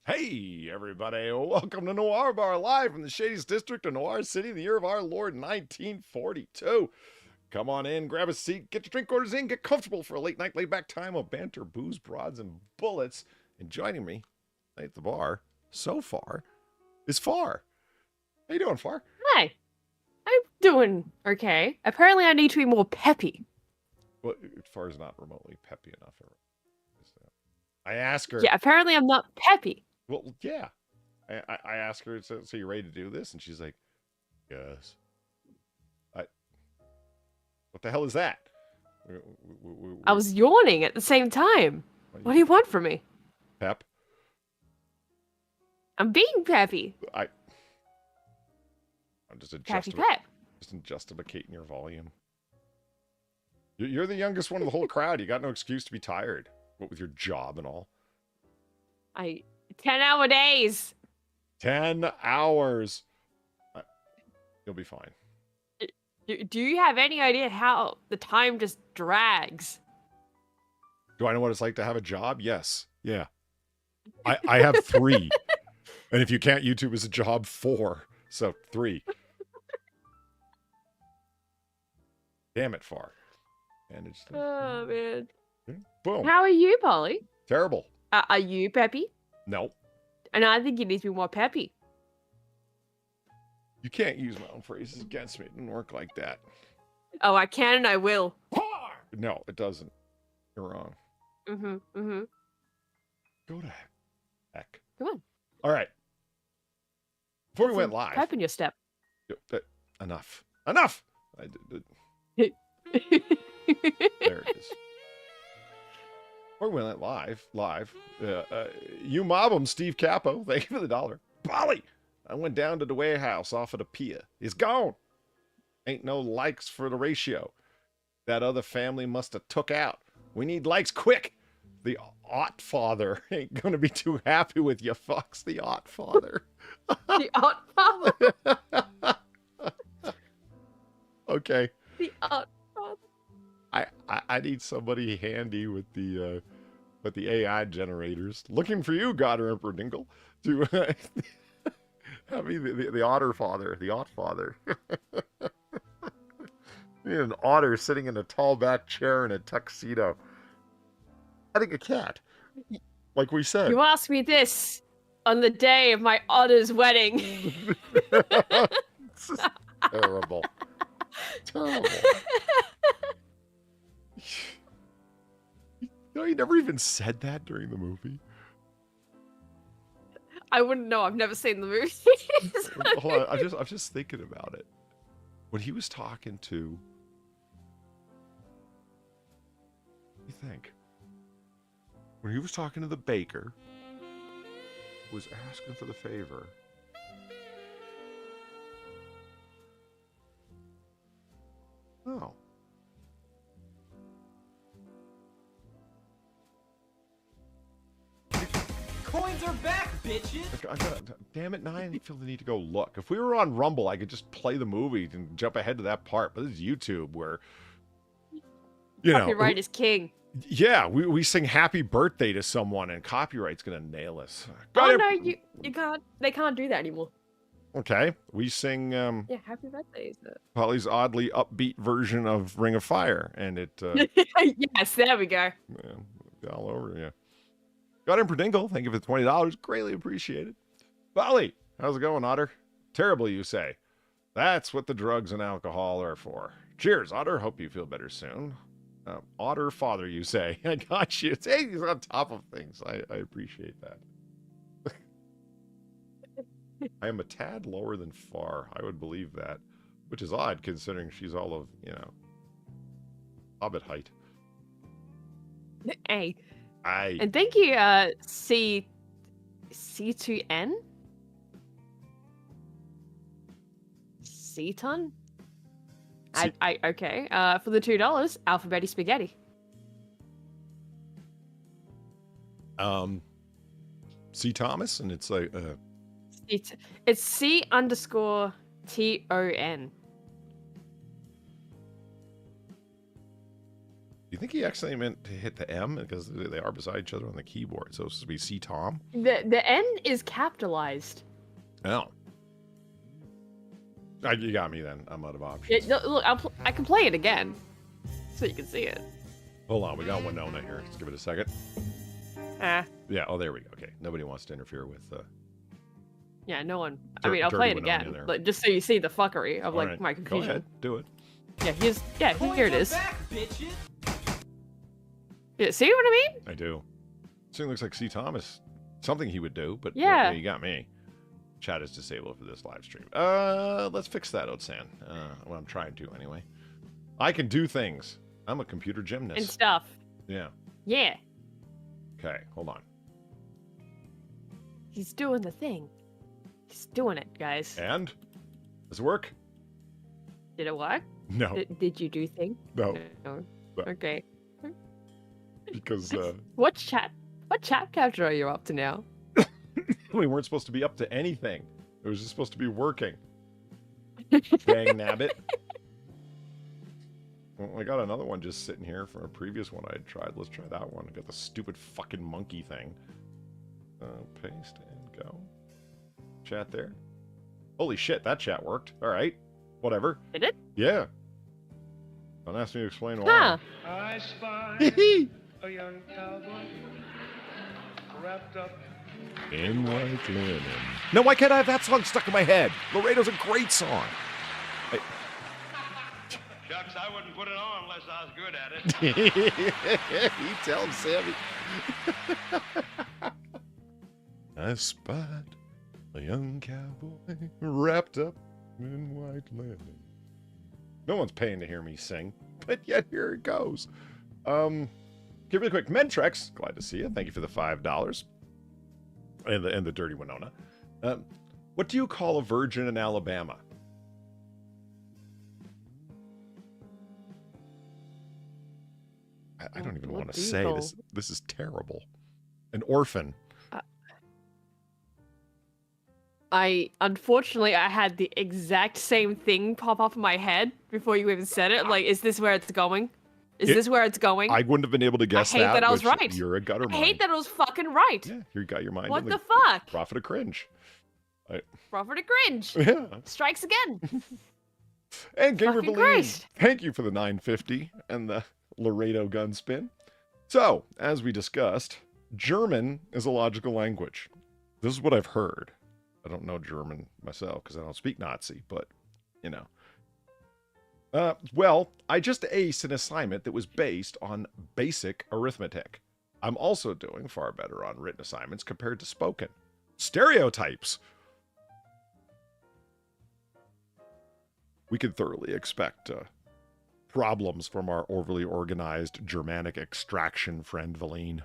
Hey, everybody. Welcome to Noir Bar, live from the shadiest district of Noir City in the year of our Lord, 1942. Come on in, grab a seat, get your drink orders in, get comfortable for a late night, laid back time of banter, booze, broads, and bullets. And joining me at the bar, so far, is Far. How you doing, Far? Hi. I'm doing okay. Apparently I need to be more peppy. Well, Far's not remotely peppy enough. I ask her. Yeah, apparently I'm not peppy. Well, yeah. I ask her, so you ready to do this? And she's like, yes. What the hell is that? I was yawning at the same time. What do you want from me? Pep? I'm being peppy. I'm just Peppy pep. just adjusticating your volume. You're the youngest one of the whole crowd. You got no excuse to be tired. What with your job and all. 10-hour days. 10 hours. You'll be fine. Do you have any idea how the time just drags? Do I know what it's like to have a job? Yes. Yeah. I have 3. And if you count YouTube as a job, 4. So 3. Damn it, Far. Managed to... Oh, man. Boom. How are you, Polly? Terrible. Are you peppy? No. And I think you need to be more peppy. You can't use my own phrases against me. It didn't work like that. Oh, I can and I will. No, it doesn't. You're wrong. Mm-hmm. Go to heck. Come on. All right. Before we went live. Pep in your step. Enough. Enough! There it is. Before we went live, you mob him, Steve Capo. Thank you for the $1. Polly! I went down to the warehouse off of the pier. He's gone. Ain't no likes for the ratio. That other family must have took out. We need likes quick. The Ott father ain't gonna be too happy with you fucks. The Ott father. The Ott father? Okay. The Ott father. I need somebody handy with the AI generators. Looking for you, Gotter Emperor Dingle, to have me the Otter father, the Ott father. Need an otter sitting in a tall back chair in a tuxedo. I think a cat. Like we said. You asked me this on the day of my otter's wedding. This is terrible. Terrible. You know, he never even said that during the movie. I wouldn't know. I've never seen the movie. Hold on, I'm just thinking about it. When he was talking to, what do you think? When he was talking to the baker, was asking for the favor. Oh. Coins are back, bitches! Damn it, now I feel the need to go look. If we were on Rumble, I could just play the movie and jump ahead to that part. But this is YouTube where, you know. Copyright is king. Yeah, we sing happy birthday to someone and copyright's going to nail us. Oh, no, you can't. They can't do that anymore. Okay, we sing Yeah, happy birthday, is it? Polly's oddly upbeat version of Ring of Fire. And it... yes, there we go. Yeah, all over, yeah. Got him for Dingle. Thank you for the $20. Greatly appreciated. Polly, how's it going, Otter? Terrible, you say. That's what the drugs and alcohol are for. Cheers, Otter. Hope you feel better soon. Otter father, you say. I got you. Hey, he's on top of things. I appreciate that. I am a tad lower than Far. I would believe that. Which is odd, considering she's all of, you know, hobbit height. Hey. Aye. And thank you, C2N? Ceton? Okay. For the $2, Alphabeti Spaghetti. C. Thomas, and it's like, It's C_TON. you think he actually meant to hit the M because they are beside each other on the keyboard? So it's supposed to be C Tom. The N is capitalized. Oh. You got me then. I'm out of options. Yeah, look, I can play it again, so you can see it. Hold on, we got Winona here. Let's give it a second. Ah. Yeah. Oh, there we go. Okay. Nobody wants to interfere with. Yeah, no one. I mean, I'll play it again, but just so you see the fuckery of like my confusion. Go ahead, do it. Yeah, here it is. Back, bitches. Yeah, see what I mean? I do. Certainly looks like C. Thomas. Something he would do, but yeah, you got me. Chat is disabled for this live stream. Let's fix that, Otsan. Well, I'm trying to anyway. I can do things. I'm a computer gymnast. And stuff. Yeah. Yeah. Okay, hold on. He's doing the thing. He's doing it, guys. And? Does it work? Did it work? No. Did you do thing? No. No. No. Okay. Because, What chat capture are you up to now? we weren't supposed to be up to anything. It was just supposed to be working. Dang nabbit. Well, I got another one just sitting here from a previous one I had tried. Let's try that one. I got the stupid fucking monkey thing. Paste and go. Chat there. Holy shit, that chat worked. All right. Whatever. Did it? Yeah. Don't ask me to explain why. Huh. I spy a young cowboy wrapped up In white linen. No, why can't I have that song stuck in my head? Laredo's a great song. Shucks, I wouldn't put it on unless I was good at it. You tell him, Sammy. I spied a young cowboy wrapped up in white linen. No one's paying to hear me sing, but yet here it goes. Give me a quick Mentrex. Glad to see you. Thank you for the $5. And the dirty Winona. What do you call a virgin in Alabama? I don't even want to say this. This is terrible. An orphan. Unfortunately, I had the exact same thing pop up in my head before you even said it. Like, is this where it's going? Is this where it's going? I wouldn't have been able to guess that. I hate that I was right. You're a gutter mind. I hate that I was fucking right. Yeah, you got your mind. What the fuck? Prophet of cringe. Prophet of cringe. Yeah. Strikes again. And Gamer Fucking Believe. Christ. Thank you for the 950 and the Laredo gun spin. So, as we discussed, German is a logical language. This is what I've heard. I don't know German myself because I don't speak Nazi, but, you know. Well, I just aced an assignment that was based on basic arithmetic. I'm also doing far better on written assignments compared to spoken. Stereotypes! We can thoroughly expect problems from our overly organized Germanic extraction friend, Valine.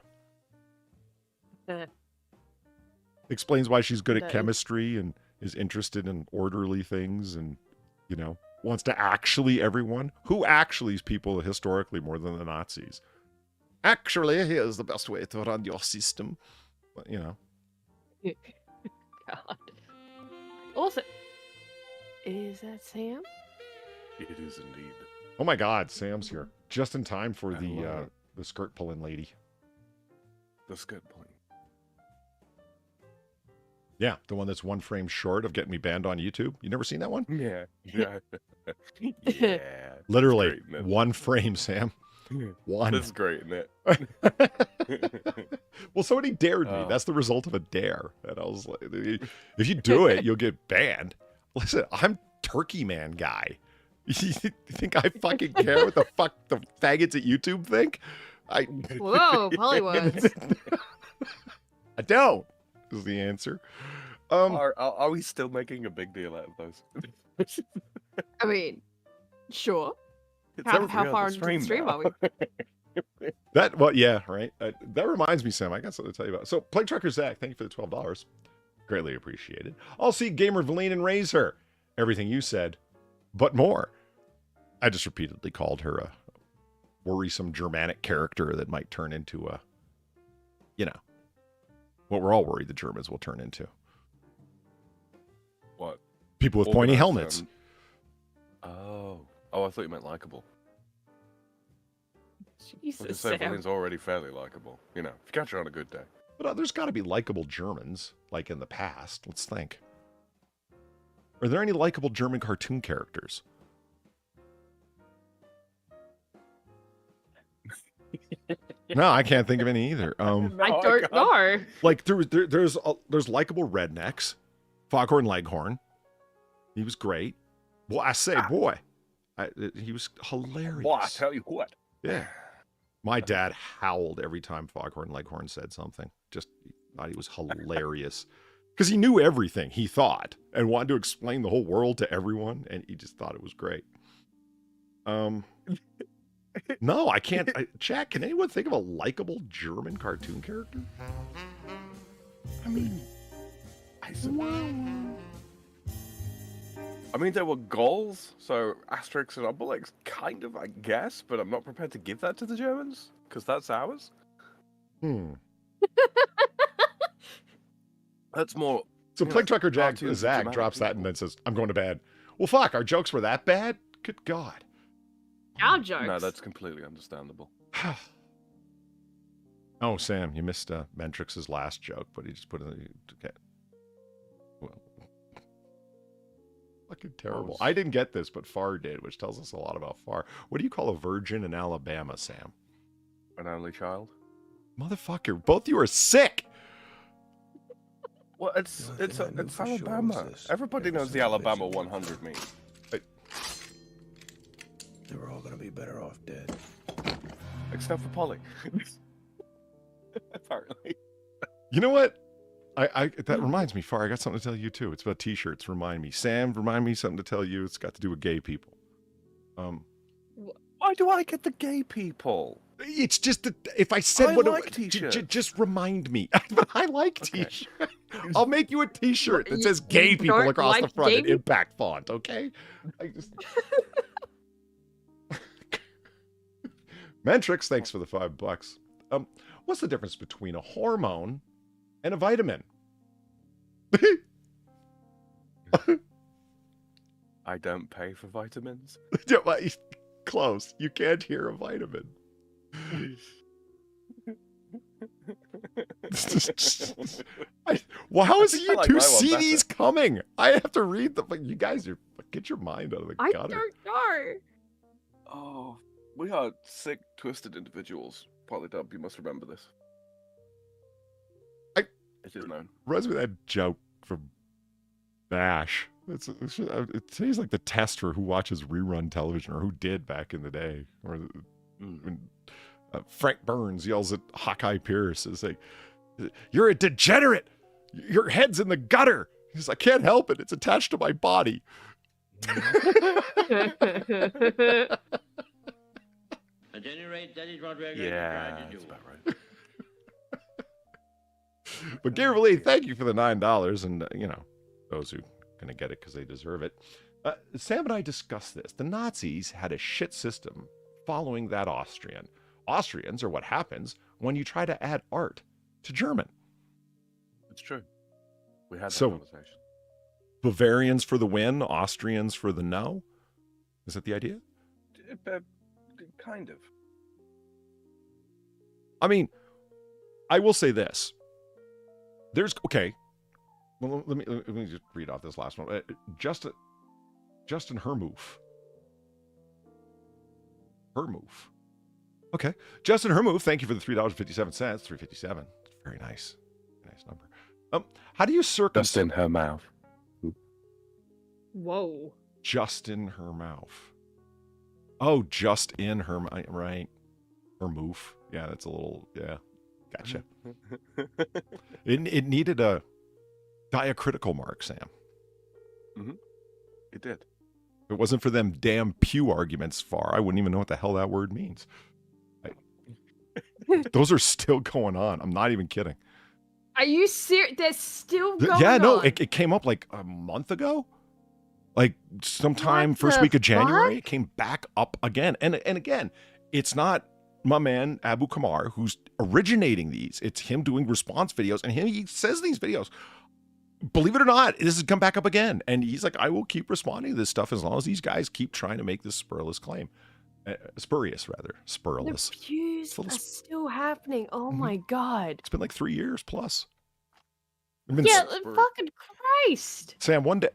Explains why she's good at chemistry and is interested in orderly things and, you know, wants to actually everyone. Who actuallys people historically more than the Nazis? Actually, here's the best way to run your system. You know. God. Also, is that Sam? It is indeed. Oh my God, Sam's here. Just in time for the skirt pulling lady. The skirt pulling. Yeah, the one that's one frame short of getting me banned on YouTube. You never seen that one? Yeah. Yeah. Yeah. Literally, great, one frame, Sam. One. That's great, isn't it? Well, somebody dared me. That's the result of a dare. And I was like, if you do it, you'll get banned. Listen, I'm Turkey Man guy. You think I fucking care what the fuck the faggots at YouTube think? Whoa, Hollywood. I don't, is the answer. Are we still making a big deal out of those? I mean, sure. It's How everything far on into the stream now. are we? Well, yeah, right. That reminds me, Sam, I got something to tell you about. So, Play Trucker Zach, thank you for the $12. Greatly appreciated. I'll see Gamer Valine and raise her. Everything you said, but more. I just repeatedly called her a worrisome Germanic character that might turn into a, you know, what we're all worried the Germans will turn into. What? People with pointy helmets. Oh, I thought you meant likable. I Jesus, was say Sam. Berlin's already fairly likable. You know, if you catch her on a good day. But there's got to be likable Germans, like in the past. Let's think. Are there any likable German cartoon characters? No, I can't think of any either. I don't know. Like there's likable rednecks, Foghorn Leghorn. He was great. Well, I say, boy, he was hilarious. Boy, I tell you what. Yeah. My dad howled every time Foghorn Leghorn said something. Just thought he was hilarious. Because he knew everything, he thought, and wanted to explain the whole world to everyone, and he just thought it was great. No, I can't. Jack, can anyone think of a likable German cartoon character? I mean, there were goals, so Asterix and Obelix, kind of, I guess, but I'm not prepared to give that to the Germans, because that's ours. That's more... So Plague Trucker Zach drops that and then says, I'm going to bed. Well, fuck, our jokes were that bad? Good God. Our jokes. No, that's completely understandable. Oh, Sam, you missed Mentrix's last joke, but he just put it in the... Okay. Well, fucking terrible. I didn't get this, but Far did, which tells us a lot about Far. What do you call a virgin in Alabama, Sam? An only child? Motherfucker, both you are sick! Well, it's Alabama. Everybody knows the Alabama 100 meme. They were all gonna be better off dead. Except for Polly. Apparently. You know what? That reminds me, Far, I got something to tell you too. It's about t-shirts. Remind me. Sam, remind me something to tell you. It's got to do with gay people. Why do I get the gay people? It's just that if I said what like t-shirts. Just remind me. I like t-shirts. I'll make you a t-shirt that says gay You people don't across the like front gay in impact font, okay? Mentrix, thanks for the $5. What's the difference between a hormone and a vitamin? I don't pay for vitamins. Yeah, well, close. You can't hear a vitamin. Well, how is it you two see these coming? I have to read them. You guys are get your mind out of the gutter. I don't know. Oh, we are sick, twisted individuals. Polydub, you must remember this. It is known. Reminds me of that joke from MASH. It seems like the test for who watches rerun television or who did back in the day. Or when Frank Burns yells at Hawkeye Pierce, it's like, "You're a degenerate. Your head's in the gutter." He's like, "I can't help it. It's attached to my body." At any rate, that is what we're going Yeah, to try to do. that's about right. But Gabriel, thank you for the $9, and those who gonna get it because they deserve it. Sam and I discussed this. The Nazis had a shit system following that Austrian. Austrians are what happens when you try to add art to German. It's true. We had that So- conversation. Bavarians for the win, Austrians for the no. Is that the idea? Kind of. I mean, I will say this. Okay. Well, let me just read off this last one. Justin Hermoof. Okay. Justin Hermoof, thank you for the $3.57. $3.57. Very nice. Nice number. How do you circumcise... Just in her mouth. Whoa. Just in her mouth. Oh, just in her... Right. Hermoof. Yeah, that's a little... Yeah. Gotcha. It needed a diacritical mark, Sam. It did. If it wasn't for them damn Pew arguments, Far, I wouldn't even know what the hell that word means. Those are still going on. I'm not even kidding. Are you serious? They're still going Yeah, no, on. it came up like a month ago. Like sometime What first the week of January, fuck? it came back up again. And again, it's not my man Abu Kamar who's originating these. It's him doing response videos, and he says these videos. Believe it or not, this has come back up again. And he's like, I will keep responding to this stuff as long as these guys keep trying to make this spurless claim. Spurious, rather. The Spurless. pews Little are still happening. Oh Mhm. my god. It's been like 3 years plus. I've been Yeah, Spur- fucking Christ. Sam, one day,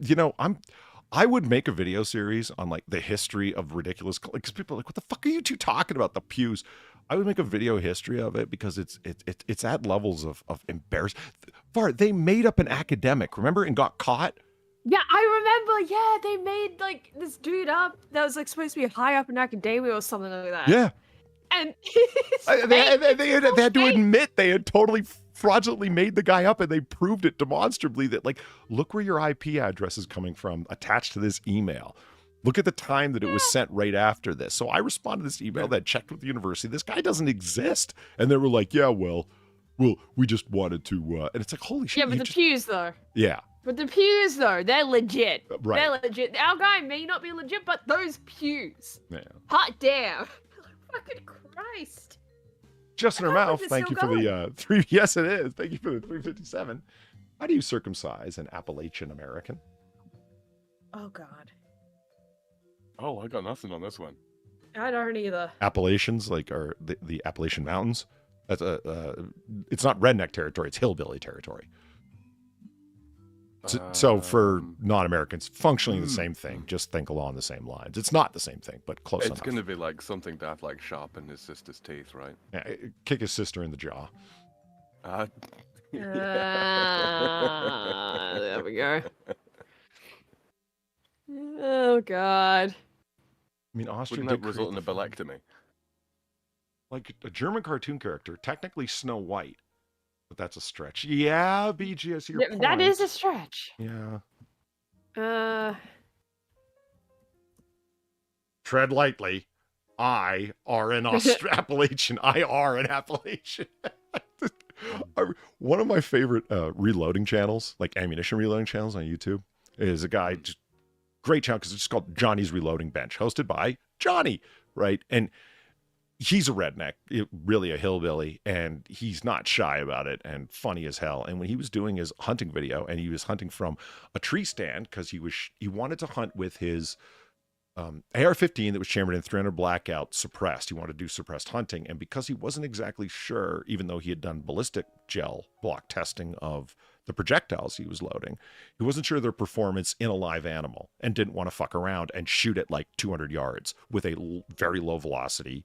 I would make a video series on like the history of ridiculous, because people are like, what the fuck are you two talking about? The pews. I would make a video history of it because it's at levels of embarrassment. They made up an academic, remember, and got caught. Yeah, I remember. Yeah, they made like this dude up that was like supposed to be high up in academia or something like that. Yeah. And They had to admit they had totally fraudulently made the guy up, and they proved it demonstrably that, like, look where your IP address is coming from attached to this email. Look at the time that it was sent right after this. So I responded to this email that checked with the university. This guy doesn't exist. And they were like, yeah, well, we just wanted to, and it's like, holy shit. yeah, but the pews though. Yeah. But the pews though, they're legit. Right. They're legit. Our guy may not be legit, but those pews. Yeah. Hot damn. Fucking Christ. Just in her I can't mouth. believe it's Thank you still for the 3. Yes, it is. Thank you for the 357. How do you circumcise an Appalachian American? Oh god. Oh, I got nothing on this one. I don't either. Appalachians, like, are the Appalachian Mountains. That's it's not redneck territory, it's hillbilly territory. So for non-Americans, functionally the same thing. Just think along the same lines. It's not the same thing, but close enough. It's going to be like something that like sharpen his sister's teeth, right? Yeah, kick his sister in the jaw. There we go. Oh god. I mean, Austria Wouldn't did that result in create a the flag. balectomy? Like a German cartoon character, technically Snow White, but that's a stretch. Yeah, BG, I see your point. That is a stretch. Yeah. Tread lightly. I are an Appalachian. I are an Appalachian. One of my favorite reloading channels, like ammunition reloading channels on YouTube, is a guy, just great channel because it's just called Johnny's Reloading Bench, hosted by Johnny, right? And he's a redneck, really a hillbilly, and he's not shy about it and funny as hell. And when he was doing his hunting video, and he was hunting from a tree stand because he wanted to hunt with his AR-15 that was chambered in 300 blackout suppressed. He wanted to do suppressed hunting, and because he wasn't exactly sure, even though he had done ballistic gel block testing of the projectiles he was loading, he wasn't sure their performance in a live animal and didn't want to fuck around and shoot at like 200 yards with a very low velocity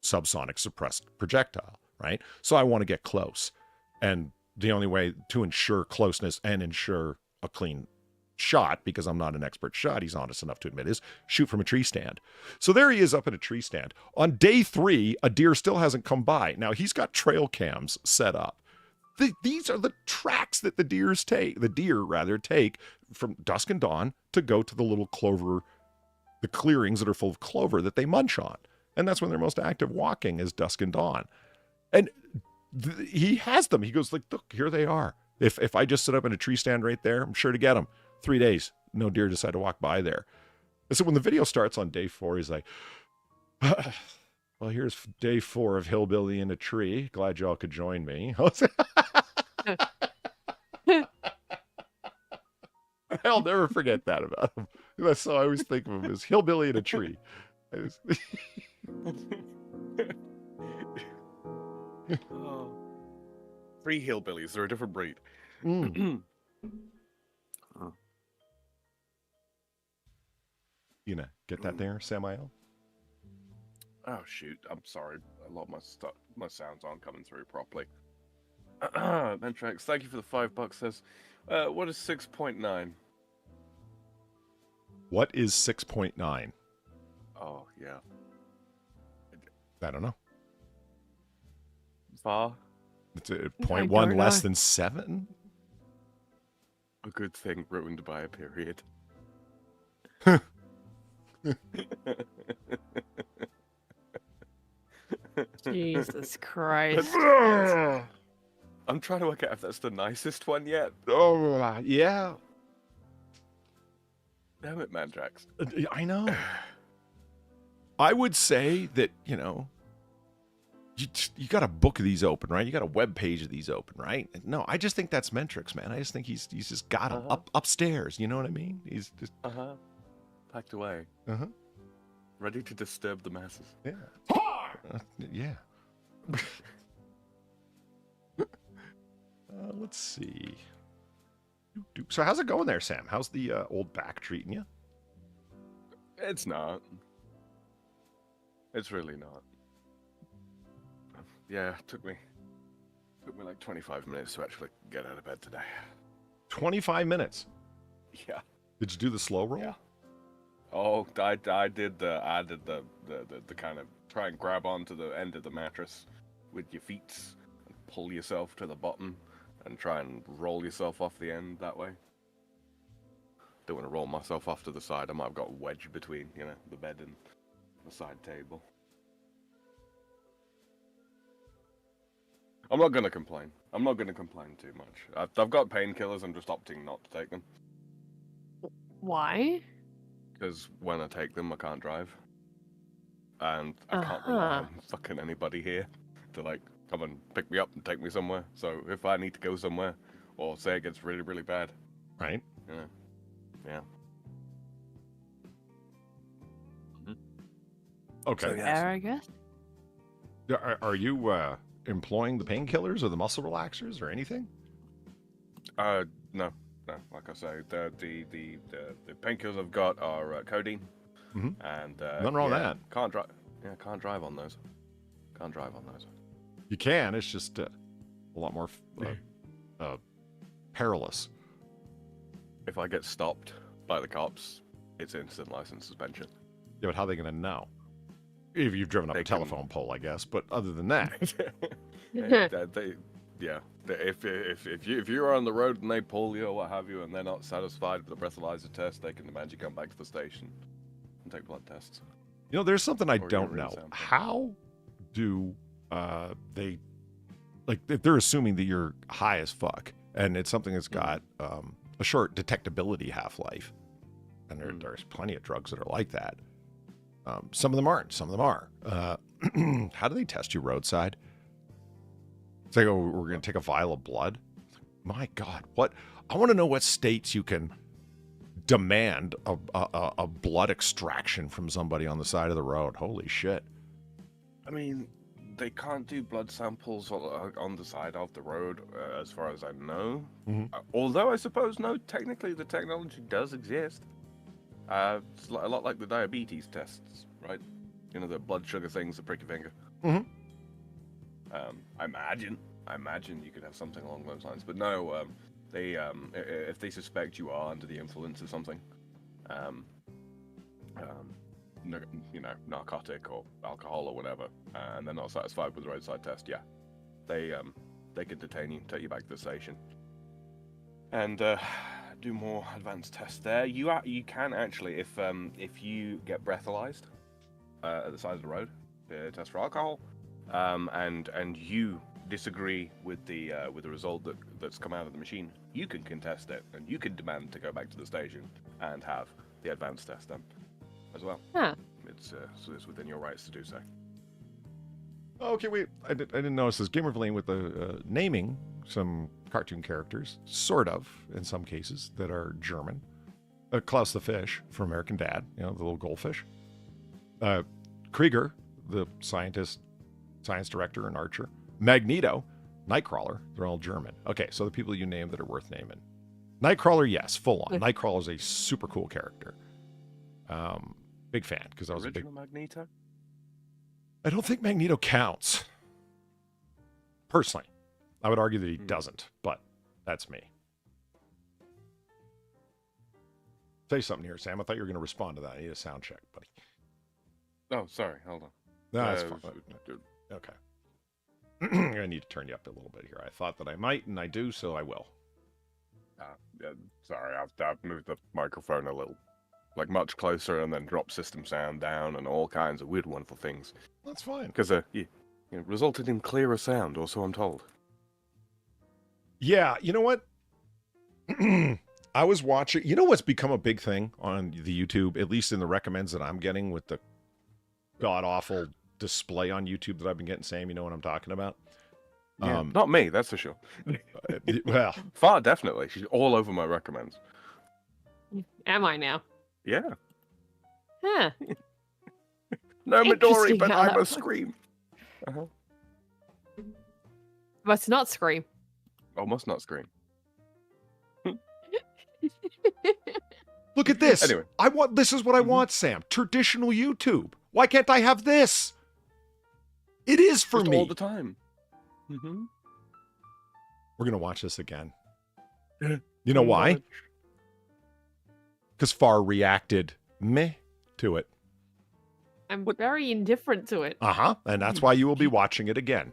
subsonic suppressed projectile, right? So I want to get close, and the only way to ensure closeness and ensure a clean shot, because I'm not an expert shot, he's honest enough to admit, is shoot from a tree stand. So there he is up at a tree stand. On day 3, a deer still hasn't come by. Now he's got trail cams set up. These are the tracks that the deer take from dusk and dawn to go to the little clover, the clearings that are full of clover that they munch on. And that's when they're most active walking, is dusk and dawn. And he has them. He goes like, look, here they are. If I just sit up in a tree stand right there, I'm sure to get them. 3 days, no deer decide to walk by there. And so when the video starts on day 4, he's like, well, here's day 4 of Hillbilly in a tree. Glad y'all could join me. I'll never forget that about him. That's how I always think of him, as Hillbilly in a tree. Oh. 3 hillbillies, they're a different breed. You know, get that there, Samael? Oh shoot, I'm sorry. A lot of my sounds aren't coming through properly. Mentrax, thank you for the $5. Says, what is 6.9? What is 6.9? Oh yeah. I don't know. Far? It's a 0.1 less than 7? A good thing ruined by a period. Jesus Christ. I'm trying to work out if that's the nicest one yet. Oh, yeah. Damn it, Mandrax. I know. I would say that, you know, you got a book of these open, right? You got a web page of these open, right? No, I just think that's Mentrix, man. I just think he's just got them upstairs. You know what I mean? He's just packed away. ready to disturb the masses. Yeah. Yeah. Let's see. So how's it going there, Sam? How's the old back treating you? It's not. It's really not. Yeah, it took me like 25 minutes to actually get out of bed today. 25 minutes. Yeah. Did you do the slow roll? Yeah. Oh, I did the kind of try and grab onto the end of the mattress with your feet and pull yourself to the bottom and try and roll yourself off the end that way. Don't want to roll myself off to the side. I might have got wedged between, the bed and the side table. I'm not gonna complain. I'm not gonna complain too much. I've got painkillers. I'm just opting not to take them Why? because when I take them, I can't drive, and I can't rely on fucking anybody here to come and pick me up and take me somewhere. So if I need to go somewhere, or say it gets really, really bad, Right. yeah. Okay. So, yeah. Fair, I guess. Are you employing the painkillers or the muscle relaxers or anything? No. Like I say, the painkillers I've got are codeine, Mhm. and Nothing wrong with that. Can't drive. Yeah, can't drive on those. Can't drive on those. You can. It's just a lot more perilous. If I get stopped by the cops, it's instant license suspension. Yeah, but how are they going to know? If you've driven up They a can- telephone pole, I guess. But other than that, If you're on the road and they pull you or what have you, and they're not satisfied with the breathalyzer test, they can demand you come back to the station and take blood tests. there's something I Or don't urine know. sample. How do they, if they're assuming that you're high as fuck, and it's something that's got a short detectability half-life, and there's plenty of drugs that are like that. Some of them aren't. Some of them are. How do they test you roadside? It's like, oh, we're going to take a vial of blood. My God, what? I want to know what states you can demand a blood extraction from somebody on the side of the road. Holy shit. I mean, they can't do blood samples on the side of the road, as far as I know. Mhm. Although I suppose, no, technically the technology does exist. It's a lot like the diabetes tests, right? The blood sugar things that prick your finger. Mhm. I imagine you could have something along those lines. But no, they if they suspect you are under the influence of something, narcotic or alcohol or whatever, and they're not satisfied with the roadside test, yeah, they can detain you, take you back to the station, and do more advanced tests there. You can actually, if you get breathalyzed at the side of the road, test for alcohol, and you disagree with the result that's come out of the machine, you can contest it, and you can demand to go back to the station and have the advanced test done as well. Huh. So it's within your rights to do so. Okay, wait. I didn't notice this. Gamerverlane with the naming some cartoon characters, sort of, in some cases, that are German. Klaus the Fish from American Dad, the little goldfish. Krieger, the science director and archer. Magneto, Nightcrawler, they're all German. Okay, so the people you named that are worth naming. Nightcrawler, yes, full on. Nightcrawler is a super cool character. Big fan, because I was a big... Original Magneto? I don't think Magneto counts. Personally. I would argue that he doesn't, but that's me. Say something here, Sam. I thought you were going to respond to that. I need a sound check, buddy. Oh, sorry. Hold on. No, that's fine. Dude. Okay. I need to turn you up a little bit here. I thought that I might, and I do, so I will. Yeah, sorry, I've moved the microphone a little, much closer, and then dropped system sound down, and all kinds of weird, wonderful things. That's fine. Because resulted in clearer sound, or so I'm told. Yeah, you know what? I was watching... You know what's become a big thing on the YouTube, at least in the recommends that I'm getting with the god-awful display on YouTube that I've been getting, Sam? You know what I'm talking about? Yeah, not me, that's for sure. Well... Far definitely. She's all over my recommends. Am I now? Yeah. Huh. No Midori, Interesting but how I that must works. scream. Must not scream. Oh, must not scream. Look at this. Anyway. This is what I want, Sam. Traditional YouTube. Why can't I have this? It is for Just me. all the time. Mm-hmm. We're going to watch this again. You know why? Because Far reacted meh to it. I'm very indifferent to it. Uh-huh. And that's why you will be watching it again.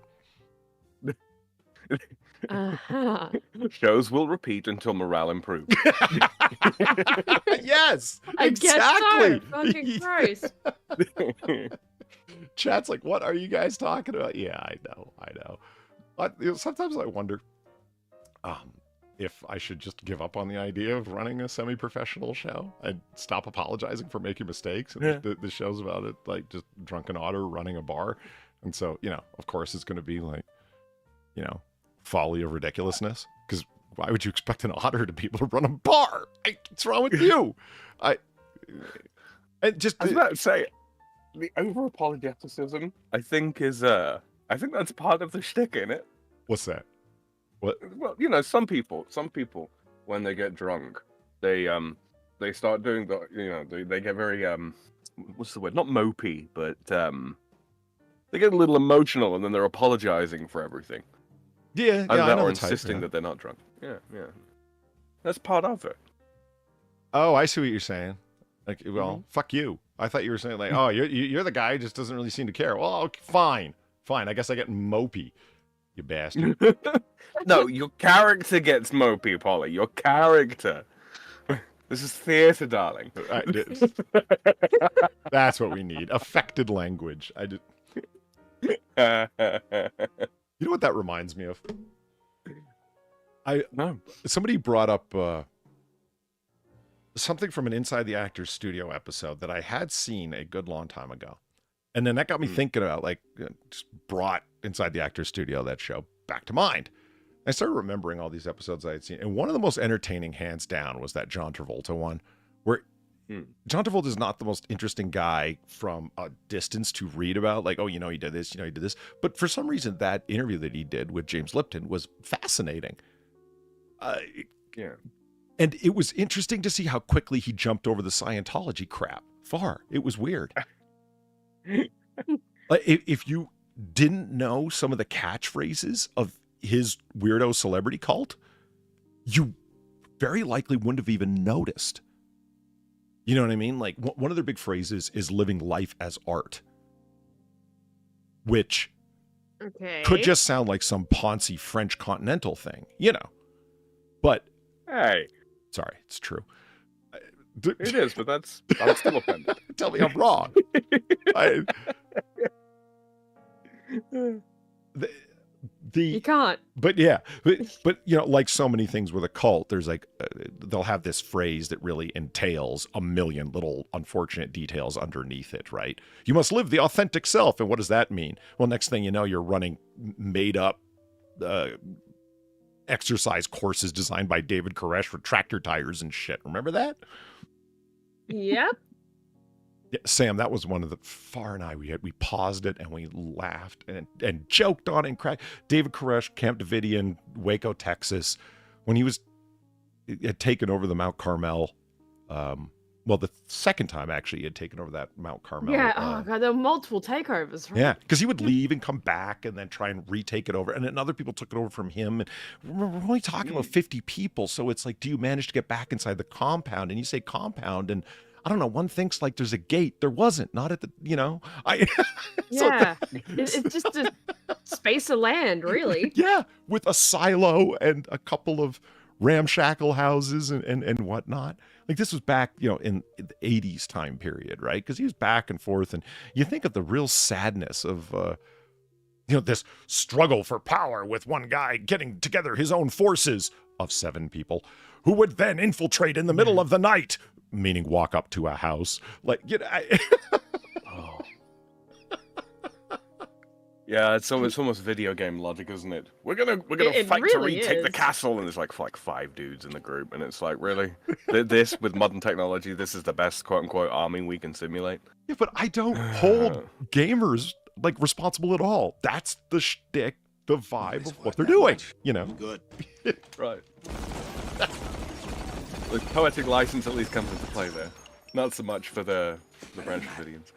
Uh-huh. Shows will repeat until morale improves. Yes, I exactly. guess so. Fucking Christ. Chat's like, what are you guys talking about? Yeah, I know. Sometimes I wonder if I should just give up on the idea of running a semi-professional show and stop apologizing for making mistakes. And the show's about it, like just drunken Otter running a bar. And so, of course, it's going to be like, folly of ridiculousness. Because why would you expect an otter to be able to run a bar? What's wrong with you? I was about to say, the over-apologeticism, I think that's part of the shtick, in it. What's that? What? Well, some people, when they get drunk, they start doing they get very, what's the word? Not mopey, but, they get a little emotional and then they're apologizing for everything. Yeah, I know or the insisting that they're not drunk. Yeah. That's part of it. Oh, I see what you're saying. Like, well, fuck you. I thought you were saying like, oh, you're the guy who just doesn't really seem to care. Well, okay, fine. I guess I get mopey, you bastard. No, your character gets mopey, Polly. Your character. This is theater, darling. That's what we need. Affected language. You know what that reminds me of? Somebody brought up something from an Inside the Actors Studio episode that I had seen a good long time ago. And then that got me thinking about, just brought Inside the Actors Studio, that show, back to mind. I started remembering all these episodes I had seen. And one of the most entertaining, hands down, was that John Travolta one, where John Travolta is not the most interesting guy from a distance to read about. Like, oh, he did this, he did this. But for some reason, that interview that he did with James Lipton was fascinating. Yeah. And it was interesting to see how quickly he jumped over the Scientology crap. Far. It was weird. Like, if you didn't know some of the catchphrases of his weirdo celebrity cult, you very likely wouldn't have even noticed. You know what I mean? Like, one of their big phrases is living life as art, which could just sound like some poncy French continental thing, But, hey, sorry, it's true. It is, but I'm still offended. Tell me I'm wrong. You can't. But yeah, but like so many things with a cult, there's like they'll have this phrase that really entails a million little unfortunate details underneath it, right? You must live the authentic self, and what does that mean? Well, next thing you know, you're running made up exercise courses designed by David Koresh for tractor tires and shit. Remember that? Yep. Yeah, Sam, that was one of the Far and I we paused it and we laughed and joked on it and cried. David Koresh, Camp Davidian, Waco, Texas, when he had taken over the Mount Carmel. The second time actually he had taken over that Mount Carmel. Yeah. Oh god, there were multiple takeovers. Right? Yeah, because he would leave and come back and then try and retake it over, and then other people took it over from him. And we're only talking about 50 people, so it's like, do you manage to get back inside the compound? And you say compound, and I don't know, one thinks like there's a gate. There wasn't, not at the, Yeah, it's just a space of land, really. Yeah, with a silo and a couple of ramshackle houses and whatnot. Like, this was back, in the 80s time period, right? Because he was back and forth, and you think of the real sadness of, this struggle for power with one guy getting together his own forces of 7 people who would then infiltrate in the middle of the night, meaning walk up to a house. Like, Yeah, it's almost video game logic, isn't it? We're gonna It fight really to retake the is. castle, and there's like 5 dudes in the group, and it's like, really, this with modern technology, this is the best quote unquote army we can simulate. Yeah, but I don't hold gamers like responsible at all. That's the shtick, the vibe of what they're doing. You know. Good. Right. The poetic license at least comes into play there. Not so much for the Branch Davidians.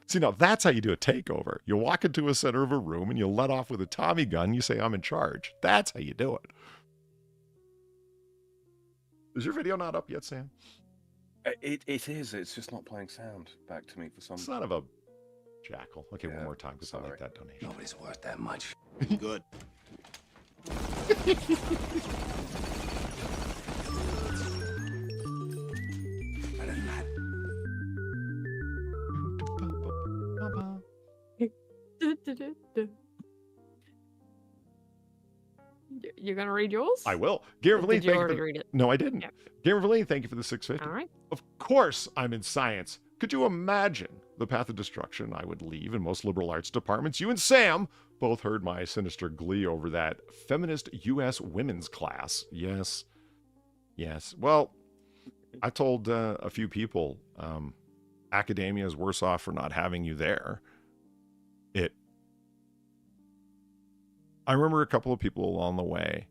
See, now that's how you do a takeover. You walk into a center of a room and you let off with a Tommy gun. You say, I'm in charge. That's how you do it. Is your video not up yet, Sam? It is. It's just not playing sound back to me for some. Son of a jackal. Okay, Yeah, one more time because I like sorry. that donation. Nobody's worth that much. Good. Better than that. You're gonna read yours? I will. Garen Did Verleen, you thank already you for... read it? No, I didn't. Yeah. Garen Verleen, thank you for the 650. All right. Of course I'm in science. Could you imagine the path of destruction I would leave in most liberal arts departments? You and Sam both heard my sinister glee over that feminist U.S. women's class. Yes. Yes. Well, I told a few people academia is worse off for not having you there. I remember a couple of people along the way,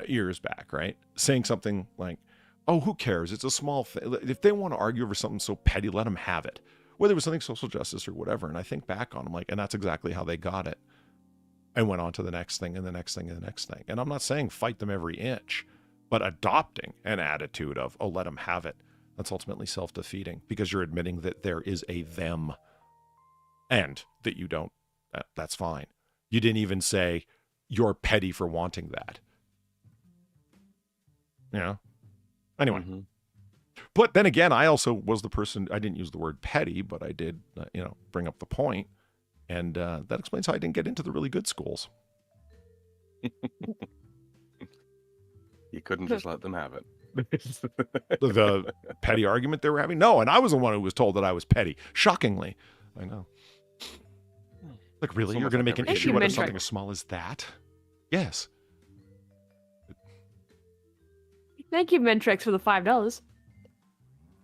years back, right, saying something like, oh, who cares? It's a small thing. If they want to argue over something so petty, let them have it. Whether it was something social justice or whatever. And I think back on them, like, and that's exactly how they got it. And went on to the next thing and the next thing and the next thing. And I'm not saying fight them every inch, but adopting an attitude of, oh, let them have it. That's ultimately self-defeating because you're admitting that there is a them and that you don't, that's fine. You didn't even say you're petty for wanting that. You know? Anyway. Mm-hmm. But then again, I also was the person, I didn't use the word petty, but I did, bring up the point. And that explains how I didn't get into the really good schools. You couldn't just let them have it. The petty argument they were having? No, and I was the one who was told that I was petty. Shockingly. I know. Like, really? You're going to make an issue out of something as small as that? Yes. Thank you, Mentrex, for the $5.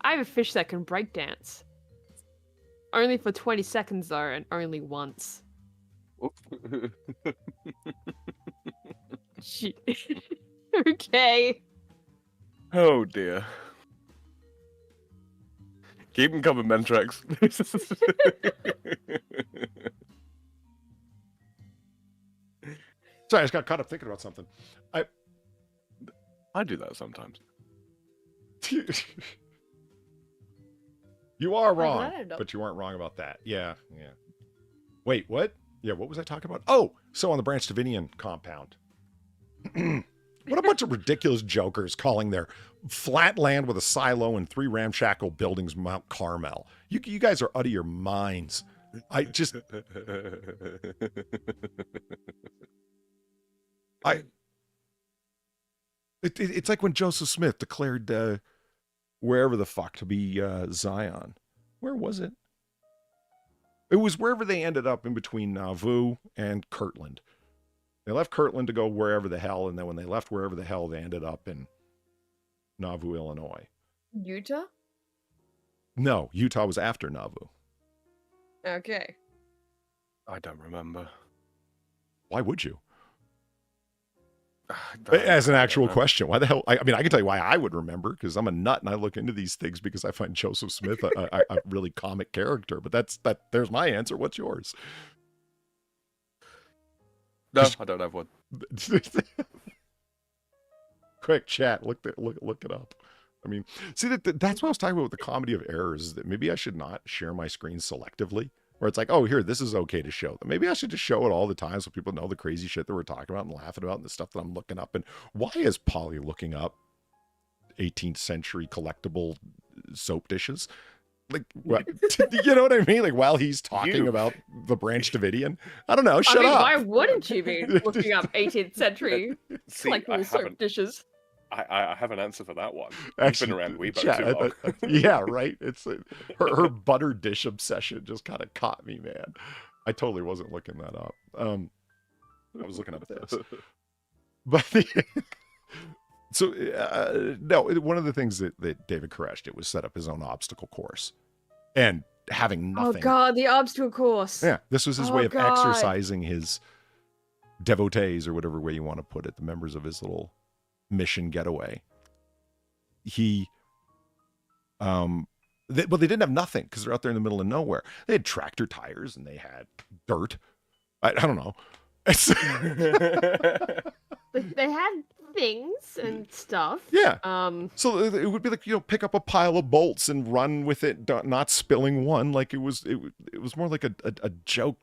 I have a fish that can breakdance. Only for 20 seconds, though, and only once. Okay. Oh, dear. Keep them coming, Mentrex. Sorry, I just got caught up thinking about something. I do that sometimes. You are glad wrong, I don't. but you weren't wrong about that. Yeah. Wait, what? Yeah, what was I talking about? Oh, so on the Branch Davidian compound. What a bunch of ridiculous jokers calling their flat land with a silo and 3 ramshackle buildings Mount Carmel. You guys are out of your minds. I just... It's like when Joseph Smith declared wherever the fuck to be Zion. Where was it? It was wherever they ended up in between Nauvoo and Kirtland. They left Kirtland to go wherever the hell, and then when they left wherever the hell, they ended up in Nauvoo, Illinois. Utah? No, Utah was after Nauvoo. Okay. I don't remember. Why would you? As an actual question, why the hell? I mean, I can tell you why I would remember, because I'm a nut and I look into these things because I find Joseph Smith a really comic character. But there's my answer. What's yours? No, I don't have one. Quick chat, look it up. I mean, see that's what I was talking about with the comedy of errors. Is that maybe I should not share my screen selectively, where it's like, oh, here, this is okay to show them. Maybe I should just show it all the time so people know the crazy shit that we're talking about and laughing about and the stuff that I'm looking up. And why is Polly looking up 18th century collectible soap dishes? Like, what, you know what I mean? Like, while he's talking about the Branch Davidian, I don't know. Shut up. Why wouldn't you be looking up 18th century collectible soap dishes? I have an answer for that one. Actually, been around Weibo too long. Yeah, right. It's her butter dish obsession just kind of caught me, man. I totally wasn't looking that up. I was looking up this. But no, one of the things that David Koresh did was set up his own obstacle course. And having nothing. Oh god, the obstacle course. Yeah, this was his Oh, way of God. exercising his devotees, or whatever way you want to put it, the members of his little mission getaway. He, they didn't have nothing because they're out there in the middle of nowhere. They had tractor tires and they had dirt. I don't know. They had things and stuff. Yeah. So it would be like, pick up a pile of bolts and run with it, not spilling one. Like it was more like a joke,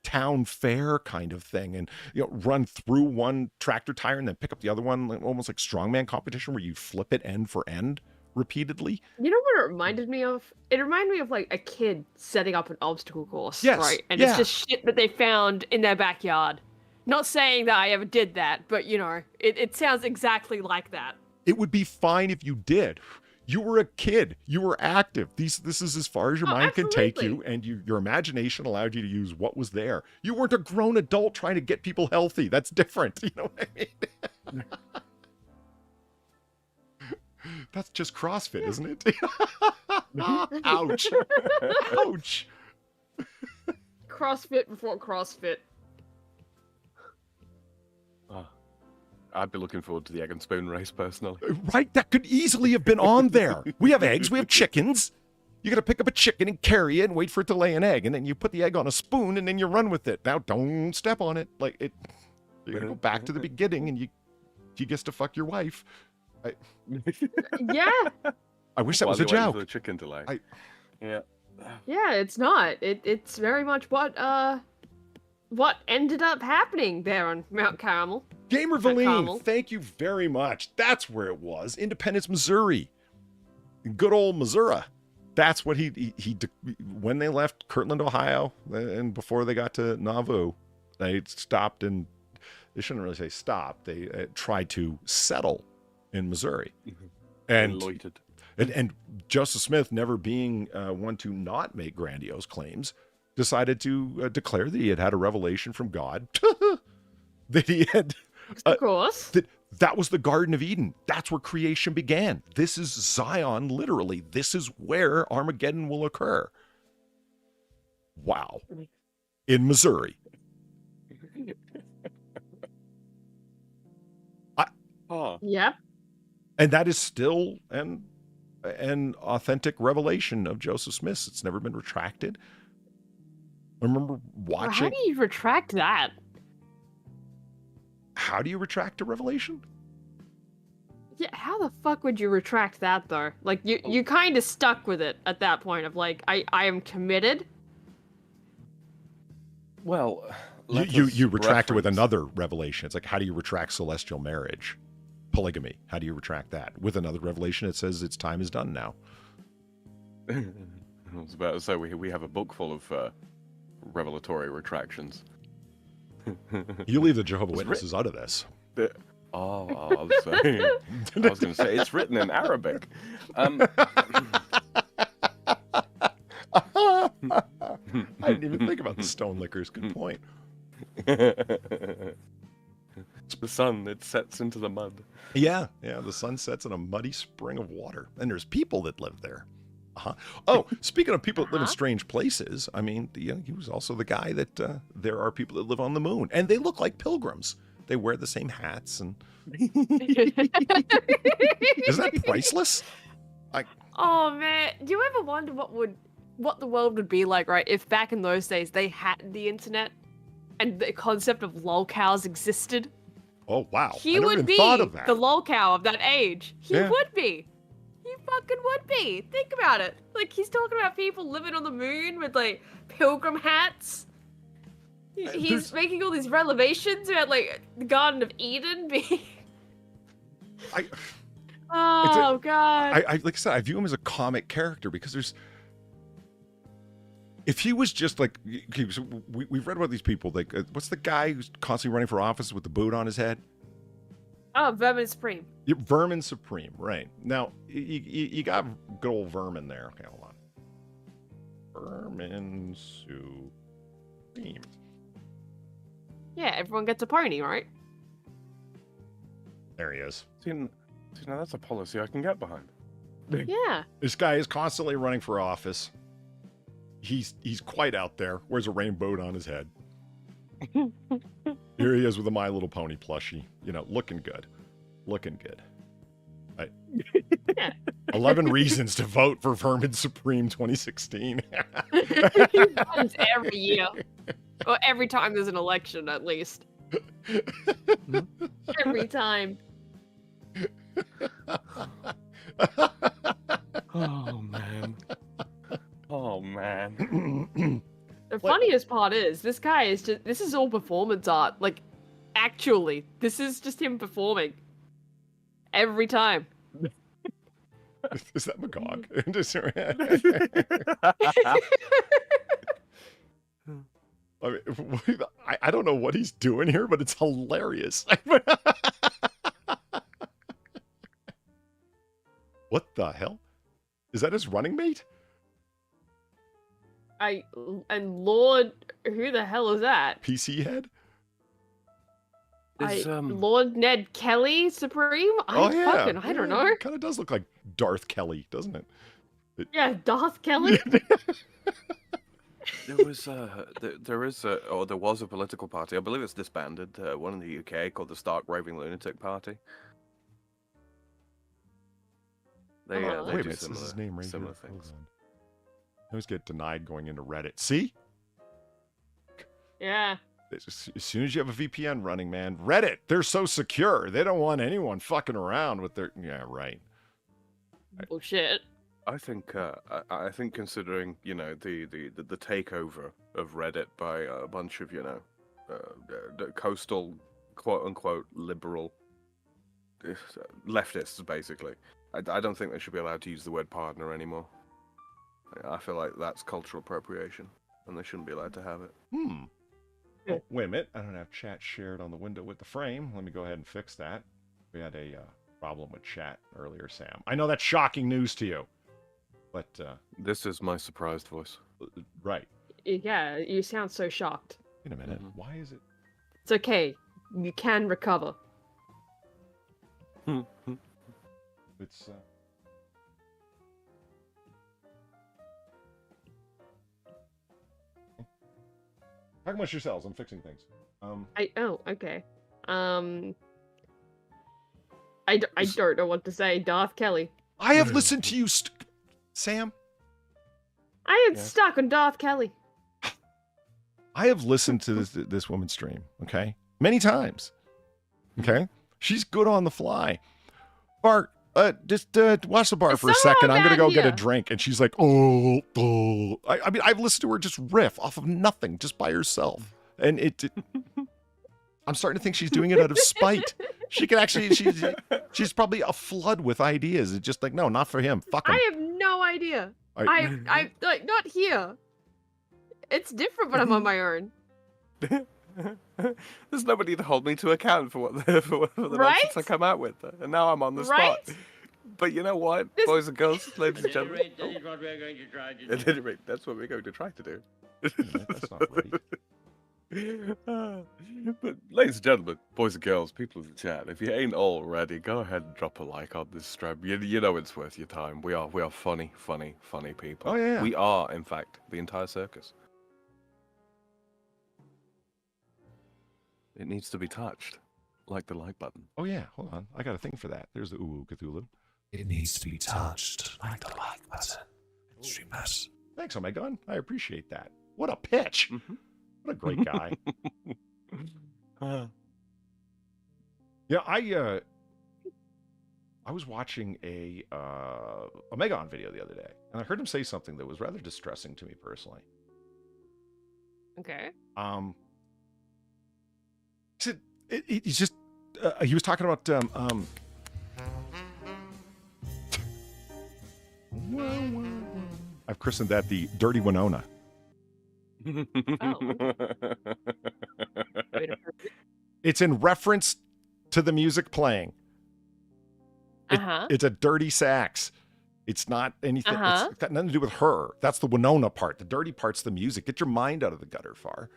town fair kind of thing, and run through one tractor tire and then pick up the other one, almost like strongman competition where you flip it end for end repeatedly. You know what it reminded me of? It reminded me of like a kid setting up an obstacle course, Yes, right? And yeah. it's just shit that they found in their backyard. Not saying that I ever did that, but it sounds exactly like that. It would be fine if you did. You were a kid. You were active. This is as far as your mind can take you, and your imagination allowed you to use what was there. You weren't a grown adult trying to get people healthy. That's different. You know what I mean? That's just CrossFit, isn't it? Ouch. Ouch. CrossFit before CrossFit. I'd be looking forward to the egg and spoon race, personally. Right? That could easily have been on there. We have eggs. We have chickens. You got to pick up a chicken and carry it and wait for it to lay an egg. And then you put the egg on a spoon and then you run with it. Now, don't step on it. Like, you got to go back to the beginning, and he gets to fuck your wife. Yeah. I wish that was a joke. For the chicken to lay. Yeah, it's not. It's very much what ended up happening there on Mount Carmel. Gamer Valine, thank you very much. That's where it was. Independence, Missouri. Good old Missouri. That's what he when they left Kirtland, Ohio, and before they got to Nauvoo, they stopped, and they shouldn't really say stop. They tried to settle in Missouri. And loitered. And Joseph Smith, never being one to not make grandiose claims, decided to declare that he had had a revelation from God that he had. Of course. That was the Garden of Eden. That's where creation began. This is Zion, literally. This is where Armageddon will occur. Wow. In Missouri. Yep. And that is still an authentic revelation of Joseph Smith. It's never been retracted. I remember watching. How do you retract that? How do you retract a revelation? Yeah, how the fuck would you retract that, though? Like, you kind of stuck with it at that point of, like, I am committed. Well, you retract it with another revelation. It's like, how do you retract celestial marriage? Polygamy. How do you retract that? With another revelation, it says its time is done now. I was about to say, we have a book full of revelatory retractions. You leave the Jehovah's Witnesses out of this. I was going to say, it's written in Arabic. I didn't even think about the stone liquors. Good point. The sun, it sets into the mud. Yeah, the sun sets in a muddy spring of water. And there's people that live there. Oh, speaking of people that live in strange places, I mean, he was also the guy that there are people that live on the moon, and they look like pilgrims. They wear the same hats, and isn't that priceless? Oh man, do you ever wonder what the world would be like, right? If back in those days they had the internet and the concept of lolcows existed. Oh wow, He I never would even be thought of that. the lolcow of that age. He Yeah. would be. He fucking would be. Think about it. Like, he's talking about people living on the moon with, like, pilgrim hats. He's making all these revelations about, like, the Garden of Eden being... Oh, God. I like I said, I view him as a comic character because there's... If he was just like... We've read about these people, like, what's the guy who's constantly running for office with the boot on his head? Oh, Vermin Supreme. Vermin Supreme, right. Now, you got good old Vermin there. Okay, hold on. Vermin Supreme. Yeah, everyone gets a pony, right? There he is. See, now that's a policy I can get behind. Yeah. This guy is constantly running for office. He's quite out there. Wears a rainbow on his head. Here he is with a My Little Pony plushie. You know, looking good. Looking good. 11 reasons to vote for Vermin Supreme 2016. He runs every year. Or every time there's an election, at least. Every time. Oh, man. Oh, man. The funniest part is, this guy is just, this is all performance art. Like, actually, this is just him performing. Every time. Is that Magog? I mean, I don't know what he's doing here, but it's hilarious. What the hell? Is that his running mate? And Lord, who the hell is that? PC head? Lord Ned Kelly Supreme? I don't know. Kind of does look like Darth Kelly, doesn't it? Yeah, Darth Kelly. There was there was a political party. I believe it's disbanded. One in the UK called the Stark Raving Lunatic Party. They Wait a do minute, this is his name right similar here. things. Hold on. I always get denied going into Reddit. See? Yeah. As soon as you have a VPN running, man, Reddit, they're so secure. They don't want anyone fucking around with their... Yeah, right. Bullshit. I think considering, you know, the takeover of Reddit by a bunch of, you know, coastal quote unquote liberal leftists, basically, I don't think they should be allowed to use the word partner anymore. I feel like that's cultural appropriation, and they shouldn't be allowed to have it. Oh, wait a minute. I don't have chat shared on the window with the frame. Let me go ahead and fix that. We had a problem with chat earlier, Sam. I know that's shocking news to you, but... This is my surprised voice. Right. Yeah, you sound so shocked. Wait a minute. Why is it... It's okay. You can recover. It's... Talk amongst yourselves. I'm fixing things. Okay. I don't know what to say. Darth Kelly. I have listened to you, Sam. I am stuck on Darth Kelly. I have listened to this woman's stream, okay? Many times. Okay? She's good on the fly. Bart, just watch the bar for a second. I'm going to go get a drink. And she's like, oh. I mean, I've listened to her just riff off of nothing, just by herself. And I'm starting to think she's doing it out of spite. She can actually, she's probably a flood with ideas. It's just like, no, not for him. Fuck him. I have no idea. I'm like, not here. It's different when I'm on my own. There's nobody to hold me to account for what the Right? nonsense I come out with, and now I'm on the Right? spot. But you know what, boys and girls, ladies and gentlemen, That is what we're going to try to do. at any rate, that's what we're going to try to do. That's not right. But ladies and gentlemen, boys and girls, people in the chat, if you ain't already, go ahead and drop a like on this stream. You know it's worth your time. We are funny people. Oh, yeah. We are, in fact, the entire circus. It needs to be touched, like the like button. Oh, yeah. Hold on. I got a thing for that. There's the Ooh Cthulhu. It needs to be touched like the like button. Stream that. Thanks, oh my gun. I appreciate that. What a pitch. Mm-hmm. What a great guy. Yeah, I was watching a Megon video the other day, and I heard him say something that was rather distressing to me personally. Okay. He's just he was talking about I've christened that the Dirty Winona. It's in reference to the music playing. It's a dirty sax. It's not anything. Uh-huh. It's got nothing to do with her. That's the Winona part. The dirty part's the music. Get your mind out of the gutter, Far.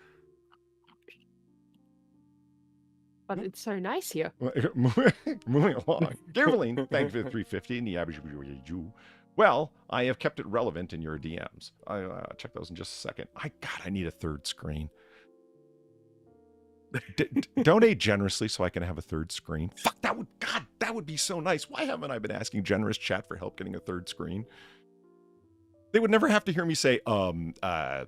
But it's so nice here. Moving along. Gaveline, thank you for the 350 and the average. Well, I have kept it relevant in your DMs. I'll check those in just a second. I need a third screen. Donate generously so I can have a third screen. Fuck, that would be so nice. Why haven't I been asking generous chat for help getting a third screen? They would never have to hear me say, that's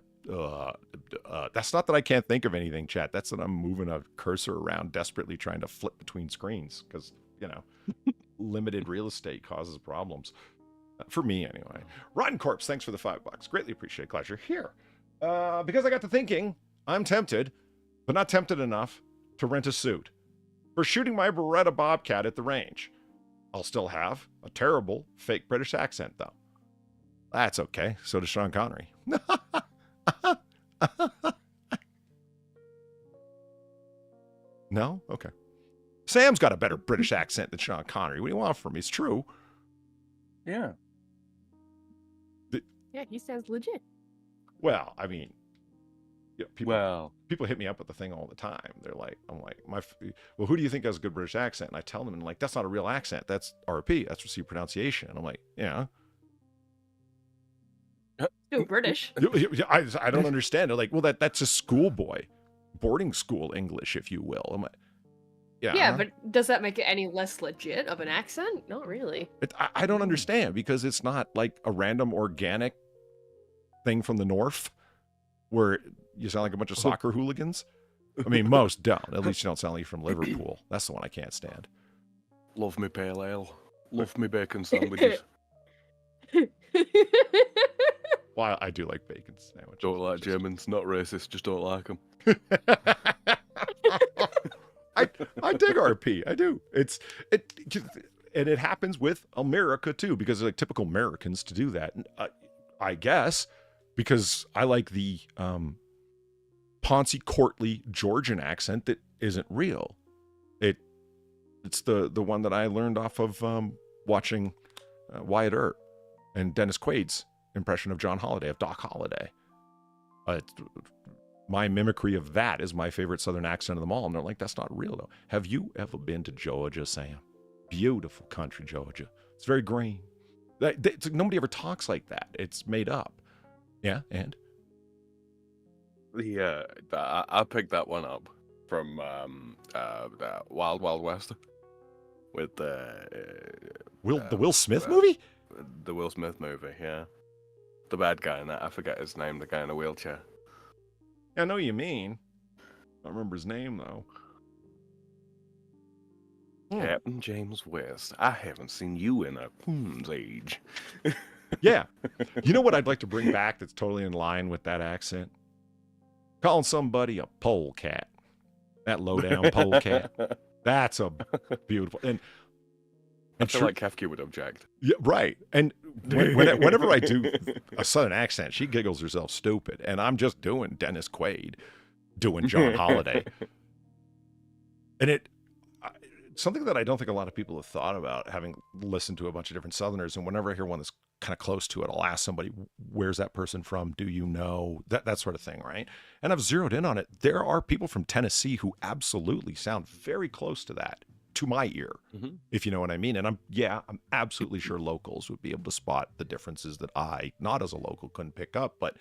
not that I can't think of anything, chat. That's that I'm moving a cursor around desperately trying to flip between screens because, limited real estate causes problems. For me, anyway. Rotten Corpse, thanks for the $5. Greatly appreciate it. Glad you're here. Because I got to thinking, I'm tempted, but not tempted enough to rent a suit for shooting my Beretta Bobcat at the range. I'll still have a terrible fake British accent, though. That's okay. So does Sean Connery. No? Okay. Sam's got a better British accent than Sean Connery. What do you want from me? It's true. Yeah. Yeah, he sounds legit. Well, I mean, people hit me up with the thing all the time. They're like, well, who do you think has a good British accent? And I tell them, and like, that's not a real accent. That's RP. That's received pronunciation. And I'm like, yeah. Still British. I don't understand. They're like, well, that's a schoolboy, boarding school English, if you will. I'm like, yeah, but does that make it any less legit of an accent? Not really. I don't understand because it's not like a random organic thing from the north where you sound like a bunch of soccer hooligans. I mean, most don't. At least you don't sound like you're from Liverpool. That's the one I can't stand. Love me pale ale. Love me bacon sandwiches. Well, I do like bacon sandwiches. Don't like Germans. Not racist. Just don't like them. I dig RP. I do. And it happens with America too, because they're like typical Americans to do that. I guess because I like the poncy, courtly Georgian accent that isn't real. It's the one that I learned off of watching Wyatt Earp and Dennis Quaid's impression of John Holliday, of Doc Holliday. My mimicry of that is my favorite Southern accent of them all. And they're like, that's not real, though. Have you ever been to Georgia, Sam? Beautiful country, Georgia. It's very green. It's like nobody ever talks like that. It's made up. Yeah, and? I picked that one up from Wild Wild West with the Will Smith movie? The Will Smith movie, yeah. The bad guy in that. I forget his name, the guy in a wheelchair. I know what you mean. I don't remember his name, though. Captain James West. I haven't seen you in a age. Yeah. You know what I'd like to bring back that's totally in line with that accent? Calling somebody a polecat. That low-down polecat. That's a beautiful... And I feel like Kefka would object. Yeah, right. And whenever I do a Southern accent, she giggles herself stupid. And I'm just doing Dennis Quaid, doing John Holliday. And something that I don't think a lot of people have thought about, having listened to a bunch of different Southerners, and whenever I hear one that's kind of close to it, I'll ask somebody, where's that person from? Do you know? That sort of thing, right? And I've zeroed in on it. There are people from Tennessee who absolutely sound very close to that. To my ear, if you know what I mean. And I'm absolutely sure locals would be able to spot the differences that I, not as a local, couldn't pick up. But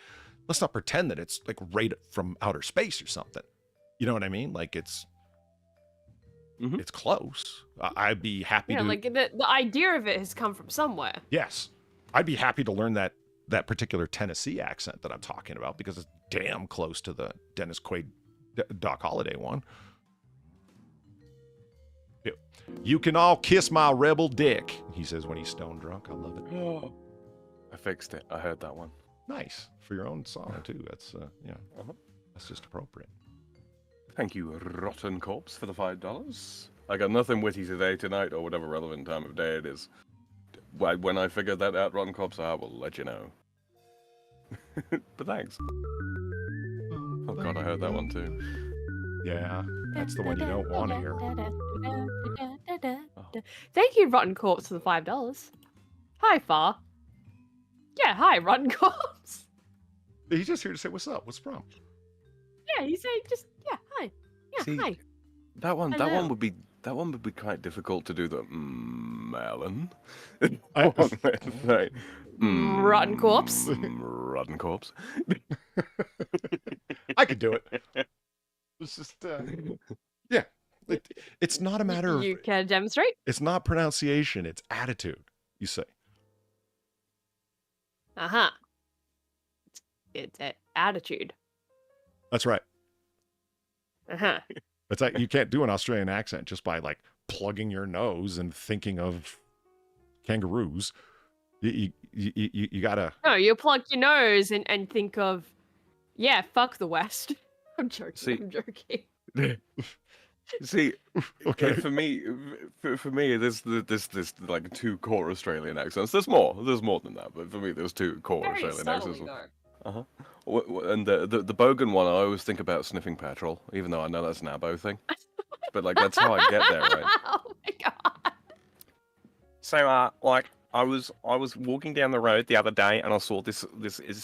let's not pretend that it's like right from outer space or something. You know what I mean? Like it's close. I'd be happy to... like the idea of it has come from somewhere. Yes. I'd be happy to learn that particular Tennessee accent that I'm talking about because it's damn close to the Dennis Quaid, Doc Holliday one. You can all kiss my rebel dick, he says when he's stone drunk. I love it. I fixed it. I heard that one. Nice. For your own song, too. That's, that's just appropriate. Thank you, Rotten Corpse, for the $5. I got nothing witty today, tonight, or whatever relevant time of day it is. When I figure that out, Rotten Corpse, I will let you know. But thanks. Oh god, I heard that one too. Yeah, that's the one you don't want to hear. Thank you, Rotten Corpse, for the $5. Hi, Far. Yeah, hi, rotten corpse. He's just here to say, what's up? What's the problem? Yeah, he's saying just, yeah, hi. Yeah, See, hi. That one Hello. would be quite difficult to do. The melon. I- Right. Rotten corpse. Rotten corpse. I could do it. It's just, yeah. It's not a matter of, You can demonstrate? it's not pronunciation, it's attitude, you say. Uh-huh. It's an attitude. That's right. Uh-huh. It's like you can't do an Australian accent just by like plugging your nose and thinking of kangaroos. You gotta. No, you plug your nose and think of, yeah, fuck the West. I'm joking. See- I'm joking. See, Okay. for me, there's like two core Australian accents. There's more than that, but for me, there's two core Very Australian subtly, accents. though. And the Bogan one, I always think about sniffing petrol, even though I know that's an Abo thing. But like that's how I get there, right? Oh my god. So like I was walking down the road the other day and I saw this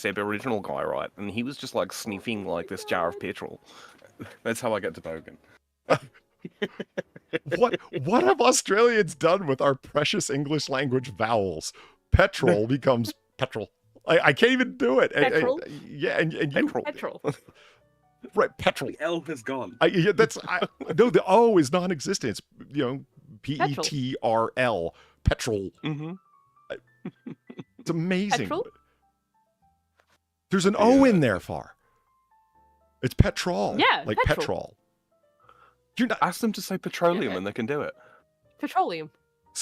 Aboriginal guy, right? And he was just like sniffing like this jar of petrol. That's how I get to Bogan. What have Australians done with our precious English language vowels? Petrol becomes petrol. I can't even do it. Petrol? Yeah, and you, Petrol. right? Petrol. The L has gone. No, the O is non-existent. It's, you know, Petrl. Petrol. Mm-hmm. It's amazing. Petrol? There's an O in there, Far. It's petrol. Yeah, like petrol. petrol. You're not. Ask them to say petroleum Yeah. and they can do it. Petroleum.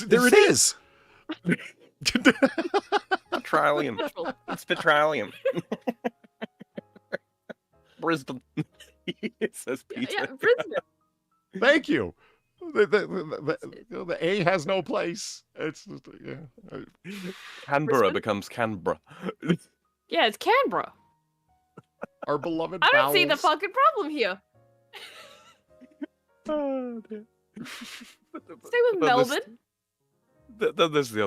There it is. Petroleum. Petrol. It's petroleum. Brisbane. It says Peter. Yeah, Brisbane. Thank you. The A has no place. It's just, yeah. Canberra Brisbane? becomes Canberra. Yeah, it's Canberra. Our beloved I don't see the vowels. fucking problem here. Oh, dear. Stay with Melbourne. Then there's the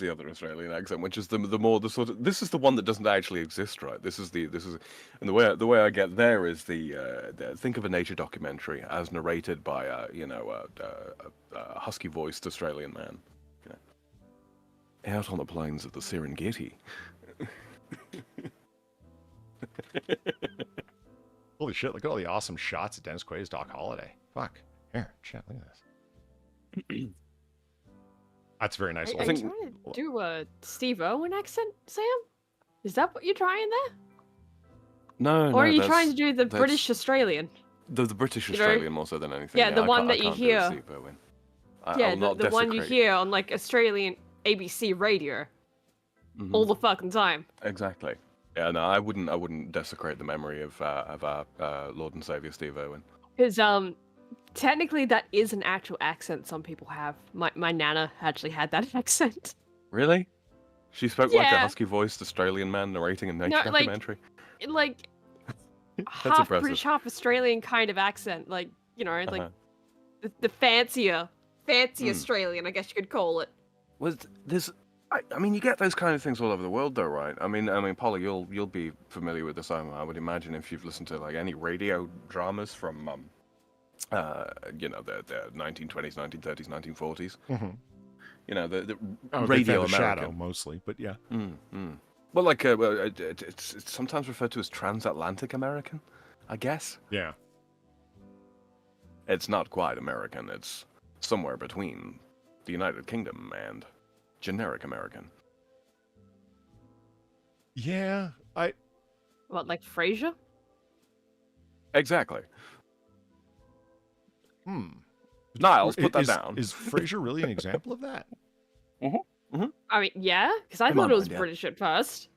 other Australian accent, which is the sort of, this is the one that doesn't actually exist, right? This is and the way I get there is think of a nature documentary as narrated by a husky voiced Australian man, out on the plains of the Serengeti. Holy shit, look at all the awesome shots of Dennis Quaid's Doc Holliday. Fuck. Here, chat, look at this. That's very nice. Are you trying to do a Steve Owen accent, Sam? Is that what you're trying there? No, Or are you that's- trying to do the that's- British Australian? The British You know, Australian more so than anything. yeah, the I one can't- that I you can't do a hear. Steve Irwin. Yeah, I'll not the one you desecrate- hear on like Australian ABC radio Mhm. all the fucking time. Exactly. Yeah, no, I wouldn't desecrate the memory of our Lord and Savior Steve Irwin. Because technically that is an actual accent some people have. My nana actually had that accent. Really? She spoke like a Yeah. husky-voiced Australian man narrating a nature No, like- documentary. Like That's half impressive. British, half Australian kind of accent. Like, you know, like Uh-huh. the fancier Hmm. Australian, I guess you could call it. Was this? I mean, you get those kind of things all over the world, though, right? I mean, Polly, you'll be familiar with this. I would imagine if you've listened to like any radio dramas from, the 1920s, 1930s, 1940s. Mhm. You know, the I'm a big fan radio of Shadow, American. mostly, but yeah. Well, like it's sometimes referred to as transatlantic American, I guess. Yeah. It's not quite American. It's somewhere between the United Kingdom and generic American. Yeah, What, like Frasier? Exactly. hmm. Niles, put that down. Is Frasier really an example of that? I mean, yeah, because I In thought my it was mind, yeah. British at first.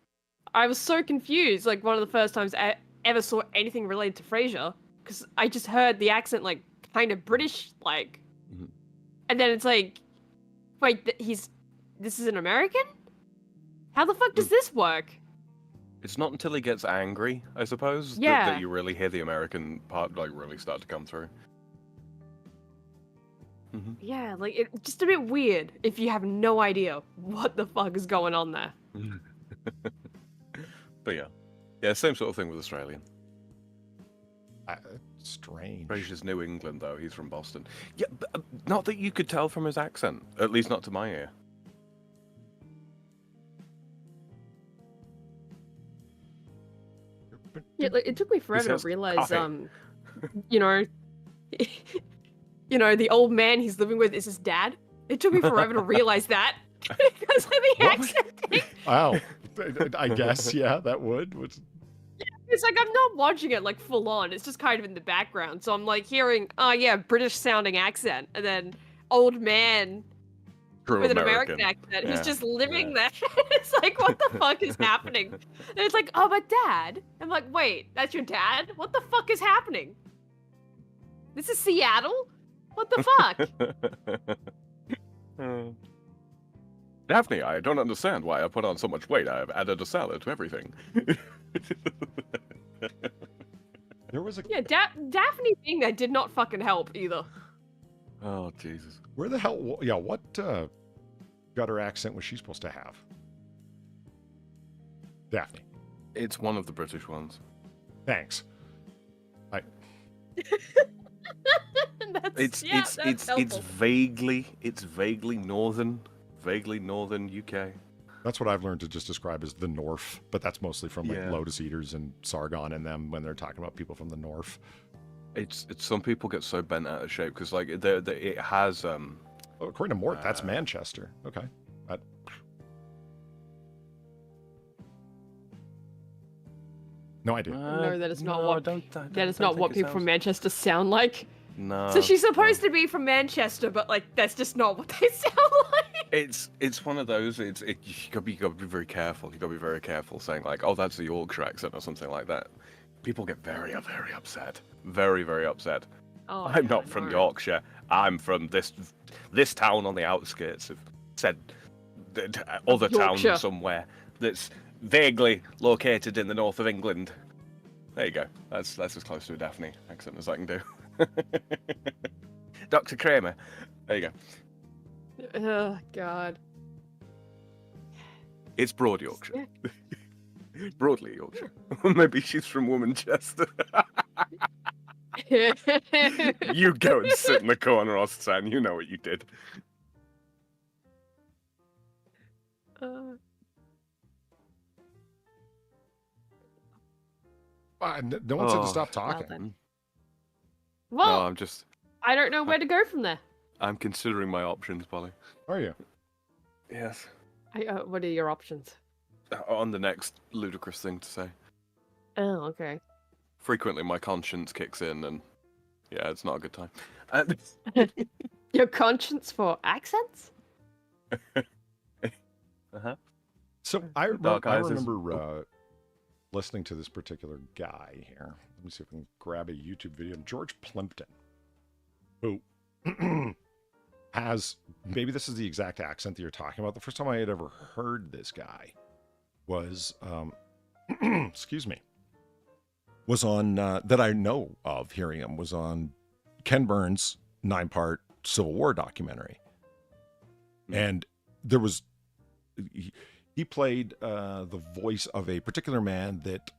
I was so confused. Like one of the first times I ever saw anything related to Frasier, because I just heard the accent like kind of British, like, Mhm. and then it's like, wait, this is an American? How the fuck does this work? It's not until he gets angry, I suppose, Yeah. that you really hear the American part like really start to come through. Yeah, like it's just a bit weird if you have no idea what the fuck is going on there. But yeah, same sort of thing with Australian. Strange. Frasier's New England, though. He's from Boston. Yeah, but, not that you could tell from his accent. At least not to my ear. Yeah, like, it took me forever to says realize, coffee. you know, the old man he's living with is his dad. It took me forever to realize that because of the accent thing. Wow. I guess, yeah, that would. It's like I'm not watching it like full on. It's just kind of in the background. So I'm like hearing, oh yeah, British sounding accent, and then old man True with an American accent who's just living there. It's like, what the fuck is happening? And it's like, oh, but dad. I'm like, wait, that's your dad? What the fuck is happening? This is Seattle? What the fuck? Daphne, I don't understand why I put on so much weight. I've added a salad to everything. There was a... Yeah, Daphne being there did not fucking help either. Oh, Jesus. Where the hell... Yeah, what gutter accent was she supposed to have? Daphne. It's one of the British ones. Thanks. That's It's vaguely northern UK. That's what I've learned to just describe as the North, but that's mostly from like Yeah. Lotus Eaters and Sargon and them when they're talking about people from the North. It's some people get so bent out of shape because like it has Oh, according to Mort, that's Manchester. Okay. No idea. No, that is not what that is don't not think what it people from sounds- Manchester sound like. No. So she's supposed to be from Manchester, but like that's just not what they sound like. It's one of those. You gotta be very careful. You gotta be very careful saying like, oh, that's the Yorkshire accent or something like that. People get very upset. Very upset. Oh, I'm yeah, not from no. Yorkshire. I'm from this town on the outskirts of said other town Yorkshire. somewhere that's vaguely located in the north of England. There you go. That's as close to a Daphne accent as I can do. Dr. Kramer. There you go. Oh God. It's Broad Yorkshire. Broadly Yorkshire. Maybe she's from Womanchester. You go and sit in the corner, Austin. You know what you did. No one said to Oh. stop Well talking. then. No, Well, I I don't know where to go from there. I'm considering my options, Polly. Are you? Yes. What are your options? On the next ludicrous thing to say. Oh, okay. Frequently my conscience kicks in and yeah, it's not a good time. Your conscience for accents? Uh-huh. So I Dark Eyes is- remember listening to this particular guy here. Let me see if I can grab a YouTube video. George Plimpton, who has, maybe this is the exact accent that you're talking about. The first time I had ever heard this guy was, excuse me, was on, that I know of hearing him, was on Ken Burns' 9-part Civil War documentary. And there was, he played the voice of a particular man that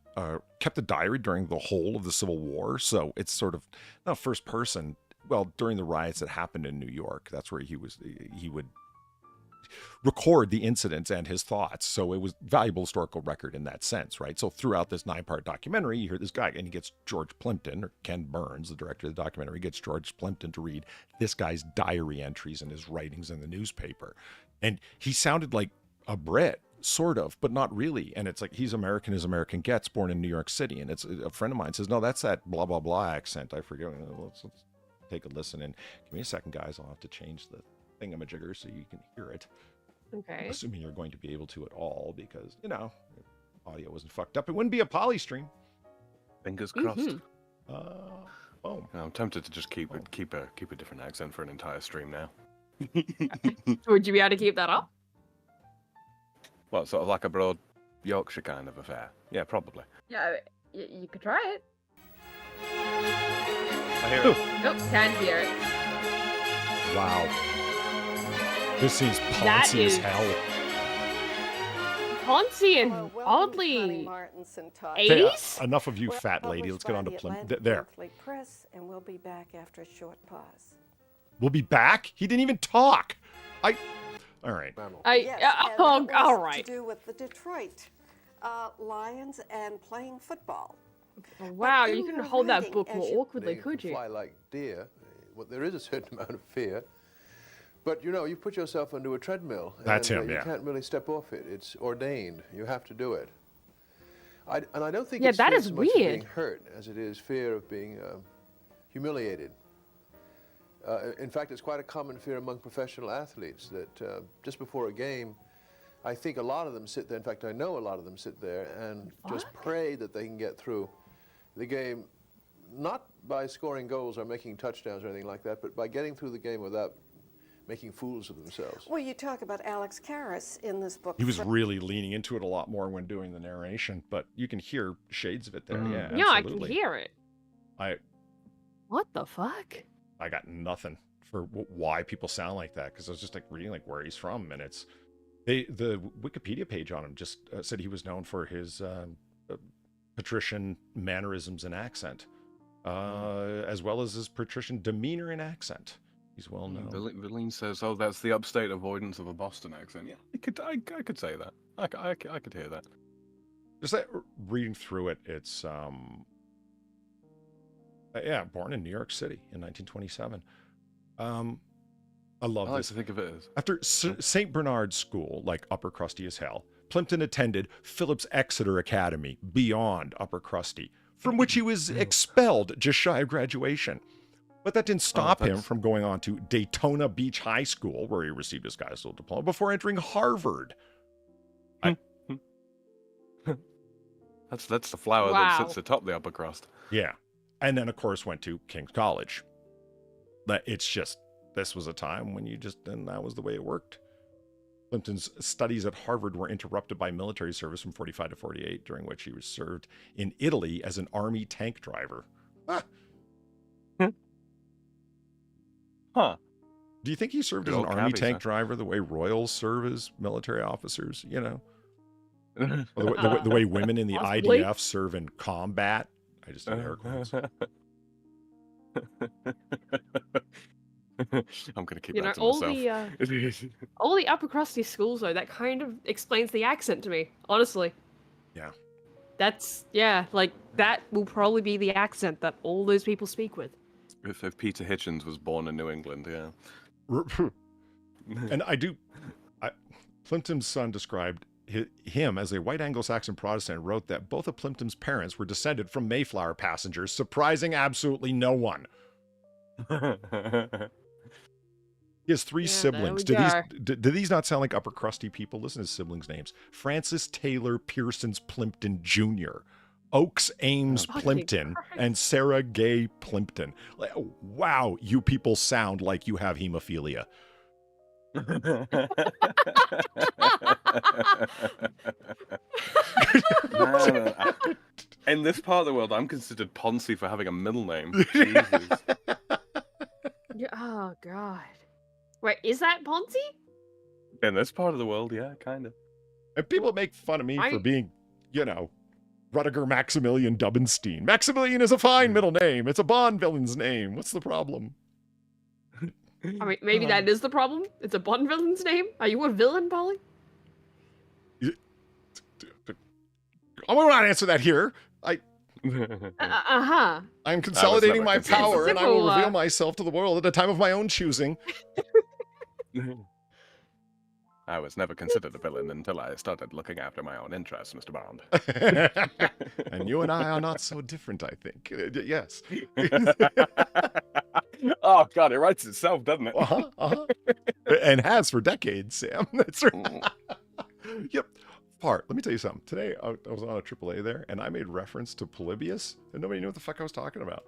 kept a diary during the whole of the Civil War. So it's sort of not first person. Well, during the riots that happened in New York, that's where he would record the incidents and his thoughts. So it was valuable historical record in that sense, right? So throughout this 9-part documentary, you hear this guy and he gets George Plimpton, or Ken Burns, the director of the documentary, gets George Plimpton to read this guy's diary entries and his writings in the newspaper. And he sounded like a Brit, sort of, but not really. And it's like, he's American as American gets, born in New York City. And it's a friend of mine says, no, that's that blah, blah, blah accent. I forget. Let's take a listen. And give me a second, guys. I'll have to change the thingamajigger so you can hear it. Okay. Assuming you're going to be able to at all, because, you know, if audio wasn't fucked up, it wouldn't be a poly stream. Fingers crossed. Boom. I'm tempted to just keep a different accent for an entire stream now. Would you be able to keep that up? Well, sort of like a broad Yorkshire kind of affair. Yeah, probably. Yeah, you could try it. I hear it. Oh, can hear it. Wow. This seems That poncy as is- hell. poncy and Hello, welcome to Connie oddly Martin's and Todd. 80s? Enough of you, We're fat lady. published Let's get by on to the Plymouth. Atlantic There. Monthly Press, and we'll be back after a short pause. We'll be back? He didn't even talk. All right. Yes, and that was all right. to do with the Detroit Lions and playing football. Wow, But you in couldn't your hold that writing, book as more you- awkwardly, could you? Fly like deer. Well, there is a certain amount of fear. But, you know, you put yourself into a treadmill. That's and, him, you yeah. can't really step off it. It's ordained. You have to do it. And I don't think Yeah, it's that fear is so much of weird. being hurt as it is fear of being humiliated. In fact, it's quite a common fear among professional athletes that just before a game, I think a lot of them sit there. In fact, I know a lot of them sit there and just pray that they can get through the game, not by scoring goals or making touchdowns or anything like that, but by getting through the game without making fools of themselves. Well, you talk about Alex Karras in this book. He was really leaning into it a lot more when doing the narration, but you can hear shades of it there. Yeah, Yeah, I absolutely. can hear it. What the fuck? I got nothing for why people sound like that, because I was just like reading like where he's from, and it's the Wikipedia page on him just said he was known for his patrician mannerisms and accent, as well as his patrician demeanor and accent. He's well known. Villain says, "Oh, that's the upstate avoidance of a Boston accent." Yeah, I could say that. I could hear that. Just like reading through it, it's yeah, born in New York City in 1927. I love I like this. to think of it as After St. Bernard's School, like upper crusty as hell, Plimpton attended Phillips Exeter Academy, beyond upper crusty, from which he was expelled just shy of graduation. But that didn't stop him from going on to Daytona Beach High School, where he received his high school diploma, before entering Harvard. That's the flower that sits atop the upper crust. Yeah. And then, of course, went to King's College. But it's just, this was a time when and that was the way it worked. Plimpton's studies at Harvard were interrupted by military service from 45 to 48, during which he was served in Italy as an army tank driver. Huh. Do you think he served Good as an old army cabbies, tank huh? driver the way royals serve as military officers, you know? Or the way women in the Possibly. IDF serve in combat? I just did air quotes. I'm gonna keep You know, that to all myself. all the upper crusty schools though, that kind of explains the accent to me, honestly. Yeah. That's like that will probably be the accent that all those people speak with. If Peter Hitchens was born in New England, yeah. And Plimpton's son described him as a white Anglo-Saxon Protestant, and wrote that both of Plimpton's parents were descended from Mayflower passengers, surprising absolutely no one. He has three siblings. Do these not sound like upper crusty people? Listen to his siblings' names. Francis Taylor Pearsons Plimpton Jr., Oakes Ames Plimpton, and Sarah Gay Plimpton. Like, wow, you people sound like you have hemophilia. In this part of the world, I'm considered Ponzi for having a middle name. Jesus. Oh god. Wait, is that Ponzi? In this part of the world, yeah, kind of. And people make fun of me for being, Rudiger Maximilian Dubbenstein. Maximilian is a fine middle name. It's a Bond villain's name. What's the problem? I mean, maybe that is the problem. It's a Bond villain's name. Are you a villain, Polly? I will not answer that here. I'm consolidating my power, and I will reveal myself to the world at a time of my own choosing. I was never considered a villain until I started looking after my own interests, Mr. Bond. And you and I are not so different, I think. Yes. Oh, God, it writes itself, doesn't it? And has for decades, Sam. That's right. Yep. Let me tell you something. Today, I was on a AAA there, and I made reference to Polybius, and nobody knew what the fuck I was talking about.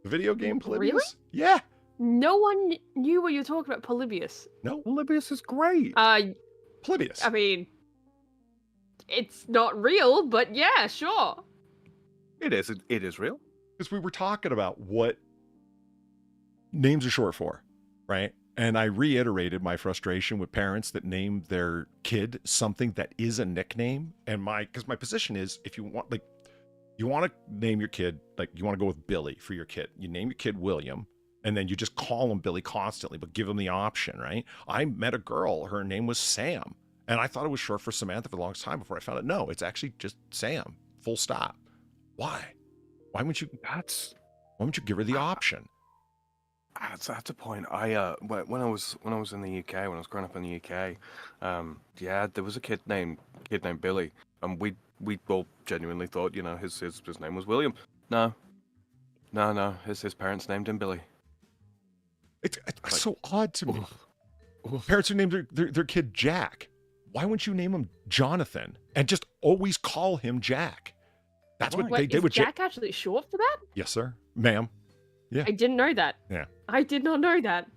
The video game Polybius? Really? Yeah. No one knew what you were talking about, Polybius. No. Polybius is great. Polybius. I mean, it's not real, but yeah, sure. It is. It is real. Because we were talking about what names are short for, right? And I reiterated my frustration with parents that name their kid something that is a nickname. And because my position is, if you want, like, you want to name your kid, like, you want to go with Billy for your kid. You name your kid William, and then you just call him Billy constantly, but give him the option, right? I met a girl, her name was Sam, and I thought it was short for Samantha for the longest time before I found out, no, it's actually just Sam, full stop. Why? Why wouldn't you give her the option? That's a point. When I was in the UK, when I was growing up in the UK, there was a kid named Billy, and we all genuinely thought, you know, his name was William. No, his parents named him Billy. It's so odd to me. Parents who named their kid Jack. Why wouldn't you name him Jonathan and just always call him Jack? That's what they did with Jack. Actually short for that? Yes, sir, ma'am. Yeah. I didn't know that. Yeah. I did not know that.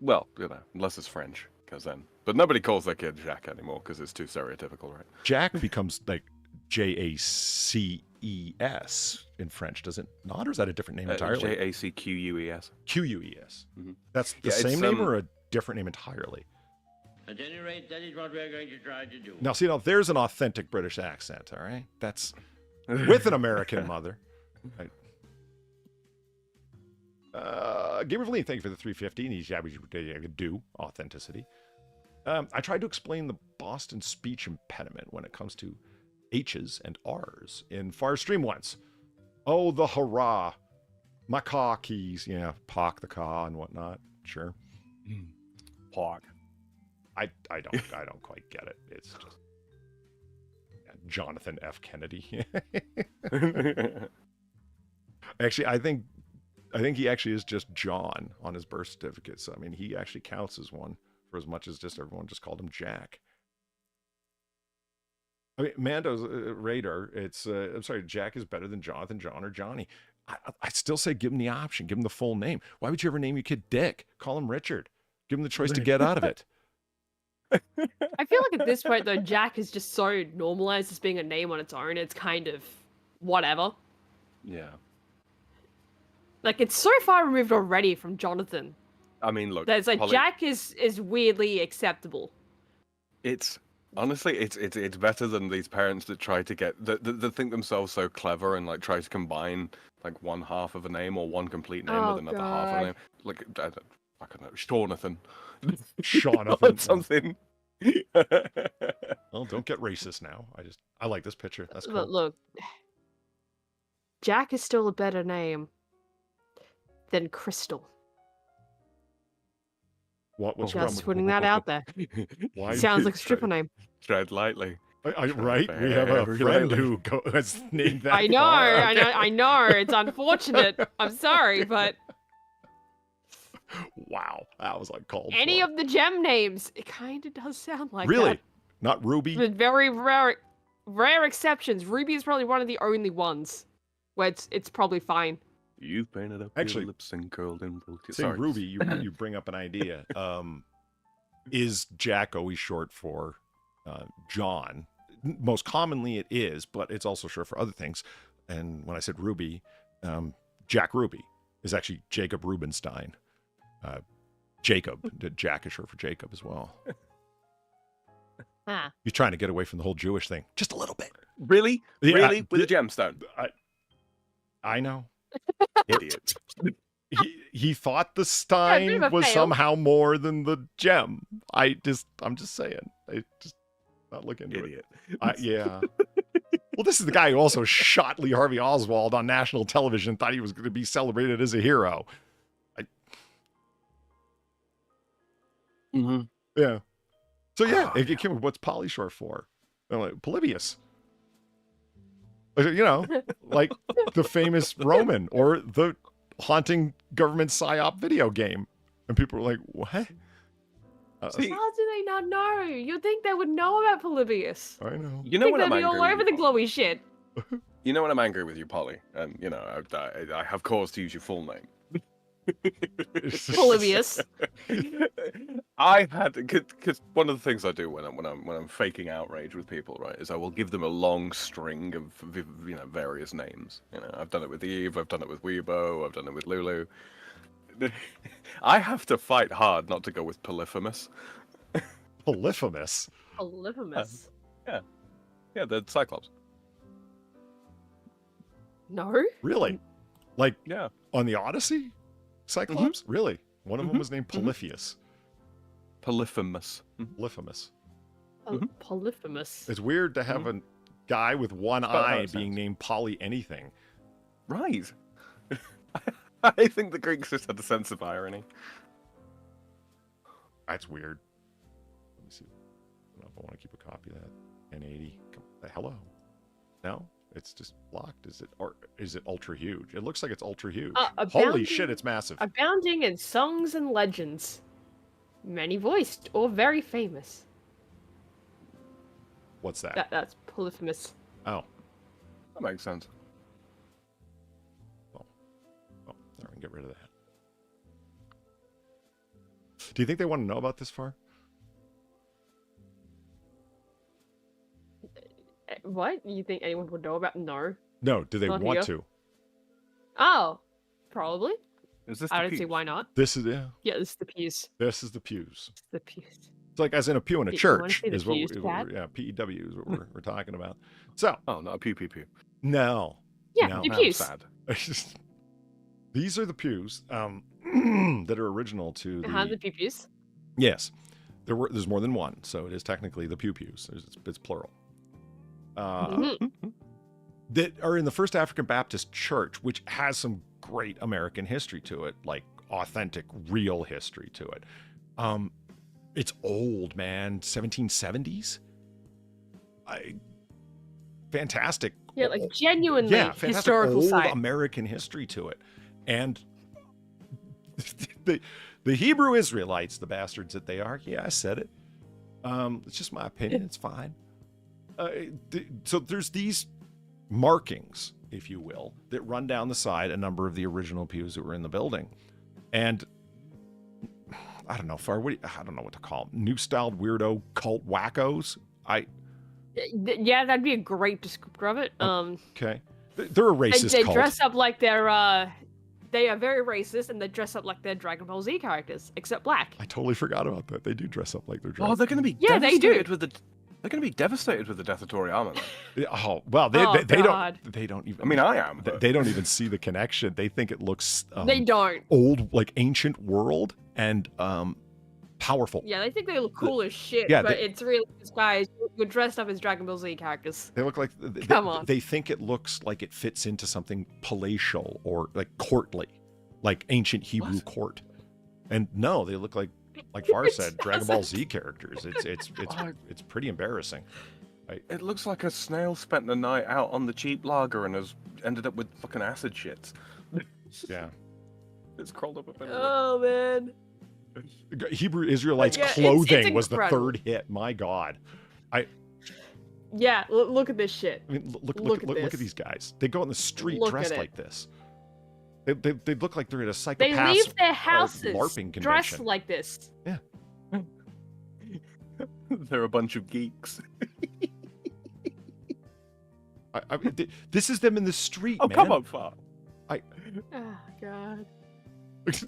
Well, you know, unless it's French, because then. But nobody calls their kid Jack anymore because it's too stereotypical, right? Jack becomes like Jacques in French, does it not? Or is that a different name entirely? Jacques. Ques. Mm-hmm. That's the same name or a different name entirely? At any rate, that is what we're going to try to do. Now, see, there's an authentic British accent, all right? That's with an American mother. Right. Gamer Lee, thank you for the 350. And he's do authenticity. I tried to explain the Boston speech impediment when it comes to H's and R's in FarZoosme once. Oh, the hurrah. My car keys. Yeah, park the car and whatnot. Sure. Park. I don't quite get it. It's just Jonathan F. Kennedy. Actually, I think he actually is just John on his birth certificate. So I mean, he actually counts as one for as much as just everyone just called him Jack. I mean, Mando's Ryder. It's I'm sorry, Jack is better than Jonathan, John, or Johnny. I still say give him the option, give him the full name. Why would you ever name your kid Dick? Call him Richard. Give him the choice to get out of it. I feel like at this point though, Jack is just so normalized as being a name on its own. It's kind of whatever. Yeah. Like it's so far removed already from Jonathan. I mean, look. There's like Jack is weirdly acceptable. It's honestly, it's better than these parents that try to get that think themselves so clever and like try to combine like one half of a name or one complete name with another half of a name. Like I don't know, Shawnathan. Shawnathan. Something. Well, don't get racist now. I like this picture. That's cool. Look, Jack is still a better name than Crystal. What's just putting that out there? Why? Sounds like a stripper name. Tread lightly. Right? We have a friend who has named that. I know. It's unfortunate. I'm sorry, but wow, that was like called. Any of the gem names, it kind of does sound like really? That. Not Ruby. With very rare exceptions. Ruby is probably one of the only ones where it's probably fine. You've painted up your lips and curled in. Saying Ruby, you bring up an idea. Is Jack always short for John? Most commonly it is, but it's also short for other things. And when I said Ruby, Jack Ruby is actually Jacob Rubenstein. Jacob, Jack is short for Jacob as well. He's trying to get away from the whole Jewish thing just a little bit. Really? Yeah, really? With a gemstone? I know. Idiot. He thought the Stein was somehow more than the gem. I'm just saying. I just not look into Idiot. it. Yeah. Well, this is the guy who also shot Lee Harvey Oswald on national television. Thought he was going to be celebrated as a hero. Yeah. So yeah, it came with what's Polly short for? Like, Polybius. You know, like the famous Roman or the haunting government psyop video game. And people were like, what? How do they not know? You'd think they would know about Polybius. I know. You know what I'm angry all over the glowy shit. You know when I'm angry with you, Polly, and you know I have cause to use your full name. Polybius. I had because one of the things I do when I'm faking outrage with people, right, is I will give them a long string of various names. You know, I've done it with Eve, I've done it with Weibo, I've done it with Lulu. I have to fight hard not to go with polyphemus. Polyphemus. Polyphemus. Yeah, the Cyclops. No. Really? Like Yeah. on the Odyssey? Cyclops? Really? One of them was named Polypheus. Polyphemus. Polyphemus. Polyphemus. It's weird to have a guy with one About how eye it being sounds. named Poly anything. Right. I think the Greeks just had a sense of irony. That's weird. Let me see. I don't know if I want to keep a copy of that. N80. Hello? No? It's just blocked. Is it ultra huge? It looks like it's ultra huge. Holy shit, it's massive. Abounding in songs and legends. Many voiced or very famous. What's that? That's Polyphemus. Oh. That makes sense. Oh, there, we can get rid of that. Do you think they want to know about this far? What? You think anyone would know about? No. No, do they Not want here. to? Oh, probably. Is this I the don't see pews? why not. This is yeah. Yeah, this is the pews. This is the pews. It's the pews. It's like as in a pew in a You wanna church see the is what, pews, is Chad? we're, yeah, PEW is what we're talking about. So Oh, not a pew pew pew. no. Yeah, No. the Now pews. sad. These are the pews that are original to The pews. Yes, there's more than one, so it is technically the pews. It's plural. That are in the First African Baptist Church, which has some great American history to it, like authentic, real history to it. It's old, man, 1770s. Fantastic. Yeah, like genuinely fantastic historical old site. American history to it, and the Hebrew Israelites, the bastards that they are. Yeah, I said it. It's just my opinion. It's fine. So there's these markings, if you will, that run down the side a number of the original pews that were in the building, and I don't know, I don't know what to call them. New styled weirdo cult wackos. Yeah, that'd be a great descriptor of it. Okay, they're a racist they cult. dress up like they're they are very racist, and they dress up like they're Dragon Ball Z characters, except black. I totally forgot about that. They do dress up like they're Oh, dressed. they're going to be Yeah, they do. devastated with the. They're going to be devastated with the Deathatory armor. Though. Oh well, they God. don't even. I mean, I am. But... They don't even see the connection. They think it looks They don't. old, like ancient world, and powerful. Yeah, they think they look cool as shit, Yeah, but it's really these guys who are dressed up as Dragon Ball Z characters. They look like Come on. They think it looks like it fits into something palatial or like courtly, like ancient Hebrew court. And no, they look like Far said, Dragon Ball Z characters. It's pretty embarrassing. It looks like a snail spent the night out on the cheap lager and has ended up with fucking acid shits. Yeah. It's crawled up a bit. Oh man. Hebrew Israelites Yeah, it's clothing was the incredible. third hit. My God. Yeah, look at this shit. I mean, look Look at at this. these guys. They go on the street Look dressed at it. like this. They look like they're at a They psychopath leave their houses LARPing dressed convention. like this. Yeah. They're a bunch of geeks. I mean, this is them in the street, Oh, man. come on, Far. Oh god.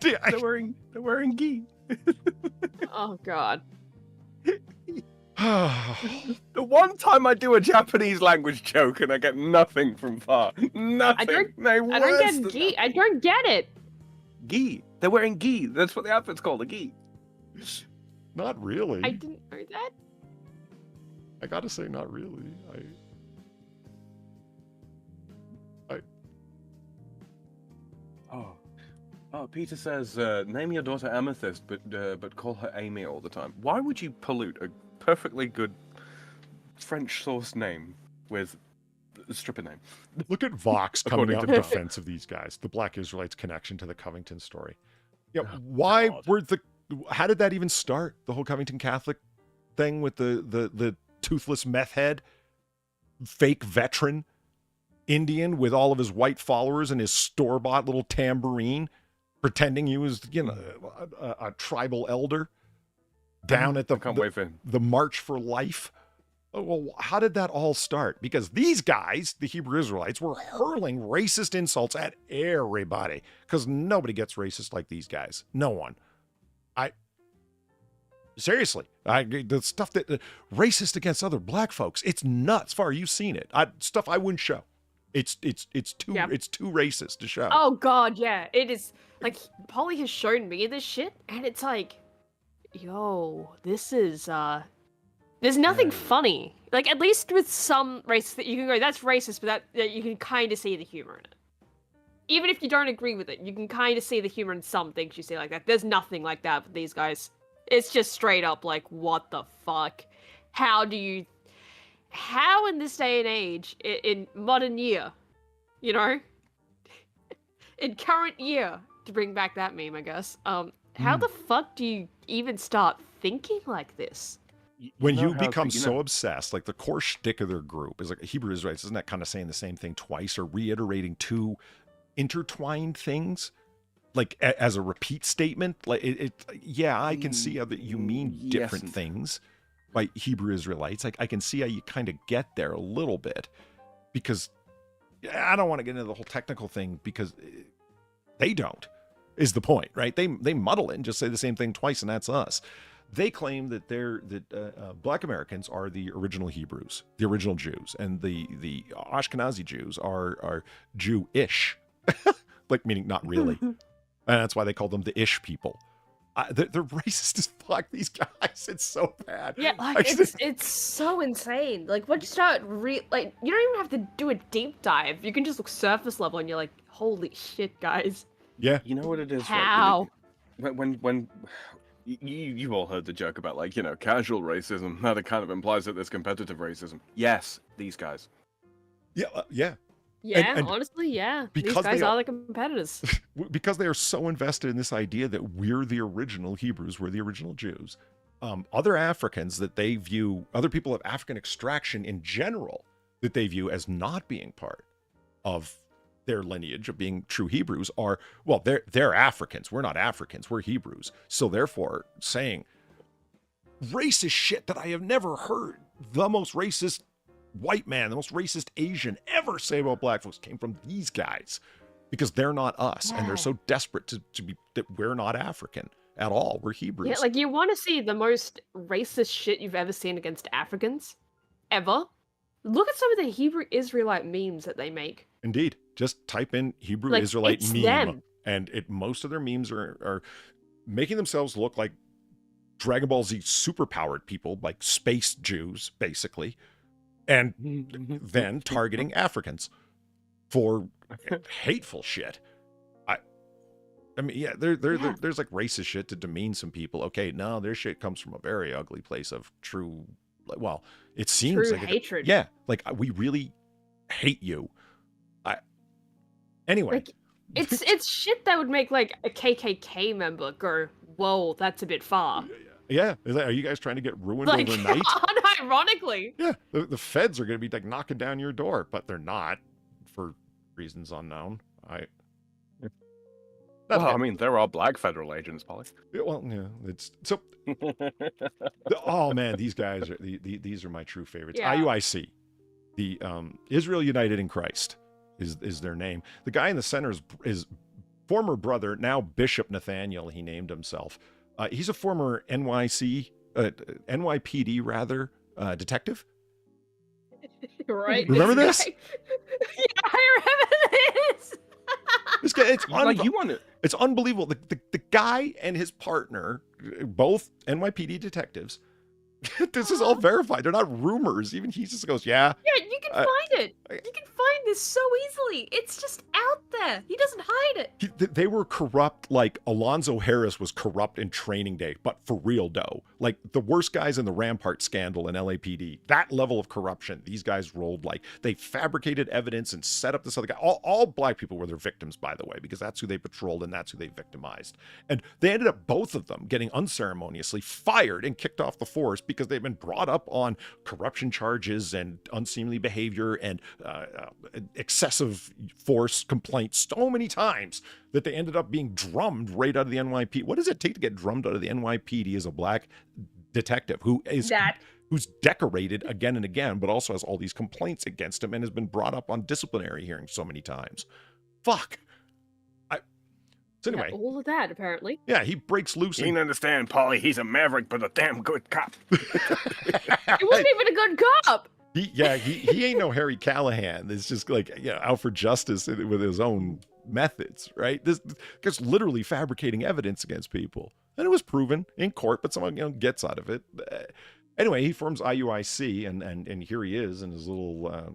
They're wearing gi. Oh god. The one time I do a Japanese language joke and I get nothing from Far. Nothing. I don't get gi. I don't get it. Gi. They're wearing gi. That's what the outfit's called, a gi. Not really. I didn't know that. I gotta say, not really. Oh, Peter says, name your daughter Amethyst, but call her Amy all the time. Why would you pollute a perfectly good French source name with a stripper name? Look at Vox coming According out to in Puff. defense of these guys, the Black Israelites' connection to the Covington story. Yeah, why God. were how did that even start? The whole Covington Catholic thing with the toothless meth head, fake veteran Indian with all of his white followers and his store-bought little tambourine, pretending he was, a tribal elder down at I can't wait for him. the March for Life. Oh, well, how did that all start? Because these guys, the Hebrew Israelites, were hurling racist insults at everybody. Because nobody gets racist like these guys. No one. Seriously, the stuff that racist against other black folks, it's nuts. Far, you've seen it. Stuff I wouldn't show. It's too racist to show. Oh God, yeah, it is. Like Polly has shown me this shit, and it's like, yo, this is there's nothing funny. Like at least with some races that you can go, that's racist, but that you can kind of see the humor in it. Even if you don't agree with it, you can kind of see the humor in some things you see like that. There's nothing like that with these guys. It's just straight up like, what the fuck? How in this day and age, in modern year, you know, in current year, to bring back that meme, I guess, how the fuck do you even start thinking like this? When you become so obsessed, like the core shtick of their group is like Hebrew Israelites, isn't that kind of saying the same thing twice or reiterating two intertwined things? Like as a repeat statement, like I can see how that you mean different things by Hebrew Israelites. Like I can see how you kind of get there a little bit, because I don't want to get into the whole technical thing because they don't, is the point, right? They muddle it and just say the same thing twice, and that's us. They claim that Black Americans are the original Hebrews, the original Jews, and the Ashkenazi Jews are Jewish, like meaning not really. And that's why they call them the Ish people. They're racist as fuck, these guys. It's so bad. Yeah, like, it's so insane. Like, once you start like, you don't even have to do a deep dive. You can just look surface level and you're like, holy shit, guys. Yeah. You know what it is? How? Right? When you've all heard the joke about, like, you know, casual racism. That it kind of implies that there's competitive racism. Yes, these guys. Yeah, yeah. Yeah, and honestly, yeah. These guys are the competitors. Because they are so invested in this idea that we're the original Hebrews, we're the original Jews. Other Africans that they view, other people of African extraction in general, that they view as not being part of their lineage of being true Hebrews are, well, they're Africans. We're not Africans. We're Hebrews. So therefore, saying racist shit that I have never heard, the most racist white man, the most racist Asian ever say about black folks came from these guys, because they're not us, and they're so desperate to be that we're not African at all. We're Hebrews. Yeah, like you want to see the most racist shit you've ever seen against Africans, ever. Look at some of the Hebrew Israelite memes that they make. Indeed, just type in Hebrew like, Israelite it's meme, them. And most of their memes are making themselves look like Dragon Ball Z superpowered people, like space Jews, basically. And then targeting Africans for hateful shit. I mean, yeah, there's like racist shit to demean some people. Okay, no, their shit comes from a very ugly place of true, well, it seems true like hatred. Yeah, like we really hate you. Anyway, like it's shit that would make like a KKK member go, "Whoa, that's a bit far." Yeah, are you guys trying to get ruined overnight? Unironically. Yeah, the feds are going to be like knocking down your door, but they're not, for reasons unknown. I mean, there are black federal agents, Polly. Yeah, well, yeah, it's so. Oh man, these guys are these are my true favorites. Yeah. IUIC, the Israel United in Christ is their name. The guy in the center is former brother, now Bishop Nathaniel. He named himself. He's a former NYPD rather detective. Right. Remember this? Yeah, I remember this. This guy, it's it's unbelievable. The guy and his partner, both NYPD detectives. This is all verified. They're not rumors. Even he just goes, yeah. Yeah, you can find it. You can find this so easily. It's just out there. He doesn't hide it. They were corrupt like Alonzo Harris was corrupt in Training Day, but for real though. Like the worst guys in the Rampart scandal in LAPD. That level of corruption, these guys rolled like. They fabricated evidence and set up this other guy. All black people were their victims, by the way, because that's who they patrolled and that's who they victimized. And they ended up, both of them, getting unceremoniously fired and kicked off the force because they've been brought up on corruption charges and unseemly behavior and excessive force complaints so many times that they ended up being drummed right out of the NYPD. What does it take to get drummed out of the NYPD as a black detective who is who's decorated again and again, but also has all these complaints against him and has been brought up on disciplinary hearings so many times. Fuck. So anyway. Yeah, all of that, apparently. Yeah, he breaks loose. You didn't understand, Polly. He's a maverick, but a damn good cop. He wasn't even a good cop. He ain't no Harry Callahan. It's just like, out for justice with his own methods, right? This guy's literally fabricating evidence against people. And it was proven in court, but someone gets out of it. Anyway, he forms IUIC, and here he is in his little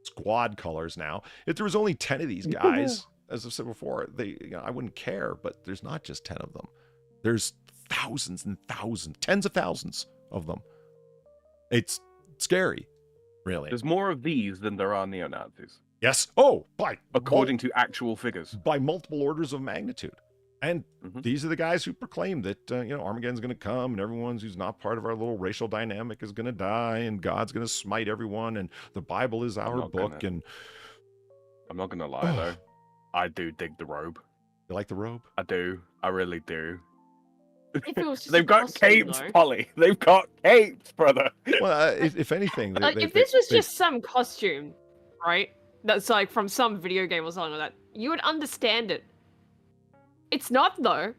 squad colors now. If there was only 10 of these guys, as I've said before, I wouldn't care, but there's not just 10 of them. There's thousands and thousands, tens of thousands of them. It's scary, really. There's more of these than there are neo-Nazis. Yes. According to actual figures. By multiple orders of magnitude. And these are the guys who proclaim that, Armageddon's going to come and everyone who's not part of our little racial dynamic is going to die and God's going to smite everyone and the Bible is our book. And I'm not going to lie, though. I do dig the robe. You like the robe? I do. I really do. They've got capes, Polly. They've got capes, brother. Well, if anything... if this was just some costume, right? That's like from some video game or something like that, you would understand it. It's not, though.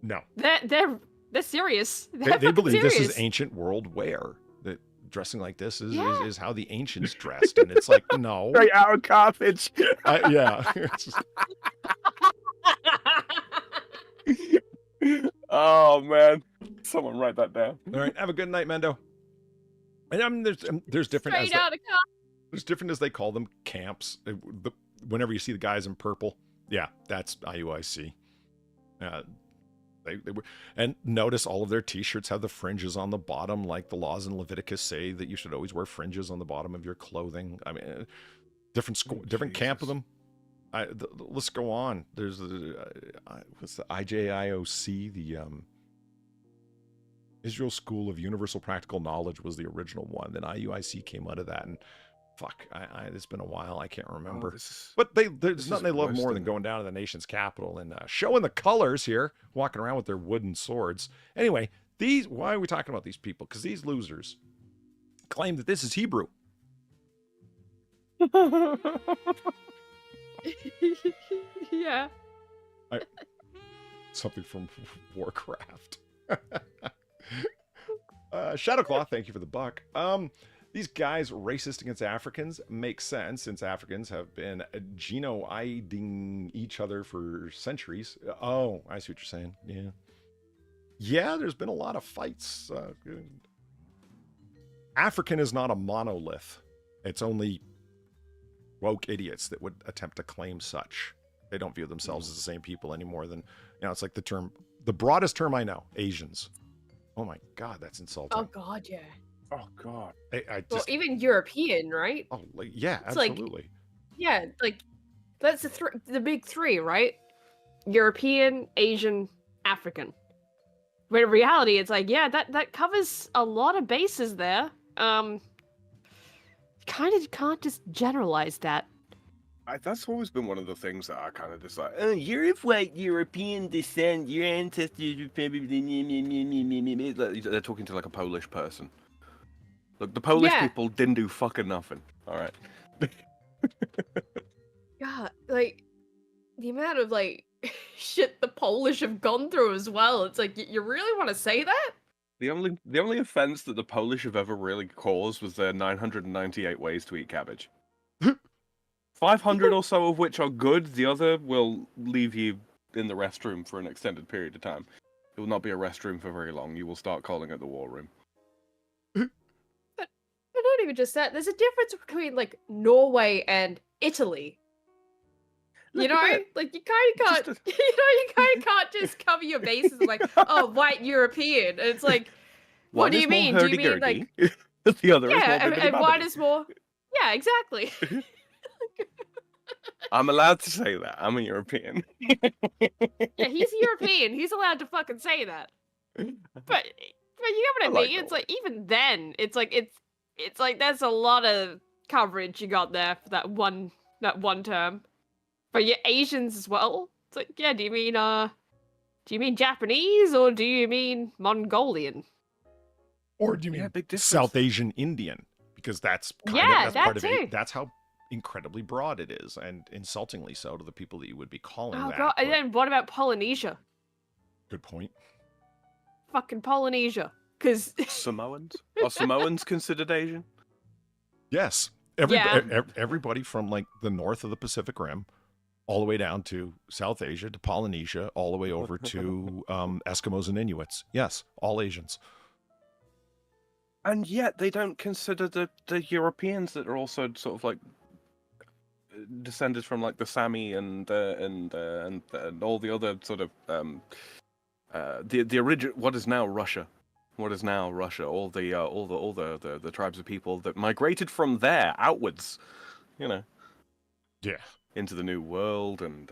No. They're serious. They believe this is ancient world wear. That dressing like this is how the ancients dressed. And it's like, no. Straight out of Carthage. Yeah. Oh, man. Someone write that down. All right. Have a good night, Mendo. And there's different... There's different, as they call them, camps. Whenever you see the guys in purple, yeah, that's IUIC. They were, and notice all of their T-shirts have the fringes on the bottom, like the laws in Leviticus say that you should always wear fringes on the bottom of your clothing. I mean, different camp of them. Let's go on. There's what's the IJIOC, the Israel School of Universal Practical Knowledge was the original one. Then IUIC came out of that, and fuck, it's been a while. I can't remember. But there's nothing they love more than going down to the nation's capital and showing the colors here, walking around with their wooden swords. Anyway, why are we talking about these people? Because these losers claim that this is Hebrew. Yeah. Something from Warcraft. Shadowclaw, thank you for the buck. These guys racist against Africans makes sense since Africans have been genoiding each other for centuries. Oh, I see what you're saying. Yeah. Yeah, there's been a lot of fights. African is not a monolith. It's only woke idiots that would attempt to claim such. They don't view themselves as the same people any more than, it's like the broadest term I know, Asians. Oh my God, that's insulting. Oh God, yeah. Oh God. Well, even European, right? Oh, yeah, it's absolutely. That's the big three, right? European, Asian, African. But in reality, it's that covers a lot of bases there. Kind of can't just generalize that. That's always been one of the things that I kind of dislike. You're of white European descent. Your ancestors were probably... They're talking to like a Polish person. Look, the Polish people didn't do fucking nothing. All right. God, the amount of shit the Polish have gone through as well. It's like, you really want to say that? The only offense that the Polish have ever really caused was their 998 ways to eat cabbage. 500 or so of which are good. The other will leave you in the restroom for an extended period of time. It will not be a restroom for very long. You will start calling it the war room. But not even just that. There's a difference between Norway and Italy. You know, you kind of can't. You kind of can't just cover your bases white European. And it's like, what do you mean? Do you mean the other? Yeah, and white is more. Yeah, exactly. I'm allowed to say that. I'm a European. Yeah, he's European. He's allowed to fucking say that. But you know what I mean? It's like, even then, it's like that's a lot of coverage you got there for that one term. But you're Asians as well. It's like, yeah, do you mean Japanese or do you mean Mongolian? Or do you mean big difference. South Asian Indian? Because that's kind Yeah, of, that's that part of too. it. That's how incredibly broad it is, and insultingly so to the people that you would be calling Oh that. god, and but- then what about Polynesia? Good point. Fucking Polynesia. Because Samoans? Are Samoans considered Asian? Yes. Yeah. Everybody from like the north of the Pacific Rim, all the way down to South Asia, to Polynesia, all the way over to Eskimos and Inuits. Yes, all Asians. And yet they don't consider the Europeans that are also sort of like descended from like the Sami and all the other sort of the original what is now Russia. All the tribes of people that migrated from there outwards, Yeah. into the New World and.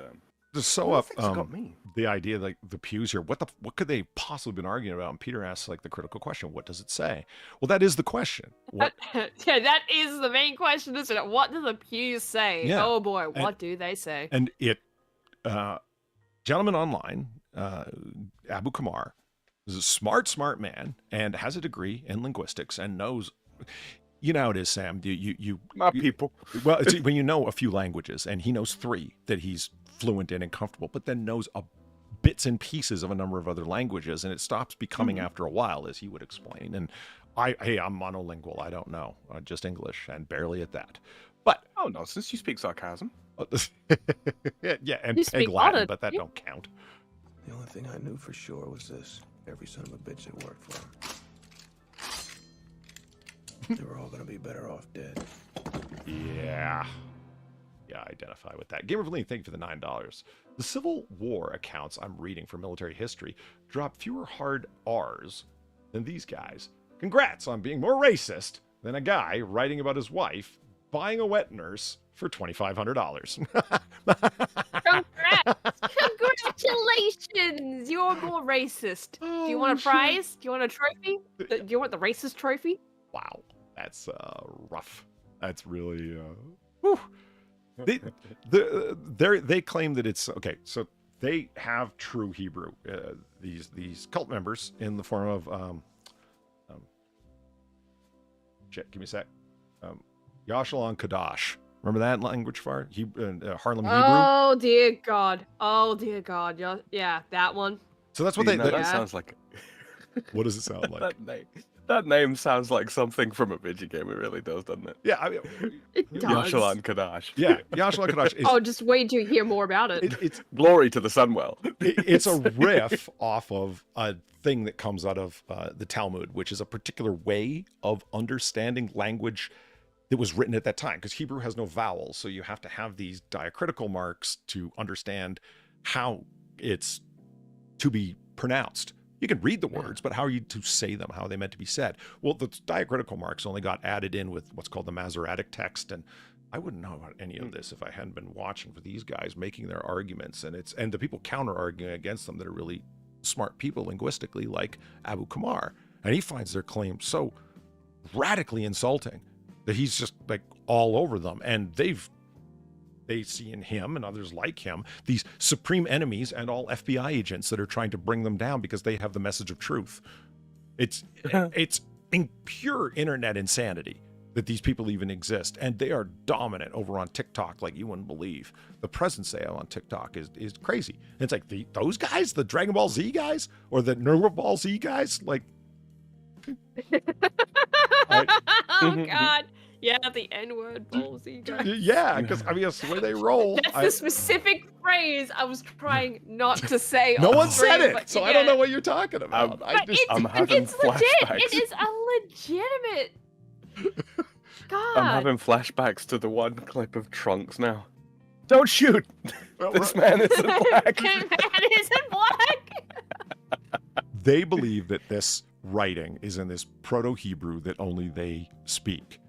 Just so What up the thing's got me? the idea, like the pews here. What could they possibly have been arguing about? And Peter asks like the critical question: what does it say? Well, that is the question. What? yeah, that is the main question, isn't it? What do the pews say? Yeah. Oh boy, what do they say? And it, gentleman online, Abu Kamar, is a smart man and has a degree in linguistics and knows. You know how it is, Sam. My people. Well, it's when you know a few languages, and he knows 3 that he's fluent in and comfortable, but then knows bits and pieces of a number of other languages, and it stops becoming after a while, as he would explain. And I'm monolingual. I don't know, just English, and barely at that. But Oh no, since you speak sarcasm. yeah, and You peg speak Latin, Otter, but that yeah. don't count. The only thing I knew for sure was this. Every son of a bitch that worked for him. They were all gonna be better off dead. Yeah, I identify with that. Gamer Verlene, thank you for the $9. The Civil War accounts I'm reading for military history drop fewer hard R's than these guys. Congrats on being more racist than a guy writing about his wife buying a wet nurse for $2,500. Congrats! Congratulations! You're more racist. Do you want a prize? Do you want a trophy? Do you want the racist trophy? Wow, that's rough. That's really whew. They claim that it's okay. So they have true Hebrew. These cult members in the form of shit. Give me a sec. Yashalon Kadash. Remember that language, Harlem Hebrew. Oh dear God! Oh dear God! Yeah, that one. So that's what You they. know, that- that sounds like. What does it sound like? That name sounds like something from a video game. It really does, doesn't it? Yeah, I mean, It does. Yashalan Kadash. yeah, Yashalon Kadash. Is, Oh, just wait till you hear more about it. it's Glory to the Sunwell. it's a riff off of a thing that comes out of the Talmud, which is a particular way of understanding language that was written at that time, because Hebrew has no vowels, so you have to have these diacritical marks to understand how it's to be pronounced. You can read the words, but how are you to say them, how are they meant to be said? Well, the diacritical marks only got added in with what's called the Masoretic text, and I wouldn't know about any of this if I hadn't been watching for these guys making their arguments, and the people counter-arguing against them that are really smart people linguistically, like Abu Kamar, and he finds their claim so radically insulting that he's just like all over them, and they see in him and others like him these supreme enemies and all FBI agents that are trying to bring them down because they have the message of truth. It's in pure internet insanity that these people even exist, and they are dominant over on TikTok like you wouldn't believe. The presence they have on TikTok is crazy. And it's like those guys, the Dragon Ball Z guys or the Nerve Ball Z guys, like. Oh God! Yeah, the N-word ballsy guy. Yeah, because I mean, that's the way they roll. That's the specific phrase I was trying not to say. No on one said screen, it, but so yeah. I don't know what you're talking about. I'm having it's legit. flashbacks. It is a legitimate. God. I'm having flashbacks to the one clip of Trunks now. Don't shoot! This man isn't black. Man isn't black. They believe that this writing is in this Proto-Hebrew that only they speak.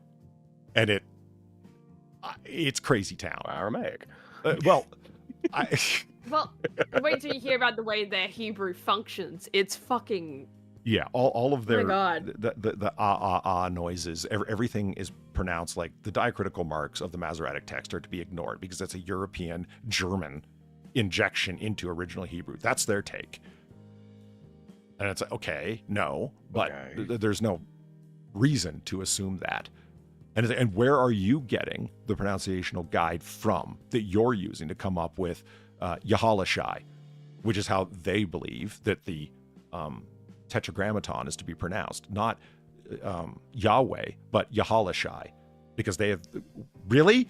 And it's crazy town. Aramaic. Well, Well, wait till you hear about the way their Hebrew functions. It's fucking. yeah, all of their God. the noises, everything is pronounced like the diacritical marks of the Masoretic text are to be ignored because that's a European German injection into original Hebrew. That's their take. And it's like, okay, no, but Okay. there's no reason to assume that. And where are you getting the pronunciational guide from that you're using to come up with Yahalashai, which is how they believe that the tetragrammaton is to be pronounced, not Yahweh, but Yahalashai, because they have really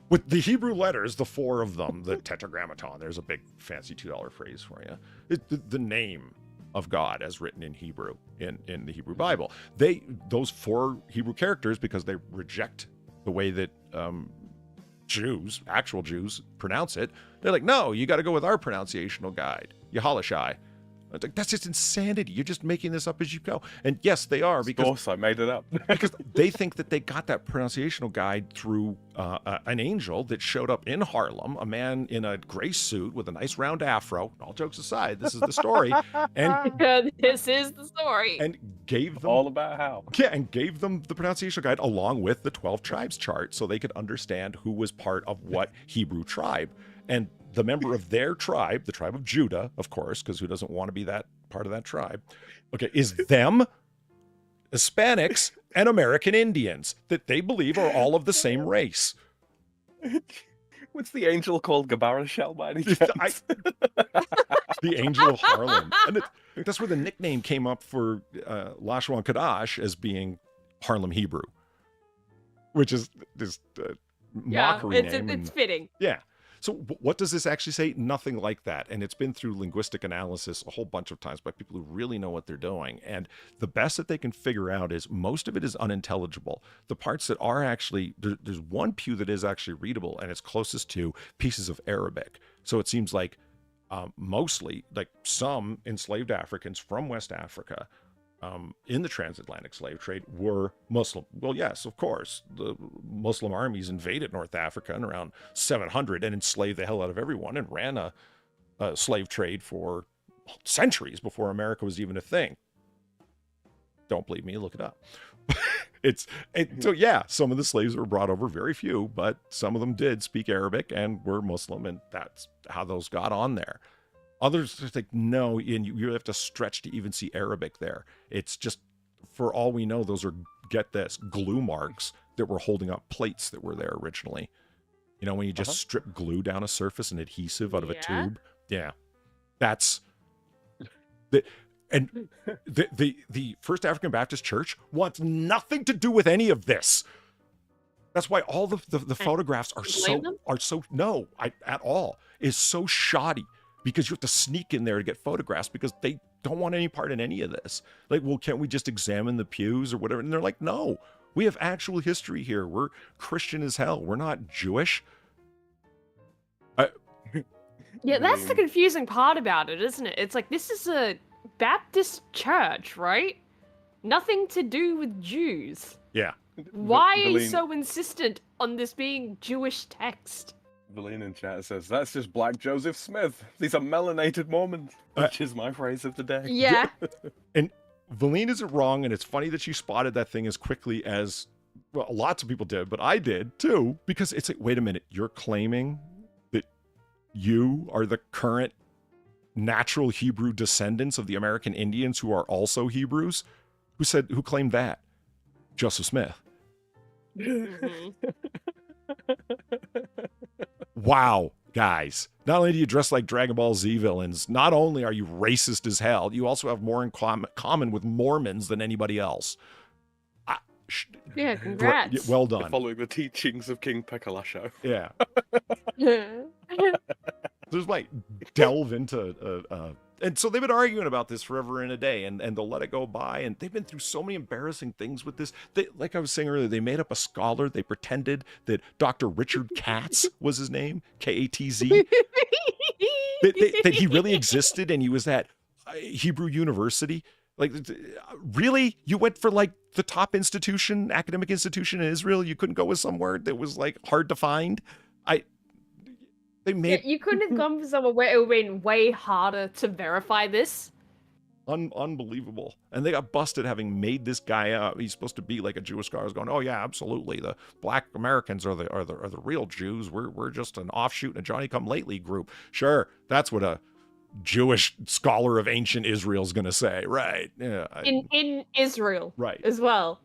with the Hebrew letters, the 4 of them, the tetragrammaton. There's a big fancy $2 phrase for you. The name of God as written in Hebrew in the Hebrew Bible. Those 4 Hebrew characters, because they reject the way that Jews, actual Jews, pronounce it. They're like, no, you got to go with our pronunciational guide, Yahalashai. It's like, that's just insanity. You're just making this up as you go. And yes, they are, because Of course, I made it up. because they think that they got that pronunciational guide through an angel that showed up in Harlem, a man in a gray suit with a nice round afro. All jokes aside, this is the story, and This is the story. and gave them All about how. and gave them the pronunciation guide along with the 12 tribes chart, so they could understand who was part of what Hebrew tribe. And the member of their tribe, the tribe of Judah, of course, because who doesn't want to be that part of that tribe, okay, is them, Hispanics, and American Indians that they believe are all of the same race. What's the angel called? Gabarashel by any chance? The Angel of Harlem. And that's where the nickname came up for Lashwan Kadash as being Harlem Hebrew, which is this mockery name. It's fitting. Yeah. So what does this actually say? Nothing like that. And it's been through linguistic analysis a whole bunch of times by people who really know what they're doing. And the best that they can figure out is most of it is unintelligible. The parts that are actually, there's one pew that is actually readable, and it's closest to pieces of Arabic. So it seems like mostly, like some enslaved Africans from West Africa in the transatlantic slave trade were Muslim. Well, yes, of course. The Muslim armies invaded North Africa in around 700 and enslaved the hell out of everyone and ran a slave trade for centuries before America was even a thing. Don't believe me? Look it up. So yeah, some of the slaves were brought over, very few, but some of them did speak Arabic and were Muslim, and that's how those got on there. Others are like, no, and you have to stretch to even see Arabic there. It's just, for all we know, those are, get this, glue marks that were holding up plates that were there originally. You know, when you just strip glue down a surface, an adhesive out of a tube. Yeah. That's the First African Baptist Church wants nothing to do with any of this. That's why all the photographs are at all is so shoddy. Because you have to sneak in there to get photographs because they don't want any part in any of this. Like, well, can't we just examine the pews or whatever? And they're like, no, we have actual history here. We're Christian as hell. We're not Jewish. Yeah, that's the confusing part about it, isn't it? It's like, this is a Baptist church, right? Nothing to do with Jews. Yeah. Why are you so insistent on this being Jewish text? Valine in chat says, that's just Black Joseph Smith. These are melanated Mormons, which is my phrase of the day. Yeah. And Valine isn't wrong, and it's funny that she spotted that thing as quickly as, well, lots of people did, but I did too, because it's like, wait a minute, you're claiming that you are the current natural Hebrew descendants of the American Indians who are also Hebrews? Who claimed that? Joseph Smith. Wow, guys. Not only do you dress like Dragon Ball Z villains, not only are you racist as hell, you also have more in common with Mormons than anybody else. Yeah, congrats. Well done. You're following the teachings of King Pekalasho. Yeah. There's like delve into and so they've been arguing about this forever and a day, and they'll let it go by, and they've been through so many embarrassing things with this. They, like I was saying earlier, they made up a scholar. They pretended that Dr. Richard Katz was his name, K-A-T-Z, that he really existed, and he was at Hebrew University. Like, really? You went for like the top institution, academic institution in Israel? You couldn't go with somewhere that was like hard to find? You couldn't have gone for somewhere where it would have been way harder to verify this. Unbelievable. And they got busted having made this guy up. He's supposed to be like a Jewish scholar. Going, oh yeah, absolutely. The Black Americans are the real Jews. We're just an offshoot in a Johnny-come-lately group. Sure, that's what a Jewish scholar of ancient Israel is going to say, right? Yeah. In Israel, right, as well.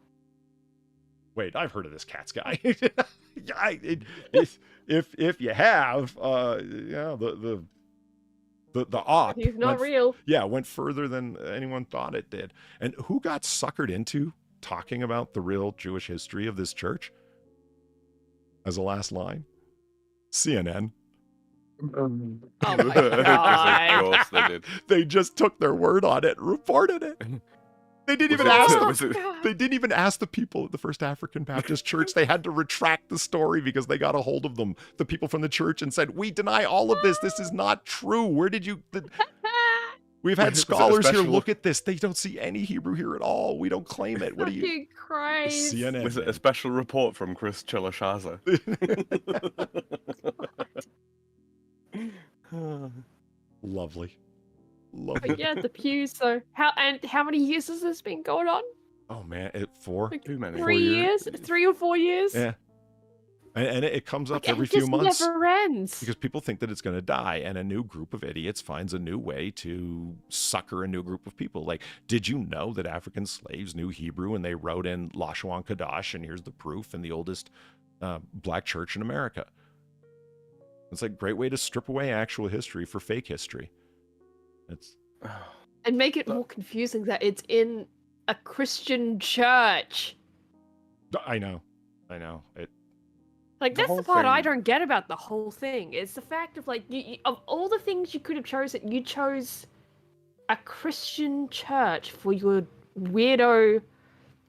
Wait, I've heard of this Cats guy. If you have, yeah, the op. He's not real. Yeah, went further than anyone thought it did. And who got suckered into talking about the real Jewish history of this church as a last line? CNN. Oh my god. Of course they did. They just took their word on it and reported it. They didn't even they didn't even ask the people at the First African Baptist Church. They had to retract the story because they got a hold of them, the people from the church, and said, "We deny all of this. This is not true. Where did you?" We've had scholars here look at this. They don't see any Hebrew here at all. We don't claim it. What are you? Christ. CNN. Was it a special report from Chris Chilashaza? Lovely. But yeah, the pews. So how many years has this been going on? Oh man, four. Like Too many. 3 years? 3 or 4 years? Yeah. And it comes up Like, every it few just months never ends. because people think that it's going to die, and a new group of idiots finds a new way to sucker a new group of people. Like, did you know that African slaves knew Hebrew and they wrote in Lashawan Kadash, and here's the proof, in the oldest black church in America? It's like a great way to strip away actual history for fake history. It's And make it more confusing that it's in a Christian church. I know. Like, The that's the whole part I thing- don't get about the whole thing. It's the fact of, like, of all the things you could have chosen, you chose a Christian church for your weirdo,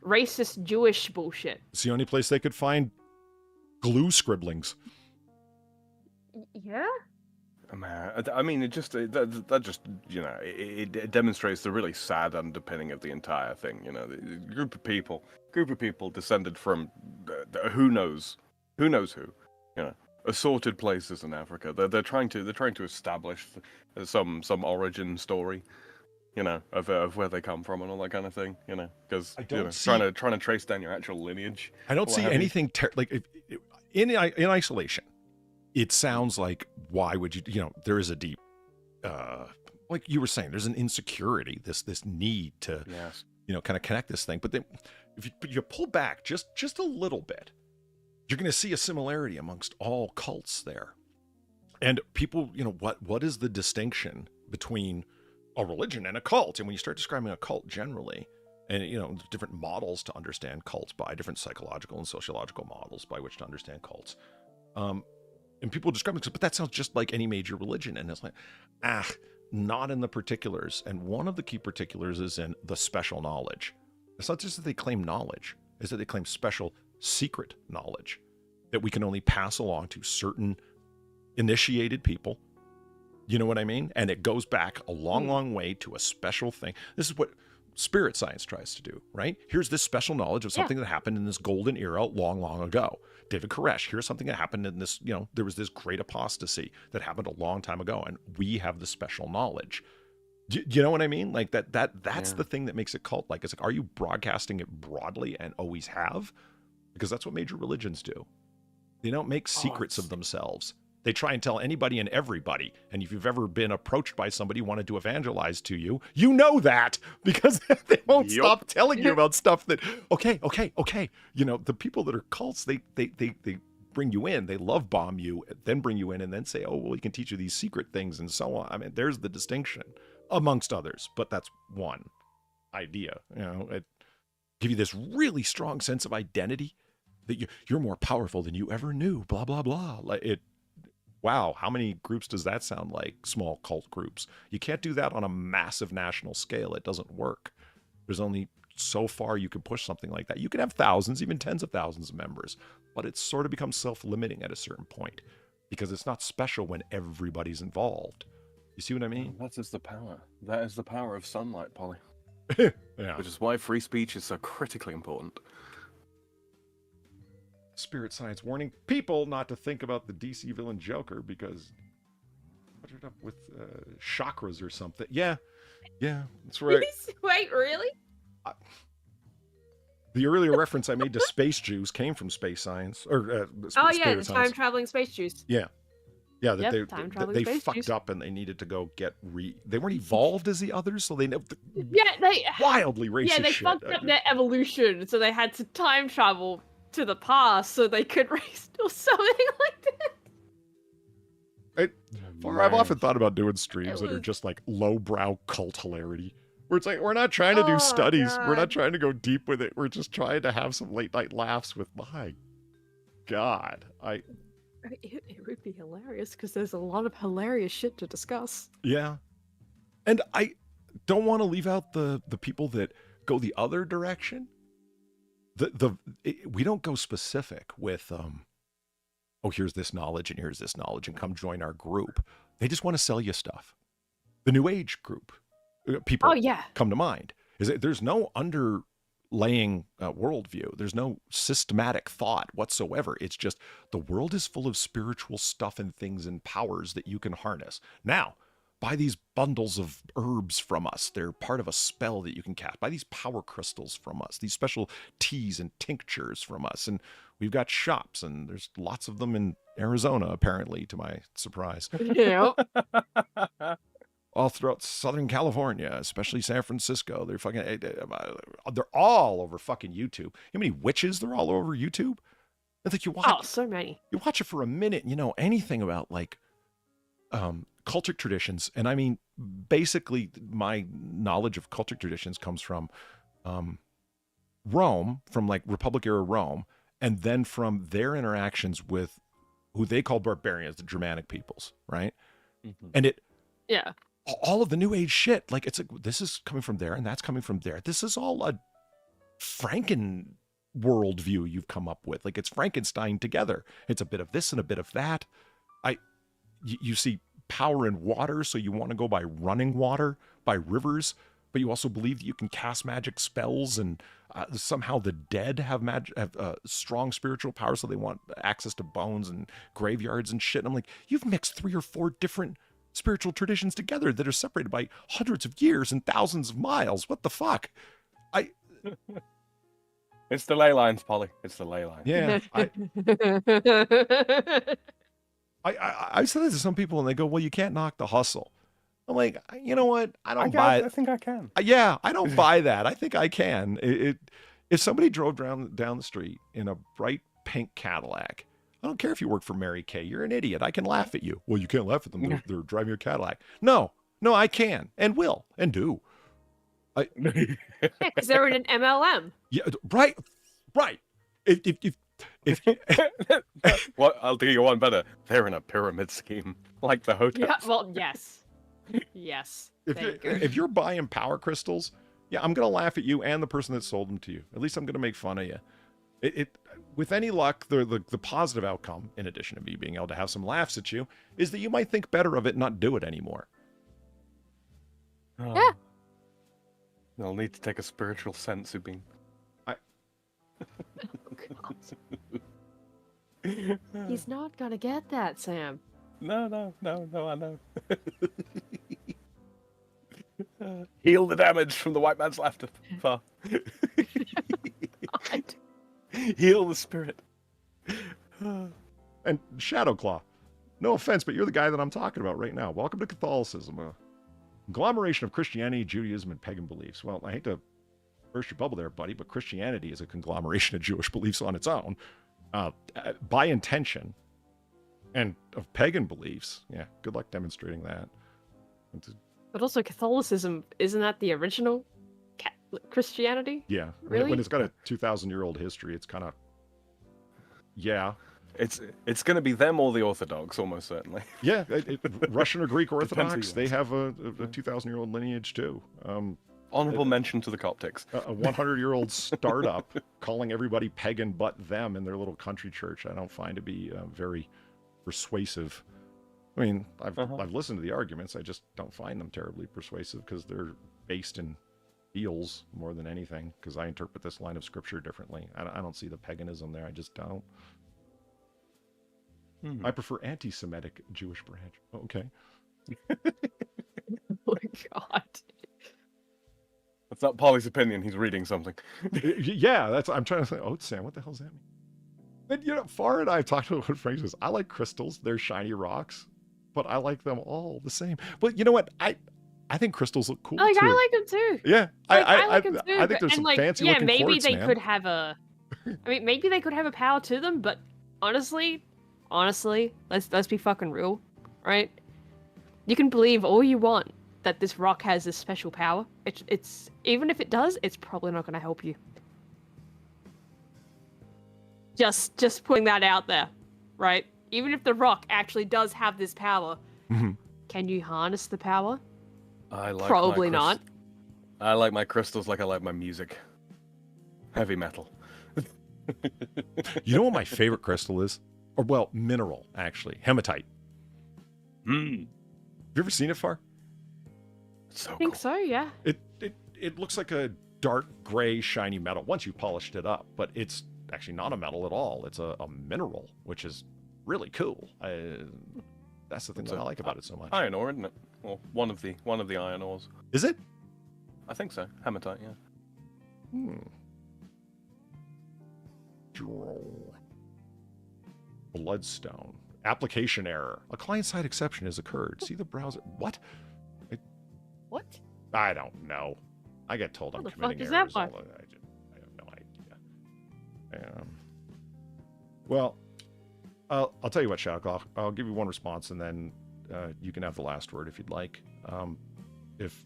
racist Jewish bullshit. It's the only place they could find glue scribblings. Yeah? Man, I mean, it just that just it demonstrates the really sad underpinning of the entire thing. You know, the group of people descended from who knows who. You know, assorted places in Africa. They're trying to establish some origin story. You know, of where they come from and all that kind of thing. You know, because trying to trace down your actual lineage. I don't see anything in isolation. It sounds like, why would you, there is a deep, like you were saying, there's an insecurity, this need to, Yes. Kind of connect this thing. But then if you pull back just a little bit, you're going to see a similarity amongst all cults there. And people, what is the distinction between a religion and a cult? And when you start describing a cult generally, and, different models to understand cults by, different psychological and sociological models by which to understand cults. And people describe it, but that sounds just like any major religion. And it's like, not in the particulars. And one of the key particulars is in the special knowledge. It's not just that they claim knowledge, it's that they claim special secret knowledge that we can only pass along to certain initiated people. You know what I mean? And it goes back a long, long way to a special thing. This is what spirit science tries to do, right? Here's this special knowledge of something that happened in this golden era long, long ago. David Koresh, here's something that happened in this, there was this great apostasy that happened a long time ago, and we have the special knowledge. Do you know what I mean? Like that's the thing that makes it cult-like. It's like, are you broadcasting it broadly and always have? Because that's what major religions do. They don't make secrets of themselves. They try and tell anybody and everybody. And if you've ever been approached by somebody who wanted to evangelize to you, you know that, because they won't stop telling you about stuff that, okay. The people that are cults, they bring you in, they love bomb you, then bring you in and then say, oh, well, we can teach you these secret things and so on. I mean, there's the distinction amongst others, but that's one idea. It give you this really strong sense of identity that you're more powerful than you ever knew, blah, blah, blah. Wow, how many groups does that sound like? Small cult groups. You can't do that on a massive national scale. It doesn't work. There's only so far you can push something like that. You can have thousands, even tens of thousands of members, but it sort of becomes self-limiting at a certain point because it's not special when everybody's involved. You see what I mean? That is the power. That is the power of sunlight, Polly. Yeah. Which is why free speech is so critically important. Spirit science warning people not to think about the DC villain Joker because put it up with chakras or something. Yeah, that's right. Wait, really? The earlier reference I made to space Jews came from space science or the spirit time science. traveling space Jews. Yeah, Yeah, that Yep, time traveling they space fucked juice. up and they needed to go get They weren't evolved as the others, so they Yeah, they wildly racist Yeah, they shit. fucked up their evolution, so they had to time travel to the past so they could race or something like that. I've often thought about doing streams that are was- just like lowbrow cult hilarity. Where it's like, we're not trying to do studies. We're not God. trying to go deep with it. We're just trying to have some late night laughs with, my God. It would be hilarious because there's a lot of hilarious shit to discuss. Yeah. And I don't want to leave out the people that go the other direction. We don't go specific with, oh, here's this knowledge and here's this knowledge and come join our group. They just want to sell you stuff. The New Age group, people come to mind. Is that there's no underlaying worldview. There's no systematic thought whatsoever. It's just the world is full of spiritual stuff and things and powers that you can harness. Now, buy these bundles of herbs from us. They're part of a spell that you can cast. Buy these power crystals from us, these special teas and tinctures from us. And we've got shops, and there's lots of them in Arizona, apparently, to my surprise. Yeah. All throughout Southern California, especially San Francisco. They're all over fucking YouTube. You know how many witches they're all over YouTube? I think you watch. So many. You watch it for a minute, and you know anything about like cultic traditions, and I mean, basically, my knowledge of cultic traditions comes from Rome, from like Republic era Rome, and then from their interactions with who they call barbarians, the Germanic peoples, right? Mm-hmm. And all of the New Age shit, like it's like this is coming from there, and that's coming from there. This is all a Franken worldview you've come up with. Like it's Frankenstein together. It's a bit of this and a bit of that. You see power in water, so you want to go by running water, by rivers, but you also believe that you can cast magic spells, and somehow the dead have strong spiritual power, so they want access to bones and graveyards and shit. And I'm like, you've mixed 3 or 4 different spiritual traditions together that are separated by hundreds of years and thousands of miles. What the fuck? It's the ley lines, Polly. It's the ley lines. Yeah. I said that to some people, and they go, well, you can't knock the hustle. I'm like, you know what? I don't buy it. I think I can. Yeah, I don't buy that. I think I can. If somebody drove down the street in a bright pink Cadillac, I don't care if you work for Mary Kay. You're an idiot. I can laugh at you. Well, you can't laugh at them. They're driving a Cadillac. No, I can and will and do. Because they're in an MLM. Yeah, right. If Well, I'll do you one better. They're in a pyramid scheme, like the hotels. Yeah, well, yes. Yes. If you're buying power crystals, yeah, I'm gonna laugh at you and the person that sold them to you. At least I'm gonna make fun of you. With any luck, the positive outcome, in addition to me being able to have some laughs at you, is that you might think better of it and not do it anymore. Yeah. They'll need to take a spiritual sense of being. He's not gonna get that, Sam. No, I know. Heal the damage from the white man's laughter. Heal the spirit. And Shadowclaw, no offense, but you're the guy that I'm talking about right now. Welcome to Catholicism, a conglomeration of Christianity, Judaism, and pagan beliefs. Well, I hate to burst your bubble there, buddy, but Christianity is a conglomeration of Jewish beliefs on its own, by intention, and of pagan beliefs. Yeah, good luck demonstrating that. But also Catholicism, isn't that the original Christianity? Yeah, Really? When it's got a 2,000-year-old history, it's kind of, yeah. It's going to be them or the Orthodox, almost certainly. Yeah, Russian or Greek Orthodox, they have a 2,000-year-old lineage too. Honorable mention to the Coptics. A 100-year-old startup calling everybody pagan but them in their little country church, I don't find to be very persuasive. I mean, I've listened to the arguments. I just don't find them terribly persuasive because they're based in feels more than anything, because I interpret this line of scripture differently. I don't see the paganism there. I just don't. I prefer anti-Semitic Jewish branch. Okay. Oh my God. That's not Polly's opinion. He's reading something. Yeah, I'm trying to say, oh, Sam, what the hell does that mean? But, Far and I have talked about what Frank says. I like crystals. They're shiny rocks. but I like them all the same. But you know what? I think crystals look cool Like too. I like them too. Yeah, Like, I like them too. I think there's some fancy yeah, looking maybe quartz, they man. could have a. I mean, maybe they could have a power to them, but honestly, let's be fucking real, right? You can believe all you want that this rock has this special power. It's even if it does, it's probably not going to help you. Just putting that out there, right? Even if the rock actually does have this power, can you harness the power? I like Probably not. I like my crystals like I like my music. Heavy metal. You know what my favorite crystal is? Or, well, mineral, actually. Hematite. Have you ever seen it, Far? So I think so, yeah. It looks like a dark gray shiny metal once you polished it up, but it's actually not a metal at all. It's a mineral, which is really cool. That's the thing that I like about it so much. Iron ore, isn't it? Well, one of the iron ores. Is it? I think so. Hematite, yeah. Bloodstone. Application error. A client-side exception has occurred. See the browser. What? What? I don't know. I get told I'm What the committing fuck is errors. that I have no idea. Well, I'll tell you what, Shadow. I'll give you one response, and then you can have the last word if you'd like. If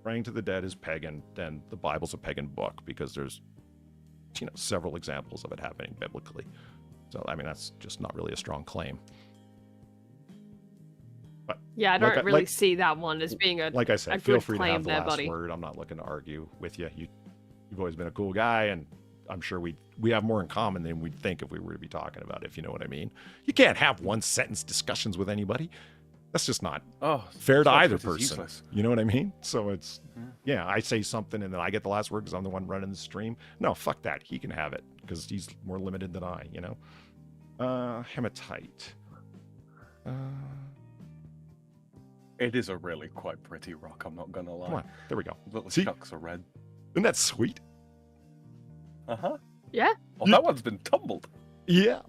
praying to the dead is pagan, then the Bible's a pagan book because there's, several examples of it happening biblically. So, I mean, that's just not really a strong claim. But yeah, I don't really see that one as being a like I said, a feel good free to claim have the there, last buddy. word. I'm not looking to argue with you. You've always been a cool guy, and I'm sure we have more in common than we'd think if we were to be talking about it, if you know what I mean. You can't have one-sentence discussions with anybody. That's just not fair to either person. Useless. You know what I mean? So it's, I say something and then I get the last word because I'm the one running the stream. No, fuck that. He can have it because he's more limited than I, Hematite. It is a really quite pretty rock, I'm not gonna lie. Come on, there we go. Little See? chunks of red. Isn't that sweet? Uh-huh. Yeah. Oh, that one's been tumbled. Yeah.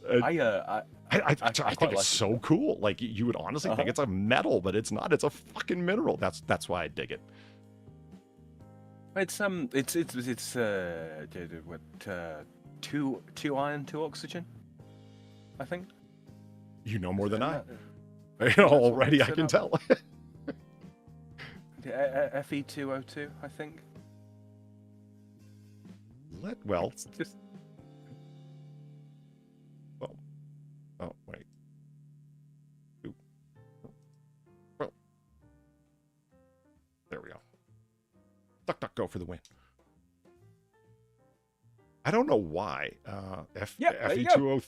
I think quite it's like so cool. Like you would honestly think it's a metal, but it's not. It's a fucking mineral. That's why I dig it. It's two iron, 2 oxygen, I think. You know more than I. Already, I can tell. Fe2O2, I think. It's just. Well. Oh wait. Ooh. Well. There we go. Duck, go for the win. I don't know why. Fe2O3.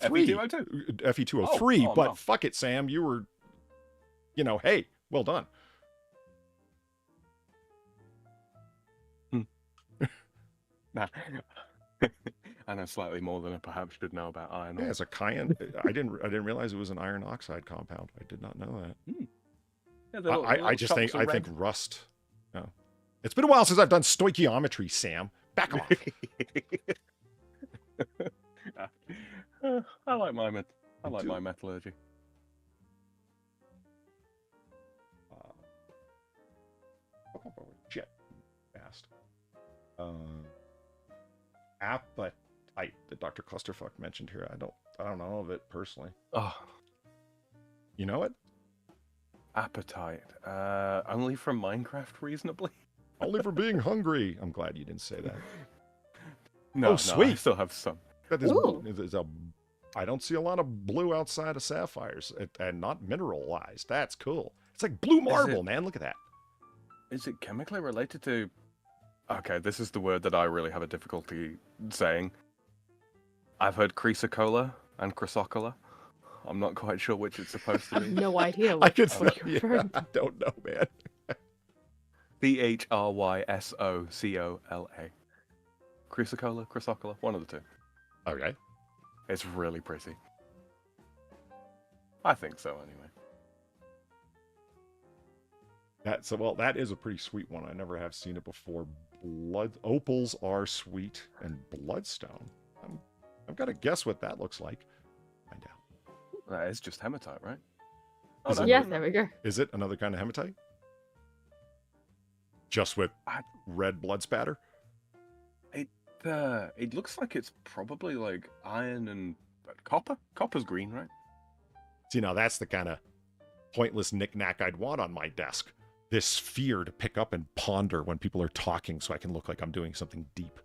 Fe2O3, but fuck it, Sam. You were, hey, well done. Nah. I know slightly more than I perhaps should know about iron. Yeah, it's a cyan. I didn't realize it was an iron oxide compound. I did not know that. Yeah, I just think rust. Oh. It's been a while since I've done stoichiometry, Sam. Back off. I like my metallurgy. Shit. Fast. Appetite that Dr. Clusterfuck mentioned here. I don't know of it personally. Oh. You know it? Appetite. Only from Minecraft, reasonably. Only for being hungry. I'm glad you didn't say that. No, sweet. I still have some. I don't see a lot of blue outside of sapphires and not mineralized. That's cool. It's like blue marble, man. Look at that. Is it chemically related to... Okay, this is the word that I really have a difficulty saying. I've heard chrysocolla and chrysocolla. I'm not quite sure which it's supposed to be. No idea. I don't know, man. CHRYSOCOLA. Chrysocolla, chrysocolla, one of the two. Okay. It's really pretty. I think so, anyway. That is a pretty sweet one. I never have seen it before. Opals are sweet, and bloodstone. I've got to guess what that looks like. Find out. It's just hematite, right? Is it Yeah, another- there we go. Is it another kind of hematite? Just with red blood spatter? It looks like it's probably like iron and copper. Copper's green, right? See, now that's the kind of pointless knick-knack I'd want on my desk. This sphere to pick up and ponder when people are talking so I can look like I'm doing something deep.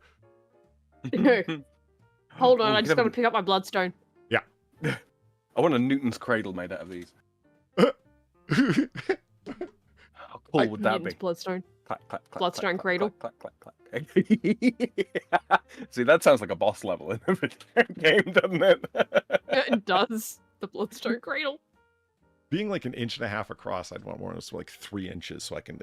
Hold on, Ooh, I you just can got to have pick up my bloodstone. Yeah. I want a Newton's cradle made out of these. How cool would that Newton's be? bloodstone. Clack, clack, clack, Bloodstone clack, cradle. Clack, clack, clack, clack. See, that sounds like a boss level in a video game, doesn't it? It does. The bloodstone cradle. Being like 1.5 inches across, I'd want one that's like 3 inches so I can,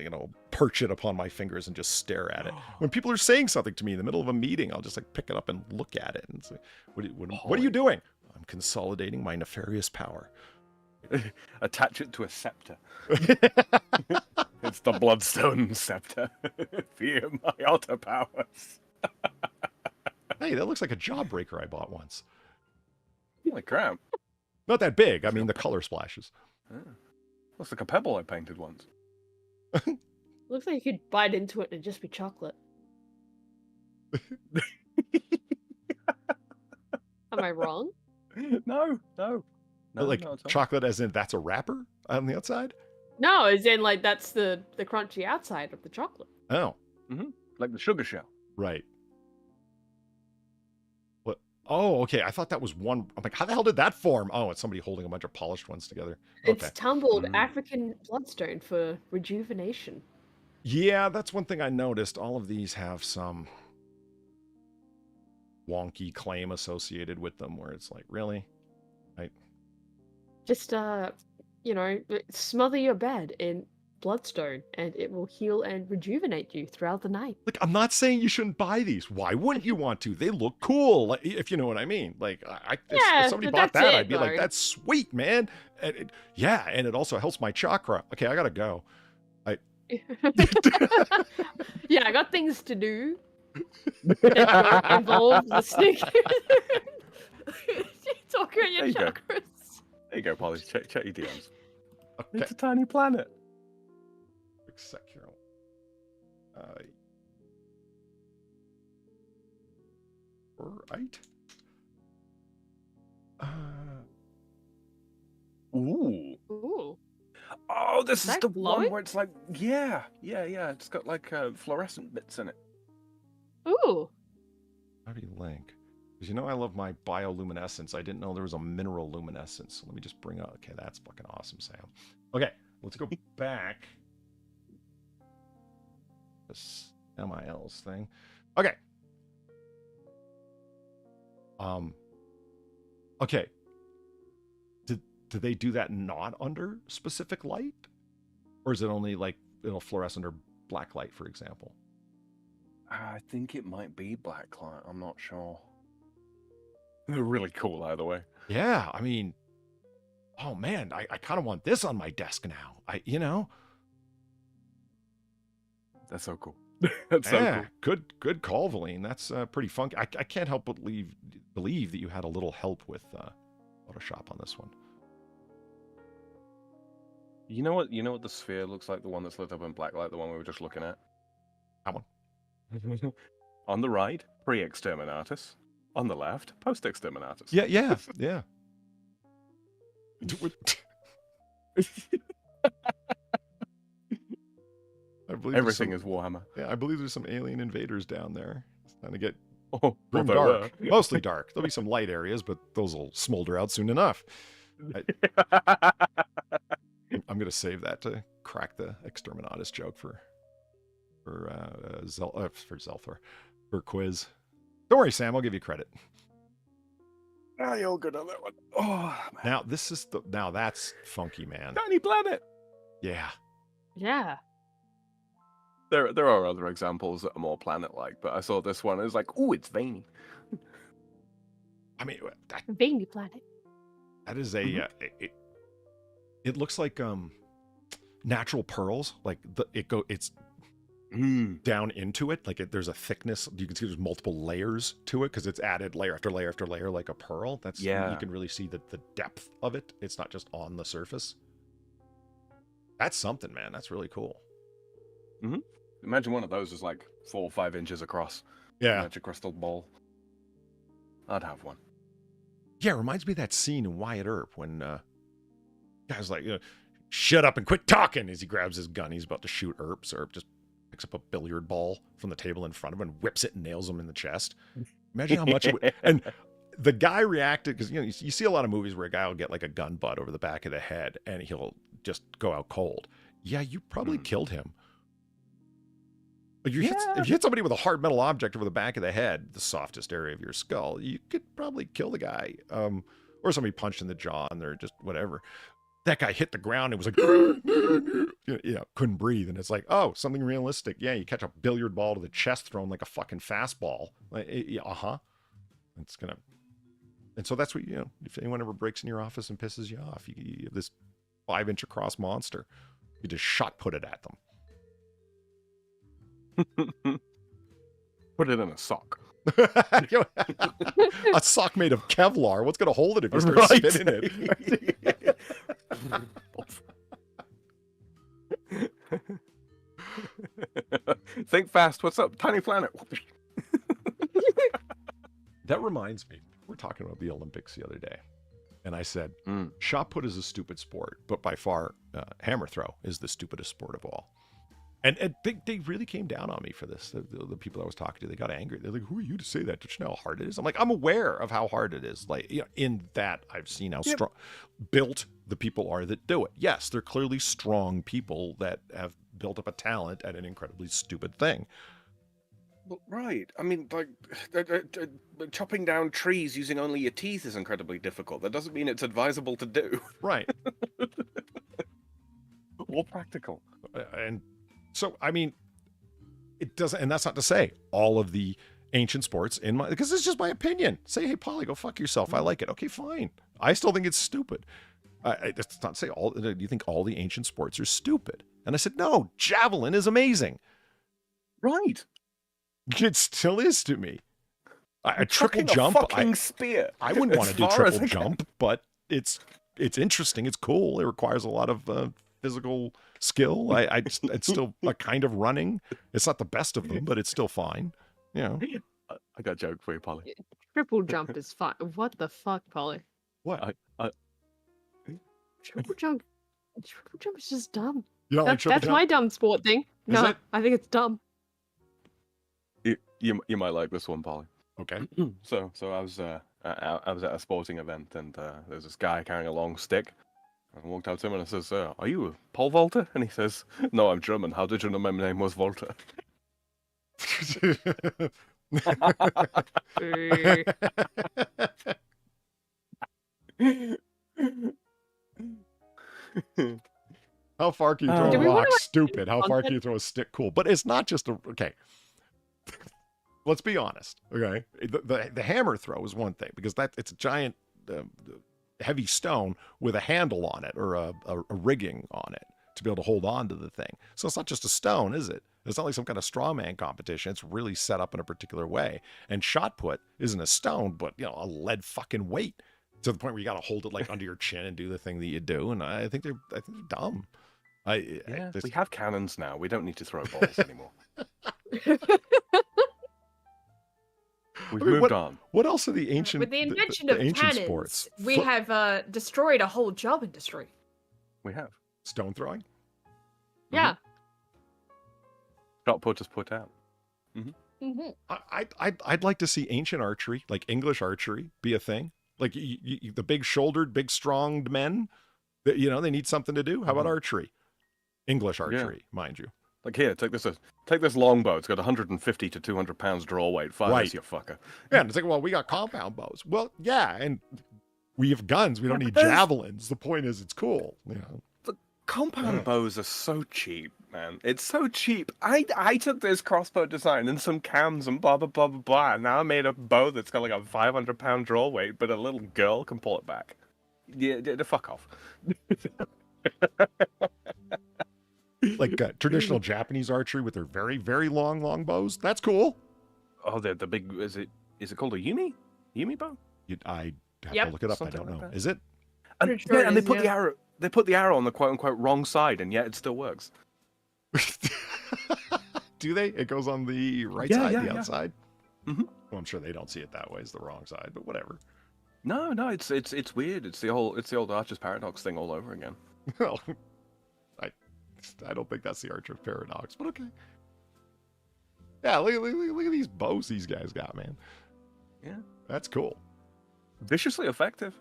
perch it upon my fingers and just stare at it. When people are saying something to me in the middle of a meeting, I'll just like pick it up and look at it and say, what are you doing? I'm consolidating my nefarious power. Attach it to a scepter. It's the Bloodstone Scepter. Fear my otter powers. Hey, that looks like a jawbreaker I bought once. Holy crap. Not that big. I mean, the color splashes. Looks like a pebble I painted once. Looks like you could bite into it and it'd just be chocolate. Am I wrong? No. Like not at all. chocolate as in that's a wrapper on the outside? No, as in like that's the crunchy outside of the chocolate. Oh, Like the sugar shell. right. What? Oh, okay. I thought that was one. I'm like, how the hell did that form? Oh, it's somebody holding a bunch of polished ones together. Okay. It's tumbled African bloodstone for rejuvenation. Yeah, that's one thing I noticed. All of these have some wonky claim associated with them where it's like, really? Just smother your bed in bloodstone and it will heal and rejuvenate you throughout the night. Like, I'm not saying you shouldn't buy these. Why wouldn't you want to? They look cool, like, if you know what I mean. Like, if somebody but bought that's that, it, I'd be like, though. that's sweet, man. And and it also helps my chakra. Okay, I gotta go. Yeah, I got things to do that don't involve listening. Talk about your There you go. chakras. There you go, Polly. Check your DMs. Okay. It's a tiny planet. Secure. Right. Ooh. Ooh. Oh, this is that the one glowing? where it's like, yeah. It's got like fluorescent bits in it. Ooh. How do you link? Because I love my bioluminescence. I didn't know there was a mineral luminescence. So let me just bring up. Okay, that's fucking awesome, Sam. Okay, let's go back. This MILs thing. Okay. Okay. Do they do that not under specific light? Or is it only like it'll fluoresce under black light, for example? I think it might be blacklight. I'm not sure. They're really cool either way. Yeah, I mean, oh man, I kind of want this on my desk now. That's so cool. That's so Yeah, cool. good call, Valine. That's pretty funky. I can't help but believe that you had a little help with Photoshop on this one. You know what the sphere looks like? The one that's lit up in blacklight, the one we were just looking at? That one. On the right, pre-exterminatus. On the left, post-exterminatus. Yeah. I believe Everything is Warhammer. Yeah, I believe there's some alien invaders down there. It's time to get Oh, grim there dark. were. Mostly dark. There'll be some light areas, but those will smolder out soon enough. I'm gonna save that to crack the exterminatus joke for Zelthor for quiz. Don't worry, Sam. I'll give you credit. Ah, you're good on that one. Oh, man. Now that's funky, man. Tiny planet. Yeah. Yeah. There are other examples that are more planet-like, but I saw this one. It was like, ooh, it's veiny. I mean, Veiny planet. that is a. It looks like natural pearls. Like it's down into it. Like there's a thickness. You can see there's multiple layers to it because it's added layer after layer after layer like a pearl. You can really see the depth of it. It's not just on the surface. That's something, man. That's really cool. Imagine one of those is like 4 or 5 inches across. Yeah. Magic crystal ball. I'd have one. Yeah, it reminds me of that scene in Wyatt Earp when guy's like, shut up and quit talking as he grabs his gun. He's about to shoot Earp. So Earp just picks up a billiard ball from the table in front of him and whips it and nails him in the chest. Imagine how much it would... And the guy reacted, because you see a lot of movies where a guy will get like a gun butt over the back of the head and he'll just go out cold. Yeah, you probably killed him. If you hit somebody with a hard metal object over the back of the head, the softest area of your skull, you could probably kill the guy. Or somebody punched in the jaw and they're just whatever. That guy hit the ground and was like, couldn't breathe. And it's like, oh, something realistic. Yeah, you catch a billiard ball to the chest thrown like a fucking fastball. Like, it's gonna. And so that's what, if anyone ever breaks in your office and pisses you off, you have this 5-inch across monster. You just shot put it at them. Put it in a sock. A sock made of Kevlar. What's going to hold it if you start spinning it? Think fast. What's up, Tiny Planet? That reminds me. We were talking about the Olympics the other day. And I said, shot put is a stupid sport, but by far, hammer throw is the stupidest sport of all. And they really came down on me for this. The people I was talking to, they got angry. They're like, who are you to say that? Don't you know how hard it is? I'm like, I'm aware of how hard it is. Like, in that I've seen how strong built the people are that do it. Yes, they're clearly strong people that have built up a talent at an incredibly stupid thing. Well, right. I mean, like, chopping down trees using only your teeth is incredibly difficult. That doesn't mean it's advisable to do. Right. More practical. And so, I mean, it doesn't, and that's not to say all of the ancient sports because it's just my opinion. Say, hey, Polly, go fuck yourself. I like it. Okay, fine. I still think it's stupid. That's not to say do you think all the ancient sports are stupid? And I said, no, javelin is amazing. Right. It still is to me. A triple Chucking jump. A fucking spear. I wouldn't want to do triple jump, but it's interesting. It's cool. It requires a lot of physical skill. It's still a kind of running. It's not the best of them, but it's still fine. I got a joke for you, Polly. Triple jump is fine. What the fuck, Polly? What? Triple jump is just dumb. You don't like triple That's jump? my dumb sport thing. Is No, it? I think it's dumb. You might like this one, Polly. Okay. So I was at a sporting event and there's this guy carrying a long stick. I walked up to him and I says, "Are you a pole vaulter?" And he says, "No, I'm German. How did you know my name was Walter?" How far can you throw a rock? Stupid. How far can you throw a stick? Cool. But it's not just okay. Let's be honest. Okay. The hammer throw is one thing because it's a giant heavy stone with a handle on it or a rigging on it to be able to hold on to the thing. So it's not just a stone, is it? It's not like some kind of straw man competition. It's really set up in a particular way. And shot put isn't a stone, but a lead fucking weight to the point where you got to hold it like under your chin and do the thing that you do. And I think they're dumb. We have cannons now. We don't need to throw balls anymore. We've moved on. What else are the ancient? With the invention of cannons, sports? We have destroyed a whole job industry. We have stone throwing. Yeah. Shot put is put out. I'd like to see ancient archery, like English archery, be a thing. Like the big-shouldered, big-stronged men. They need something to do. How about archery? English archery, mind you. Like here, take this longbow. It's got 150 to 200 pounds draw weight. Fire this, you fucker. Yeah, and it's like, well, we got compound bows. Well, yeah, and we have guns. We don't need javelins. The point is, it's cool. The compound bows are so cheap, man. It's so cheap. I took this crossbow design and some cams and blah blah blah blah blah. And now I made a bow that's got like a 500-pound draw weight, but a little girl can pull it back. Yeah, fuck off. Like traditional Japanese archery with their very, very long bows. That's cool. Oh, the big, is it called a Yumi? Yumi bow? I have to look it up. Something I don't like know. that. Is it? And, Sure yeah, and they it is, put the yeah. arrow. They put the arrow on the quote unquote wrong side, and yet it still works. Do they? It goes on the right Yeah, side, yeah, the yeah. outside. Mhm. Well, I'm sure they don't see it that way. It's the wrong side, but whatever. No, it's weird. It's the old Archer's paradox thing all over again. Well, I don't think that's the Archer's paradox, but okay. Yeah, look at these bows these guys got, man. Yeah, That's cool. viciously effective.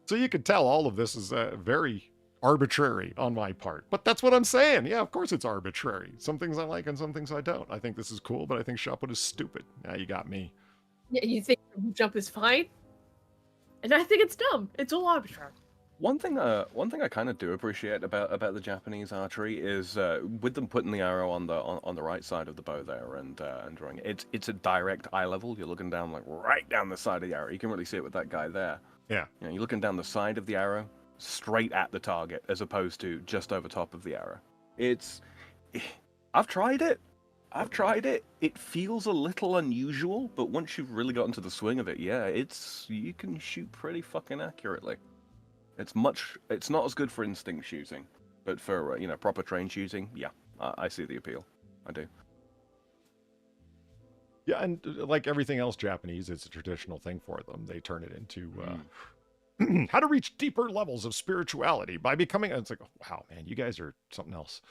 So you can tell all of this is very arbitrary on my part. But that's what I'm saying. Yeah, of course it's arbitrary. Some things I like and some things I don't. I think this is cool, but I think shot put is stupid. Now you got me. Yeah, you think jump is fine? And I think it's dumb. It's all arbitrary. One thing I kind of do appreciate about the Japanese archery is with them putting the arrow on the right side of the bow there and drawing it. It's a direct eye level. You're looking down like right down the side of the arrow. You can really see it with that guy there. Yeah. You know, you're looking down the side of the arrow, straight at the target, as opposed to just over top of the arrow. I've tried it. It feels a little unusual, but once you've really got into the swing of it, yeah, you can shoot pretty fucking accurately. It's not as good for instinct shooting, but for proper trained shooting, yeah, I see the appeal. I do. Yeah, and like everything else Japanese, it's a traditional thing for them. They turn it into how to reach deeper levels of spirituality by becoming. It's like, wow, man, you guys are something else.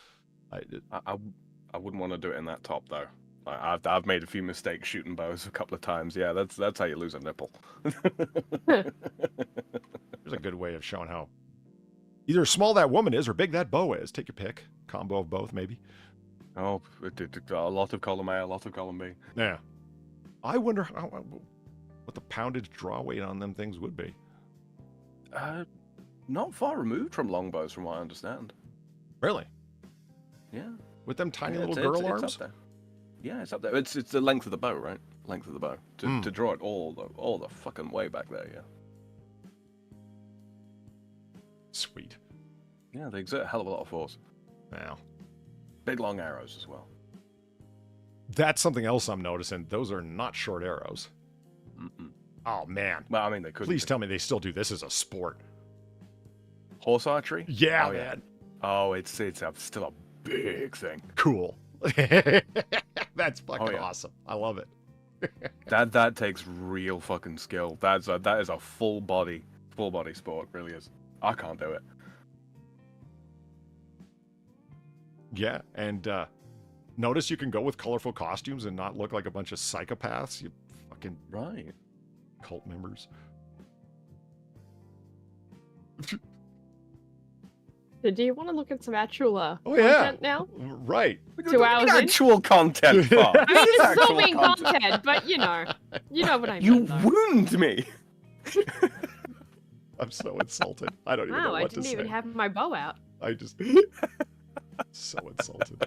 I wouldn't want to do it in that top though. I've made a few mistakes shooting bows a couple of times. Yeah, that's how you lose a nipple. There's a good way of showing how either small that woman is or big that bow is. Take your pick. Combo of both, maybe. Oh, a lot of column A, a lot of column B. Yeah. I wonder what the poundage draw weight on them things would be. Not far removed from longbows, from what I understand. Really? Yeah. With them tiny Yeah, little girl it's arms? up there. Yeah, it's up there. It's the length of the bow, right? Length of the bow to draw it all the fucking way back there. Yeah. Sweet. Yeah, they exert a hell of a lot of force. Wow. Big long arrows as well. That's something else I'm noticing. Those are not short arrows. Mm-mm. Oh, man. Well, I mean, they could. Please tell me they still do this as a sport. Horse archery? Yeah, Oh, yeah. man. Oh, it's still a big thing. Cool. That's fucking awesome. I love it. That takes real fucking skill. That is a full body sport. Really is. I can't do it. Yeah, and notice you can go with colorful costumes and not look like a bunch of psychopaths. You fucking right cult members. So do you want to look at some actual Oh content yeah, now? right. 2 hours in? Actual content, Bob. I mean, this is all being content, but you know what I mean. You wound me. I'm so insulted. I don't even know Wow, what I didn't to even say. have my bow out. I just so insulted.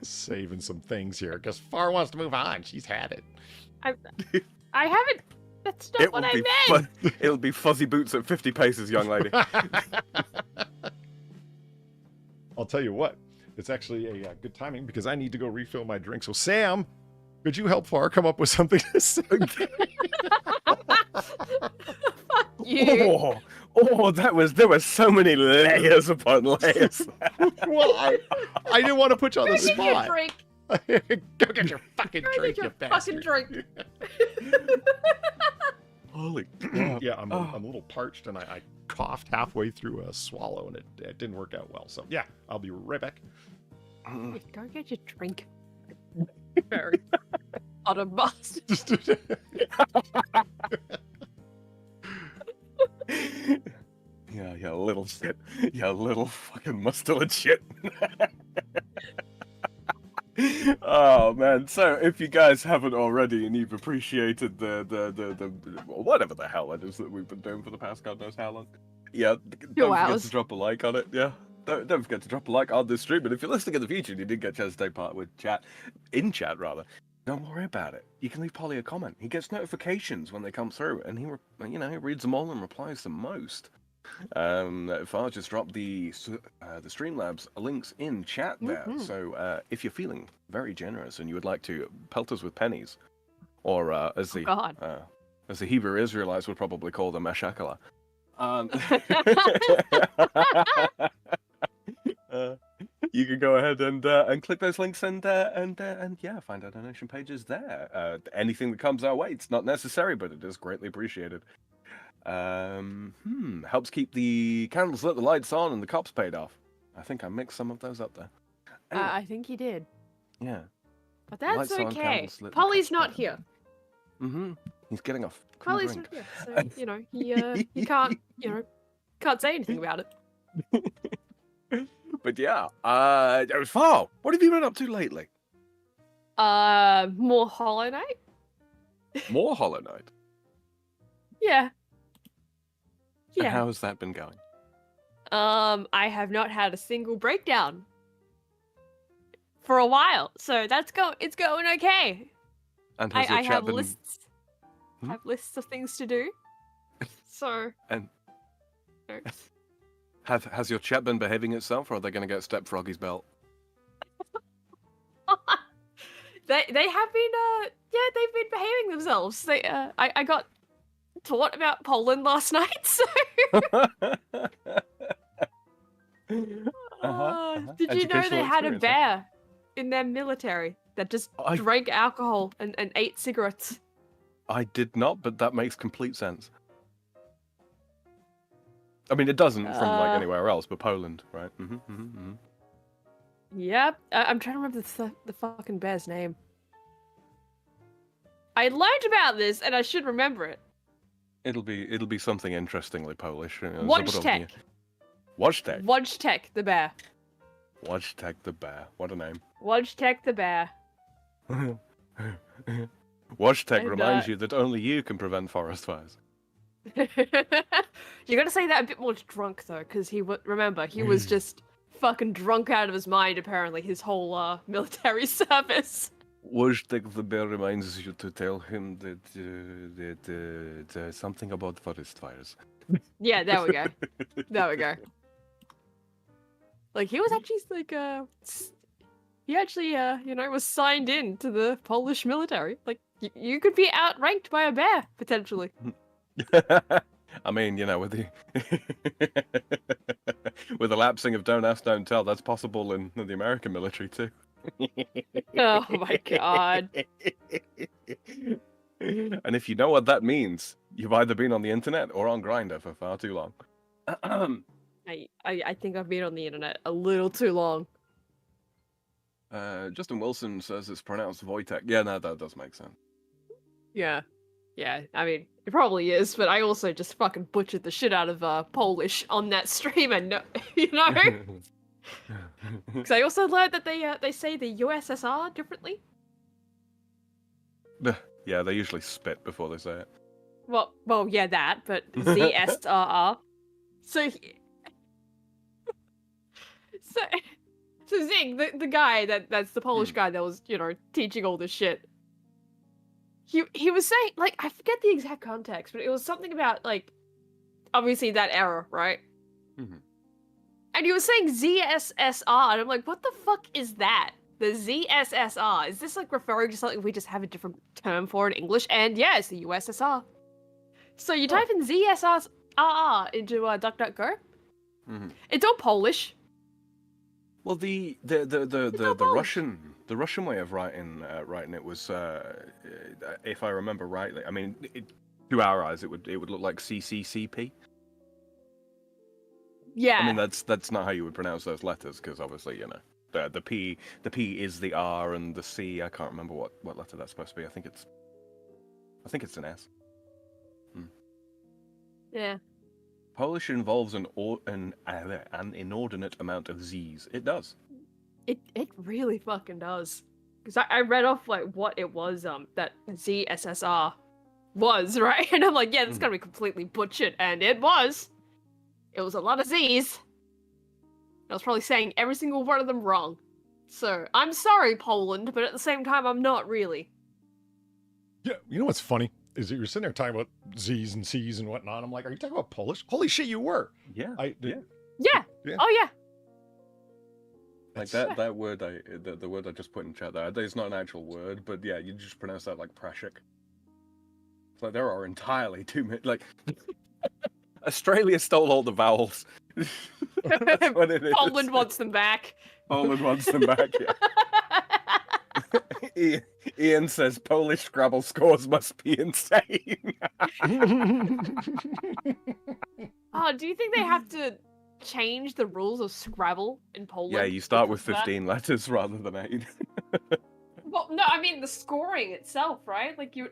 Saving some things here because Far wants to move on. She's had it. I haven't. That's not what I meant. It'll be fuzzy boots at 50 paces, young lady. I'll tell you what. It's actually a good timing because I need to go refill my drink. So Sam, could you help Far come up with something to say? Fuck you. There were so many layers upon layers. Well, I didn't want to put you on the Go get your spot. drink. Go get your fucking Go drink, get your you fucking bastard. drink. Holy yeah, I'm a little parched and I coughed halfway through a swallow and it didn't work out well. So yeah, I'll be right back. Go get your drink. Very utter bastard. Yeah, you little shit. You little fucking muscular shit. Oh man! So if you guys haven't already, and you've appreciated the whatever the hell it is that we've been doing for the past God knows how long, yeah, don't forget to drop a like on it. Yeah, don't forget to drop a like on this stream. And if you're listening in the future and you did get a chance to take part with chat, don't worry about it. You can leave Polly a comment. He gets notifications when they come through, and he reads them all and replies to most. Far just dropped the Streamlabs links in chat there. So if you're feeling very generous and you would like to pelt us with pennies, or as the Hebrew Israelites would probably call them meshakala, you can go ahead and click those links and yeah, find our donation pages there. Anything that comes our way, it's not necessary, but it is greatly appreciated. Helps keep the candles lit, the lights on, and the cops paid off. I think I mixed some of those up there. Anyway, I think you did. yeah. But that's Lights on, okay. candles lit, and Polly's cops not paid here. He's getting off. Polly's not here. So, you know, he can't, can't say anything about it. But yeah, Far, what have you been up to lately? More Hollow Knight? More Hollow Knight? Yeah. And how has that been going? I have not had a single breakdown for a while, so it's going okay. And has your I chat have been... lists. Have lists of things to do. So. And has your chat been behaving itself, or are they going to get Step Froggy's belt? They have been they've been behaving themselves. I got taught about Poland last night, so. Did you know they had a bear in their military that just drank alcohol and ate cigarettes? I did not, but that makes complete sense. I mean, it doesn't from like anywhere else, but Poland, right? Yep. I'm trying to remember the fucking bear's name. I learned about this, and I should remember it. It'll be something interestingly Polish. Wojtek. Wojtek. Wojtek the bear. Wojtek the bear. What a name. Wojtek the bear. Wojtek reminds you that only you can prevent forest fires. You gotta say that a bit more drunk though, because remember he was just fucking drunk out of his mind. Apparently, his whole military service. Wojtek the bear reminds you to tell him that something about forest fires. Yeah, there we go. There we go. Like he was actually like he actually was signed in to the Polish military. Like you could be outranked by a bear potentially. I mean, with the with the lapsing of don't ask, don't tell, that's possible in the American military too. Oh my god. And if you know what that means, you've either been on the internet or on Grindr for far too long. I think I've been on the internet a little too long. Justin Wilson says it's pronounced Wojtek. Yeah, no, that does make sense. Yeah. Yeah, I mean, it probably is, but I also just fucking butchered the shit out of Polish on that stream, and because I also learned that they say the USSR differently. Yeah, they usually spit before they say it. Well, yeah, that, but ZSRR. So Zing, the guy that's the Polish guy that was teaching all this shit. He was saying, like, I forget the exact context, but it was something about, like, obviously that era, right? Mm-hmm. And he was saying ZSSR, and I'm like, what the fuck is that? The ZSSR? Is this, like, referring to something we just have a different term for in English? And yeah, it's the USSR. So you type in ZSSR into DuckDuckGo. Mm-hmm. It's all Polish. Well, the Russian way of writing it was, if I remember rightly, I mean, to our eyes, it would look like CCCP. Yeah. I mean, that's not how you would pronounce those letters, because obviously, the P is the R, and the C, I can't remember what letter that's supposed to be. I think it's an S. Yeah. Polish involves an inordinate amount of Z's. It does. It really fucking does. Because I read off, like, what it was, that ZSSR was, right? And I'm like, yeah, that's gonna be completely butchered. And it was. It was a lot of Z's. I was probably saying every single one of them wrong. So, I'm sorry, Poland, but at the same time, I'm not really. Yeah, you know what's funny? is that you're sitting there talking about Z's and C's and whatnot. I'm like, are you talking about Polish? Holy shit, you were. Yeah. Yeah. Yeah. Oh yeah. Like that word the word I just put in chat there, it's not an actual word, but yeah, you just pronounce that like Prashik. It's like there are entirely too many, like Australia stole all the vowels. That's what it is. Poland wants them back. Poland wants them back, yeah. Ian says Polish Scrabble scores must be insane. Oh, do you think they have to change the rules of Scrabble in Poland? Yeah, you start with because of that? 15 letters rather than 8. Well, no, I mean the scoring itself, right? Like do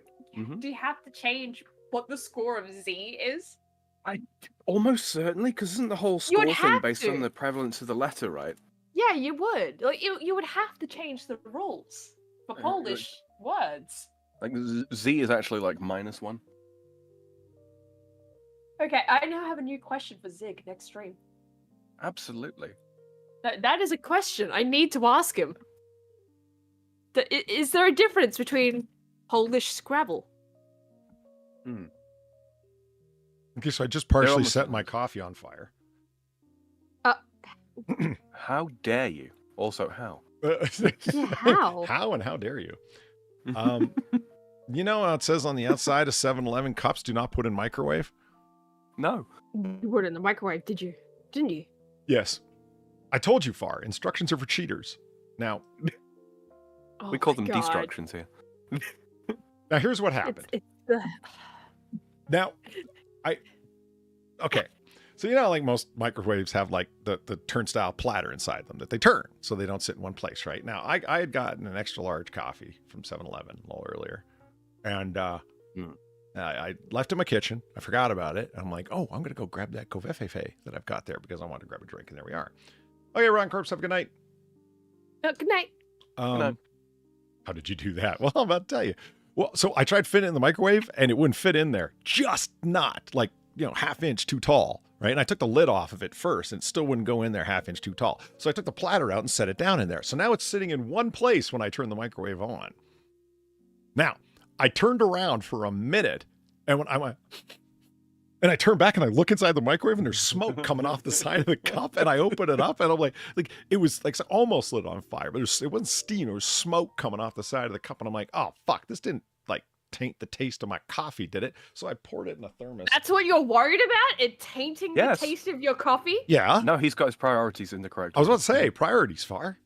you have to change what the score of Z is? Almost certainly, because isn't the whole score thing based on the prevalence of the letter, right? Yeah, you would. Like you would have to change the rules for Polish words. Like Z is actually like -1. Okay, I now have a new question for Zig next stream. Absolutely. That is a question I need to ask him. Is there a difference between Polish Scrabble? Okay, so I just partially set my coffee on fire. How dare you? Also, how? How? How and how dare you? You know how it says on the outside of 7-Eleven, cups do not put in microwave? No. You put it in the microwave, did you? Didn't you? Yes. I told you, Far. Instructions are for cheaters. Now... we call them destructions here. Now, here's what happened. Now, okay. So, you know, like most microwaves have like the turnstile platter inside them that they turn so they don't sit in one place, right? Now, I had gotten an extra large coffee from 7-Eleven a little earlier. And I left it in my kitchen. I forgot about it. I'm like, oh, I'm going to go grab that Covfefe that I've got there because I wanted to grab a drink. And there we are. Okay, Ron Corpse, have a good night. Good night. Good night. How did you do that? Well, I'm about to tell you. Well, so I tried fitting it in the microwave and it wouldn't fit in there. Just not like, you know, 1/2 inch too tall, right? And I took the lid off of it first and it still wouldn't go in there 1/2 inch too tall. So I took the platter out and set it down in there. So now it's sitting in one place when I turn the microwave on. Now, I turned around for a minute and when I went, and I turn back and I look inside the microwave and there's smoke coming off the side of the cup and I open it up and I'm like it was like almost lit on fire, but it wasn't steam, it was smoke coming off the side of the cup and I'm like, oh fuck, this didn't like taint the taste of my coffee, did it? So I poured it in a thermos. That's what you're worried about? It tainting the taste of your coffee? Yeah. No, he's got his priorities in the correct I was about to say, priorities, Far.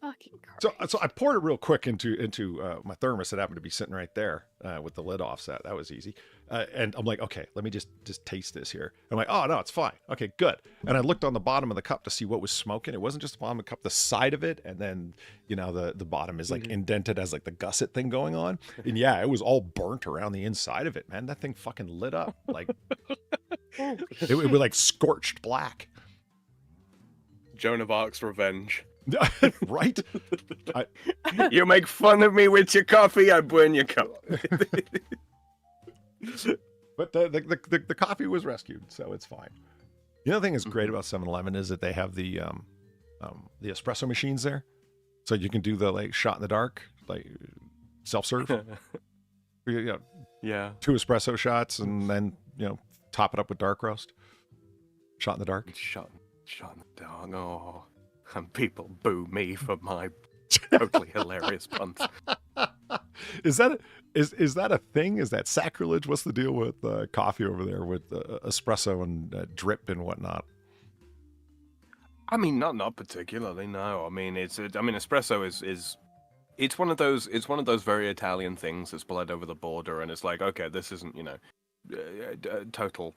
Fucking So I poured it real quick into my thermos that happened to be sitting right there with the lid offset. That was easy. And I'm like, okay, let me just taste this here. I'm like, oh no, it's fine. Okay, good. And I looked on the bottom of the cup to see what was smoking. It wasn't just the bottom of the cup, the side of it, and then you know the bottom is like indented as like the gusset thing going on. And yeah, it was all burnt around the inside of it, man. That thing fucking lit up like it was like scorched black. Joan of Arc's revenge. Right? You make fun of me with your coffee, I burn your cup. But the coffee was rescued, so it's fine. The other thing that's great about 7-Eleven is that they have the espresso machines there, so you can do the like shot in the dark, like self-serve. Yeah. 2 espresso shots and then top it up with dark roast. Shot in the dark. Shot in the dark. Oh. And people boo me for my totally hilarious puns. Is that a thing? Is that sacrilege? What's the deal with coffee over there with espresso and drip and whatnot? I mean, not particularly. No, I mean espresso is it's one of those very Italian things that's bled over the border, and it's like, okay, this isn't total.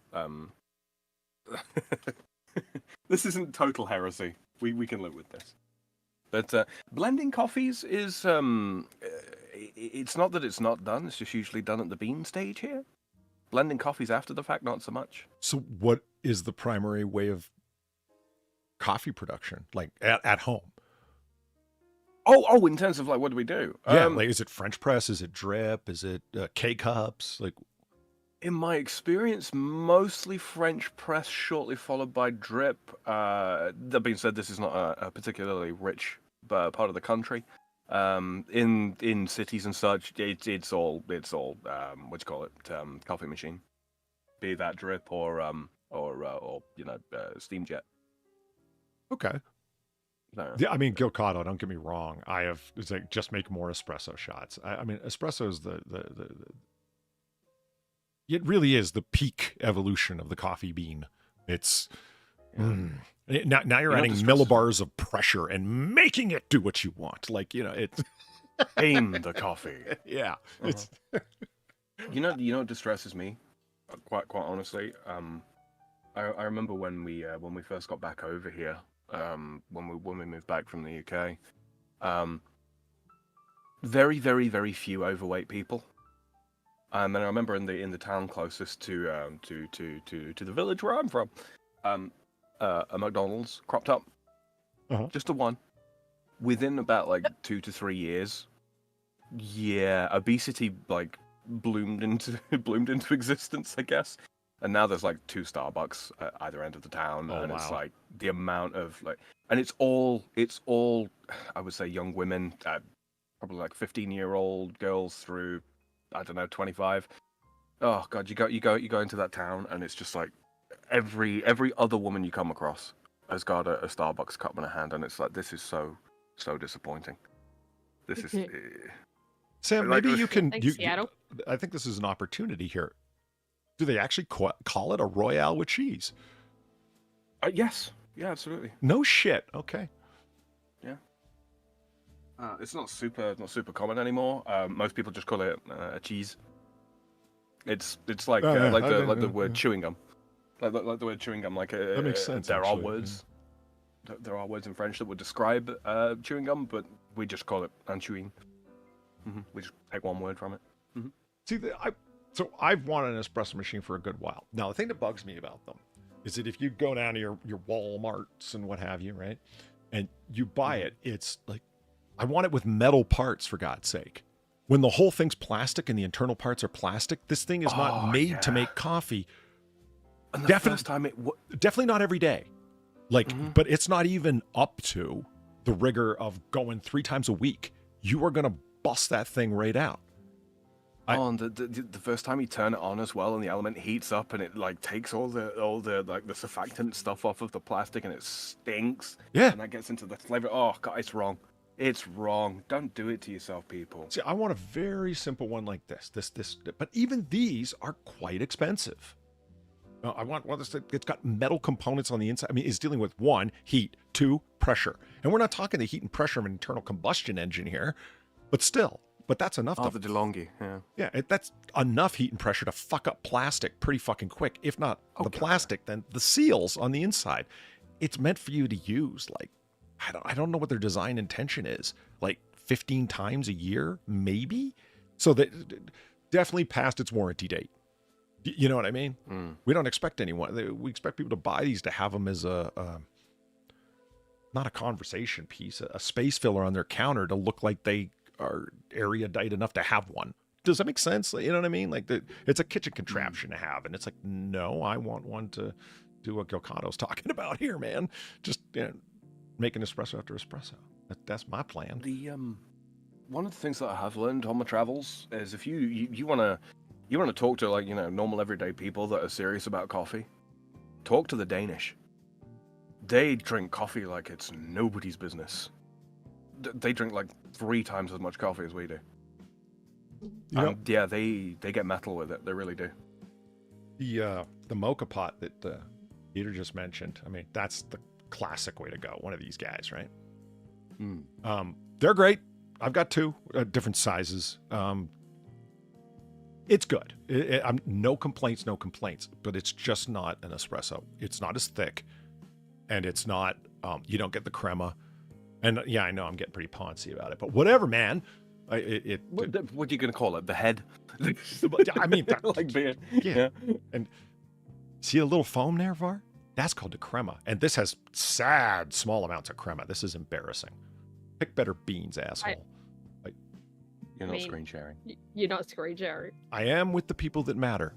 This isn't total heresy. We can live with this. But blending coffees is it's not that it's not done. It's just usually done at the bean stage here. Blending coffees after the fact, not so much. So what is the primary way of coffee production, like at home? Oh, in terms of like, what do we do? Yeah, like is it French press? Is it drip? Is it K-cups? Like, in my experience, mostly French press, shortly followed by drip. That being said, this is not a particularly rich part of the country. In cities and such, it's all what you call it, coffee machine, be that drip or steam jet. Okay. No. Yeah, I mean, Gilcotto, don't get me wrong. It's like, just make more espresso shots. I mean, espresso is it really is the peak evolution of the coffee bean. It's, now you're adding millibars of pressure and making it do what you want. Like, it's... Aim the coffee. Yeah. It's... You know what distresses me? Quite honestly. I remember when we first got back over here, when we moved back from the UK, very, very, very few overweight people. And then I remember in the town closest to the village where I'm from, a McDonald's cropped up, just a one. Within about like 2 to 3 years, obesity like bloomed into existence, I guess. And now there's like 2 Starbucks at either end of the town, and it's like the amount of like, and it's all I would say young women, probably like 15-year-old girls through, I don't know, 25. Oh god, you go into that town, and it's just like every other woman you come across has got a Starbucks cup in her hand, and it's like, this is so disappointing. This is Sam, maybe you can. Seattle. I think this is an opportunity here. Do they actually call it a Royale with cheese? Yes. Yeah, absolutely. No shit. Okay. Yeah. It's not super common anymore. Most people just call it a cheese. It's like the word chewing gum. Like the word chewing gum. Like that makes sense. There are words. Yeah. There are words in French that would describe chewing gum, but we just call it chewing. We just take one word from it. See, so I've wanted an espresso machine for a good while. Now, the thing that bugs me about them is that if you go down to your Walmarts and what have you, right, and you buy it, it's like, I want it with metal parts, for God's sake. When the whole thing's plastic and the internal parts are plastic, this thing is not made to make coffee. And the first time definitely not every day. Like, but it's not even up to the rigor of going 3 times a week. You are going to bust that thing right out. And the first time you turn it on as well, and the element heats up, and it like takes all the like the surfactant stuff off of the plastic, and it stinks. Yeah. And that gets into the flavor. Oh god, it's wrong. It's wrong. Don't do it to yourself, people. See, I want a very simple one like this. But even these are quite expensive. I want one that's got metal components on the inside. I mean, it's dealing with 1, heat, 2, pressure. And we're not talking the heat and pressure of an internal combustion engine here, but still. But that's enough the DeLonghi, yeah. Yeah, that's enough heat and pressure to fuck up plastic pretty fucking quick. If not the plastic, then the seals on the inside. It's meant for you to use, like, I don't know what their design intention is. Like 15 times a year, maybe? So that definitely past its warranty date. You know what I mean? We don't expect anyone. We expect people to buy these to have them as not a conversation piece, a space filler on their counter to look like they are erudite enough to have one. Does that make sense? You know what I mean? Like, it's a kitchen contraption to have, and it's like, no, I want one to do what Gilcotto's talking about here, man. Just making espresso after espresso. That's my plan. The one of the things that I have learned on my travels is if you want to talk to, like, normal everyday people that are serious about coffee, talk to the Danish. They drink coffee like it's nobody's business. They drink like 3 times as much coffee as we do. Yeah, they get metal with it. They really do. The mocha pot that Peter just mentioned, I mean, that's the classic way to go. One of these guys, right? They're great. I've got 2 different sizes. It's good. I'm no complaints, but it's just not an espresso. It's not as thick, and it's not. You don't get the crema. And yeah, I know I'm getting pretty poncy about it, but whatever, man. What are you going to call it? The head? I mean, like beer. Yeah. And see a little foam there, Var? That's called the crema. And this has sad small amounts of crema. This is embarrassing. Pick better beans, asshole. You're not screen sharing. You're not screen sharing. I am with the people that matter.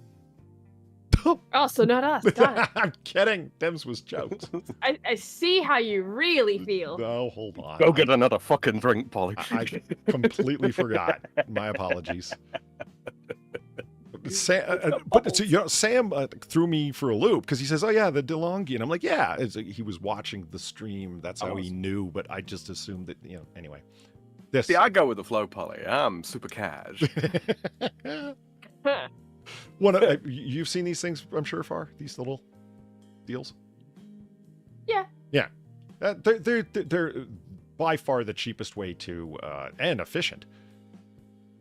Oh, so not us. Got it. I'm kidding. Dems was jokes. I see how you really feel. No, hold on. Go get another fucking drink, Polly. I completely forgot. My apologies. Sam, Sam threw me for a loop because he says, "Oh yeah, the DeLonghi," and I'm like, "Yeah." He was watching the stream. That's how he knew. But I just assumed that, Anyway, this. See, I go with the flow, Polly. I'm super cash. You've seen these things, I'm sure, Far, these little deals. Yeah. Yeah, they're by far the cheapest way to and efficient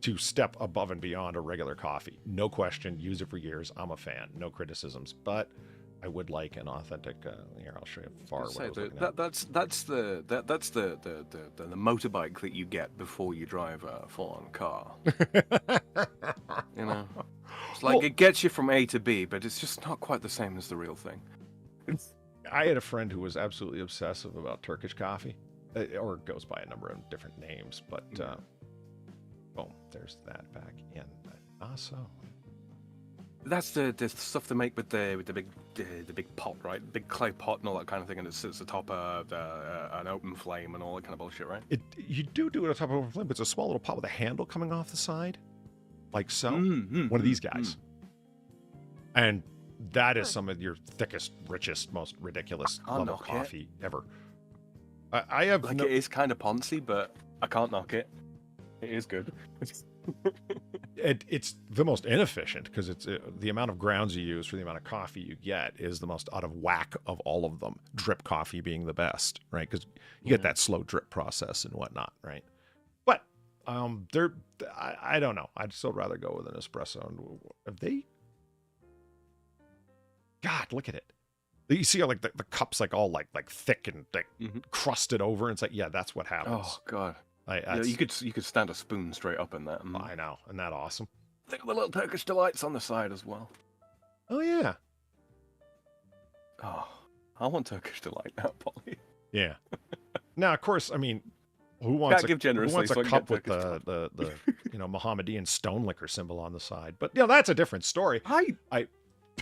to step above and beyond a regular coffee. No question. Use it for years. I'm a fan. No criticisms. But I would like an authentic. Here, I'll show you Far. That's the motorbike that you get before you drive a full-on car. It's like it gets you from A to B, but it's just not quite the same as the real thing. I had a friend who was absolutely obsessive about Turkish coffee, or it goes by a number of different names, but. Boom, there's that back in. Also, that's the stuff they make with the big pot, right? Big clay pot and all that kind of thing, and it sits atop an open flame and all that kind of bullshit, right? You do it on top of an open flame, but it's a small little pot with a handle coming off the side, like so. One of these guys, and that is some of your thickest, richest, most ridiculous level of coffee ever. I have it is kind of poncy, but I can't knock it. It is good. It's the most inefficient because it's the amount of grounds you use for the amount of coffee you get is the most out of whack of all of them. Drip coffee being the best, right? Because you get that slow drip process and whatnot, right? But I don't know. I'd still rather go with an espresso. And have they? God, look at it. You see, like the cups, like all like thick and like crusted over, and it's like, yeah, that's what happens. Oh God. You could stand a spoon straight up in that. I know, isn't that awesome? Think of the little Turkish delights on the side as well. Oh yeah. Oh, I want Turkish delight now, Polly. Yeah. Now, of course, I mean, who wants a cup with the Mohammedan stone liquor symbol on the side? But that's a different story. I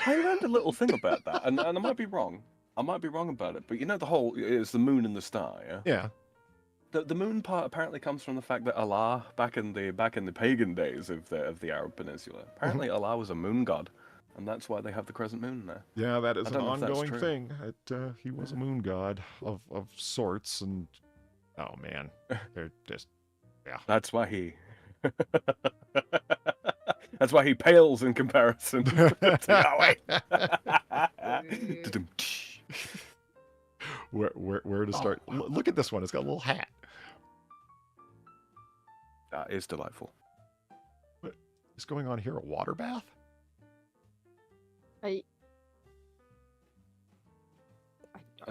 learned a little thing about that, and I might be wrong. I might be wrong about it, but the whole it's the moon and the star, yeah. Yeah. The moon part apparently comes from the fact that Allah, back in the pagan days of the Arab Peninsula, apparently Allah was a moon god, and that's why they have the crescent moon there. Yeah, that is an ongoing thing. He was a moon god of sorts, and oh man, they're just That's why he. That's why he pales in comparison to Yahweh. Where to start? Look at this one. It's got a little hat. That is delightful. What is going on here? A water bath? Are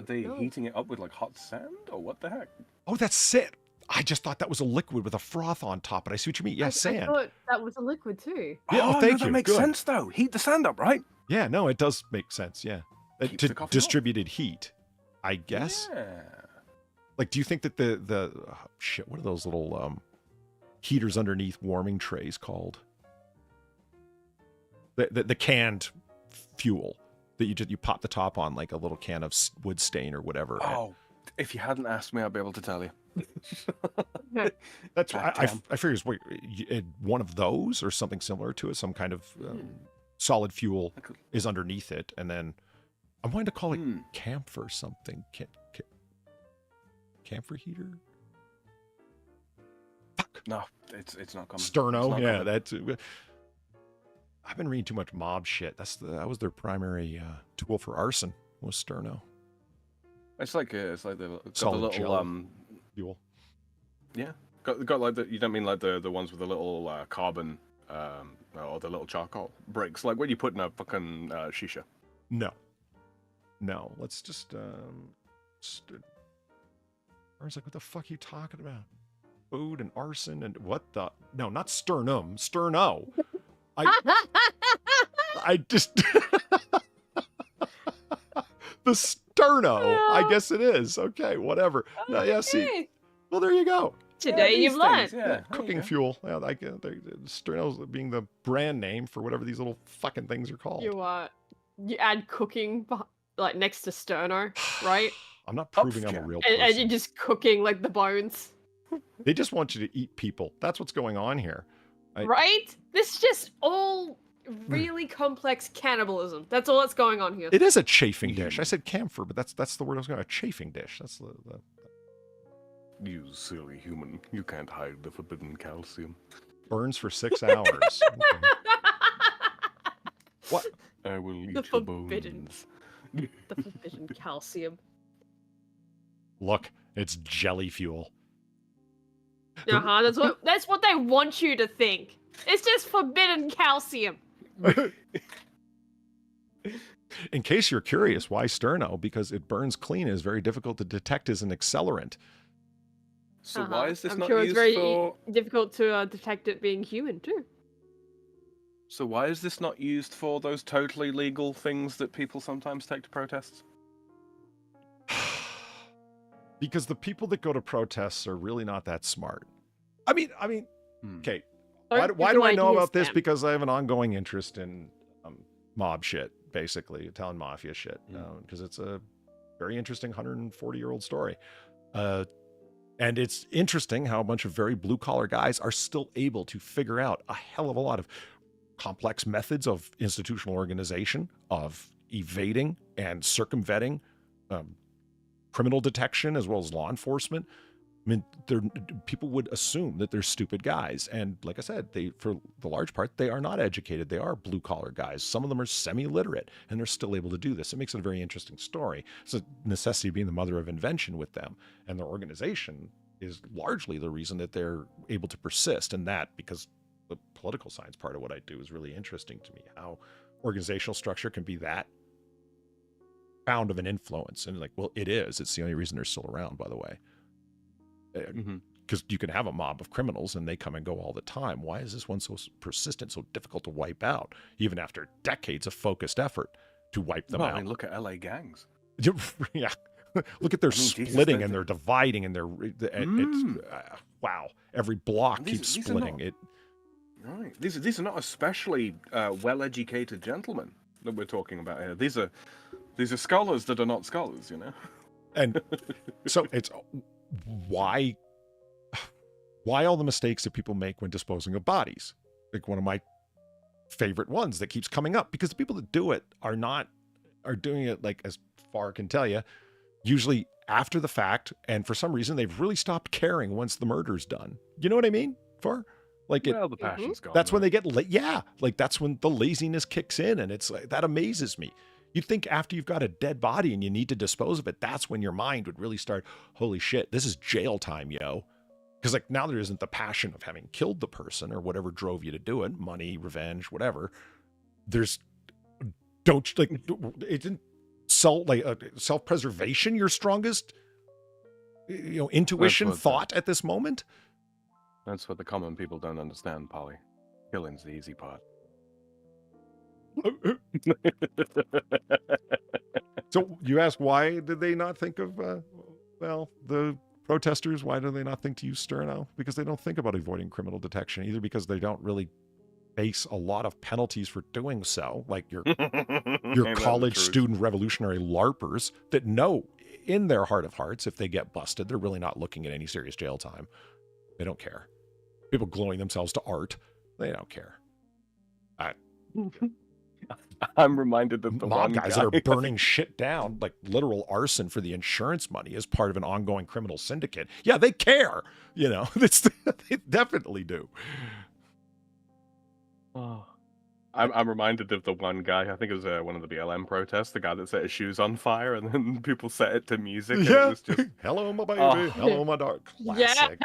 they heating it up with like hot sand or what the heck? Oh, that's it. I just thought that was a liquid with a froth on top, but I see what you mean. Yeah, sand. I thought that was a liquid too. Yeah, thank you. That makes sense though. Heat the sand up, right? Yeah, no, it does make sense. Yeah, to distributed heat, I guess. Yeah. Like, do you think that the shit? What are those little heaters underneath warming trays called? The canned fuel that you pop the top on, like a little can of wood stain or whatever. Oh, if you hadn't asked me, I'd be able to tell you. That's why I figured one of those or something similar to it, some kind of solid fuel is underneath it, and then I'm wanting to call it camphor something. Camphor heater? Fuck. No, it's not coming. Sterno, yeah, that's. I've been reading too much mob shit. That was their primary tool for arson was Sterno. It's like the solid little fuel. Yeah, got like the. You don't mean like the ones with the little carbon or the little charcoal bricks, like when you put in a fucking shisha. No. Let's just. I was like, what the fuck are you talking about? Food and arson and what the? No, not sternum. Sterno. I just. The sterno. I guess it is. Okay, whatever. Oh, no, yeah, see. Well, there you go. Today you've learned. Yeah, cooking fuel. Yeah, sterno's being the brand name for whatever these little fucking things are called. You what? you add cooking like next to sterno, right? I'm not proving I'm a real And person. you're just cooking like the bones. They just want you to eat people. That's what's going on here. Right? This is just all really complex cannibalism. That's all that's going on here. It is a chafing dish. I said camphor, but that's the word I was going to. A chafing dish. That's the. You silly human. You can't hide the forbidden calcium. Burns for 6 hours. Okay. What? I will eat The your forbidden. bones. The forbidden calcium. Look, it's jelly fuel. That's what they want you to think. It's just forbidden calcium. In case you're curious, why sterno? Because it burns clean and is very difficult to detect as an accelerant. So why is this I'm not sure used it's very for... difficult to detect it being human too. So why is this not used for those totally legal things that people sometimes take to protests? Because the people that go to protests are really not that smart. I mean, okay. Why do I know about this? Because I have an ongoing interest in mob shit, basically, Italian mafia shit, because it's a very interesting 140-year-old story. And it's interesting how a bunch of very blue-collar guys are still able to figure out a hell of a lot of complex methods of institutional organization, of evading and circumventing criminal detection, as well as law enforcement. I mean, people would assume that they're stupid guys. And like I said, for the large part, they are not educated. They are blue-collar guys. Some of them are semi-literate, and they're still able to do this. It makes it a very interesting story. It's a necessity being the mother of invention with them. And their organization is largely the reason that they're able to persist. And that, because the political science part of what I do is really interesting to me, how organizational structure can be that profound of an influence. And like, well, it is. It's the only reason they're still around, by the way. Because you can have a mob of criminals and they come and go all the time. Why is this one so persistent, so difficult to wipe out, even after decades of focused effort to wipe them out? I mean, look at LA gangs. Yeah. Look at their splitting and their dividing and their wow. Every block keeps splitting. Right. These are not especially well-educated gentlemen that we're talking about here. These are scholars that are not scholars, you know. And so it's why all the mistakes that people make when disposing of bodies? Like one of my favorite ones that keeps coming up, because the people that do it are doing it, like, as far I can tell you, usually after the fact, and for some reason they've really stopped caring once the murder's done. You know what I mean? The passion's gone. That's when they get like that's when the laziness kicks in, and it's like, that amazes me. You'd think after you've got a dead body and you need to dispose of it, that's when your mind would really start, holy shit, this is jail time, yo. Because like now there isn't the passion of having killed the person or whatever drove you to do it, money, revenge, whatever. Isn't self-preservation your strongest, intuition, thought at this moment? That's what the common people don't understand, Polly. Killing's the easy part. So you ask, why did they not think of, the protesters, why do they not think to use sterno? Because they don't think about avoiding criminal detection, either because they don't really face a lot of penalties for doing so, like your college student revolutionary LARPers that know in their heart of hearts, if they get busted, they're really not looking at any serious jail time. They don't care. People gluing themselves to art, they don't care. I'm reminded of the mob one guys that are burning shit down, like literal arson for the insurance money as part of an ongoing criminal syndicate. Yeah, they care. They definitely do. Oh. I'm reminded of the one guy, I think it was one of the BLM protests, the guy that set his shoes on fire and then people set it to music. And it was just, hello, my baby. Hello, my dark. Classic.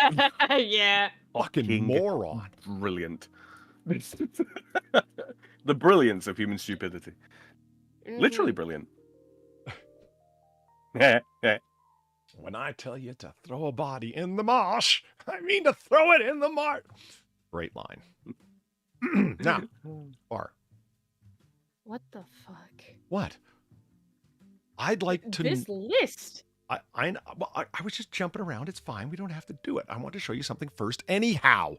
Yeah. Fucking moron. Brilliant. The brilliance of human stupidity. Literally brilliant. When I tell you to throw a body in the marsh, I mean to throw it in the marsh. Great line. Now, Bar. What the fuck? What? I'd like to... This list. I was just jumping around. It's fine. We don't have to do it. I want to show you something first anyhow.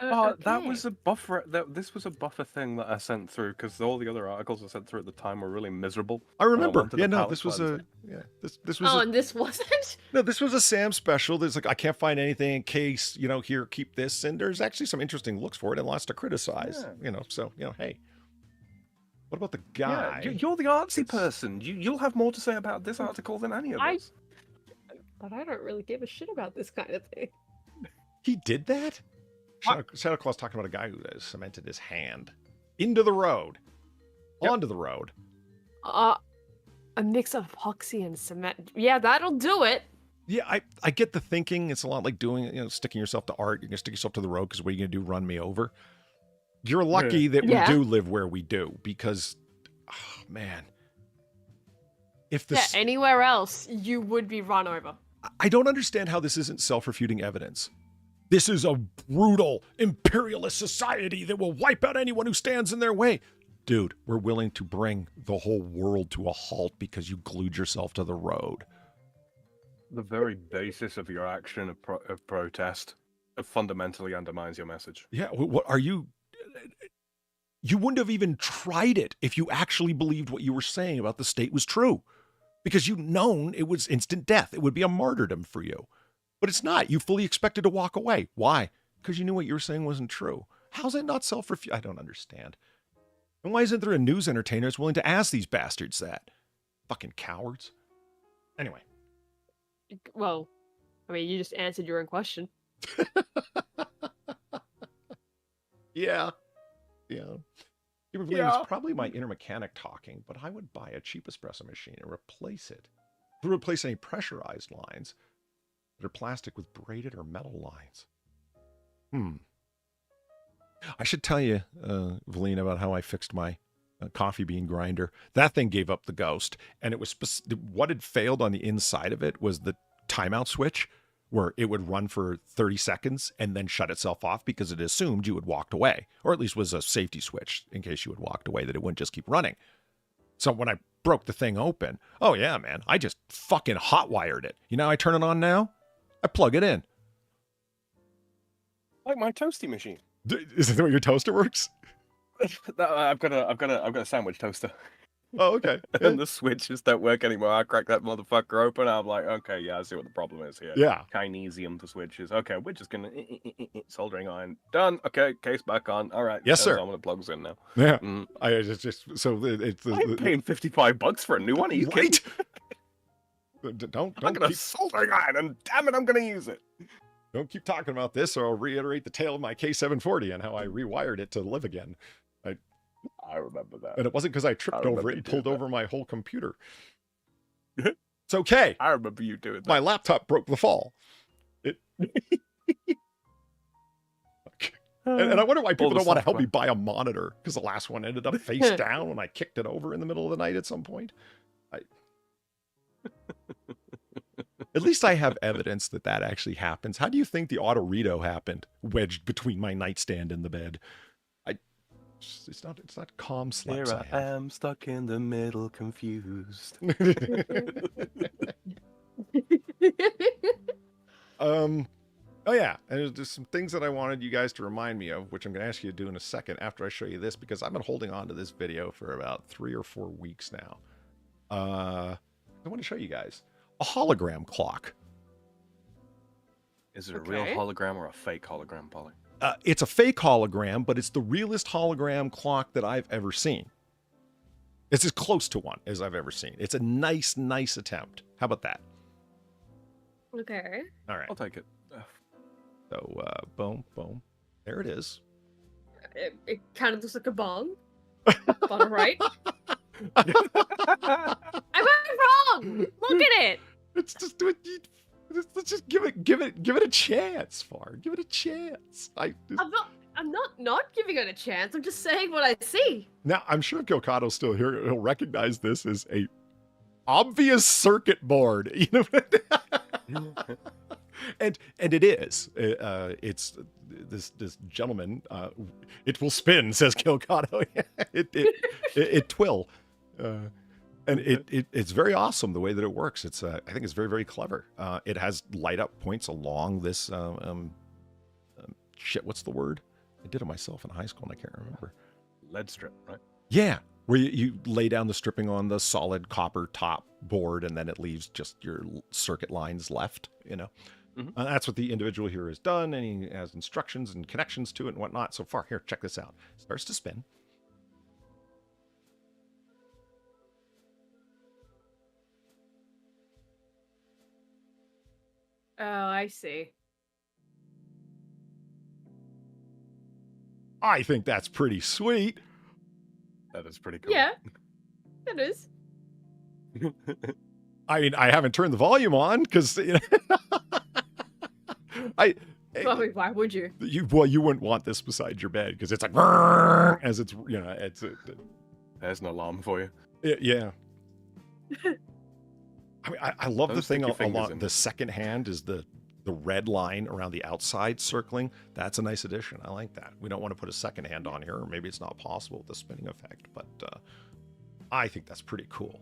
That was a buffer. This was a buffer thing that I sent through because all the other articles I sent through at the time were really miserable. I remember. Yeah, No, this was a this was. Oh, and this wasn't. No, this was a Sam special. There's like I can't find anything in case here keep this, and there's actually some interesting looks for it and lots to criticize. So hey, what about the guy? Yeah, you're the artsy person. You'll have more to say about this article than any of us. But I don't really give a shit about this kind of thing. He did that? Santa Claus talking about a guy who has cemented his hand into the road, onto the road. A mix of epoxy and cement. Yeah, that'll do it. Yeah, I get the thinking. It's a lot like doing, sticking yourself to art. You're going to stick yourself to the road because what are you going to do, run me over? You're lucky that we do live where we do because, oh, man. If this... Yeah, anywhere else, you would be run over. I don't understand how this isn't self-refuting evidence. This is a brutal, imperialist society that will wipe out anyone who stands in their way. Dude, we're willing to bring the whole world to a halt because you glued yourself to the road. The very basis of your action of protest fundamentally undermines your message. Yeah, what are you... You wouldn't have even tried it if you actually believed what you were saying about the state was true. Because you'd known it was instant death. It would be a martyrdom for you. But it's not. You fully expected to walk away. Why? Because you knew what you were saying wasn't true. How's it not self-refuting? I don't understand. And why isn't there a news entertainer that's willing to ask these bastards that? Fucking cowards. Anyway. Well, I mean, you just answered your own question. Yeah. It's probably my inner mechanic talking, but I would buy a cheap espresso machine and replace it. To replace any pressurized lines that are plastic with braided or metal lines. I should tell you, Valina, about how I fixed my coffee bean grinder. That thing gave up the ghost, and it was what had failed on the inside of it was the timeout switch, where it would run for 30 seconds and then shut itself off because it assumed you had walked away, or at least was a safety switch in case you had walked away, that it wouldn't just keep running. So when I broke the thing open, oh yeah, man, I just fucking hotwired it. You know how I turn it on now? I plug it in. Like my toasty machine. Is that the way your toaster works? I've got a sandwich toaster. Oh, okay. And the switches don't work anymore. I crack that motherfucker open. I'm like, okay, yeah, I see what the problem is here. Yeah. Kinesium to switches. Okay, we're just gonna soldering iron. Done. Okay, case back on. All right. Yes, sir. I'm gonna plugs in now. Yeah. I just so it's. I'm paying $55 for a new one. Are you kidding? Don't I'm gonna soldering iron, and damn it, I'm gonna use it. Don't keep talking about this, or I'll reiterate the tale of my K740 and how I rewired it to live again. I remember that. And it wasn't because I tripped over it and pulled over my whole computer. It's okay. I remember you doing that. My laptop broke the fall. And I wonder why people don't want to help me buy a monitor, because the last one ended up face down when I kicked it over in the middle of the night at some point. At least I have evidence that actually happens. How do you think the Autorito happened, wedged between my nightstand and the bed? It's not calm slaps. Here I am stuck in the middle, confused. Oh yeah, and there's some things that I wanted you guys to remind me of, which I'm going to ask you to do in a second after I show you this, because I've been holding on to this video for about 3 or 4 weeks now. I want to show you guys a hologram clock. Is it a real hologram or a fake hologram, Polly? It's a fake hologram, but it's the realest hologram clock that I've ever seen. It's as close to one as I've ever seen. It's a nice attempt. How about that? Okay. All right. I'll take it. So, boom. There it is. It kind of looks like a bong. But all right. I went wrong. Look at it. It's just let's just give it a chance, Far. Give it a chance. I'm not giving it a chance. I'm just saying what I see. Now, I'm sure if Gilcato's still here, he'll recognize this as a obvious circuit board. You know, and it is. It's this gentleman. It will spin, says Gilcato. it twill. And it's very awesome the way that it works. It's I think it's very, very clever. It has light up points along this shit, what's the word? I did it myself in high school and I can't remember. Lead strip, right? Yeah, where you lay down the stripping on the solid copper top board and then it leaves just your circuit lines left, you know. That's what the individual here has done, and he has instructions and connections to it and whatnot. So far, here, check this out. Starts to spin. Oh, I see. I think that's pretty sweet. That is pretty cool. Yeah, it is. I mean, I haven't turned the volume on because you know, Well, I mean, why would you? you wouldn't want this beside your bed because it's like as it's you know it's There's an alarm for you. yeah. I mean, I love the Don't thing stick your fingers along in. the second hand is the red line around the outside circling. That's a nice addition. I like that. We don't want to put a second hand on here, or maybe it's not possible with the spinning effect, but I think that's pretty cool.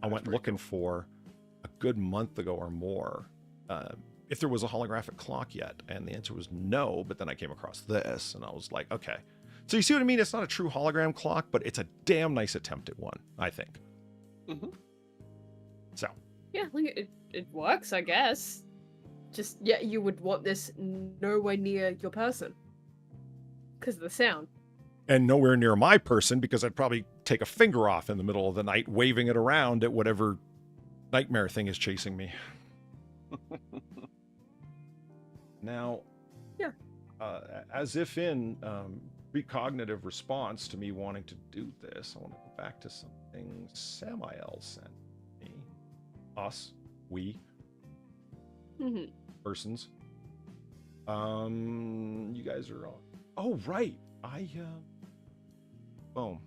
I went looking for a good month ago or more if there was a holographic clock yet, and the answer was no, but then I came across this, and I was like, okay. So you see what I mean? It's not a true hologram clock, but it's a damn nice attempt at one, I think. So. Yeah, like it works, I guess. Just, yeah, you would want this nowhere near your person. Because of the sound. And nowhere near my person, because I'd probably take a finger off in the middle of the night, waving it around at whatever nightmare thing is chasing me. Now, yeah, as if in precognitive response to me wanting to do this, I want to go back to something Samael sent me. Us, we, persons. You guys are on. Oh, right. Boom.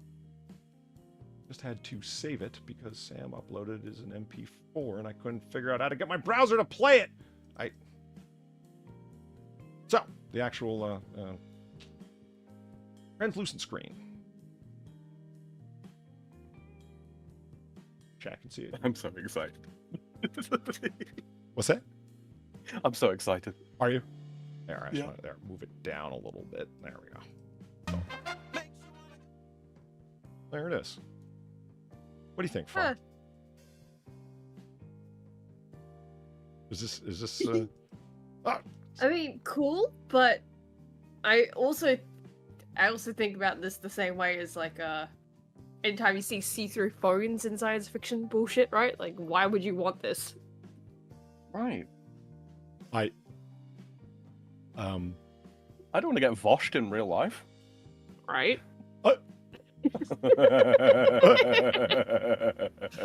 Just had to save it because Sam uploaded it as an MP4 and I couldn't figure out how to get my browser to play it. So, the actual translucent screen. Chat can see it. I'm so excited. What's that? I'm so excited. Are you? There, Yeah. there. Move it down a little bit. There we go. So. There it is. What do you think, Far? Is this I mean, cool, but I also think about this the same way as like anytime you see see-through phones in science fiction bullshit, right? Like, why would you want this? Right. I don't want to get voshed in real life. Right? Well,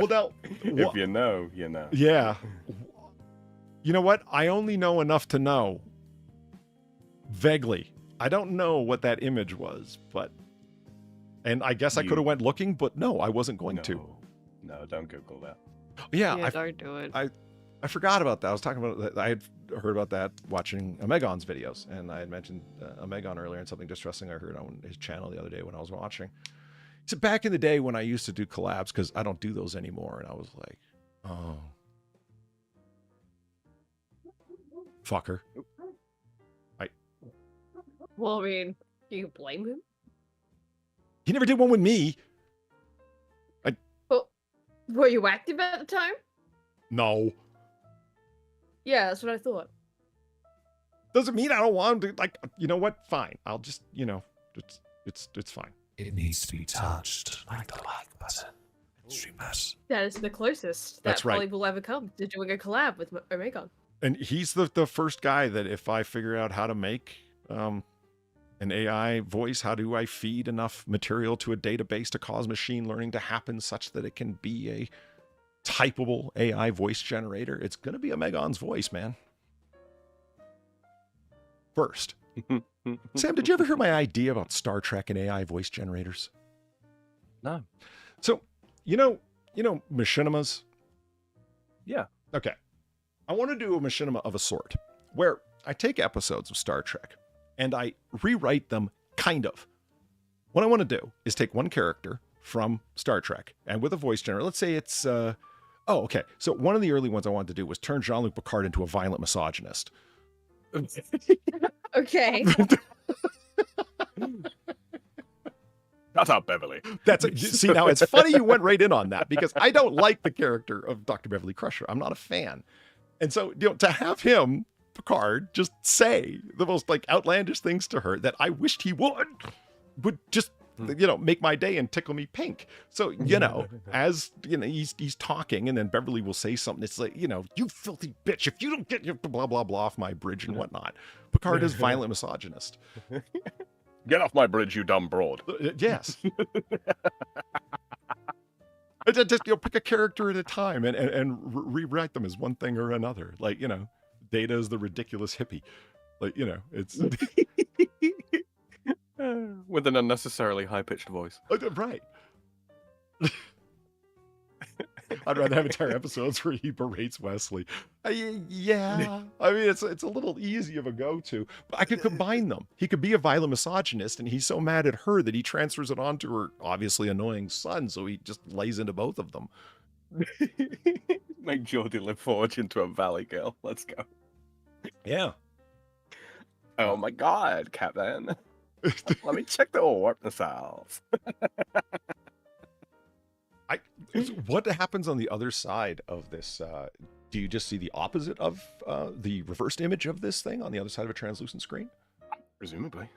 now, if you know, you know. Yeah. You know what? I only know enough to know. Vaguely. I don't know what that image was, but... And I guess I could have went looking, but no, I wasn't going to. No, don't Google that. Yeah, don't do it. I forgot about that. I was talking about that. I had heard about that watching Omegon's videos, and I had mentioned Omegon earlier and something distressing I heard on his channel the other day when I was watching. So back in the day when I used to do collabs, because I don't do those anymore, and I was like, oh. Fucker. Well, I mean, you can blame him. He never did one with me. Well, were you active at the time? No. Yeah, that's what I thought. Doesn't mean I don't want him to, like, you know what? Fine. I'll just, it's fine. It needs to be touched like the like button. Stream that. That is the closest That's that right. Polly will ever come to doing a collab with Omegon. And he's the first guy that if I figure out how to make an AI voice, how do I feed enough material to a database to cause machine learning to happen such that it can be a typable AI voice generator, it's going to be Omegon's voice, man. First. Sam, did you ever hear my idea about Star Trek and AI voice generators? No. So, you know machinimas? Yeah. Okay. I want to do a machinima of a sort where I take episodes of Star Trek and I rewrite them kind of. What I want to do is take one character from Star Trek and with a voice generator, let's say it's, okay. So one of the early ones I wanted to do was turn Jean-Luc Picard into a violent misogynist. Okay. Shut up, Beverly. See, now it's funny you went right in on that because I don't like the character of Dr. Beverly Crusher. I'm not a fan. And so, to have him, Picard, just say the most like outlandish things to her that I wished he would just, make my day and tickle me pink. So, as, he's talking and then Beverly will say something. It's like, you filthy bitch, if you don't get your blah, blah, blah off my bridge and whatnot. Picard is violent misogynist. Get off my bridge, you dumb broad. Yes. Just pick a character at a time and rewrite them as one thing or another. Like, Data is the ridiculous hippie. Like, it's... With an unnecessarily high-pitched voice. Right. I'd rather have entire episodes where he berates Wesley. Yeah. I mean, it's a little easy of a go-to. But I could combine them. He could be a violent misogynist, and he's so mad at her that he transfers it on to her obviously annoying son, so he just lays into both of them. Make Geordie LaForge into a Valley Girl. Let's go. Yeah. Oh my god, Captain. Let me check the warp missiles. What happens on the other side of this? Do you just see the opposite of the reversed image of this thing on the other side of a translucent screen? Presumably.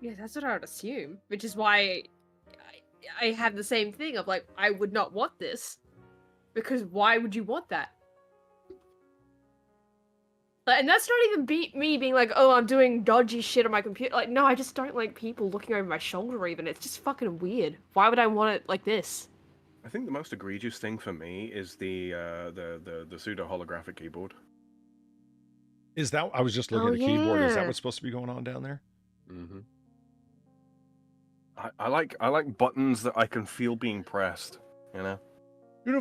Yeah, that's what I would assume. Which is why I have the same thing of like, I would not want this. Because why would you want that? And that's not even me being like, oh, I'm doing dodgy shit on my computer. Like, no, I just don't like people looking over my shoulder even. It's just fucking weird. Why would I want it like this? I think the most egregious thing for me is the pseudo holographic keyboard. Is that? I was just looking at the keyboard. Is that what's supposed to be going on down there? Mm-hmm. I like buttons that I can feel being pressed.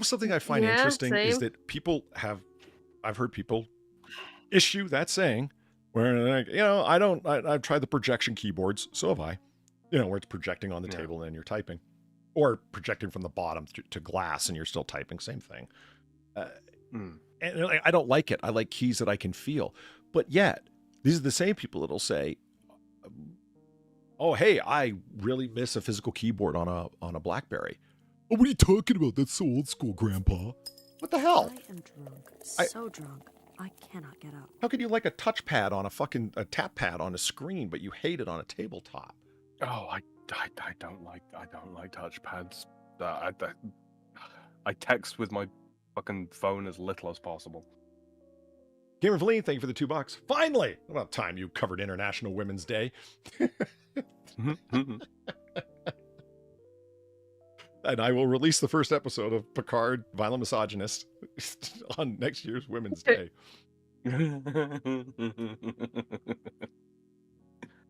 Something I find interesting is that I've heard people issue that saying where like, I've tried the projection keyboards, so have I. Where it's projecting on the table and then you're typing. Or projecting from the bottom to glass and you're still typing, same thing. And I don't like it. I like keys that I can feel. But yet, these are the same people that'll say, oh, hey, I really miss a physical keyboard on a BlackBerry. Oh, what are you talking about? That's so old school, Grandpa. What the hell? I am drunk. So drunk. I cannot get up. How could you like a touchpad on a tap pad on a screen, but you hate it on a tabletop? Oh, I don't like touchpads. I text with my fucking phone as little as possible. Gamer Valine, thank you for the $2. Finally! About time you covered International Women's Day. And I will release the first episode of Picard, Violent Misogynist, on next year's Women's Day.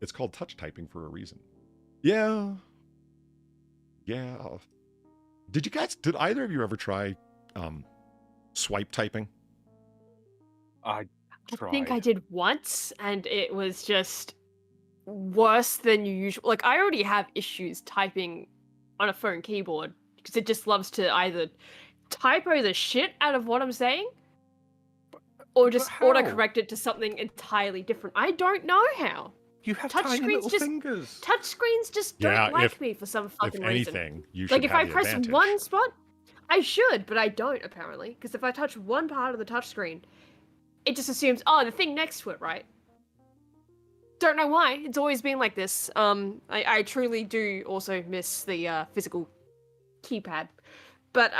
It's called touch typing for a reason. Yeah. Did either of you ever try swipe typing? I tried. I think I did once, and it was just worse than usual. Like, I already have issues typing on a phone keyboard because it just loves to either typo the shit out of what I'm saying or just autocorrect it to something entirely different. I don't know how. You have tiny little fingers. Touchscreens just don't like me for some fucking reason. If anything, you should like, if I press one spot, I should, but I don't, apparently. Because if I touch one part of the touchscreen, it just assumes, oh, the thing next to it, right? Don't know why. It's always been like this. I truly do also miss the physical keypad. But,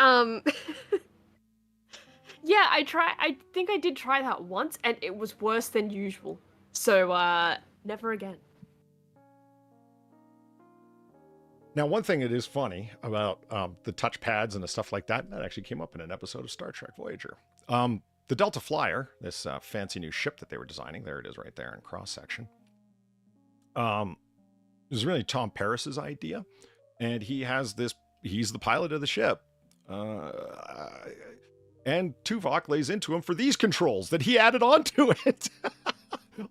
yeah, I think I did try that once, and it was worse than usual. So, never again. Now, one thing that is funny about the touchpads and the stuff like that actually came up in an episode of Star Trek Voyager. The Delta Flyer, this fancy new ship that they were designing, there it is right there in cross-section, it was really Tom Paris's idea. And he's the pilot of the ship. And Tuvok lays into him for these controls that he added onto it.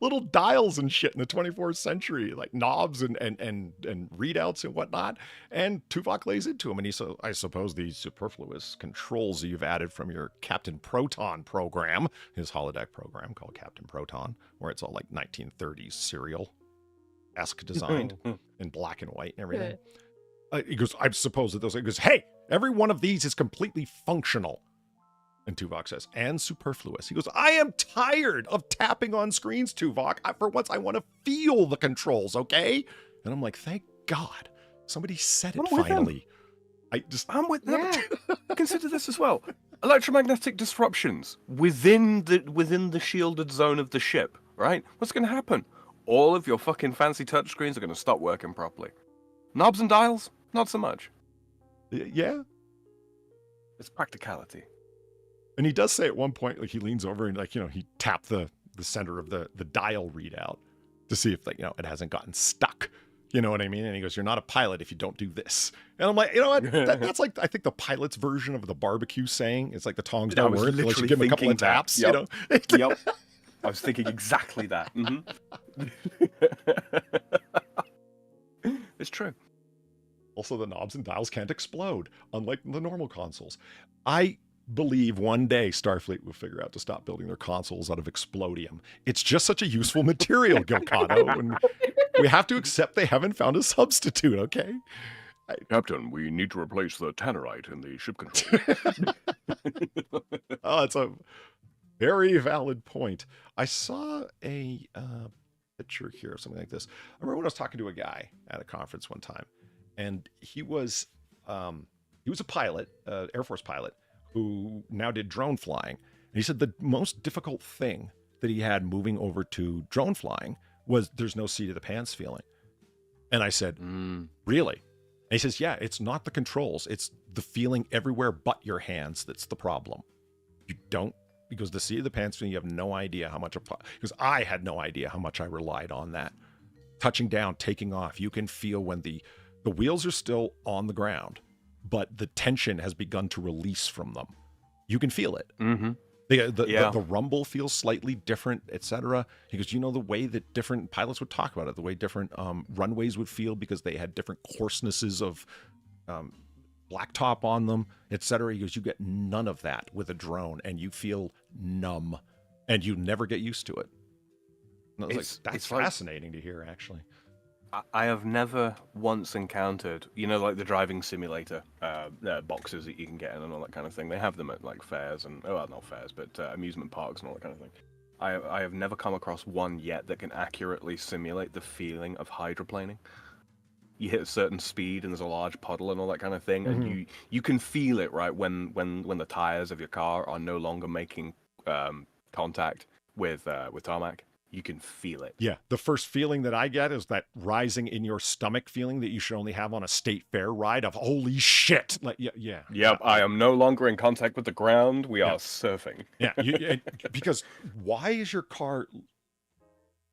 little dials and shit in the 24th century, like knobs and readouts and whatnot. And Tuvok lays into him. And I suppose the superfluous controls that you've added from your Captain Proton program, his holodeck program called Captain Proton, where it's all like 1930s serial-esque designed in black and white and everything. He goes, I suppose that those, he goes, hey, every one of these is completely functional. And Tuvok says, and superfluous. He goes, I am tired of tapping on screens, Tuvok. For once, I want to feel the controls, okay? And I'm like, thank God. Somebody said it finally. I'm with them. Yeah. Consider this as well. Electromagnetic disruptions within the shielded zone of the ship, right? What's going to happen? All of your fucking fancy touchscreens are going to stop working properly. Knobs and dials? Not so much. Yeah. It's practicality. And he does say at one point, like he leans over and he tapped the center of the dial readout to see if it hasn't gotten stuck. You know what I mean? And he goes, you're not a pilot if you don't do this. And I'm like, you know what? That's like, I think the pilot's version of the barbecue saying. It's like the tongs don't work unless you give them a couple of taps, Yep. Yep. I was thinking exactly that. Mm-hmm. It's true. Also, the knobs and dials can't explode, unlike the normal consoles. I believe one day Starfleet will figure out to stop building their consoles out of explodium. It's just such a useful material, Gilcano, and we have to accept they haven't found a substitute, okay? Captain, we need to replace the tannerite in the ship control. Oh, that's a very valid point. I saw a picture here of something like this. I remember when I was talking to a guy at a conference one time, and he was a pilot, Air Force pilot, who now did drone flying. And he said the most difficult thing that he had moving over to drone flying was there's no seat of the pants feeling. And I said, really? And he says, yeah, it's not the controls. It's the feeling everywhere but your hands that's the problem. You don't, because the seat of the pants feeling, you have no idea how much, because I had no idea how much I relied on that. Touching down, taking off, you can feel when the wheels are still on the ground, but the tension has begun to release from them. You can feel it. Mm-hmm. The rumble feels slightly different, etc. He goes, the way that different pilots would talk about it, the way different runways would feel because they had different coarsenesses of blacktop on them, etc. He goes, you get none of that with a drone, and you feel numb, and you never get used to it. And I was that's fascinating to hear, actually. I have never once encountered, like the driving simulator boxes that you can get in and all that kind of thing. They have them at like fairs and, not fairs, but amusement parks and all that kind of thing. I have never come across one yet that can accurately simulate the feeling of hydroplaning. You hit a certain speed and there's a large puddle and all that kind of thing, and you can feel it, right, when the tires of your car are no longer making contact with tarmac. You can feel it. Yeah, the first feeling that I get is that rising in your stomach feeling that you should only have on a state fair ride of holy shit. Like, yeah. Yep, I am no longer in contact with the ground. We are surfing. Yeah, because why is your car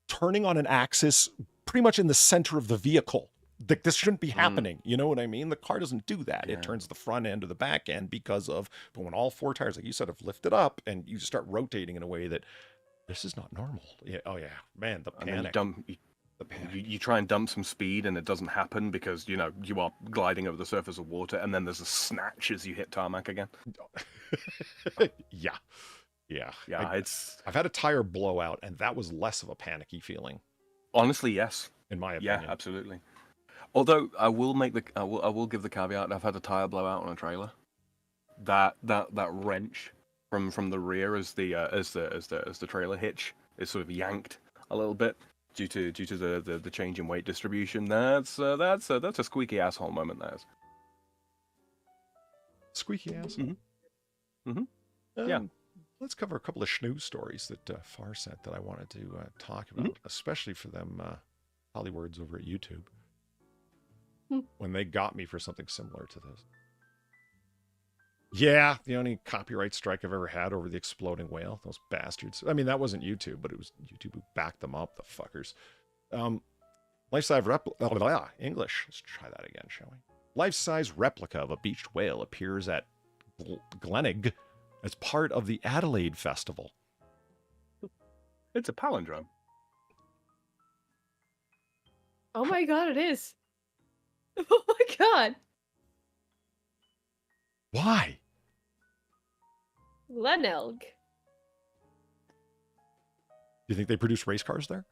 turning on an axis pretty much in the center of the vehicle? Like, this shouldn't be happening. You know what I mean? The car doesn't do that. Yeah. It turns the front end or the back end but when all four tires, like you said, have lifted up and you start rotating in a way that this is not normal. Yeah. Oh yeah, man. The panic. You try and dump some speed and it doesn't happen because you are gliding over the surface of water, and then there's a snatch as you hit tarmac again. Yeah. I've had a tire blowout, and that was less of a panicky feeling. Honestly, yes. In my opinion. Yeah, absolutely. Although I will give the caveat. I've had a tire blowout on a trailer. That wrench from the rear as the trailer hitch is sort of yanked a little bit due to the change in weight distribution. That's a squeaky asshole moment. That is. Squeaky asshole. Yeah. Let's cover a couple of schnooze stories that Far sent that I wanted to talk about, especially for them Hollywords over at YouTube when they got me for something similar to this. Yeah, the only copyright strike I've ever had over the exploding whale. Those bastards. I mean, that wasn't YouTube, but it was YouTube who backed them up, the fuckers. Life-size English. Let's try that again, shall we? Life-size replica of a beached whale appears at Glenig as part of the Adelaide Festival. It's a palindrome. Oh my god, it is. Oh my god. Why? Lenelg. Do you think they produce race cars there?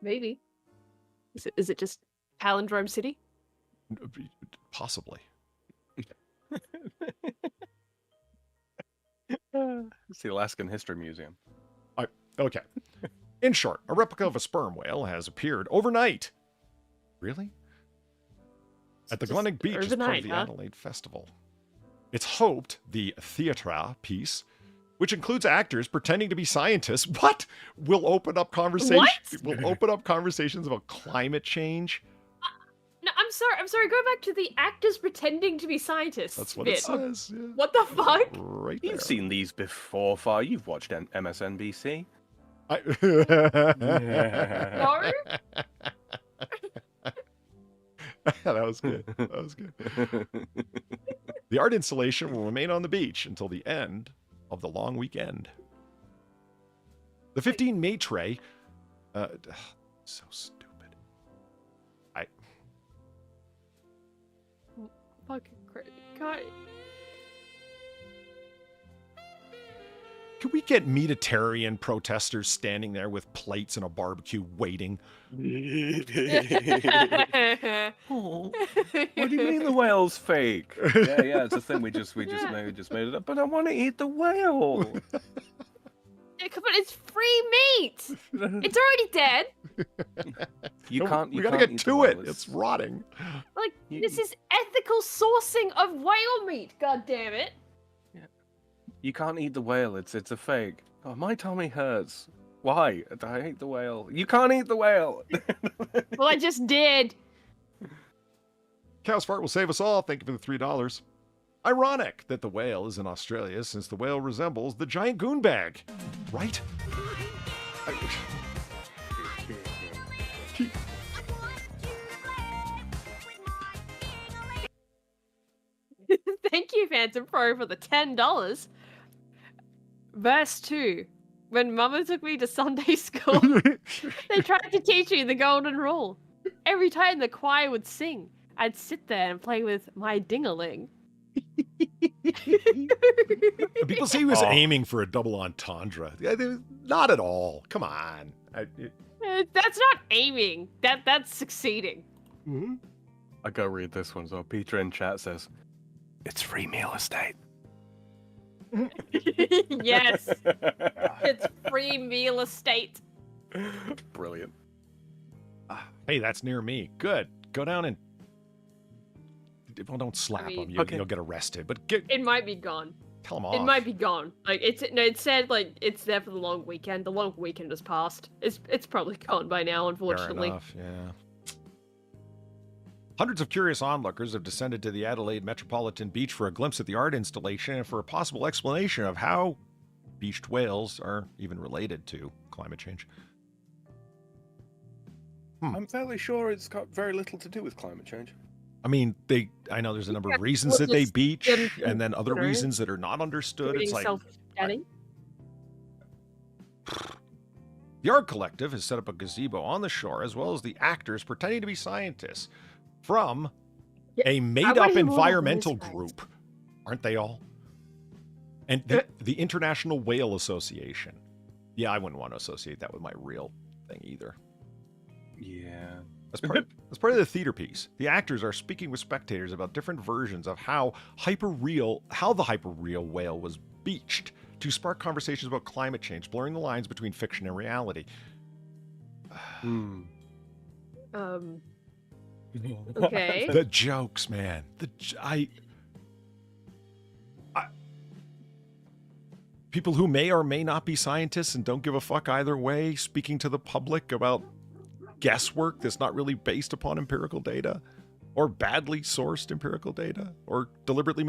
Maybe. Is it just Palindrome City? Possibly. It's the Alaskan History Museum. Okay. In short, a replica of a sperm whale has appeared overnight. Really? At the Glenelg Beach as part of the Adelaide Festival. It's hoped the theatre piece, which includes actors pretending to be scientists, will open up conversations about climate change. No, I'm sorry. Go back to the actors pretending to be scientists. That's what it says. Yeah. What the fuck? Right there. You've seen these before, Far. You've watched MSNBC. No? That was good. The art installation will remain on the beach until the end of the long weekend. The 15 maitre, so stupid. Fucking crazy. God. Can we get meatitarian protesters standing there with plates and a barbecue waiting? What do you mean the whale's fake? Yeah, it's a thing. We just made it up. But I want to eat the whale. Yeah, but it's free meat. It's already dead. We gotta get to it. It's rotting. Like this is ethical sourcing of whale meat. God damn it. You can't eat the whale. It's a fake. Oh, my tummy hurts. Why? I hate the whale. You can't eat the whale. Well, I just did. Cow's Fart will save us all. Thank you for the $3. Ironic that the whale is in Australia, since the whale resembles the giant goon bag, right? Thank you, Phantom Pro, for the $10. Verse 2. When Mama took me to Sunday school, they tried to teach me the golden rule. Every time the choir would sing, I'd sit there and play with my ding-a-ling. People say he was aiming for a double entendre. Not at all. Come on. That's not aiming. That's succeeding. Mm-hmm. I go read this one. So Peter in chat says, "It's free meal estate." Yes. It's free meal estate. Brilliant. Hey, that's near me. Good. Go down and... Well, don't slap him. You'll get arrested. But it might be gone. Tell him off. It might be gone. Like it said like it's there for the long weekend. The long weekend has passed. It's probably gone by now, unfortunately. Fair enough, yeah. Hundreds of curious onlookers have descended to the Adelaide Metropolitan Beach for a glimpse at the art installation and for a possible explanation of how beached whales are even related to climate change. I'm fairly sure it's got very little to do with climate change. I mean, I know there's a number of reasons that they beach, and then other reasons that are not understood. It's like... The Art Collective has set up a gazebo on the shore, as well as the actors pretending to be scientists from a made-up environmental group. Aren't they all? And the International Whale Association. Yeah, I wouldn't want to associate that with my real thing either. Yeah. As part of the theater piece, the actors are speaking with spectators about different versions of how the hyper-real whale was beached to spark conversations about climate change, blurring the lines between fiction and reality. Okay. The jokes, man. People who may or may not be scientists and don't give a fuck either way, speaking to the public about guesswork that's not really based upon empirical data, or badly sourced empirical data, or deliberately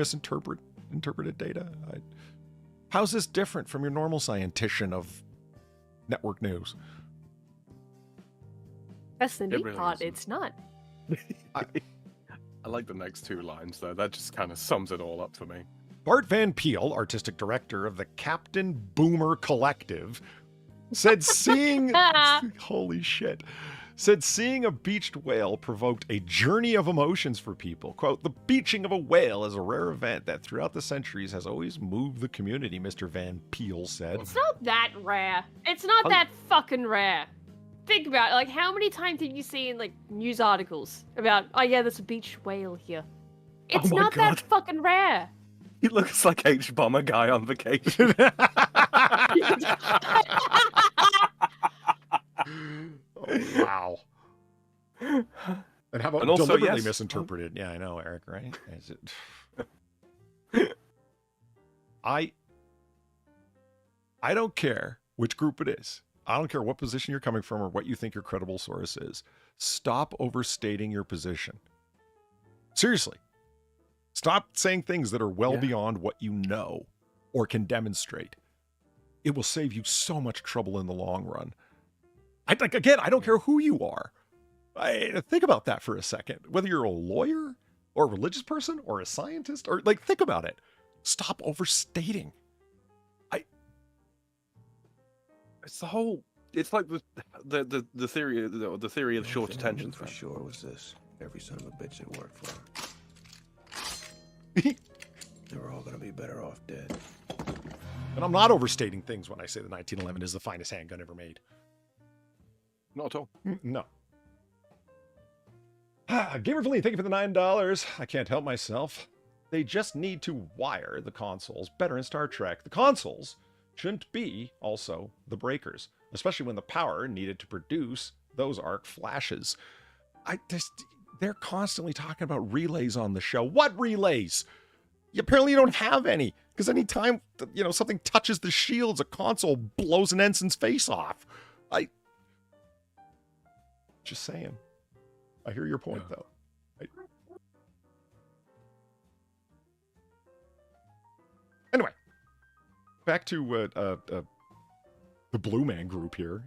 interpreted data. How's this different from your normal scientician of network news? That's the neat part. It's not. I like the next two lines, though. That just kind of sums it all up for me. Bart Van Peel, artistic director of the Captain Boomer Collective, said seeing... Holy shit. said seeing a beached whale provoked a journey of emotions for people. Quote, the beaching of a whale is a rare event that throughout the centuries has always moved the community, Mr. Van Peel said. It's not that rare. It's not that fucking rare. Think about it. Like, how many times did you see in, like, news articles about, oh yeah, there's a beached whale here? It's not that fucking rare. He looks like H Bomber guy on vacation. Oh, wow. And how about also, deliberately yes. misinterpreted? Yeah, I know, Eric, right? Is it... I don't care which group it is. I don't care what position you're coming from or what you think your credible source is. Stop overstating your position. Seriously. Stop saying things that are well beyond what you know or can demonstrate. It will save you so much trouble in the long run. I don't care who you are. Think about that for a second. Whether you're a lawyer or a religious person or a scientist, or like, think about it. Stop overstating. It's the whole. It's like the theory of short attention For sure was this. Every son of a bitch that worked for him. They were all gonna be better off dead. And I'm not overstating things when I say the 1911 is the finest handgun ever made. Not at all. No. Gamerfully, thank you for the $9. I can't help myself. They just need to wire the consoles better in Star Trek. The consoles shouldn't be also the breakers, especially when the power needed to produce those arc flashes. They're constantly talking about relays on the show. What relays? Apparently you don't have any, because anytime something touches the shields, a console blows an ensign's face off. Just saying. I hear your point, though. Anyway, back to the Blue Man group here.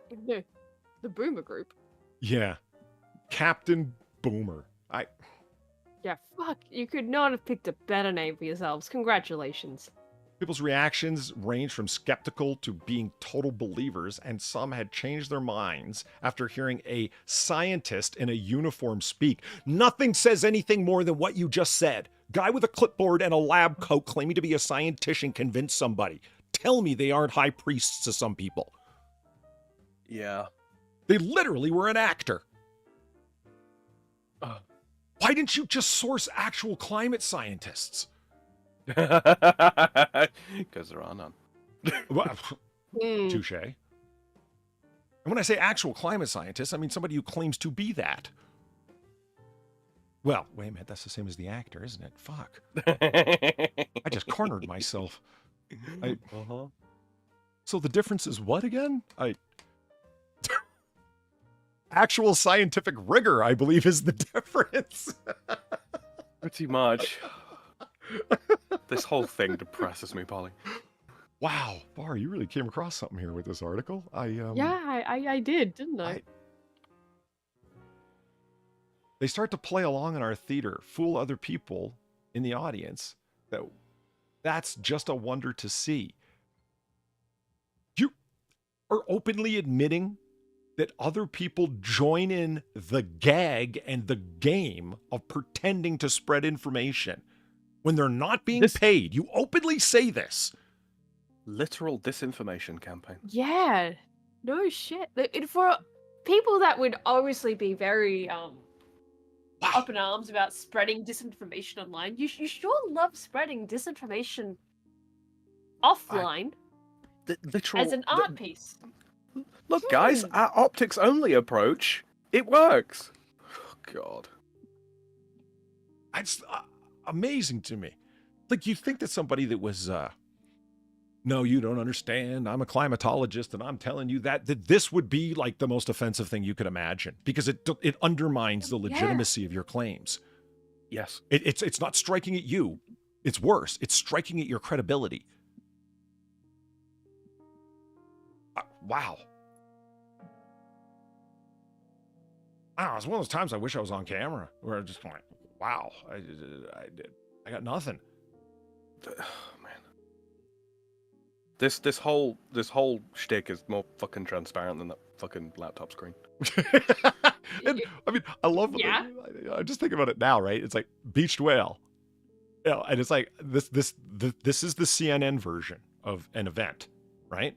The Boomer group. Yeah, Captain Boomer. Yeah, fuck. You could not have picked a better name for yourselves. Congratulations. People's reactions ranged from skeptical to being total believers, and some had changed their minds after hearing a scientist in a uniform speak. Nothing says anything more than what you just said. Guy with a clipboard and a lab coat claiming to be a scientist convinced somebody. Tell me they aren't high priests to some people. Yeah. They literally were an actor. Why didn't you just source actual climate scientists? Because there are none. Touche. And when I say actual climate scientists, I mean somebody who claims to be that. Well, wait a minute, that's the same as the actor, isn't it? Fuck. I just cornered myself. So the difference is what again? Actual scientific rigor, I believe, is the difference. Pretty much. This whole thing depresses me, Polly. Wow, Bar, you really came across something here with this article. Yeah, I did, didn't I? They start to play along in our theater, fool other people in the audience. That's just a wonder to see. You are openly admitting that other people join in the gag and the game of pretending to spread information when they're not being paid. You openly say this. Literal disinformation campaign. Yeah, no shit. For people that would obviously be very up in arms about spreading disinformation online, you sure love spreading disinformation offline as an art piece. Look, guys, our optics-only approach, it works. Oh, God. It's amazing to me. Like, you think that somebody that was, no, you don't understand, I'm a climatologist, and I'm telling you that this would be, like, the most offensive thing you could imagine, because it undermines the legitimacy of your claims. Yes. It's not striking at you. It's worse. It's striking at your credibility. Wow. Wow, it's one of those times I wish I was on camera, where I'm just like, wow, I got nothing. Oh, man. This whole shtick is more fucking transparent than that fucking laptop screen. And, I mean, I love. Yeah. I just think about it now, right? It's like beached whale, and it's like this is the CNN version of an event, right?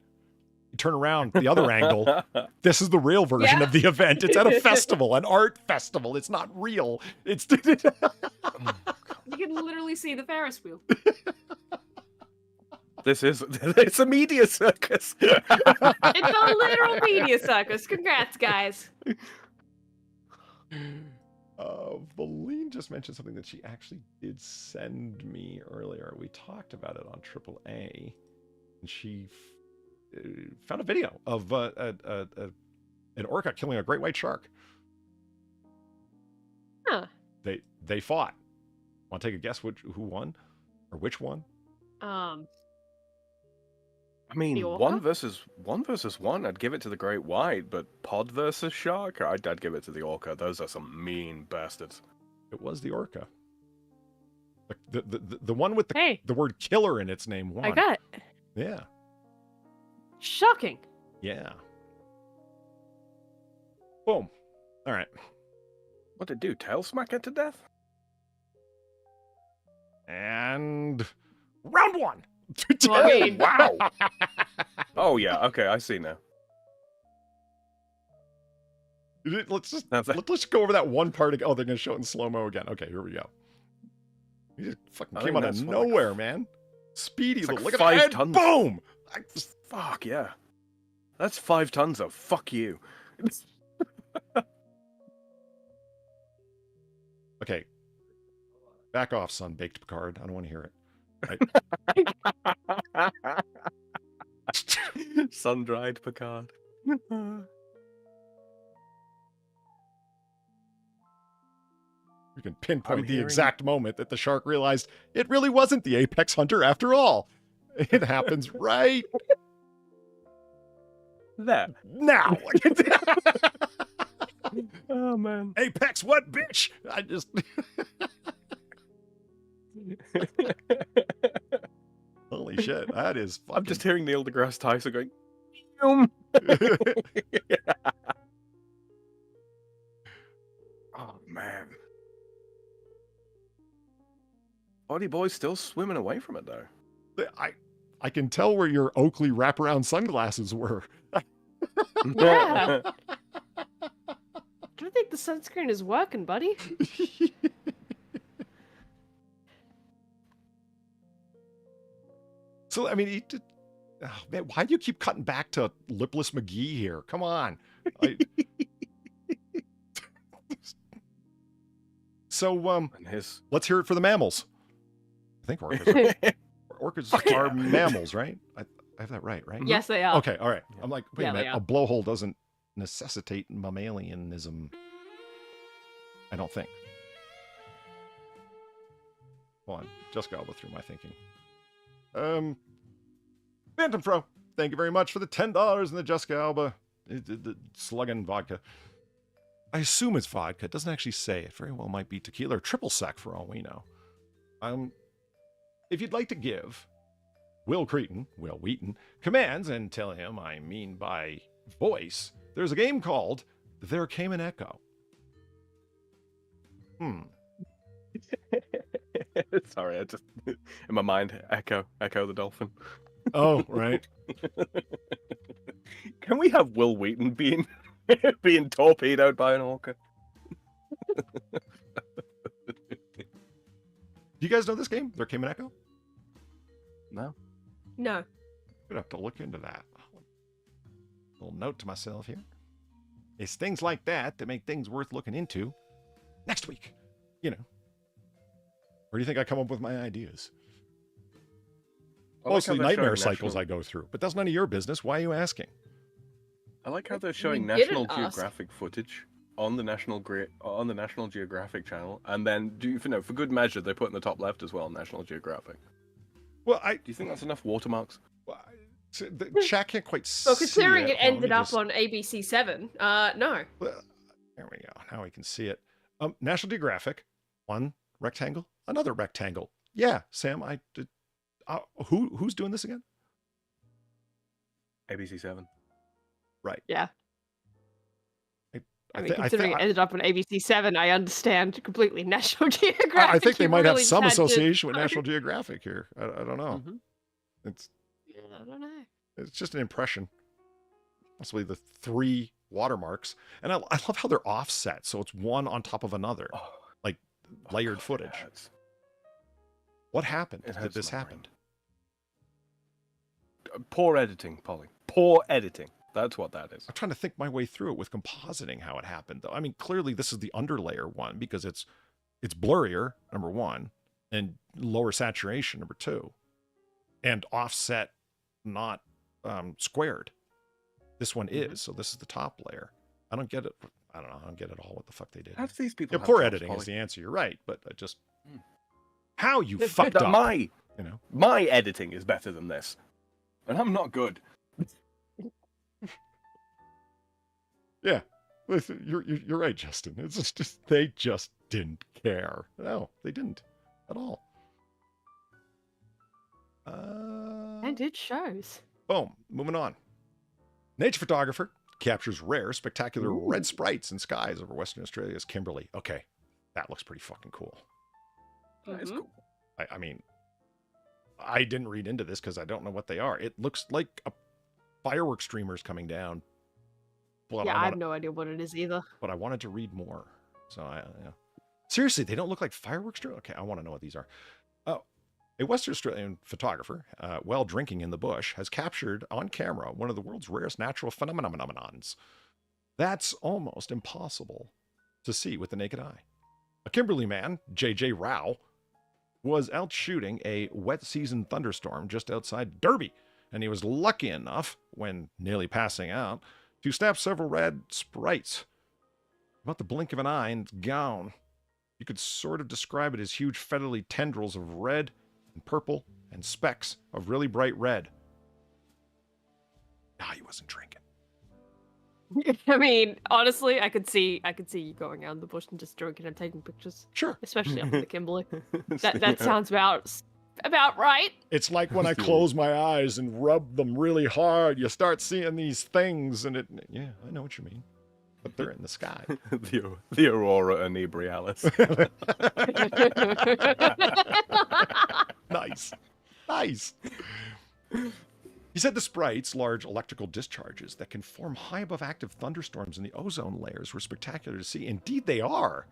You turn around the other angle. This is the real version of the event. It's at a festival, an art festival. It's not real. It's. You can literally see the Ferris wheel. It's a media circus. It's a literal media circus. Congrats, guys. Valine just mentioned something that she actually did send me earlier. We talked about it on AAA, and she found a video of an orca killing a great white shark. Huh. They fought. Want to take a guess who won, or which one? I mean, one versus one, I'd give it to the great white, but pod versus shark, I'd give it to the orca. Those are some mean bastards. It was the orca. The one with the word killer in its name won. I got it. Yeah. Shocking. Yeah. Boom. All right. What did it do? Tail smack it to death? And round one. Wow. Oh yeah. Okay, I see now. Let's just go over that one part again. Oh, they're gonna show it in slow-mo again. Okay, here we go. He just fucking came out of nowhere, man. Speedy little. Look at that head. Tons. Boom. Fuck yeah. That's 5 tons of fuck you. Okay. Back off, son, baked Picard. I don't want to hear it. Right. Sun-dried Picard. You can pinpoint the exact moment that the shark realized it really wasn't the apex hunter after all. It happens right there. Now. Oh, man. Apex what, bitch? I just... Holy shit, that is fucking... I'm just hearing Neil deGrasse Tyson going... Oh, man. Oddy Boy's still swimming away from it, though. I can tell where your Oakley wraparound sunglasses were. Yeah. I don't think the sunscreen is working, buddy. So, I mean, man, why do you keep cutting back to Lipless McGee here? Come on. So, let's hear it for the mammals. I think orcas are mammals, right? I have that right? Yes, they are. Okay, all right. I'm like, wait a minute. A blowhole doesn't necessitate mammalianism. I don't think. Hold on. Just got through my thinking. Phantom Fro, thank you very much for the $10 in the Jessica Alba the slugging vodka. I assume it's vodka. It doesn't actually say. It very well might be tequila or triple sec for all we know. If you'd like to give Will Wheaton, commands and tell him I mean by voice, there's a game called There Came an Echo. Sorry, I just in my mind Echo the dolphin. Oh, right. Can we have Will Wheaton being torpedoed by an orca? Do you guys know this game? There Came an Echo? No. No. I'm gonna have to look into that. Little note to myself here. It's things like that that make things worth looking into. Next week, you know. Where do you think I come up with my ideas? Mostly nightmare cycles I go through, but that's none of your business. Why are you asking? I like how they're showing National Geographic footage on the National Geographic channel, and then for good measure they put in the top left as well National Geographic. Well, do you think that's enough watermarks? Well, the chat can't quite see. Well, considering it ended up on ABC7, no. Well, there we go. Now we can see it. National Geographic, one rectangle, another rectangle. Yeah, Sam, I did. Who's doing this again? ABC7. Right. Yeah. I mean, considering it ended up on ABC7, I understand completely National Geographic. I think they might have really some had to- association with National Geographic here. I don't know. It's I don't know. It's just an impression. Possibly the 3 watermarks. And I love how they're offset, so it's one on top of another. Like layered footage. What happened that this happened? Poor editing, Polly. Poor editing. That's what that is. I'm trying to think my way through it with compositing how it happened, though. I mean, clearly this is the underlayer one because it's blurrier, number 1, and lower saturation, number 2, and offset, not squared. This one is, so this is the top layer. I don't get it. I don't know. I don't get it all what the fuck they did. How do these people have poor jobs, editing Polly? is the answer. You're right, but I just how you fucked up. My editing is better than this, and I'm not good. Yeah, listen, you're right, Justin. It's just they just didn't care. No, they didn't at all. And it shows. Boom. Moving on. Nature photographer captures rare, spectacular red sprites in skies over Western Australia's Kimberley. Okay, that looks pretty fucking cool. That is cool. I mean, I didn't read into this because I don't know what they are. It looks like a fireworks streamers coming down. But Yeah, I have no idea what it is either. But I wanted to read more. So, yeah. Seriously, they don't look like fireworks streamers? Okay, I want to know what these are. Oh, a Western Australian photographer, while drinking in the bush, has captured on camera one of the world's rarest natural phenomenons. That's almost impossible to see with the naked eye. A Kimberley man, J.J. Rao, was out shooting a wet season thunderstorm just outside Derby, and he was lucky enough, when nearly passing out, to snap several red sprites. About the blink of an eye, and it's gone. You could sort of describe it as huge feathery tendrils of red and purple and specks of really bright red. Nah, he wasn't drinking. I mean, honestly, I could see you going out in the bush and just drinking and taking pictures. Sure. Especially up in the Kimberley. That sounds about right. It's like when I close my eyes and rub them really hard, you start seeing these things, and yeah, I know what you mean. But they're in the sky. the aurora inebrialis. Nice. He said the sprites, large electrical discharges that can form high above active thunderstorms in the ozone layers, were spectacular to see. Indeed, they are.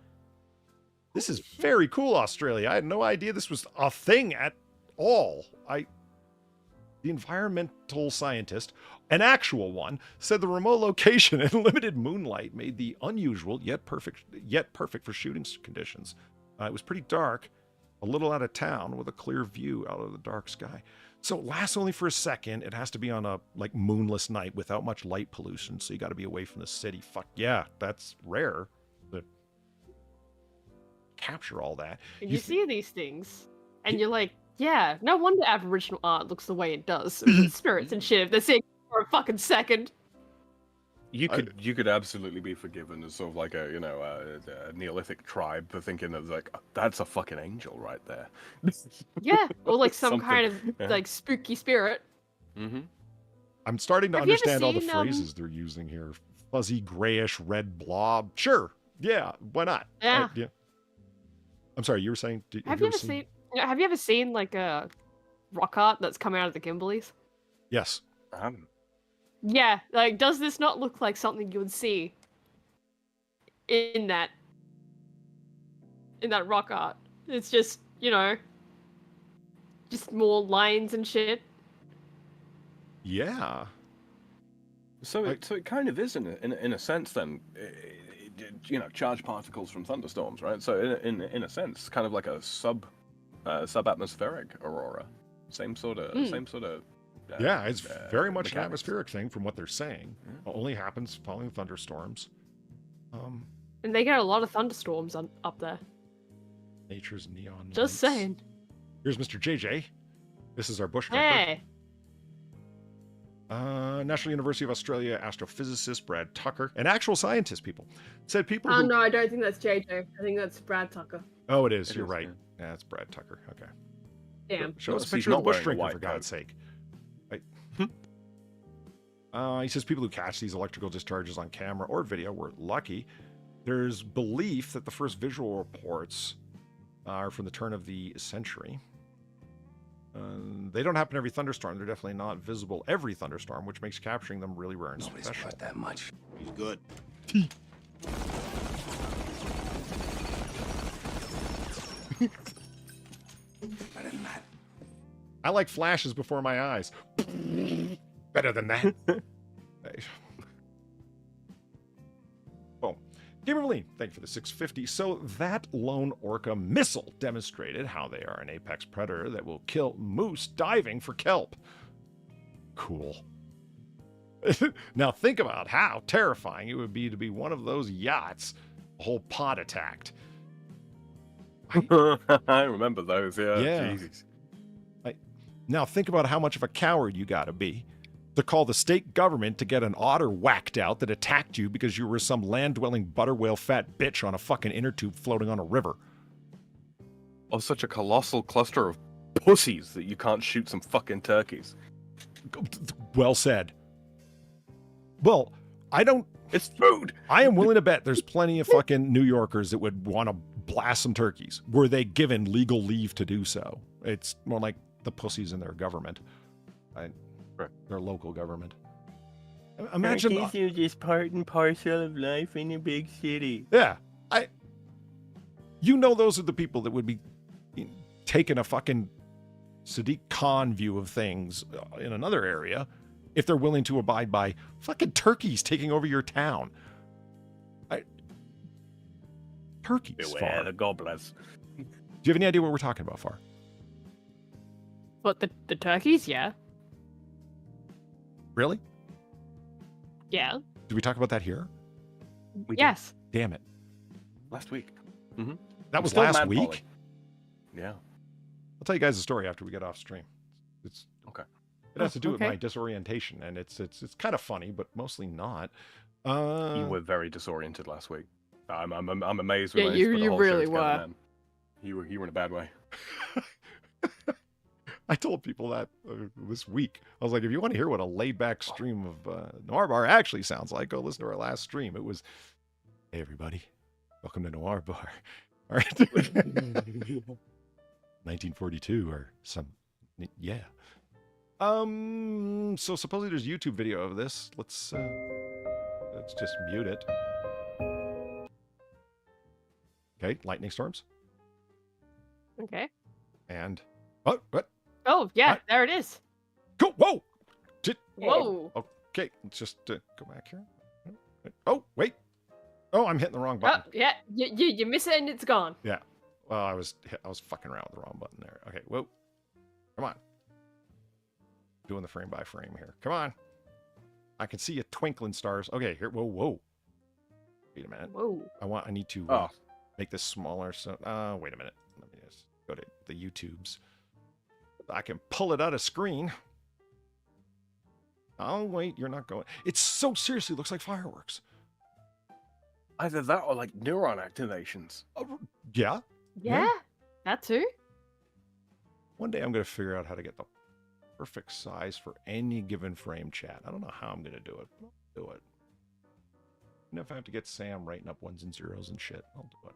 This is very cool, Australia. I had no idea this was a thing at all. The environmental scientist, an actual one, said the remote location and limited moonlight made the unusual yet perfect for shooting conditions. It was pretty dark, a little out of town with a clear view out of the dark sky. So it lasts only for a second. It has to be on a moonless night without much light pollution. So you got to be away from the city. Fuck yeah, that's rare to capture all that. And you see these things, and you're like, yeah, no wonder Aboriginal art looks the way it does. With spirits and shit. If they're seeing for a fucking second. You could absolutely be forgiven as sort of like a Neolithic tribe for thinking of that's a fucking angel right there. Yeah, or like some kind of spooky spirit. Mm-hmm. I'm starting to understand all the phrases they're using here. Fuzzy, grayish, red blob. Sure. Yeah. Why not? Yeah. Yeah. I'm sorry. You were saying? Have you ever seen like a rock art that's come out of the Kimberleys? Yes. Yeah. Like, does this not look like something you would see in that rock art? It's just, just more lines and shit. Yeah. So it kind of is in a sense then, charged particles from thunderstorms, right? So in a sense, kind of like a sub-atmospheric aurora. Same sort of. Yeah, it's very much an atmospheric thing from what they're saying. Yeah. It only happens following thunderstorms. And they get a lot of thunderstorms up there. Nature's neon Just lights. saying. Here's Mr. JJ. This is our bush director. Hey. National University of Australia astrophysicist Brad Tucker, an actual scientist, people, said people Oh, no, I don't think that's JJ. I think that's Brad Tucker. Oh, it is. You're right. Yeah, it's Brad Tucker. Okay. Damn. Show us a picture of the bush drinker, for God's sake. He says people who catch these electrical discharges on camera or video were lucky. There's belief that the first visual reports are from the turn of the century. They don't happen every thunderstorm. They're definitely not visible every thunderstorm, which makes capturing them really rare and special. That much. He's good. Better than that. I like flashes before my eyes. Better than that. Boom. Gamer Lean, thank you for the 650. So that lone orca missile demonstrated how they are an apex predator that will kill moose diving for kelp. Cool. Now think about how terrifying it would be to be one of those yachts, a whole pod attacked. I remember those, Yeah. Jesus. Now think about how much of a coward you gotta be to call the state government to get an otter whacked out that attacked you because you were some land-dwelling butter whale fat bitch on a fucking inner tube floating on a river. Or such a colossal cluster of pussies that you can't shoot some fucking turkeys. Well said. Well, I don't... It's food! I am willing to bet there's plenty of fucking New Yorkers that would want to blast some turkeys. Were they given legal leave to do so? It's more like the pussies in their government. Their local government. Imagine... Turkeys are just part and parcel of life in a big city. Yeah. You know those are the people that would be taking a fucking Sadiq Khan view of things in another area if they're willing to abide by fucking turkeys taking over your town. Turkeys, Beware Far. the gobblers. Do you have any idea what we're talking about, Far? What, the turkeys? Yeah. Really? Yeah. Did we talk about that here? Yes. Damn it. Last week. That was last week? Polly. Yeah. I'll tell you guys a story after we get off stream. It's okay. It has to do with my disorientation, and it's kind of funny, but mostly not. You were very disoriented last week. I'm amazed. When you really were. Man. You were in a bad way. I told people that this week. I was like, if you want to hear what a laid-back stream of Noir Bar actually sounds like, go listen to our last stream. It was, hey everybody, welcome to Noir Bar. All right. 1942 or some, yeah. So supposedly there's a YouTube video of this. Let's just mute it. Okay, lightning storms. Okay. And what? Oh yeah, there it is. Cool. Whoa. Whoa. Okay, let's just go back here. Oh wait. Oh, I'm hitting the wrong button. Oh yeah, you miss it and it's gone. Yeah. Well, I was fucking around with the wrong button there. Okay. Whoa. Come on. Doing the frame by frame here. Come on. I can see you twinkling stars. Okay, here. Whoa. Wait a minute. Whoa. I need to make this smaller. So, wait a minute. Let me just go to the YouTubes. I can pull it out of screen. Oh, wait, you're not going. It so seriously looks like fireworks. Either that or like neuron activations. Yeah? Yeah, that too. One day I'm going to figure out how to get the perfect size for any given frame chat. I don't know how I'm going to do it, but I'll do it. And if I have to get Sam writing up ones and zeros and shit, I'll do it.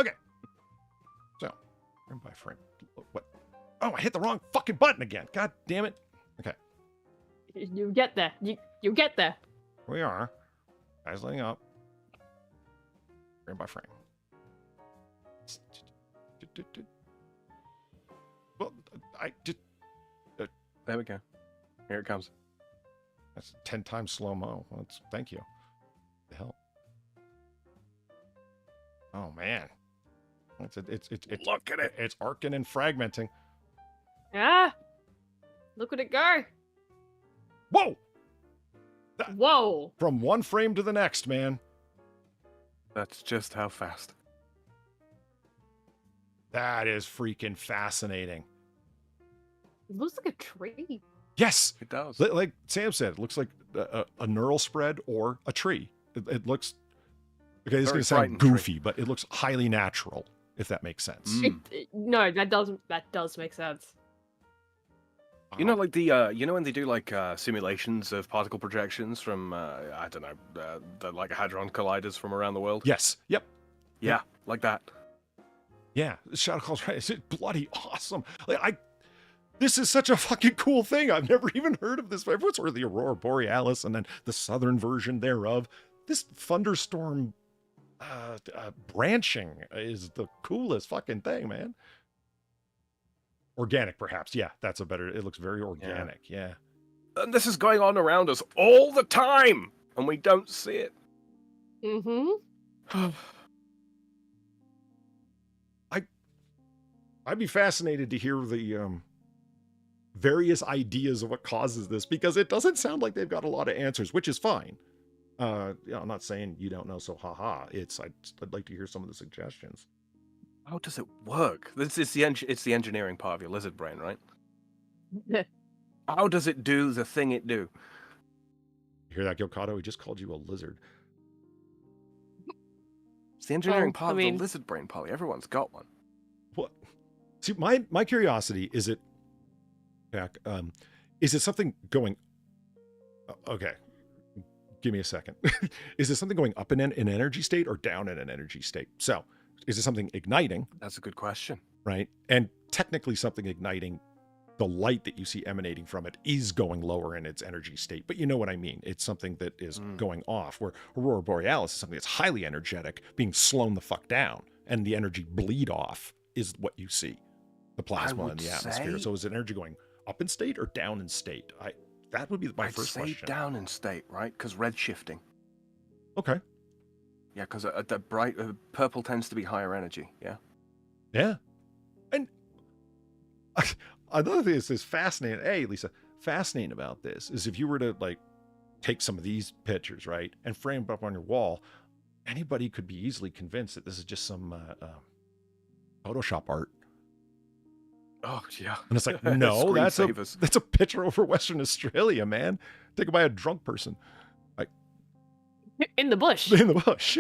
Okay. So, frame by frame. What? Oh, I hit the wrong fucking button again. God damn it. Okay. You get there. You get there. We are. Guys, laying up. Frame by frame. Well, I did. There we go. Here it comes. That's 10 times slow-mo. Thank you. The hell. Oh man. It's look at it. It's arcing and fragmenting. Ah! Look at it go. Whoa! Whoa! From one frame to the next, man. That's just how fast. That is freaking fascinating. It looks like a tree. Yes! It does. Like Sam said, it looks like a neural spread or a tree. It looks... Okay, this is going to sound goofy, but it looks highly natural, if that makes sense. No, that does make sense. You know, like the you know when they do like simulations of particle projections from I don't know, the like hadron colliders from around the world. Yes. Yep. Yeah, like that. Yeah. Shadow Calls right. It's bloody awesome. Like this is such a fucking cool thing. I've never even heard of this. Everyone's heard of the Aurora Borealis and then the southern version thereof. This thunderstorm branching is the coolest fucking thing, man. Organic, perhaps. Yeah, that's a better. It looks very organic. Yeah. And this is going on around us all the time, and we don't see it. Mm-hmm. I'd be fascinated to hear the various ideas of what causes this, because it doesn't sound like they've got a lot of answers, which is fine. I'm not saying you don't know, so haha. I'd like to hear some of the suggestions. How does it work? It's the engineering part of your lizard brain, right? How does it do the thing it do? You hear that, Gilcado? He just called you a lizard. It's the engineering part of the lizard brain, Polly. Everyone's got one. What? See, my curiosity is it something going? Okay, give me a second. Is it something going up in an energy state or down in an energy state? So, is it something igniting? That's a good question. Right, and technically, something igniting, the light that you see emanating from it is going lower in its energy state. But you know what I mean. It's something that is going off. Where Aurora Borealis is something that's highly energetic, being slown the fuck down, and the energy bleed off is what you see. The plasma in the atmosphere. So is it energy going up in state or down in state? That would be my first question. I'd say down in state, right? Because red shifting. Okay. Yeah, because the bright purple tends to be higher energy. Yeah. Yeah. And another thing that's fascinating. Hey, Lisa, fascinating about this is if you were to like take some of these pictures, right, and frame them up on your wall, anybody could be easily convinced that this is just some Photoshop art. Oh yeah, and it's like, no, that's a picture over Western Australia, man, taken by a drunk person, like in the bush. In the bush.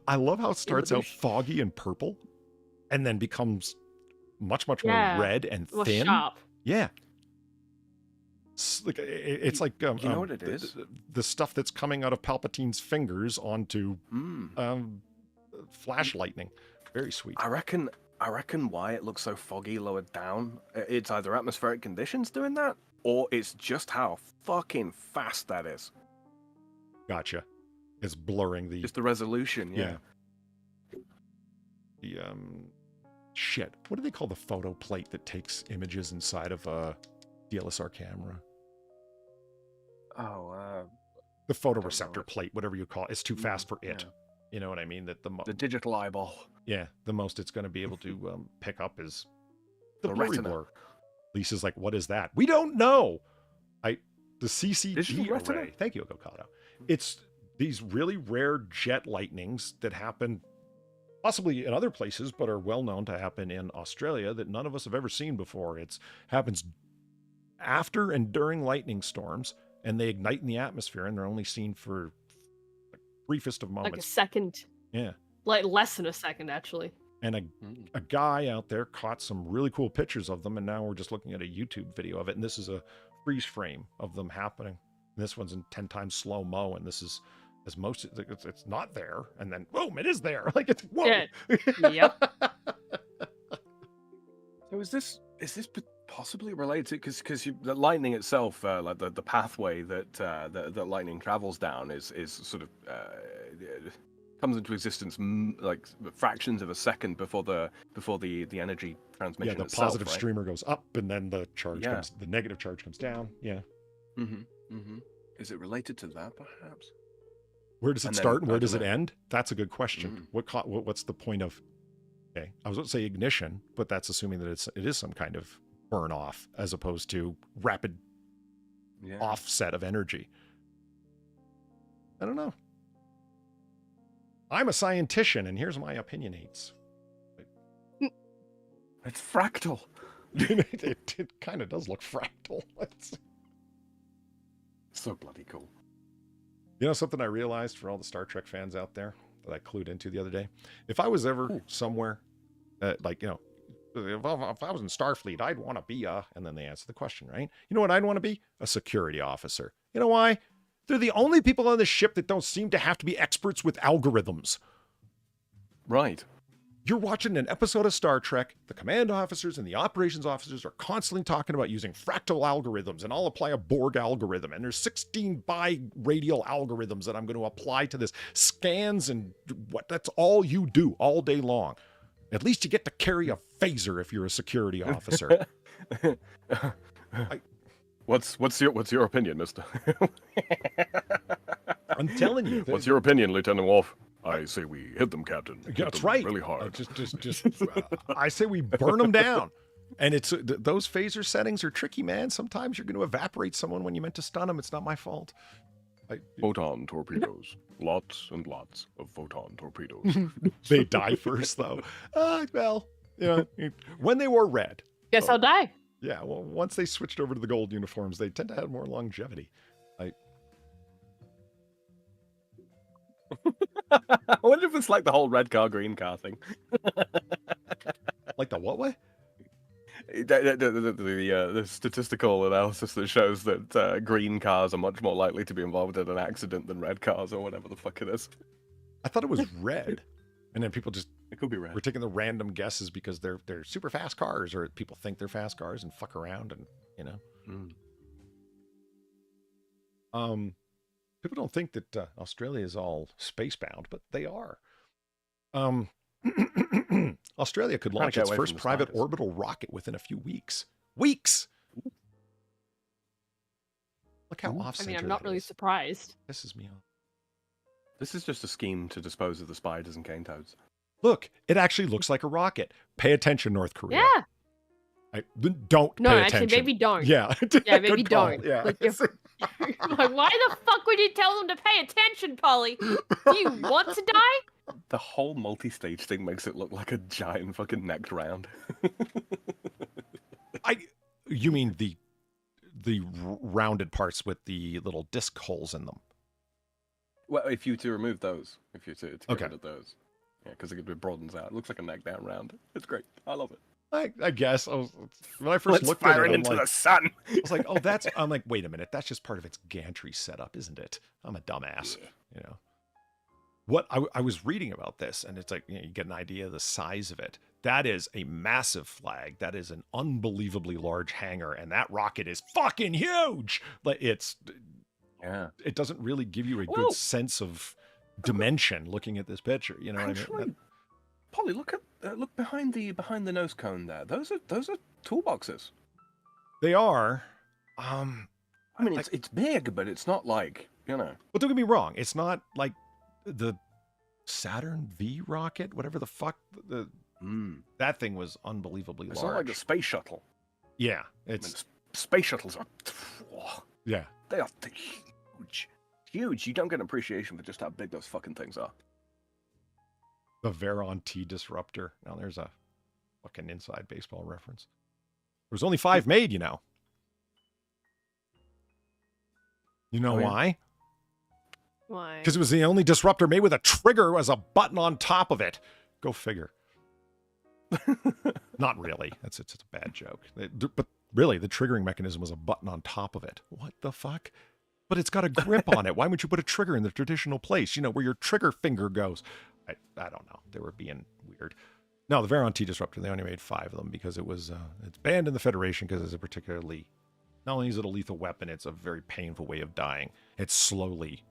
I love how it starts out foggy and purple, and then becomes much more red and thin. Sharp. Yeah, it's like you know what it is? The stuff that's coming out of Palpatine's fingers onto flash lightning. Very sweet. I reckon why it looks so foggy lower down, it's either atmospheric conditions doing that, or it's just how fucking fast that is. Gotcha. It's blurring just the resolution, yeah. The shit. What do they call the photo plate that takes images inside of a DSLR camera? The photoreceptor plate, whatever you call it. It's too fast for it. Yeah. You know what I mean? That the digital eyeball. Yeah, the most it's going to be able to pick up is the blurry blur. Lisa's like, what is that? We don't know. The CCG array. Thank you, Gokado. It's these really rare jet lightnings that happen possibly in other places, but are well known to happen in Australia that none of us have ever seen before. It happens after and during lightning storms, and they ignite in the atmosphere, and they're only seen for briefest of moments. Like a second. Yeah. Like less than a second, actually. And a guy out there caught some really cool pictures of them, and now we're just looking at a YouTube video of it, and this is a freeze frame of them happening. And this one's in 10 times slow-mo, and this is as most it's not there, and then boom, it is there. Like it's whoa. Yeah. Yep. So is this possibly related? Because the lightning itself, like the pathway that lightning travels down is sort of comes into existence like fractions of a second before the energy transmission. Yeah, the itself, positive right? streamer goes up, and then the negative charge comes down. Yeah. Is it related to that, perhaps? Where does it start and where does it end? That's a good question. What's the point of? Okay, I was going to say ignition, but that's assuming that it is some kind of burn off as opposed to rapid offset of energy. I don't know. I'm a scientician, and here's my opinionates. It's fractal. it kind of does look fractal. It's so bloody cool. You know something I realized for all the Star Trek fans out there that I clued into the other day? If I was ever somewhere, If I was in Starfleet, I'd want to be a... And then they answer the question, right? You know what I'd want to be? A security officer. You know why? They're the only people on the ship that don't seem to have to be experts with algorithms. Right. You're watching an episode of Star Trek. The command officers and the operations officers are constantly talking about using fractal algorithms, and I'll apply a Borg algorithm. And there's 16 bi-radial algorithms that I'm going to apply to this. Scans and what? That's all you do all day long. At least you get to carry a phaser if you're a security officer. What's your opinion, mister? I'm telling you. What's your opinion, Lieutenant Worf? I say we hit them, Captain. That's right. Really hard. I say we burn them down. And it's those phaser settings are tricky, man. Sometimes you're going to evaporate someone when you meant to stun them. It's not my fault. Photon torpedoes. Lots and lots of photon torpedoes. They die first, though. Well, you know, when they wore red. Guess I'll die. Yeah, well, once they switched over to the gold uniforms, they tend to have more longevity. I wonder if it's like the whole red car, green car thing. Like the what way? The statistical analysis that shows that green cars are much more likely to be involved in an accident than red cars or whatever the fuck it is. I thought it was red. And then people just it could be red. We're taking the random guesses because they're super fast cars, or people think they're fast cars and fuck around, and you know. People don't think that Australia is all spacebound, but they are. Australia could launch its first private orbital rocket within a few weeks. Weeks! Look how off-center. I mean, I'm not really surprised. Pisses me off. This is just a scheme to dispose of the spiders and cane toads. Look, it actually looks like a rocket. Pay attention, North Korea. Yeah. Don't no, pay actually, attention. maybe don't. Yeah. Yeah, maybe don't. Yeah. Like, like, why the fuck would you tell them to pay attention, Polly? Do you want to die? The whole multi-stage thing makes it look like a giant fucking necked round. You mean the rounded parts with the little disc holes in them? Well, if you to remove those, if you to get okay. rid of those, yeah, because it broadens out. It looks like a neck down round. It's great. I love it. I guess when I first looked at it, into the sun. I was like, oh, I'm like, wait a minute, that's just part of its gantry setup, isn't it? I'm a dumbass, you know. What I was reading about this, and it's like, you know, you get an idea of the size of it. That is a massive flag. That is an unbelievably large hangar, and that rocket is fucking huge. Like it doesn't really give you a good sense of dimension looking at this picture. You know what I mean? Polly, look behind the nose cone there. Those are toolboxes. They are. I mean, it's big, but it's not like, you know. But don't get me wrong. It's not like the Saturn V rocket, whatever the fuck. That thing was unbelievably large. It's not like the space shuttle. Yeah, it's. I mean, space shuttles are. Yeah. They are huge. Huge. You don't get an appreciation for just how big those fucking things are. The Veron T disruptor. Now there's a fucking inside baseball reference. There was only 5 made, you know. You know why? Why? Because it was the only disruptor made with a trigger as a button on top of it. Go figure. Not really. It's a bad joke. But really, the triggering mechanism was a button on top of it. What the fuck? But it's got a grip on it. Why would you put a trigger in the traditional place? You know, where your trigger finger goes. I don't know. They were being weird. No, the Veron T disruptor, they only made 5 of them because it was it's banned in the Federation because it's a particularly, not only is it a lethal weapon, it's a very painful way of dying. It slowly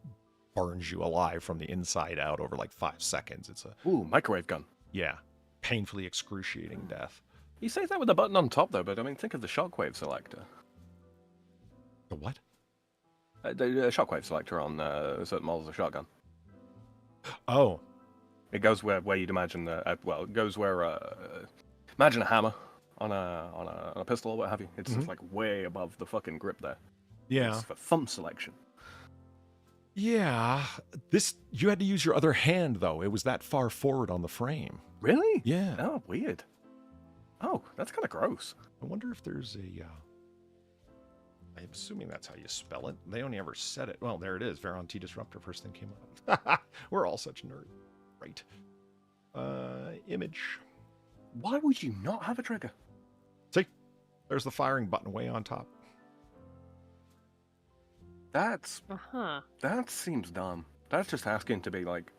burns you alive from the inside out over like 5 seconds. It's a microwave gun. Yeah, painfully excruciating death. You say that with a button on top though, but I mean, think of the shockwave selector. The what? The shockwave selector on certain models of shotgun. Oh. It goes where you'd imagine it goes where imagine a hammer on a pistol or what have you. It's just like way above the fucking grip there. Yeah. It's for thumb selection. Yeah. You had to use your other hand though. It was that far forward on the frame. Really? Yeah. Oh, weird. Oh, that's kind of gross. I wonder if there's a I'm assuming that's how you spell it. They only ever said it. Well, there it is. Veron T disruptor first thing came up. We're all such nerds. Right. Image. Why would you not have a trigger? See, there's the firing button way on top. That seems dumb. That's just asking to be like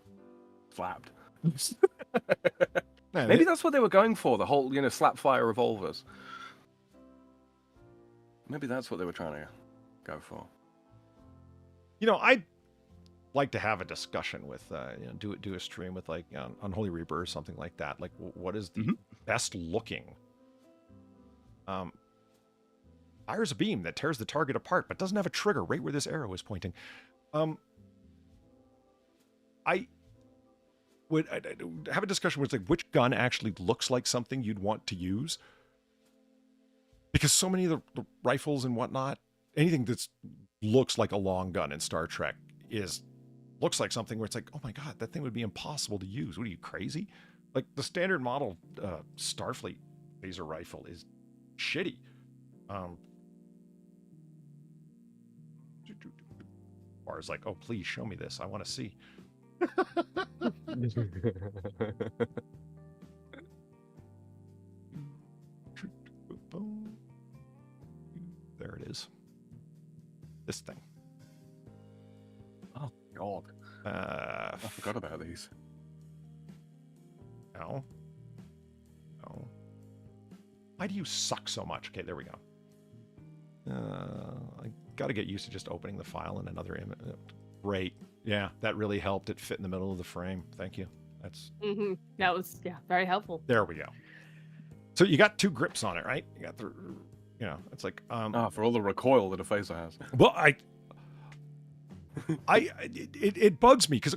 slapped. Maybe that's what they were going for. The whole, slap fire revolvers. Maybe that's what they were trying to go for. I'd like to have a discussion with, do a stream with like Unholy Reaper or something like that. Like, what is the best looking? Fires a beam that tears the target apart, but doesn't have a trigger right where this arrow is pointing. I would have a discussion with like which gun actually looks like something you'd want to use. Because so many of the rifles and whatnot, anything that looks like a long gun in Star Trek looks like something where it's like, oh my God, that thing would be impossible to use. What are you, crazy? Like the standard model Starfleet laser rifle is shitty. Bar's like, oh, please show me this. I want to see. There it is. This thing. Oh, God. I forgot about these. No. No. Why do you suck so much? Okay, there we go. I got to get used to just opening the file in another image. Great. Yeah, that really helped. It fit in the middle of the frame. Thank you. That's that was very helpful. There we go. So you got 2 grips on it, right? You got the, it's like for all the recoil that a phaser has. Well, it bugs me because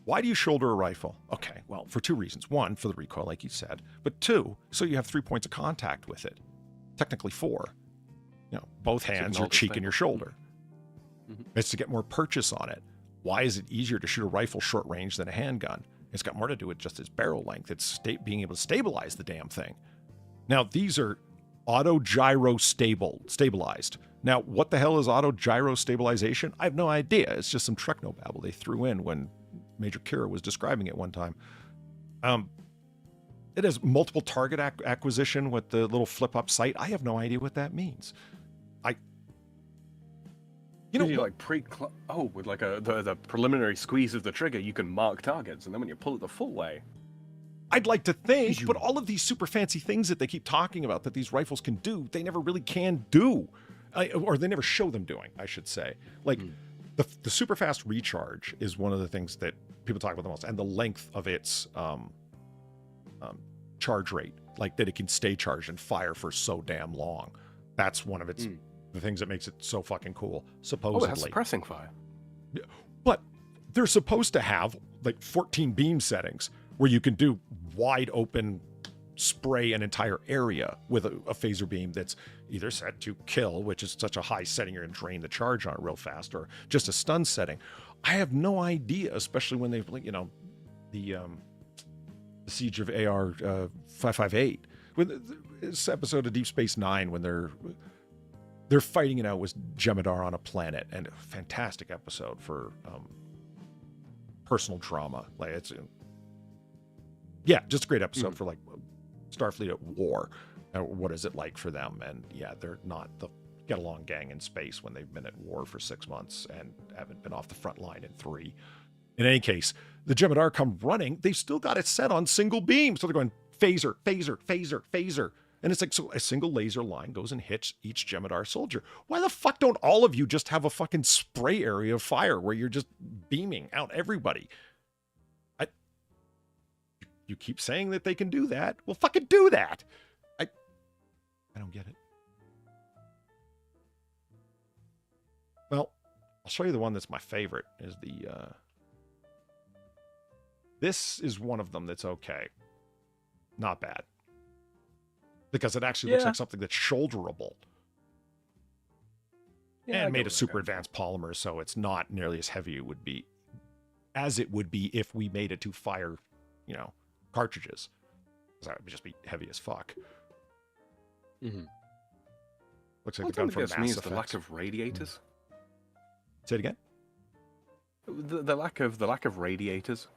why do you shoulder a rifle? Okay, well, for 2 reasons. 1, for the recoil, like you said, but 2, so you have 3 points of contact with it. Technically 4. Both hands, your cheek, and your shoulder. It's to get more purchase on it. Why is it easier to shoot a rifle short range than a handgun? It's got more to do with just its barrel length. It's being able to stabilize the damn thing. Now, these are auto gyro stabilized. Now, what the hell is auto gyro stabilization? I have no idea. It's just some technobabble they threw in when Major Kira was describing it one time. It has multiple target acquisition with the little flip-up sight. I have no idea what that means. You like with like the preliminary squeeze of the trigger, you can mark targets, and then when you pull it the full way, I'd like to think, but all of these super fancy things that they keep talking about that these rifles can do, they never really can do, or they never show them doing, I should say. Like the super fast recharge is one of the things that people talk about the most, and the length of its charge rate, like that it can stay charged and fire for so damn long. That's one of its the things that makes it so fucking cool, supposedly. it has suppressing fire. But they're supposed to have like 14 beam settings where you can do wide open spray an entire area with a phaser beam that's either set to kill, which is such a high setting you're going to drain the charge on it real fast, or just a stun setting. I have no idea, especially when they've, the Siege of AR 558. With this episode of Deep Space Nine, when they're fighting it out with Jemadar on a planet, and a fantastic episode for personal drama. Like it's, just a great episode for like Starfleet at war. What is it like for them? And they're not the get along gang in space when they've been at war for 6 months and haven't been off the front line in 3. In any case, the Jemadar come running. They've still got it set on single beam, so they're going phaser, phaser, phaser, phaser. And it's like, so a single laser line goes and hits each Jemadar soldier. Why the fuck don't all of you just have a fucking spray area of fire where you're just beaming out everybody? You keep saying that they can do that. Well, fucking do that. I don't get it. Well, I'll show you the one that's my favorite. Is the this is one of them that's okay. Not bad. Because it actually looks like something that's shoulderable. And made of super advanced polymer, so it's not nearly as heavy as it would be if we made it to fire, cartridges. Because that would just be heavy as fuck. Looks like the gun from Mass Effect. The lack of radiators. Say it again. The lack of radiators.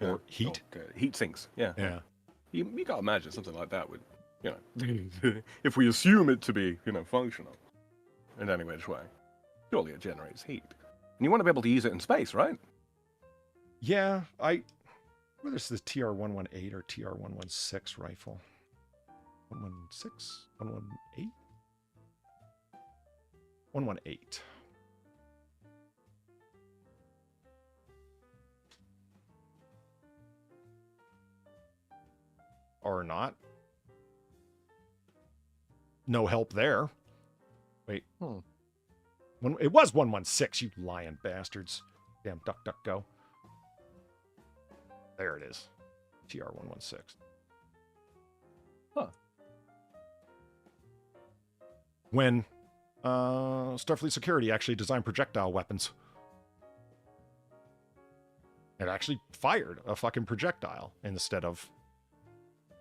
Or heat. Heat sinks. Yeah. you got to imagine something like that would, if we assume it to be, functional in any which way, surely it generates heat. And you want to be able to use it in space, right? Yeah, whether it's the TR-118 or TR-116 rifle. 116? 118? 118. Or not. No help there. Wait. It was 116, you lying bastards. Damn duck, duck, go. There it is. TR-116. Huh. When Starfleet Security actually designed projectile weapons. It actually fired a fucking projectile instead of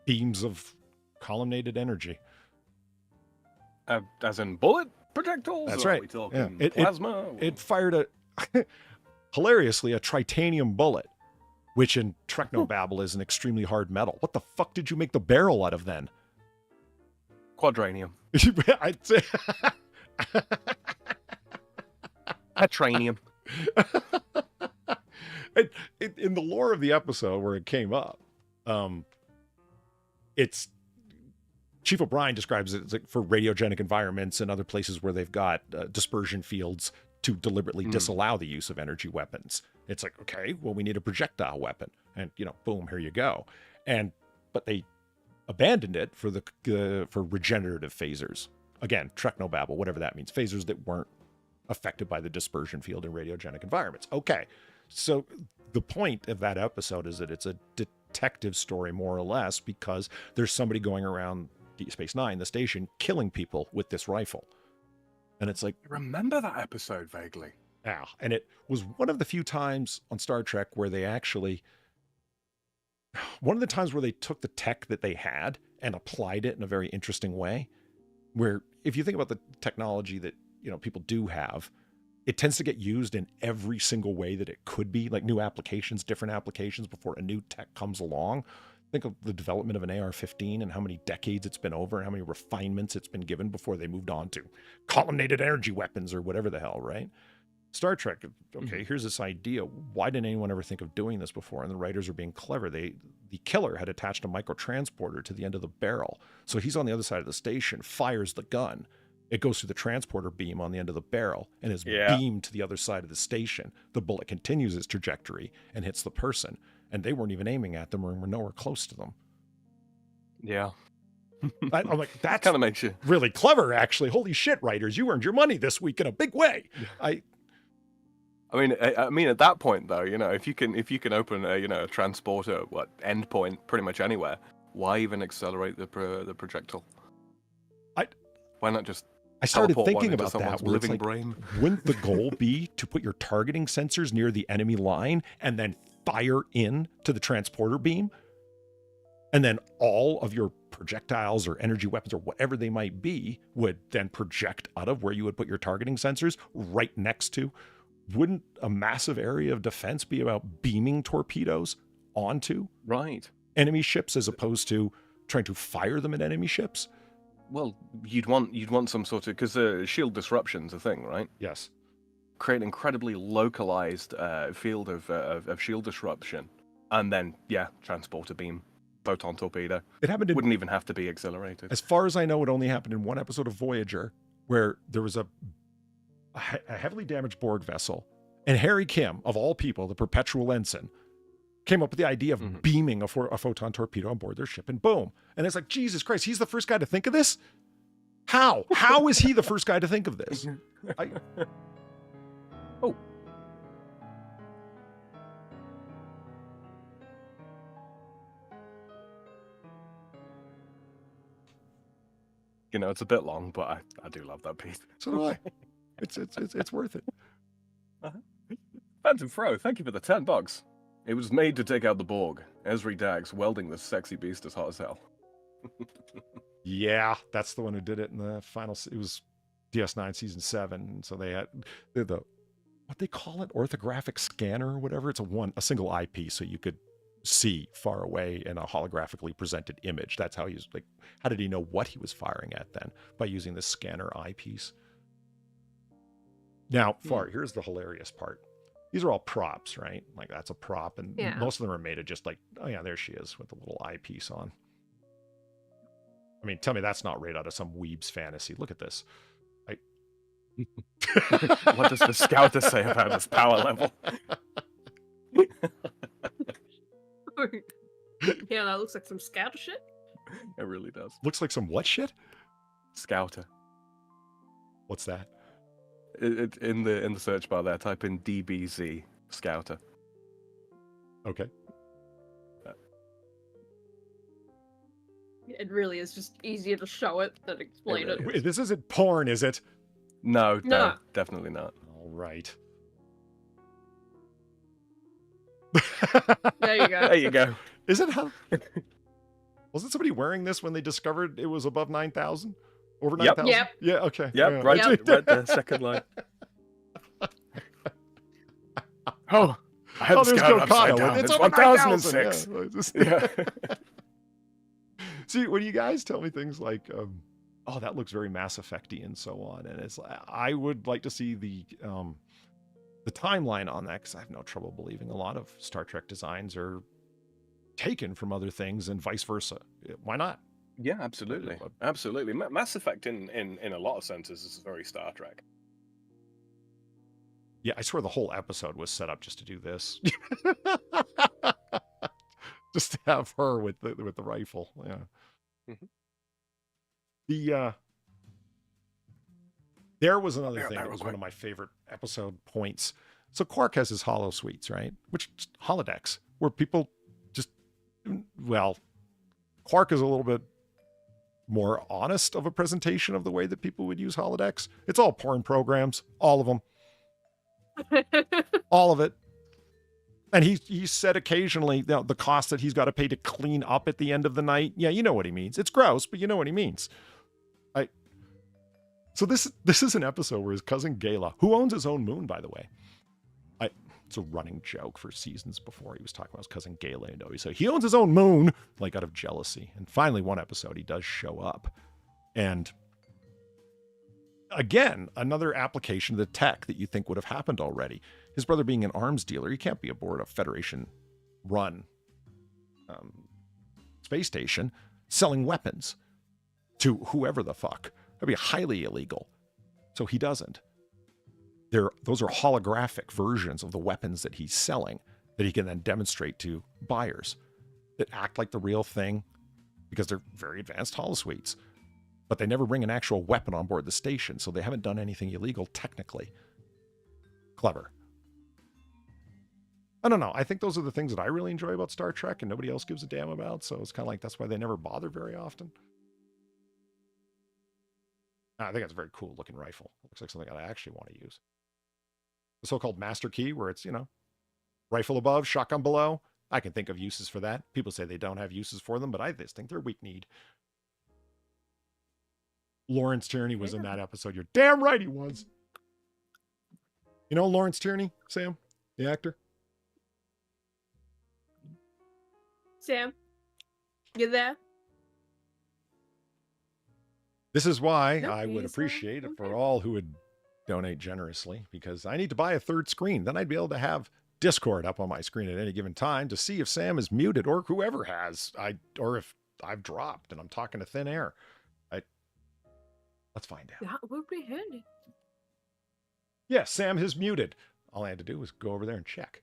beams of columnated energy. As in bullet projectiles? That's or right. Are we talking plasma? It fired hilariously, a titanium bullet, which in Technobabble is an extremely hard metal. What the fuck did you make the barrel out of then? Quadranium. I'd say... Petranium. In the lore of the episode where it came up, it's Chief O'Brien describes it as like for radiogenic environments and other places where they've got dispersion fields to deliberately disallow the use of energy weapons. It's like, okay, well, we need a projectile weapon, and boom, here you go. But they abandoned it for for regenerative phasers. Again, Technobabble, whatever that means, phasers that weren't affected by the dispersion field in radiogenic environments. Okay, so the point of that episode is that it's a detective story, more or less, because there's somebody going around Deep Space Nine, the station, killing people with this rifle. And it's like... I remember that episode vaguely. Yeah, and it was one of the few times on Star Trek where they actually... One of the times where they took the tech that they had and applied it in a very interesting way, where if you think about the technology that, people do have, it tends to get used in every single way that it could be, like new applications, different applications before a new tech comes along. Think of the development of an AR-15 and how many decades it's been over and how many refinements it's been given before they moved on to columnated energy weapons or whatever the hell, right? Star Trek, okay, here's this idea. Why didn't anyone ever think of doing this before? And the writers are being clever. The killer had attached a microtransporter to the end of the barrel. So he's on the other side of the station, fires the gun. It goes through the transporter beam on the end of the barrel and is beamed to the other side of the station. The bullet continues its trajectory and hits the person. And they weren't even aiming at them or were nowhere close to them. Yeah. I'm like, that kind of makes you really clever, actually. Holy shit, writers, you earned your money this week in a big way. I mean, at that point, though, if you can open a transporter, endpoint pretty much anywhere, why even accelerate the projectile? Why not just? I started thinking about that. Where living brain. Wouldn't the goal be to put your targeting sensors near the enemy line and then fire in to the transporter beam, and then all of your projectiles or energy weapons or whatever they might be would then project out of where you would put your targeting sensors right next to? Wouldn't a massive area of defense be about beaming torpedoes onto enemy ships as opposed to trying to fire them at enemy ships? Well, you'd want some sort of, because shield disruption's a thing, right? Yes. Create an incredibly localized field of shield disruption, and then transporter beam, photon torpedo. It wouldn't even have to be accelerated. As far as I know, it only happened in one episode of Voyager, where there was a heavily damaged Borg vessel, and Harry Kim, of all people, the perpetual ensign, came up with the idea of beaming a photon torpedo on board their ship, and boom. And it's like, Jesus Christ, he's the first guy to think of this? How? How is he the first guy to think of this? Oh. It's a bit long, but I do love that piece. So do I. It's worth it. Phantom Fro, thank you for the $10. It was made to take out the Borg. Esri Dags welding this sexy beast as hot as hell. Yeah, that's the one who did it in the final. It was DS9 season 7. So they had the what they call it, orthographic scanner or whatever. It's a single eyepiece, so you could see far away in a holographically presented image. That's how he's like, how did he know what he was firing at then? By using this scanner eyepiece. Now, here's the hilarious part. These are all props, right? Like that's a prop, and most of them are made of just like, oh yeah, there she is with the little eyepiece on. I mean, tell me that's not right out of some weeb's fantasy. Look at this. What does the scouter say about his power level? Yeah, that looks like some scout shit. It really does. Looks like some what shit? Scouter. What's that? It in the search bar there, type in DBZ Scouter. Okay. It really is just easier to show it than explain it. Wait, this isn't porn, is it? No, definitely not. All right. There you go. There you go. Is it how? Wasn't somebody wearing this when they discovered it was above 9,000? Over 9,000? Yep. Yeah, okay. Yep, Yeah. right there, second line. Oh, I had the there's scout upside Gokado. down. It's It's over 1006. Yeah. See, when you guys tell me things like, oh, that looks very Mass Effect-y and so on, and it's, I would like to see the timeline on that, because I have no trouble believing a lot of Star Trek designs are taken from other things and vice versa. Why not? Yeah, absolutely. Absolutely. Mass Effect in a lot of senses is very Star Trek. Yeah, I swear the whole episode was set up just to do this. Just to have her with the rifle. Yeah. Mm-hmm. There was another thing that was one of my favorite episode points. So Quark has his holo suites, right? Which holodecks, where people just, well, Quark is a little bit more honest of a presentation of the way that people would use holodecks. It's all porn programs, all of them. All of it. And he said occasionally, you know, the cost that he's got to pay to clean up at the end of the night. Yeah, you know what he means. It's gross, but you know what he means. So this is an episode where his cousin Gala, who owns his own moon, by the way. It's a running joke for seasons before. He was talking about his cousin Gala, you know. He said he owns his own moon, like out of jealousy. And finally, one episode, he does show up. And again, another application of the tech that you think would have happened already. His brother being an arms dealer, he can't be aboard a Federation-run space station selling weapons to whoever the fuck. That'd be highly illegal. So he doesn't. Those are holographic versions of the weapons that he's selling that he can then demonstrate to buyers that act like the real thing because they're very advanced holosuites. But they never bring an actual weapon on board the station, so they haven't done anything illegal technically. Clever. I don't know. I think those are the things that I really enjoy about Star Trek and nobody else gives a damn about, so it's kind of like that's why they never bother very often. I think it's a very cool looking rifle. It looks like something I actually want to use. The so-called master key, where it's, you know, rifle above, shotgun below. I can think of uses for that. People say they don't have uses for them, but I just think they're weak-kneed. Lawrence Tierney was in that episode. You're damn right he was. You know Lawrence Tierney, Sam? The actor? Sam, you there? This is why I would appreciate it for all who would donate generously, because I need to buy a third screen. Then I'd be able to have Discord up on my screen at any given time to see if Sam is muted or whoever has, or if I've dropped and I'm talking to thin air. Let's find out. That would be handy. Yeah, Sam has muted. All I had to do was go over there and check.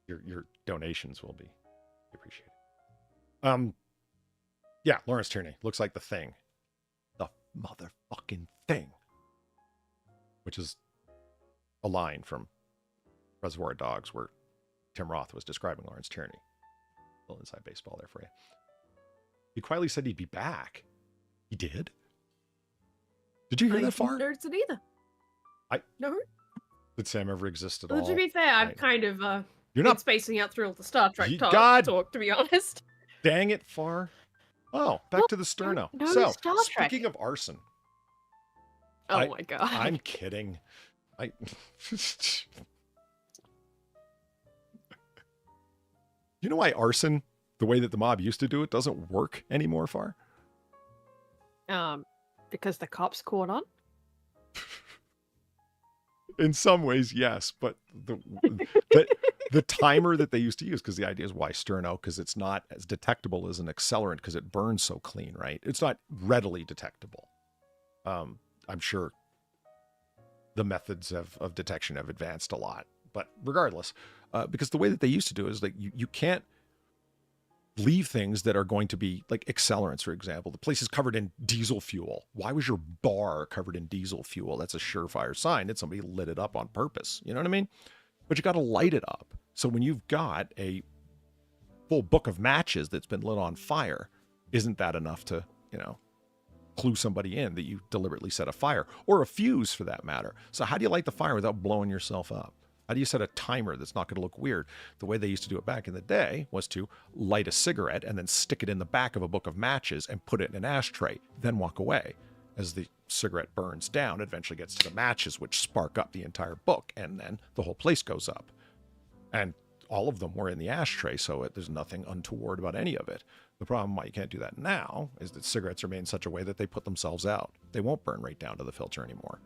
Your donations will be appreciated. Yeah, Lawrence Tierney looks like the Thing. The motherfucking Thing. Which is a line from Reservoir Dogs where Tim Roth was describing Lawrence Tierney. A little inside baseball there for you. He quietly said he'd be back. He did? Did you hear that far? I haven't heard it either. No. Did Sam ever exist at Well, all? to be fair, I've kind of You're not spacing out through all the Star Trek talk, to be honest. Dang it, Far. Oh, back to the Sterno. No, So, Star Trek. speaking of arson. Oh my god. I'm kidding. You know why arson, the way that the mob used to do it, doesn't work anymore, Far? Because the cops caught on? In some ways, yes, but the timer that they used to use, because the idea is why sterno, because it's not as detectable as an accelerant because it burns so clean, right? It's not readily detectable. I'm sure the methods of detection have advanced a lot, but regardless, because the way that they used to do it is like you can't leave things that are going to be like accelerants, for example. The place is covered in diesel fuel. Why was your bar covered in diesel fuel? That's a surefire sign that somebody lit it up on purpose. You know what I mean? But you got to light it up. So when you've got a full book of matches that's been lit on fire, isn't that enough to, clue somebody in that you deliberately set a fire, or a fuse for that matter? So how do you light the fire without blowing yourself up? How do you set a timer that's not going to look weird? The way they used to do it back in the day was to light a cigarette and then stick it in the back of a book of matches and put it in an ashtray, then walk away. As the cigarette burns down, it eventually gets to the matches, which spark up the entire book, and then the whole place goes up. And all of them were in the ashtray, so there's nothing untoward about any of it. The problem why you can't do that now is that cigarettes are made in such a way that they put themselves out. They won't burn right down to the filter anymore.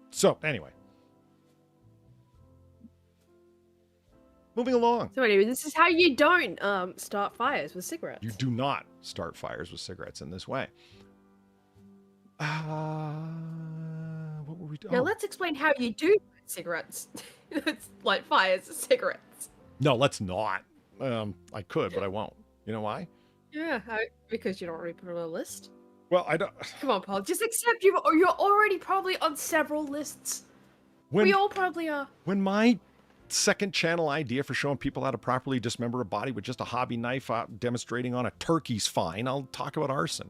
So, anyway. Moving along. So anyway, this is how you don't start fires with cigarettes. You do not start fires with cigarettes in this way. What were we doing? Now let's explain how you do cigarettes. It's like fires with cigarettes. No, let's not. I could, but I won't. You know why? Yeah, because you don't already put it on a list. Well, I don't. Come on, Paul. Just accept you're already probably on several lists. We all probably are. When my second channel idea for showing people how to properly dismember a body with just a hobby knife demonstrating on a turkey's fine, I'll talk about arson.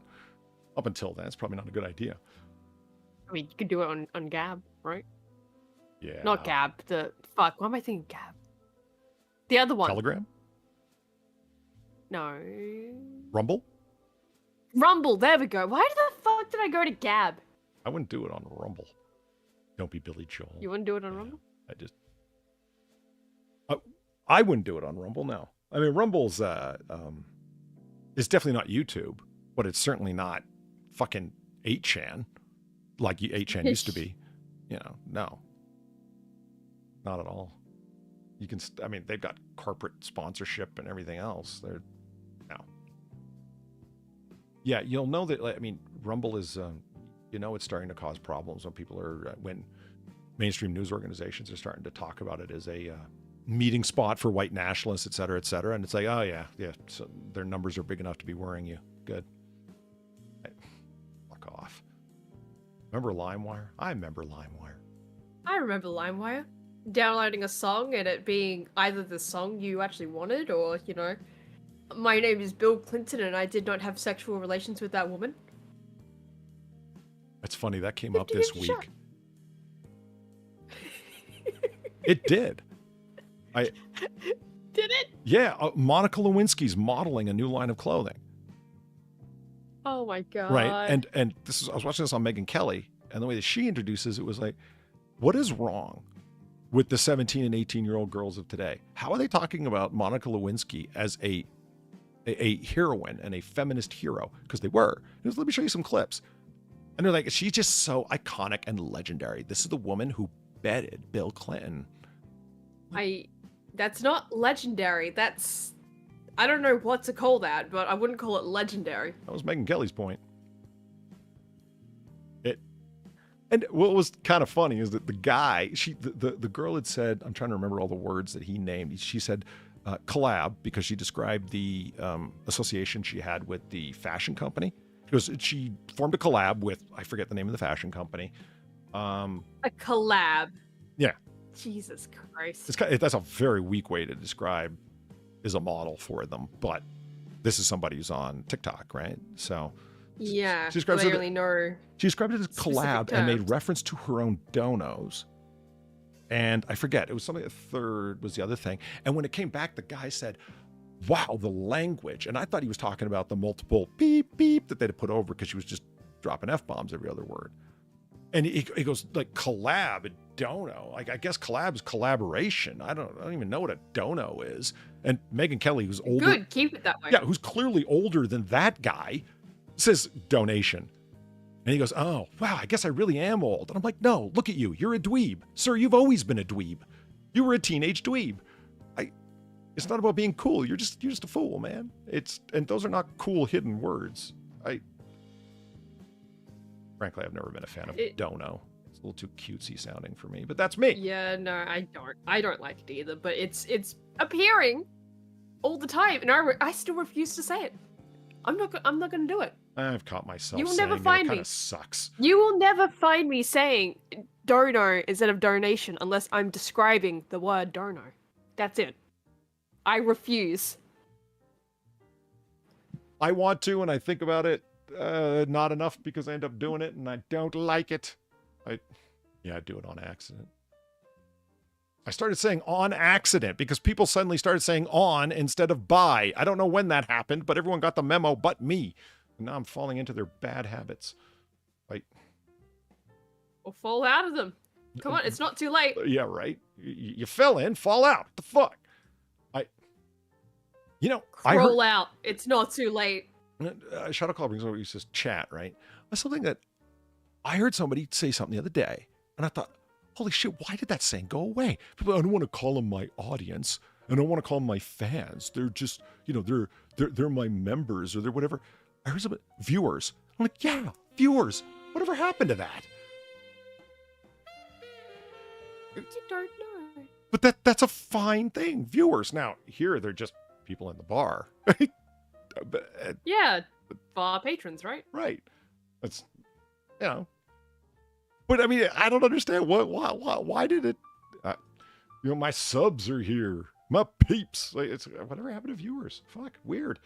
Up until then, it's probably not a good idea. I mean, you could do it on Gab, right? Yeah. Not Gab. Fuck, why am I thinking Gab? The other one. Telegram? No. Rumble? Rumble, there we go. Why the fuck did I go to Gab? I wouldn't do it on Rumble. Don't be Billy Joel. You wouldn't do it on Rumble? I wouldn't do it on Rumble, no. I mean, Rumble's it's definitely not YouTube, but it's certainly not fucking 8chan like 8chan used to be. No. Not at all. You can, they've got corporate sponsorship and everything else. No. Yeah, you'll know that, Rumble is, it's starting to cause problems when people are, when mainstream news organizations are starting to talk about it as a meeting spot for white nationalists, et cetera, et cetera. And it's like, oh, yeah, so their numbers are big enough to be worrying you. Good. Hey, fuck off. Remember LimeWire? I remember LimeWire. I remember LimeWire. Downloading a song and it being either the song you actually wanted or, my name is Bill Clinton and I did not have sexual relations with that woman. That's funny. That came up this week. It did. Did it? Yeah. Monica Lewinsky's modeling a new line of clothing. Oh my god. Right. And I was watching this on Megyn Kelly, and the way that she introduces it was like, what is wrong with the 17 and 18-year-old girls of today? How are they talking about Monica Lewinsky as a heroine and a feminist hero? Because they were. Let me show you some clips. And they're like, she's just so iconic and legendary. This is the woman who bedded Bill Clinton. That's not legendary. I don't know what to call that, but I wouldn't call it legendary. That was Megyn Kelly's point. And what was kind of funny is that the guy, the girl had said, I'm trying to remember all the words that he named. She said collab because she described the association she had with the fashion company. Because she formed a collab with, I forget the name of the fashion company. A collab. Yeah. Jesus Christ. That's a very weak way to describe as a model for them, but this is somebody who's on TikTok, right? So yeah, she described it as collab terms. And made reference to her own donos. And I forget, it was something, a third was the other thing. And when it came back, the guy said, wow, the language. And I thought he was talking about the multiple beep, beep that they'd put over because she was just dropping F-bombs every other word. And he goes, like, collab. dono. Like, I guess collab's collaboration. I don't even know what a dono is. And Megyn Kelly, who's older. Good, keep it that way. Yeah, who's clearly older than that guy, says donation. And he goes, oh, wow, I guess I really am old. And I'm like, no, look at you. You're a dweeb. Sir, you've always been a dweeb. You were a teenage dweeb. It's not about being cool. You're just a fool, man. And those are not cool hidden words. Frankly, I've never been a fan of dono. It's a little too cutesy sounding for me, but that's me. Yeah, no, I don't like it either, but it's appearing all the time, and I still refuse to say it. I'm not going to do it. I've caught myself You will saying never find it. It me. kind of sucks. You will never find me saying dono instead of donation unless I'm describing the word dono. That's it. I refuse. I want to, and I think about it not enough because I end up doing it, and I don't like it. I do it on accident. I started saying on accident because people suddenly started saying on instead of by. I don't know when that happened, but everyone got the memo but me. And now I'm falling into their bad habits. Or fall out of them. Come on, it's not too late. Yeah, right? You fell in, fall out. What the fuck? Roll out. It's not too late. Shadowclaw brings over, he says chat, right? That's something that I heard somebody say something the other day, and I thought, holy shit, why did that saying go away? People, I don't want to call them my audience. I don't want to call them my fans. They're just, they're my members or they're whatever. I heard some viewers. I'm like, yeah, viewers. Whatever happened to that? You don't know. But that's a fine thing. Viewers. Now, here they're just people in the bar. Yeah, bar patrons, right? Right. That's, But I mean, I don't understand why did it? My subs are here, my peeps. It's whatever happened to viewers. Fuck, weird.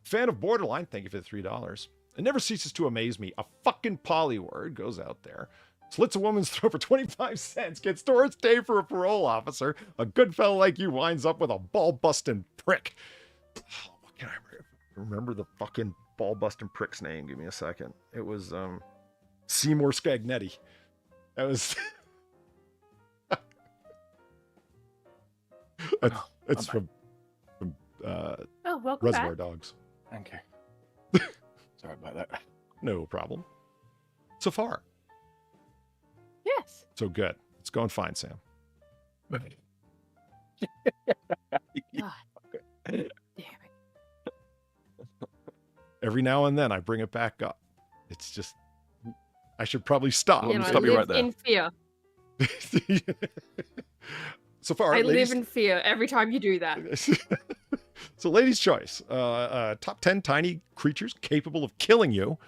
Fan of Borderline, thank you for the $3. It never ceases to amaze me. A fucking poly word goes out there, slits a woman's throat for 25 cents, gets Doris Day for a parole officer. A good fellow like you winds up with a ball-busting prick. Oh, what can I remember the fucking ball-busting prick's name? Give me a second. It was Seymour Scagnetti. That was... It's from welcome Reservoir back. Dogs. Thank you. Sorry about that. No problem. So far. Yes. So good. It's going fine, Sam. God. Damn it. Every now and then I bring it back up. It's just, I should probably stop. I stop you right live there. in fear. So far, I ladies, live in fear every time you do that. So ladies' choice. Top 10 tiny creatures capable of killing you.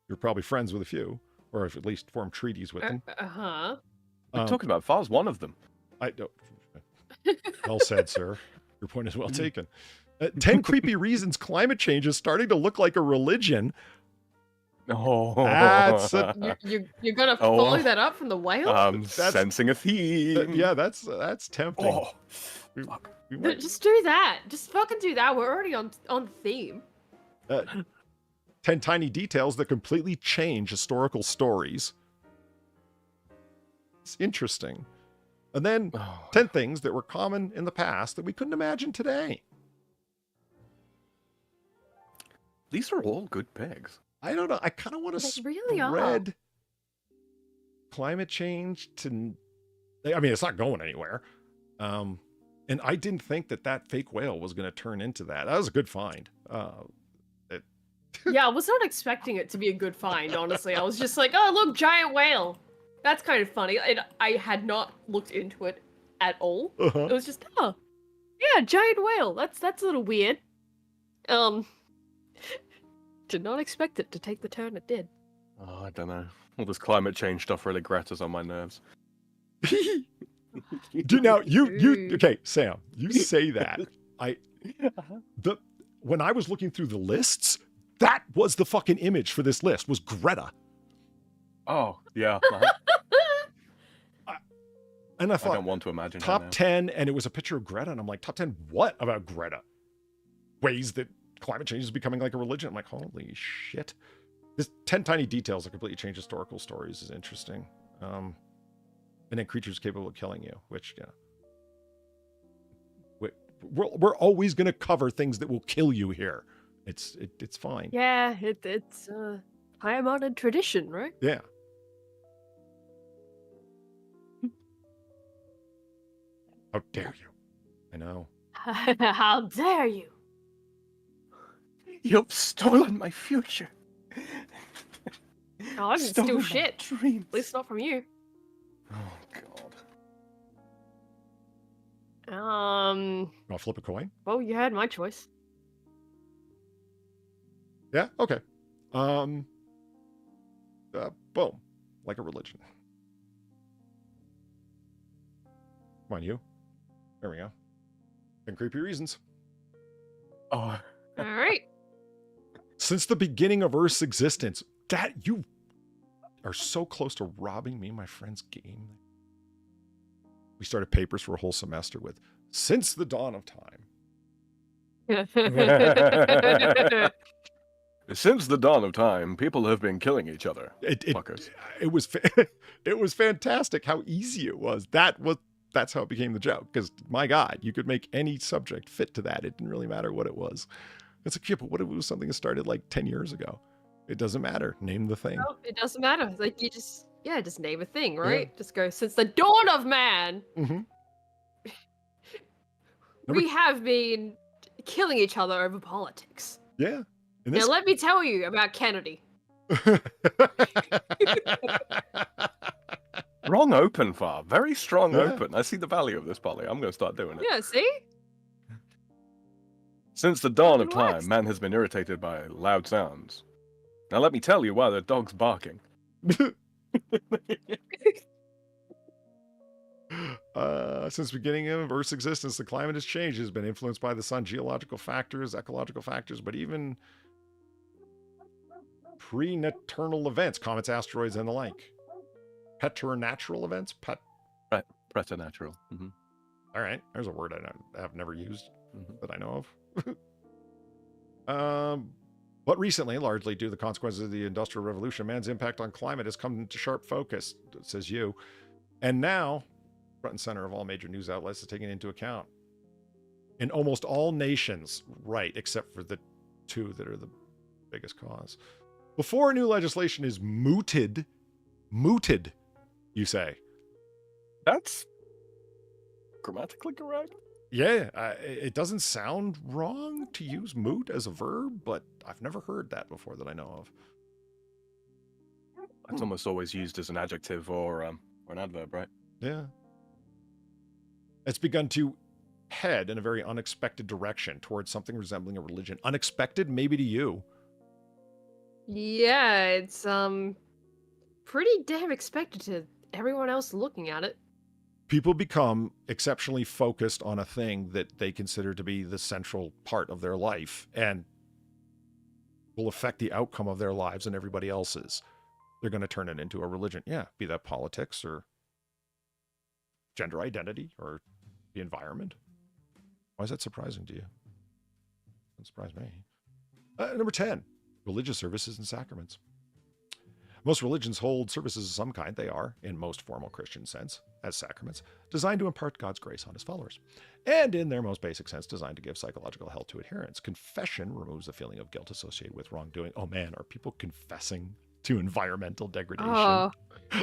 You're probably friends with a few, or at least form treaties with them. Uh-huh. We're talking about Far's one of them. I don't. Well said, sir. Your point is well taken. 10 creepy reasons climate change is starting to look like a religion. Oh, That's You're gonna follow that up from the whale? I'm sensing a theme. Yeah, that's tempting. Oh, We might- Just do that. Just fucking do that. We're already on theme. 10 tiny details that completely change historical stories. It's interesting. And then 10 things that were common in the past that we couldn't imagine today. These are all good picks. I don't know. I kind of want to They really spread climate change to... I mean, it's not going anywhere. And I didn't think that fake whale was going to turn into that. That was a good find. Yeah, I was not expecting it to be a good find, honestly. I was just like, oh, look, giant whale. That's kind of funny. I had not looked into it at all. Uh-huh. It was just, oh, yeah, giant whale. That's a little weird. Did not expect it to take the turn it did. Oh, I don't know. All this climate change stuff really gratters on my nerves. Okay, Sam, you say that. When I was looking through the lists, that was the fucking image for this list, was Greta. Oh, yeah. And I thought, I don't want to imagine top her now. 10, and it was a picture of Greta, and I'm like, top 10 what about Greta? Ways that climate change is becoming like a religion. I'm like, holy shit. This 10 tiny details that completely change historical stories is interesting. And then creatures capable of killing you, which, we're always going to cover things that will kill you here. It's fine. Yeah, it's high modern tradition, right? Yeah. How dare you? I know. How dare you? You've stolen my future. Oh, I didn't Stolen steal my shit. dreams. At least not from you. Oh, God. I'll flip a coin. Well, you had my choice. Yeah. Okay. Boom. Like a religion. Come on, you. There we go. And creepy reasons. Oh. All right. Since the beginning of Earth's existence, that you are so close to robbing me and my friend's game. We started papers for a whole semester with "Since the dawn of time." Since the dawn of time, people have been killing each other. It was fantastic how easy it was. That's how it became the joke. Because my God, you could make any subject fit to that. It didn't really matter what it was. It's like, yeah, but what if it was something that started like 10 years ago? It doesn't matter. Name the thing. No, it doesn't matter. Like you just name a thing, right? Yeah. Just go since the dawn of man. Mm-hmm. We have been killing each other over politics. Yeah. Now let me tell you about Kennedy. Wrong open, Far. Very strong open. I see the value of this, Polly. I'm going to start doing it. Yeah, see? Since the dawn of time, man has been irritated by loud sounds. Now let me tell you why the dog's barking. Since the beginning of Earth's existence, the climate has changed. It has been influenced by the sun, geological factors, ecological factors, but even preternatural events, comets, asteroids, and the like. Preternatural events? Preternatural. Mm-hmm. All right. There's a word I have never used that I know of. But recently, largely due to the consequences of the Industrial Revolution, man's impact on climate has come into sharp focus, says you. And now, front and center of all major news outlets is taken into account. In almost all nations, right, except for the two that are the biggest cause. Before new legislation is mooted, you say. That's grammatically correct. Yeah, it doesn't sound wrong to use moot as a verb, but I've never heard that before that I know of. It's almost always used as an adjective or an adverb, right? Yeah. It's begun to head in a very unexpected direction towards something resembling a religion. Unexpected, maybe to you. Yeah, it's pretty damn expected to everyone else looking at it. People become exceptionally focused on a thing that they consider to be the central part of their life and will affect the outcome of their lives and everybody else's. They're going to turn it into a religion. Yeah, be that politics or gender identity or the environment. Why is that surprising to you? Doesn't surprise me. Number 10, religious services and sacraments. Most religions hold services of some kind. They are, in most formal Christian sense, as sacraments, designed to impart God's grace on his followers. And in their most basic sense, designed to give psychological health to adherents. Confession removes the feeling of guilt associated with wrongdoing. Oh man, are people confessing to environmental degradation? Oh.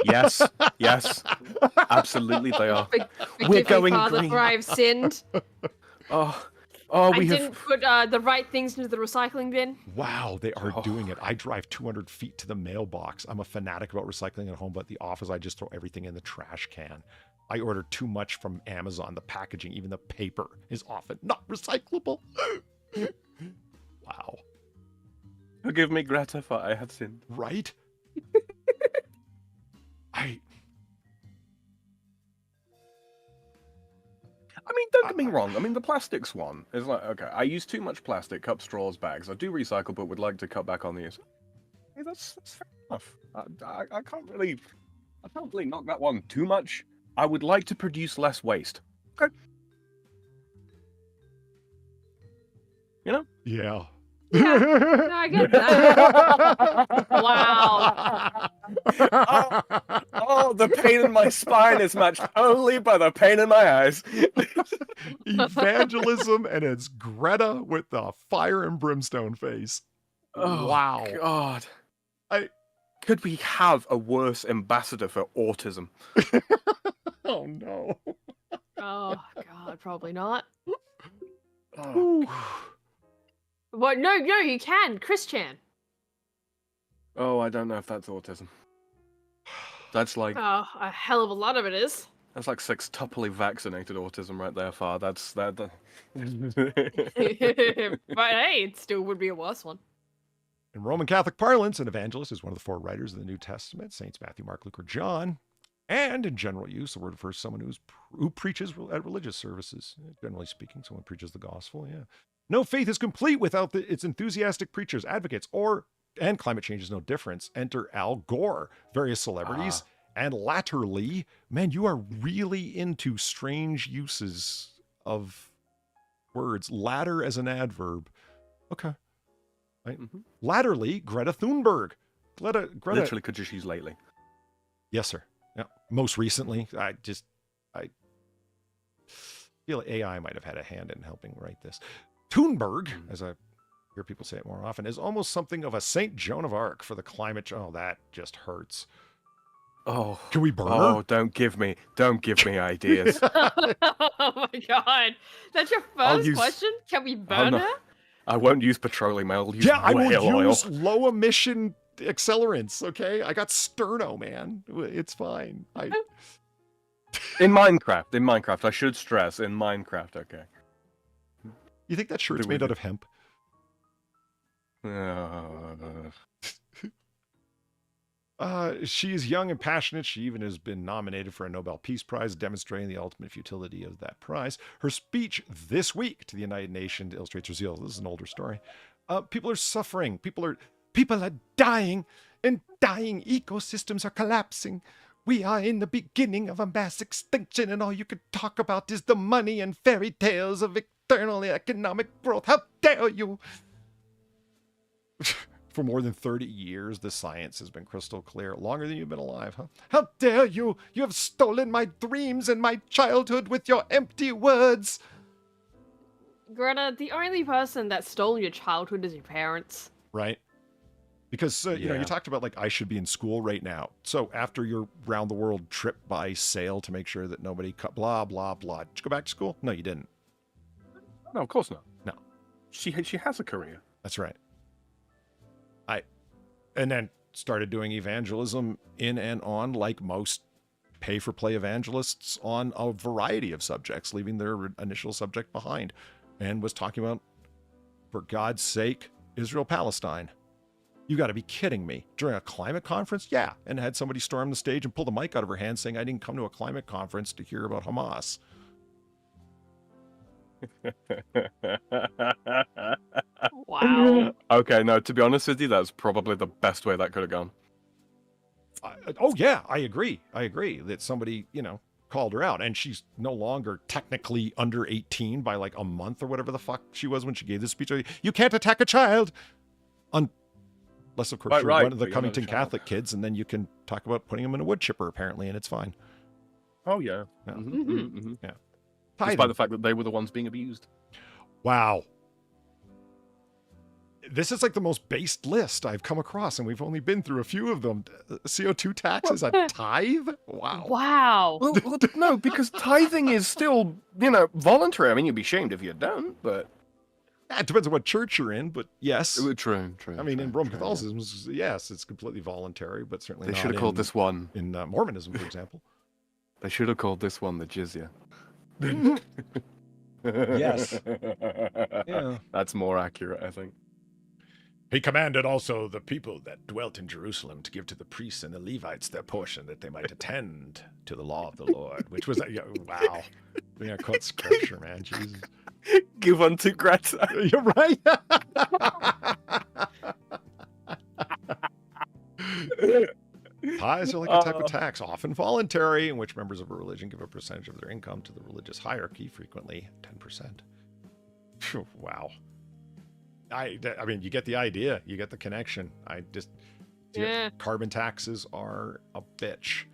Yes, absolutely they are. We're going Father, green. For I've sinned. I didn't put the right things into the recycling bin. Wow, they are doing it. I drive 200 feet to the mailbox. I'm a fanatic about recycling at home, but at the office, I just throw everything in the trash can. I order too much from Amazon. The packaging, even the paper, is often not recyclable. Wow. Forgive me, Greta, for I have sinned. Right? I mean, don't get me wrong. I mean, the plastics one is like, okay, I use too much plastic, cups, straws, bags. I do recycle, but would like to cut back on the use. Hey, that's fair enough. I can't really knock that one too much. I would like to produce less waste. Okay. You know? Yeah. Yeah, no, I get that. Wow. Oh, the pain in my spine is matched only by the pain in my eyes. Evangelism, and it's Greta with the fire and brimstone face. Oh, wow. God. Could we have a worse ambassador for autism? Oh, no. Oh, God, probably not. Oh, What? No, you can. Chris Chan. oh, I don't know if that's autism. That's like Oh, a hell of a lot of it is. that's like sextuply vaccinated autism right there, Far. That's that. But hey, it still would be a worse one. In Roman Catholic parlance, an evangelist is one of the 4 writers of the New Testament, Saints Matthew, Mark, Luke, or John. And in general use, the word refers to someone who preaches at religious services. Generally speaking, someone preaches the gospel, yeah. No faith is complete without its enthusiastic preachers, advocates, and climate change is no difference. Enter Al Gore, various celebrities, and latterly, man, you are really into strange uses of words. Latter as an adverb. Okay. Right? Latterly, Greta Thunberg. Greta. Literally could just use lately. Yes, sir. Yeah. Most recently, I feel like AI might have had a hand in helping write this. Thunberg, as I hear people say it more often, is almost something of a Saint Joan of Arc for the climate. Oh, that just hurts. Oh, can we burn her? Oh, don't give me ideas. Oh my God, that's your first question? Can we burn her? I won't use petroleum. I'll use I will whale use oil. low emission accelerants. Okay, I got sterno, man. It's fine. In Minecraft, I should stress, in Minecraft, okay. You think that shirt's made out of hemp? She is young and passionate. She even has been nominated for a Nobel Peace Prize, demonstrating the ultimate futility of that prize. Her speech this week to the United Nations illustrates her zeal. This is an older story. People are suffering. People are dying, and dying ecosystems are collapsing. We are in the beginning of a mass extinction, and all you can talk about is the money and fairy tales of eternal economic growth. How dare you! For more than 30 years, the science has been crystal clear. Longer than you've been alive, huh? How dare you! You have stolen my dreams and my childhood with your empty words! Greta, the only person that stole your childhood is your parents. Right? Because, you talked about, like, I should be in school right now. So after your round-the-world trip by sail to make sure that nobody cut blah, blah, blah. Did you go back to school? No, you didn't. No, of course not. No. She has a career. That's right. And then started doing evangelism in and on, like most pay-for-play evangelists, on a variety of subjects, leaving their initial subject behind, and was talking about, for God's sake, Israel-Palestine. You got to be kidding me. During a climate conference? Yeah. And had somebody storm the stage and pull the mic out of her hand saying, I didn't come to a climate conference to hear about Hamas. Wow. Okay, no, to be honest with you, that's probably the best way that could have gone. I agree that somebody, called her out, and she's no longer technically under 18 by like a month or whatever the fuck she was when she gave this speech. You can't attack a child unless, of course, you're one of the Covington Catholic kids, and then you can talk about putting them in a wood chipper, apparently, and it's fine. Oh, yeah. Yeah. Yeah. Tithing. Despite the fact that they were the ones being abused. Wow. This is like the most based list I've come across, and we've only been through a few of them. CO2 tax is a tithe? Wow. Wow. Well, no, because tithing is still, voluntary. I mean, you'd be shamed if you don't, but... It depends on what church you're in, but yes. True. I mean, in Roman Catholicism, yes, it's completely voluntary, but certainly they not should have called this one... In Mormonism, for example. They should have called this one the jizya. Yes. Yeah. That's more accurate, I think. He commanded also the people that dwelt in Jerusalem to give to the priests and the Levites their portion, that they might attend to the law of the Lord, which was, wow. We're going to quote scripture, man. Jesus. Give unto Greta. You're right. Tithes are like a type of tax, often voluntary, in which members of a religion give a percentage of their income to the religious hierarchy, frequently 10%. Phew, wow. I mean, you get the idea. You get the connection. Carbon taxes are a bitch.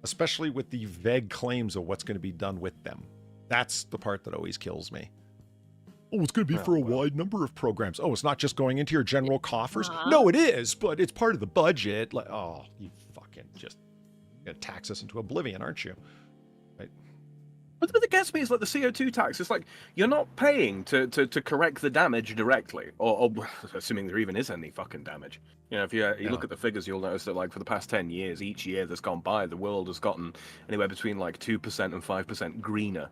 especially with the vague claims of what's going to be done with them. That's the part that always kills me. Oh, it's going to be for a wide number of programs. Oh, it's not just going into your general coffers? No, it is, but it's part of the budget. Like, oh, you fucking just going to tax us into oblivion, aren't you? Right. But the bit that gets me is like the CO2 tax. It's like you're not paying to correct the damage directly, or assuming there even is any fucking damage. You know, if you look at the figures, you'll notice that like for the past 10 years, each year that's gone by, the world has gotten anywhere between like 2% and 5% greener.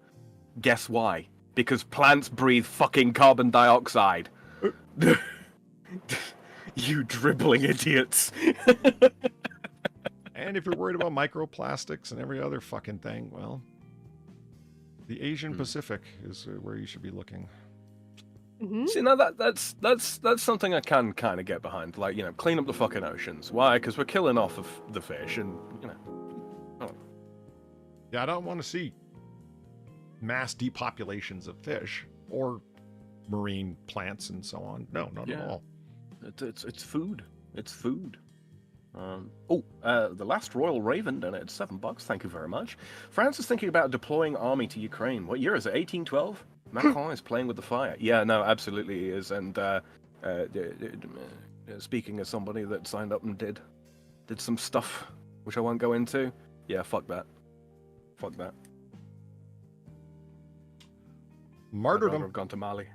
Guess why? Because plants breathe fucking carbon dioxide. You dribbling idiots. And if you're worried about microplastics and every other fucking thing, well, the Asian Pacific is where you should be looking. See, now that's something I can kind of get behind. Like, you know, clean up the fucking oceans. Why? Because we're killing off of the fish, and you know. Yeah, I don't want to see mass depopulations of fish or marine plants and so on. No, not at all. It's food. It's food. The last Royal Raven donated $7. Thank you very much. France is thinking about deploying army to Ukraine. What year is it? 1812? Macron is playing with the fire. Yeah, no, absolutely he is. And speaking as somebody that signed up and did some stuff, which I won't go into. Yeah, fuck that. Fuck that. Martyrdom. I'd have gone to Mali.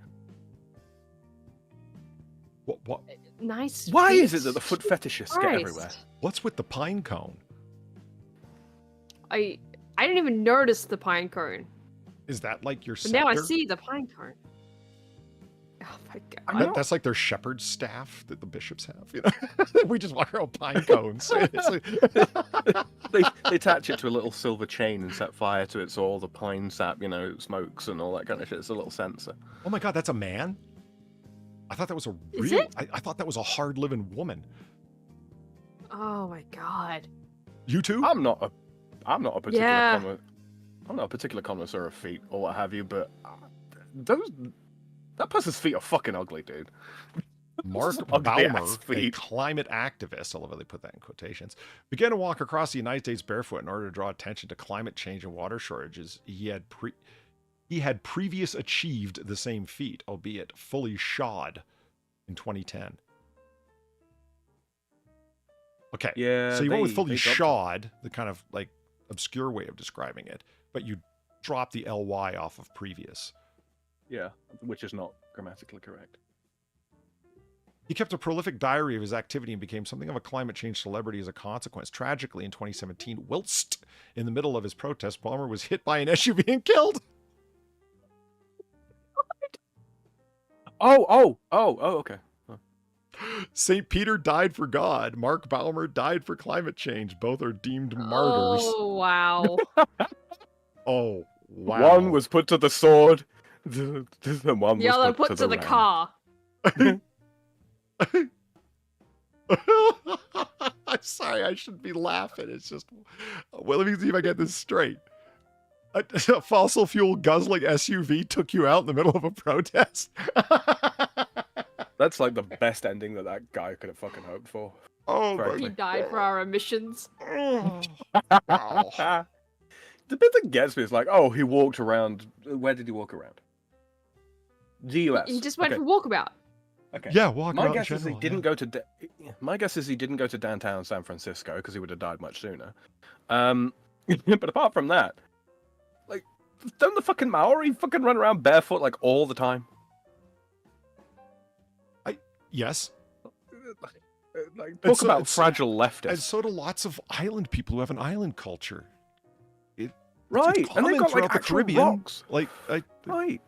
What? Nice. Why is it that the foot fetishists get everywhere? What's with the pine cone? I didn't even notice the pine cone. Is that like your But scepter? now I see the pine cone. Oh my god. That's like their shepherd's staff that the bishops have. You know, we just walk around pine cones. They attach it to a little silver chain and set fire to it, so all the pine sap, you know, smokes and all that kind of shit. It's a little sensor. Oh my god, that's a man? I thought that was a Is real. it? I thought that was a hard living woman. Oh my god. You too? I'm not a particular Yeah. I'm not a particular connoisseur of feet or what have you, but that person's feet are fucking ugly, dude. Mark Ugly ass Baumer, a feet. climate activist, I love how they put that in quotations, began to walk across the United States barefoot in order to draw attention to climate change and water shortages. He had previous achieved the same feat, albeit fully shod, in 2010. Okay, Yeah, so you went with they fully dubbed it. shod, the kind of like obscure way of describing it, but you dropped the ly off of previous. Yeah, which is not grammatically correct. He kept a prolific diary of his activity and became something of a climate change celebrity as a consequence. Tragically, in 2017, whilst in the middle of his protest, Palmer was hit by an SUV and killed. Oh, okay. St. Peter died for God. Mark Baumer died for climate change. Both are deemed martyrs. Oh wow. Oh, wow. One was put to the sword, the one The was other put put to the ram. car. I'm sorry, I shouldn't be laughing. It's just, well, let me see if I get this straight. A fossil fuel guzzling SUV took you out in the middle of a protest. That's like the best ending that guy could have fucking hoped for. Oh, frankly. He died for our emissions. wow. The bit that gets me is like, oh, he walked around. Where did he walk around? The US. He just went Okay. for walkabout. Okay. Yeah, walk My around in guess is he general, didn't go to. My guess is he didn't go to downtown San Francisco because he would have died much sooner. But apart from that, like, don't the fucking Maori fucking run around barefoot like all the time? Yes. Like, And talk so- about fragile leftists. And so do lots of island people who have an island culture. Right, It's and they've common got like throughout the actual Caribbean. rocks. Right.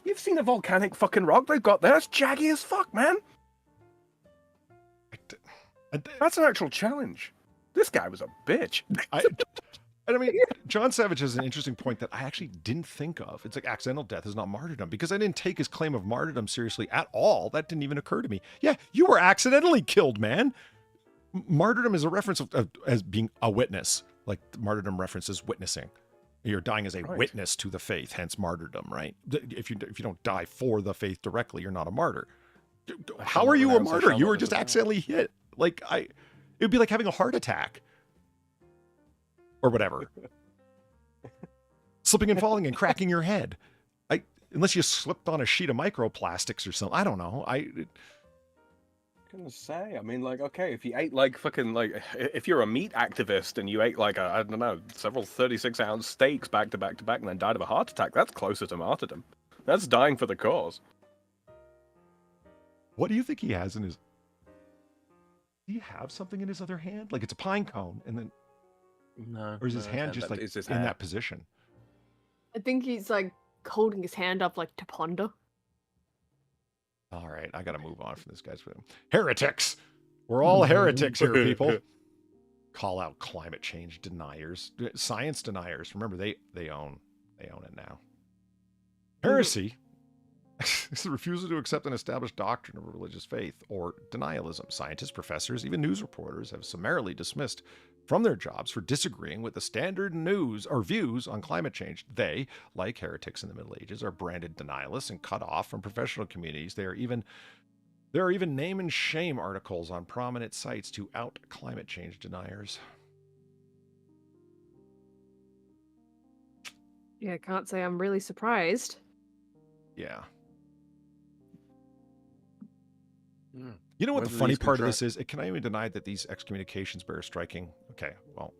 You've seen a volcanic fucking rock they've got there. It's jaggy as fuck, man. That's an actual challenge. This guy was a bitch. And I mean, John Savage has an interesting point that I actually didn't think of. It's like accidental death is not martyrdom, because I didn't take his claim of martyrdom seriously at all. That didn't even occur to me. Yeah, you were accidentally killed, man. Martyrdom is a reference as being a witness. Like martyrdom references witnessing. You're dying as a witness to the faith, hence martyrdom, right? If you don't die for the faith directly, you're not a martyr. How are you a martyr? You were just accidentally hit. Like it'd be like having a heart attack. or whatever. Slipping and falling and cracking your head. Unless you slipped on a sheet of microplastics or something. I don't know. Gonna say, I mean, like, okay, if you ate like fucking like, if you're a meat activist and you ate like I don't know, several 36-ounce steaks back to back to back and then died of a heart attack, that's closer to martyrdom. That's dying for the cause. What do you think he has in his? Do you have something in his other hand? Like it's a pine cone, and then no, or is his hand just like in that position? I think he's like holding his hand up like to ponder. All right, I got to move on from this guy's room. Heretics! We're all heretics here, people. Call out climate change deniers, science deniers. Remember, they own it now. Heresy is the refusal to accept an established doctrine of a religious faith, or denialism. Scientists, professors, even news reporters have summarily dismissed from their jobs for disagreeing with the standard news or views on climate change. They, like heretics in the Middle Ages, are branded denialists and cut off from professional communities. There are even name and shame articles on prominent sites to out climate change deniers. Yeah, I can't say I'm really surprised. Yeah. You know what the funny part of this is? It cannot even deny that these excommunications bear striking. Okay, well,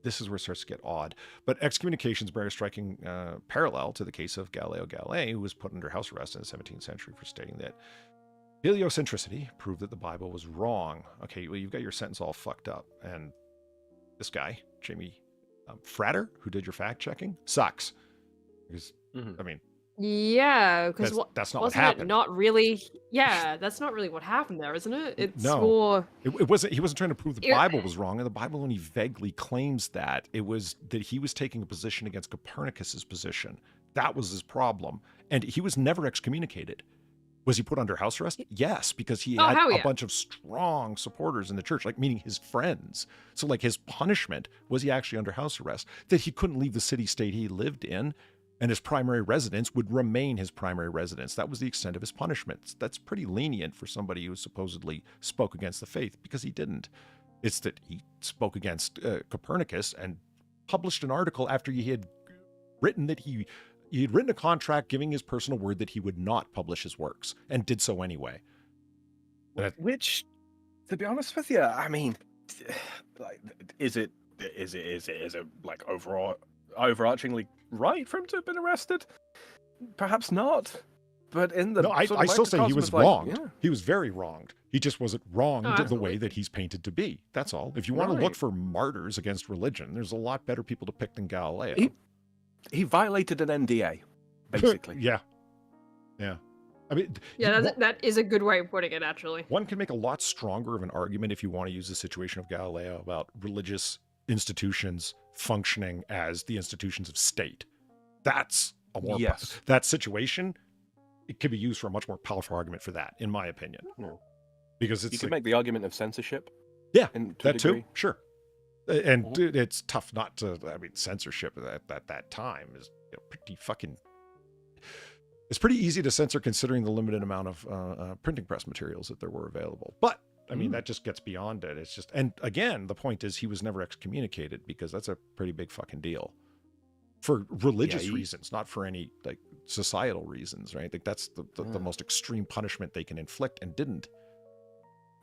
this is where it starts to get odd. But excommunications bear a striking parallel to the case of Galileo Galilei, who was put under house arrest in the 17th century for stating that heliocentricity proved that the Bible was wrong. Okay, well, you've got your sentence all fucked up. And this guy, Jamie Frater, who did your fact checking, sucks. Because, I mean, yeah, because that's not what wasn't happened. it not really? Yeah, that's not really what happened there, isn't it? It's No. more. It wasn't. He wasn't trying to prove the Bible was wrong, and the Bible only vaguely claims that. It was that he was taking a position against Copernicus's position. That was his problem, and he was never excommunicated. Was he put under house arrest? Yes, because he had a bunch of strong supporters in the church, like meaning his friends. So, like, his punishment was he actually under house arrest, that he couldn't leave the city-state he lived in, and his primary residence would remain his primary residence. That was the extent of his punishment. That's pretty lenient for somebody who supposedly spoke against the faith, because he didn't. It's that he spoke against Copernicus and published an article after he had written that he had written a contract giving his personal word that he would not publish his works, and did so anyway. Which, to be honest with you, I mean, like, is it like overarchingly right for him to have been arrested? Perhaps not. But in the I still say he was wronged. He was very wronged. He just wasn't wronged the way that he's painted to be. That's all. If you want to look for martyrs against religion, there's a lot better people to pick than Galileo. He violated an NDA, basically. Yeah. I mean, yeah, that is a good way of putting it, actually. One can make a lot stronger of an argument if you want to use the situation of Galileo about religious institutions functioning as the institutions of state. That's a more that situation. It could be used for a much more powerful argument for that, in my opinion. No. Because it's you can make the argument of censorship. Yeah, that too. Sure. And it's tough not to. I mean, censorship at that time is pretty fucking. It's pretty easy to censor considering the limited amount of printing press materials that there were available. But I mean, that just gets beyond it. It's just, and again, the point is he was never excommunicated, because that's a pretty big fucking deal for religious reasons, not for any like societal reasons, right? Like that's the most extreme punishment they can inflict, and didn't.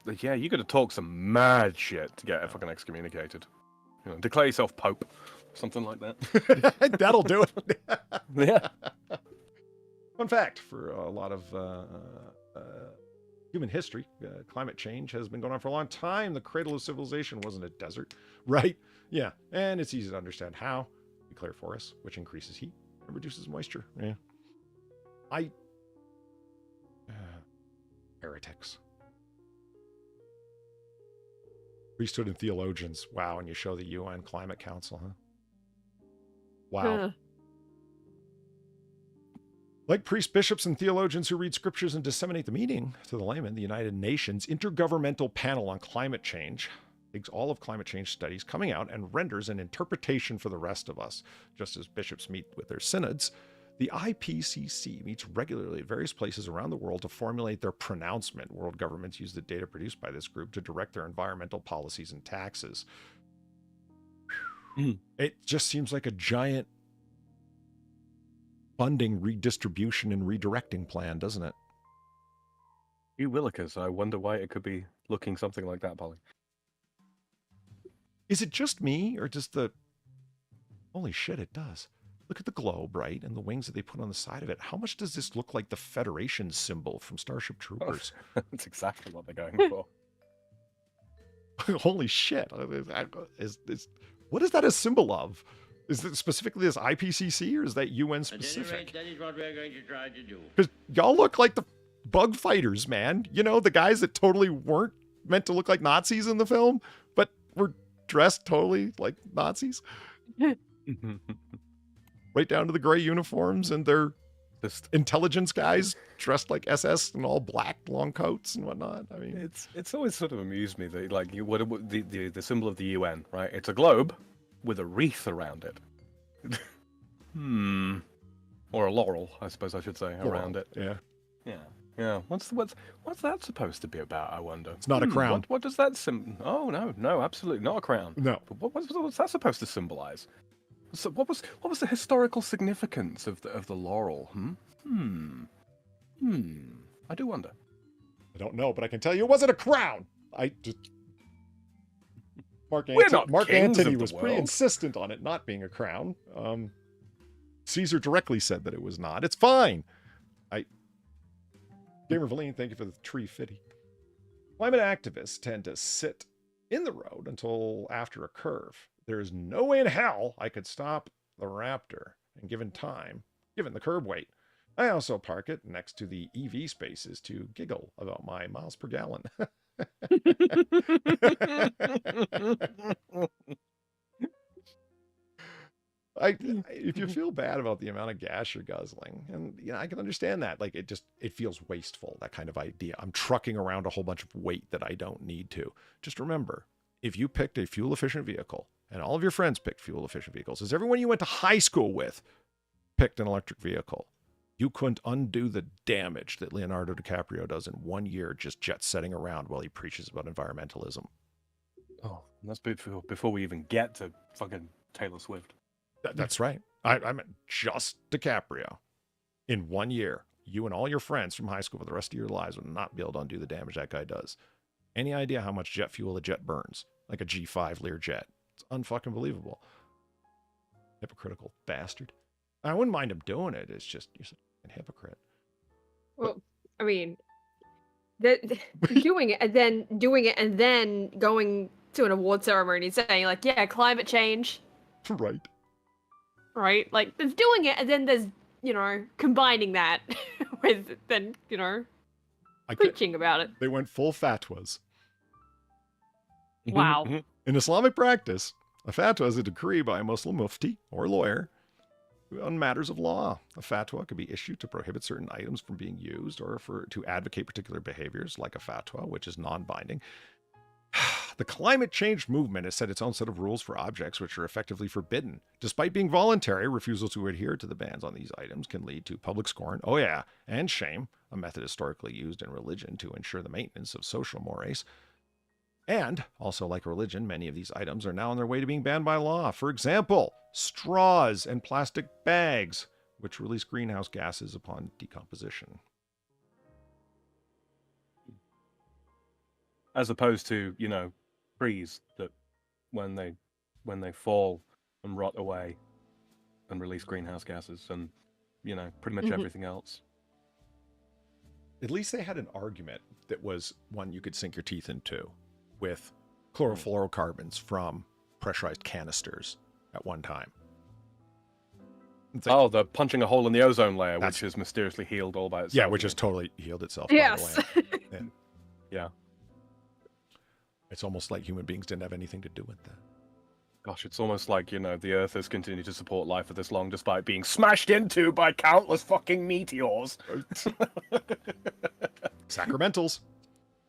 Like, yeah, you got to talk some mad shit to get fucking excommunicated. You know, declare yourself pope, something like that. That'll do it. Yeah. Fun fact for a lot of human history, climate change has been going on for a long time. The cradle of civilization wasn't a desert, right? Yeah, and it's easy to understand how. We clear forests, which increases heat and reduces moisture. Yeah. Heretics. Priesthood and theologians. Wow, and you show the UN Climate Council, huh? Wow. Like priests, bishops, and theologians who read scriptures and disseminate the meaning to the layman, the United Nations Intergovernmental Panel on Climate Change takes all of climate change studies coming out and renders an interpretation for the rest of us. Just as bishops meet with their synods, the IPCC meets regularly at various places around the world to formulate their pronouncement. World governments use the data produced by this group to direct their environmental policies and taxes. It just seems like a giant funding redistribution and redirecting plan, doesn't it? You Willikers, I wonder why it could be looking something like that, Polly. Is it just me, or does the... Holy shit, it does. Look at the globe, right? And the wings that they put on the side of it. How much does this look like the Federation symbol from Starship Troopers? That's exactly what they're going for. Holy shit. What is that a symbol of? Is it specifically this IPCC, or is that UN specific? That is what we're going to try to do. Because y'all look like the bug fighters, man. You know, the guys that totally weren't meant to look like Nazis in the film, but were dressed totally like Nazis. Right down to the gray uniforms and their intelligence guys dressed like SS in all black long coats and whatnot. I mean, it's always sort of amused me that like the symbol of the UN, right? It's a globe with a wreath around it. Or a laurel, I suppose I should say, around it. Yeah. Yeah. What's that supposed to be about? I wonder. It's not a crown. What does that Oh no, absolutely not a crown. No. But what's that supposed to symbolize? So what was the historical significance of the laurel? I do wonder. I don't know, but I can tell you it wasn't a crown. Mark Antony was pretty insistent on it not being a crown. Caesar directly said that it was not. It's fine. Gamer Valine, thank you for the tree fitty. Climate activists tend to sit in the road until after a curve. There is no way in hell I could stop the Raptor, and given the curb weight. I also park it next to the EV spaces to giggle about my miles per gallon. If you feel bad about the amount of gas you're guzzling, and I can understand that. Like it feels wasteful, that kind of idea. I'm trucking around a whole bunch of weight that I don't need to. Just remember, if you picked a fuel efficient vehicle, and all of your friends picked fuel efficient vehicles, as everyone you went to high school with picked an electric vehicle, you couldn't undo the damage that Leonardo DiCaprio does in 1 year just jet setting around while he preaches about environmentalism. Oh, that's before we even get to fucking Taylor Swift. That's right. I meant just DiCaprio. In 1 year, you and all your friends from high school for the rest of your lives would not be able to undo the damage that guy does. Any idea how much jet fuel a jet burns? Like a G5 Lear jet. It's unfucking believable. Hypocritical bastard. I wouldn't mind him doing it. It's just, you're such a hypocrite. Well, I mean, doing it and then going to an award ceremony saying like, yeah, climate change. Right. Right? Like, there's doing it and then there's, combining that with then, preaching about it. They went full fatwas. Wow. In Islamic practice, a fatwa is a decree by a Muslim mufti or lawyer on matters of law. A fatwa could be issued to prohibit certain items from being used or to advocate particular behaviors, like a fatwa, which is non-binding. The climate change movement has set its own set of rules for objects which are effectively forbidden. Despite being voluntary, refusal to adhere to the bans on these items can lead to public scorn, and shame, a method historically used in religion to ensure the maintenance of social mores. And, also like religion, many of these items are now on their way to being banned by law. For example, straws and plastic bags, which release greenhouse gases upon decomposition. As opposed to, trees that when they fall and rot away and release greenhouse gases and, pretty much everything else. At least they had an argument that was one you could sink your teeth into, with chlorofluorocarbons from pressurized canisters at one time. Like, the punching a hole in the ozone layer, which is mysteriously healed all by itself. Yeah, which has totally healed itself. Yes. By the way. Yeah. It's almost like human beings didn't have anything to do with that. Gosh, it's almost like, the Earth has continued to support life for this long despite being smashed into by countless fucking meteors. Sacramentals.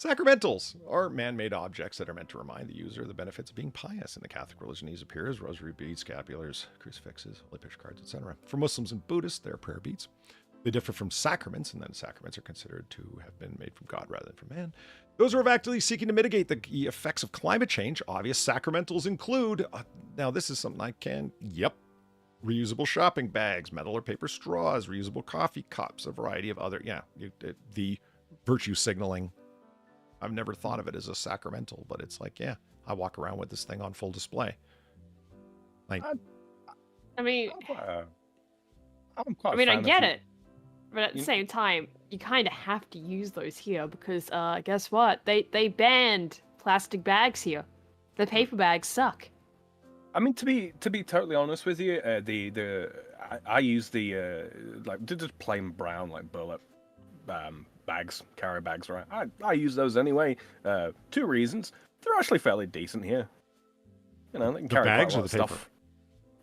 Sacramentals are man-made objects that are meant to remind the user of the benefits of being pious. In the Catholic religion, these appear as rosary beads, scapulars, crucifixes, holy picture cards, etc. For Muslims and Buddhists, they're prayer beads. They differ from sacraments, and then sacraments are considered to have been made from God rather than from man. Those who are actively seeking to mitigate the effects of climate change, obvious sacramentals include, now this is something I can, reusable shopping bags, metal or paper straws, reusable coffee cups, a variety of other, the virtue signaling. I've never thought of it as a sacramental, but it's like, I walk around with this thing on full display. Like, I mean, I get it. But at the same time, you kind of have to use those here because guess what? They banned plastic bags here. The paper bags suck. I mean, to be totally honest with you, I use the just plain brown like bullet bags, carry bags, right? I use those anyway. 2 reasons: they're actually fairly decent here. You know, they can carry bags quite a lot or of the paper?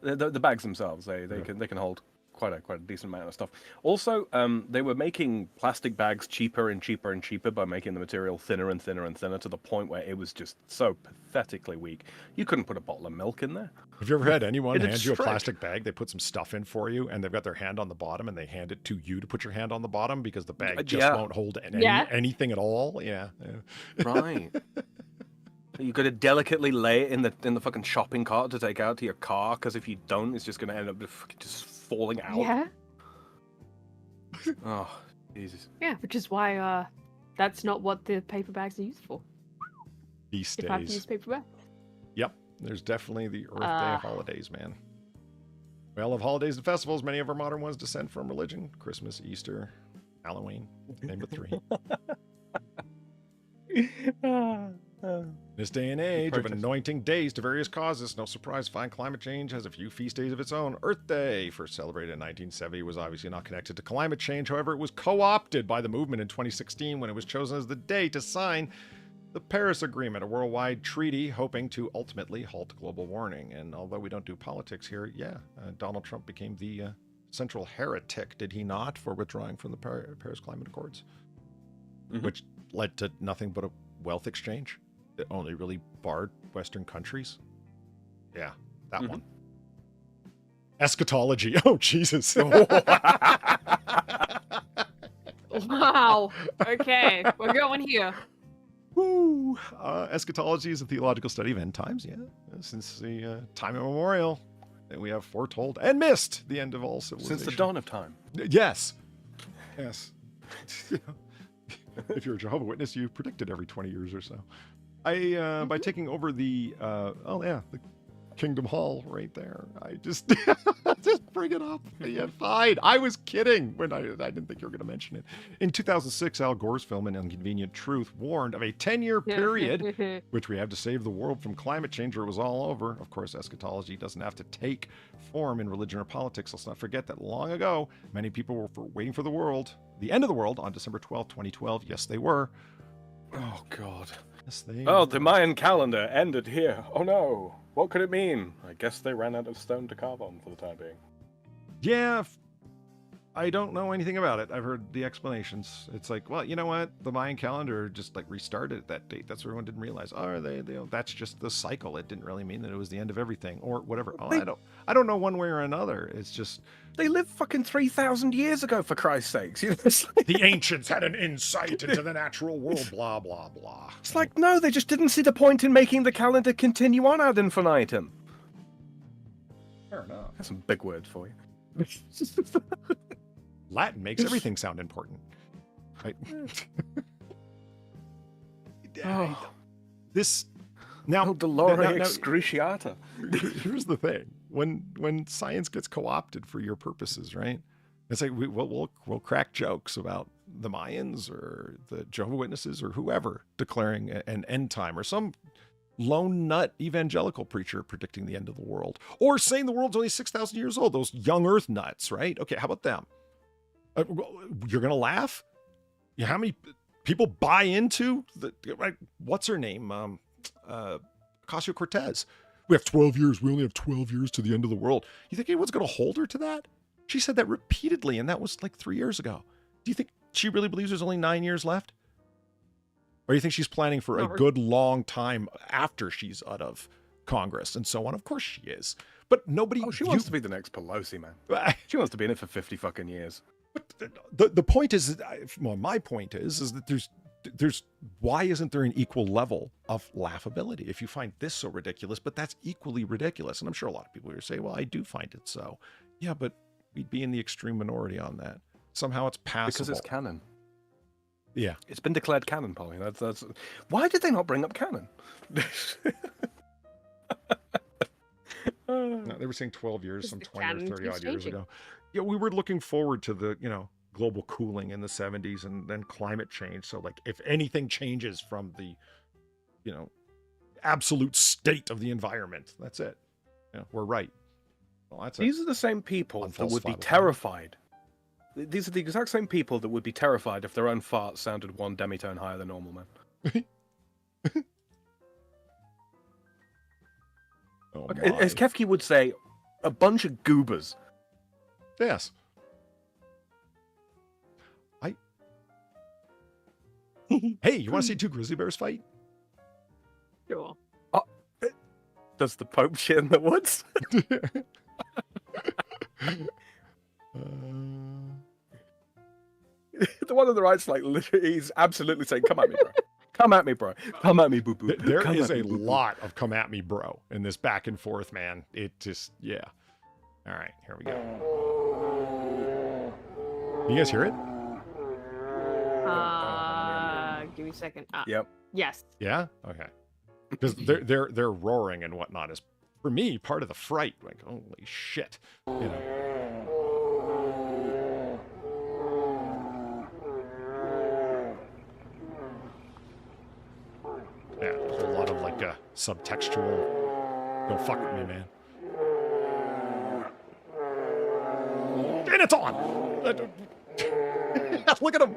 stuff. The bags themselves, they can hold quite a decent amount of stuff. Also, they were making plastic bags cheaper and cheaper and cheaper by making the material thinner and thinner and thinner to the point where it was just so pathetically weak. You couldn't put a bottle of milk in there. Have you ever had anyone It'd hand you a stretch. plastic bag, they put some stuff in for you, and they've got their hand on the bottom, and they hand it to you to put your hand on the bottom because the bag just won't hold anything at all? Yeah. Right. You got to delicately lay it in the fucking shopping cart to take out to your car, because if you don't, it's just going to end up just falling out. Yeah. Oh, Jesus. Yeah, which is why that's not what the paper bags are used for. Feast If I have to days. use paper bags. Yep. There's definitely the Earth Day holidays, man. Well, of holidays and festivals, many of our modern ones descend from religion. Christmas, Easter, Halloween, name but 3. This day and age of anointing days to various causes, no surprise, fine climate change has a few feast days of its own. Earth Day, first celebrated in 1970, was obviously not connected to climate change. However, it was co-opted by the movement in 2016 when it was chosen as the day to sign the Paris Agreement, a worldwide treaty hoping to ultimately halt global warming. And although we don't do politics here, Donald Trump became the central heretic, did he not, for withdrawing from the Paris Climate Accords, which led to nothing but a wealth exchange that only really barred Western countries. Yeah, that one. Eschatology. Oh, Jesus. Wow. Okay, we're going here. Woo! Eschatology is a theological study of end times, since the time immemorial that we have foretold and missed the end of all civilization. Since the dawn of time. Yes. If you're a Jehovah's Witness, you predict it every 20 years or so. By taking over the Kingdom Hall right there, I just bring it up. Yeah, fine. I was kidding when I didn't think you were going to mention it. In 2006, Al Gore's film An Inconvenient Truth warned of a 10-year period which we have to save the world from climate change or it was all over. Of course, eschatology doesn't have to take form in religion or politics. Let's not forget that long ago, many people were waiting for the end of the world on December 12th, 2012. Yes, they were. Oh, God. Yes, they Oh, the Mayan calendar ended here. Oh, no. What could it mean? I guess they ran out of stone to carve on for the time being. Yeah, I don't know anything about it. I've heard the explanations. It's like, well, you know what? The Mayan calendar just like restarted at that date. That's what everyone didn't realize. Oh, that's just the cycle. It didn't really mean that it was the end of everything or whatever. Oh, I don't know one way or another. It's just they lived fucking 3,000 years ago, for Christ's sakes. You know, it's like... The ancients had an insight into the natural world. Blah blah blah. It's like no, they just didn't see the point in making the calendar continue on ad infinitum. Fair enough. That's some big words for you. Latin makes everything sound important. Right? This now Dolore excruciata. Here's the thing: when science gets co-opted for your purposes, right? It's like we'll crack jokes about the Mayans or the Jehovah's Witnesses or whoever declaring an end time, or some lone nut evangelical preacher predicting the end of the world, or saying the world's only 6,000 years old. Those young Earth nuts, right? Okay, how about them? You're gonna laugh? How many people buy into what's her name? Ocasio-Cortez. We have 12 years. We only have 12 years to the end of the world. You think anyone's gonna hold her to that? She said that repeatedly, and that was like 3 years ago. Do you think she really believes there's only 9 years left? Or do you think she's planning for a good long time after she's out of Congress and so on? Of course she is. But nobody... Oh, she wants to be the next Pelosi, man. She wants to be in it for 50 fucking years. But the point is, well, my point is that there's why isn't there an equal level of laughability? If you find this so ridiculous, but that's equally ridiculous, and I'm sure a lot of people will say, well, I do find it so. Yeah, but we'd be in the extreme minority on that. Somehow it's passable. Because it's canon. Yeah. It's been declared canon, Polly. That's why did they not bring up canon? No, they were saying 12 years, some 20 or 30 odd years ago. Yeah, we were looking forward to the, global cooling in the 70s and then climate change. So like if anything changes from the, absolute state of the environment, that's it. We're right. Well, These are the same people that would be terrified. These are the exact same people that would be terrified if their own farts sounded one demitone higher than normal, man. Oh, as Kefki would say, a bunch of goobers. Yes. Hey, you want to see two grizzly bears fight? Sure. Does the Pope shit in the woods? The one on the right's like, literally, he's absolutely saying, come at me, bro. Come at me, bro. Come at me, boo-boo. There is a lot of come at me, bro, in this back and forth, man. It just, yeah. All right, here we go. You guys hear it? Give me a second. Yep. Yes. Yeah? Okay. Because they're roaring and whatnot is, for me, part of the fright. Like, holy shit. Yeah, there's a lot of like subtextual. Don't fuck with me, man. And it's on! Look at them!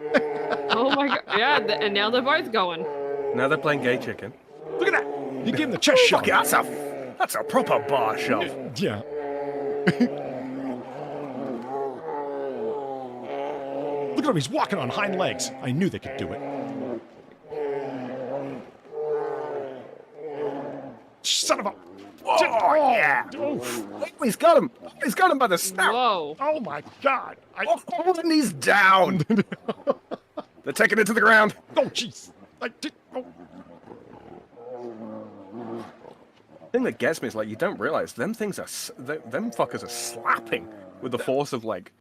Oh my god. Yeah, and now they're both going. Now they're playing gay chicken. Look at that! You gave him the chest shove. That's a proper bar shove. Yeah. Look at him, he's walking on hind legs. I knew they could do it. Son of a... Oh, yeah. He's got him. He's got him by the snout. Whoa. Oh, my God. And he's down. They're taking it to the ground. Oh, jeez. The thing that gets me is, like, you don't realize them fuckers are slapping with the force of, like,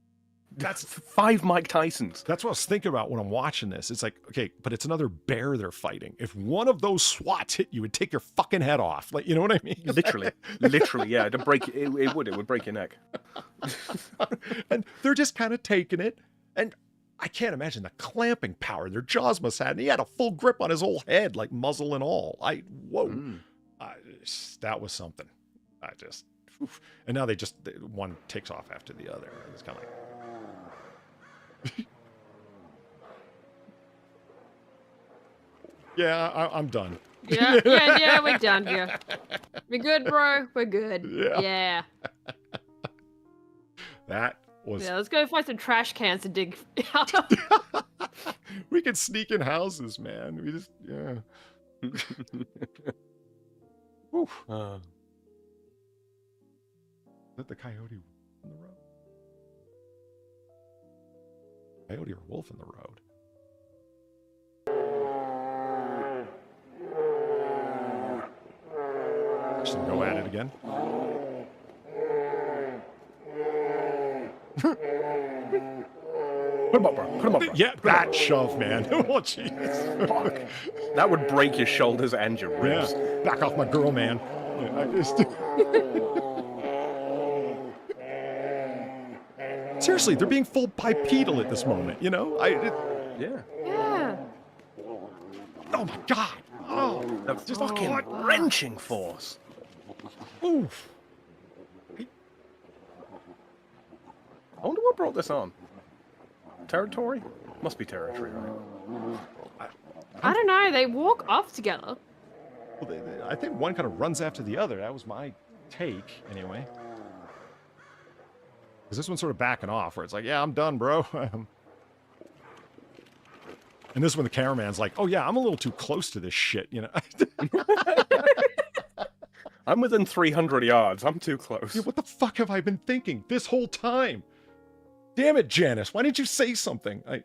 that's 5 Mike Tysons. That's what I was thinking about when I'm watching this. It's like, okay, but it's another bear they're fighting. If one of those swats hit you, it'd take your fucking head off. Like, you know what I mean? Literally, yeah. It'd break. It would break your neck. And they're just kind of taking it. And I can't imagine the clamping power their jaws must have. And he had a full grip on his whole head, like muzzle and all. Whoa. That was something. Oof. And now one takes off after the other. It's kind of like, yeah, I'm done. Yeah, we're done here. We're good, bro. We're good. Yeah. That was... Yeah, let's go find some trash cans to dig out. We could sneak in houses, man. We just, yeah. Oof. Is that the coyote on the road? Coyote or wolf in the road? Just go at it again. Put him up, bro. Put him up, bro. Yeah, that shove, man. Oh, jeez. Fuck. That would break your shoulders and your ribs. Yeah. Back off my girl, man. Yeah, I just... Seriously, they're being full bipedal at this moment, Yeah. Yeah. Oh my God. Oh, the fucking wrenching force. Oof. I wonder what brought this on. Territory? Must be territory, right? I don't know. They walk off together. Well, I think one kind of runs after the other. That was my take, anyway. Because this one's sort of backing off, where it's like, yeah, I'm done, bro. And this one, the cameraman's like, oh, yeah, I'm a little too close to this shit, you know? I'm within 300 yards. I'm too close. Yeah, what the fuck have I been thinking this whole time? Damn it, Janice. Why didn't you say something? I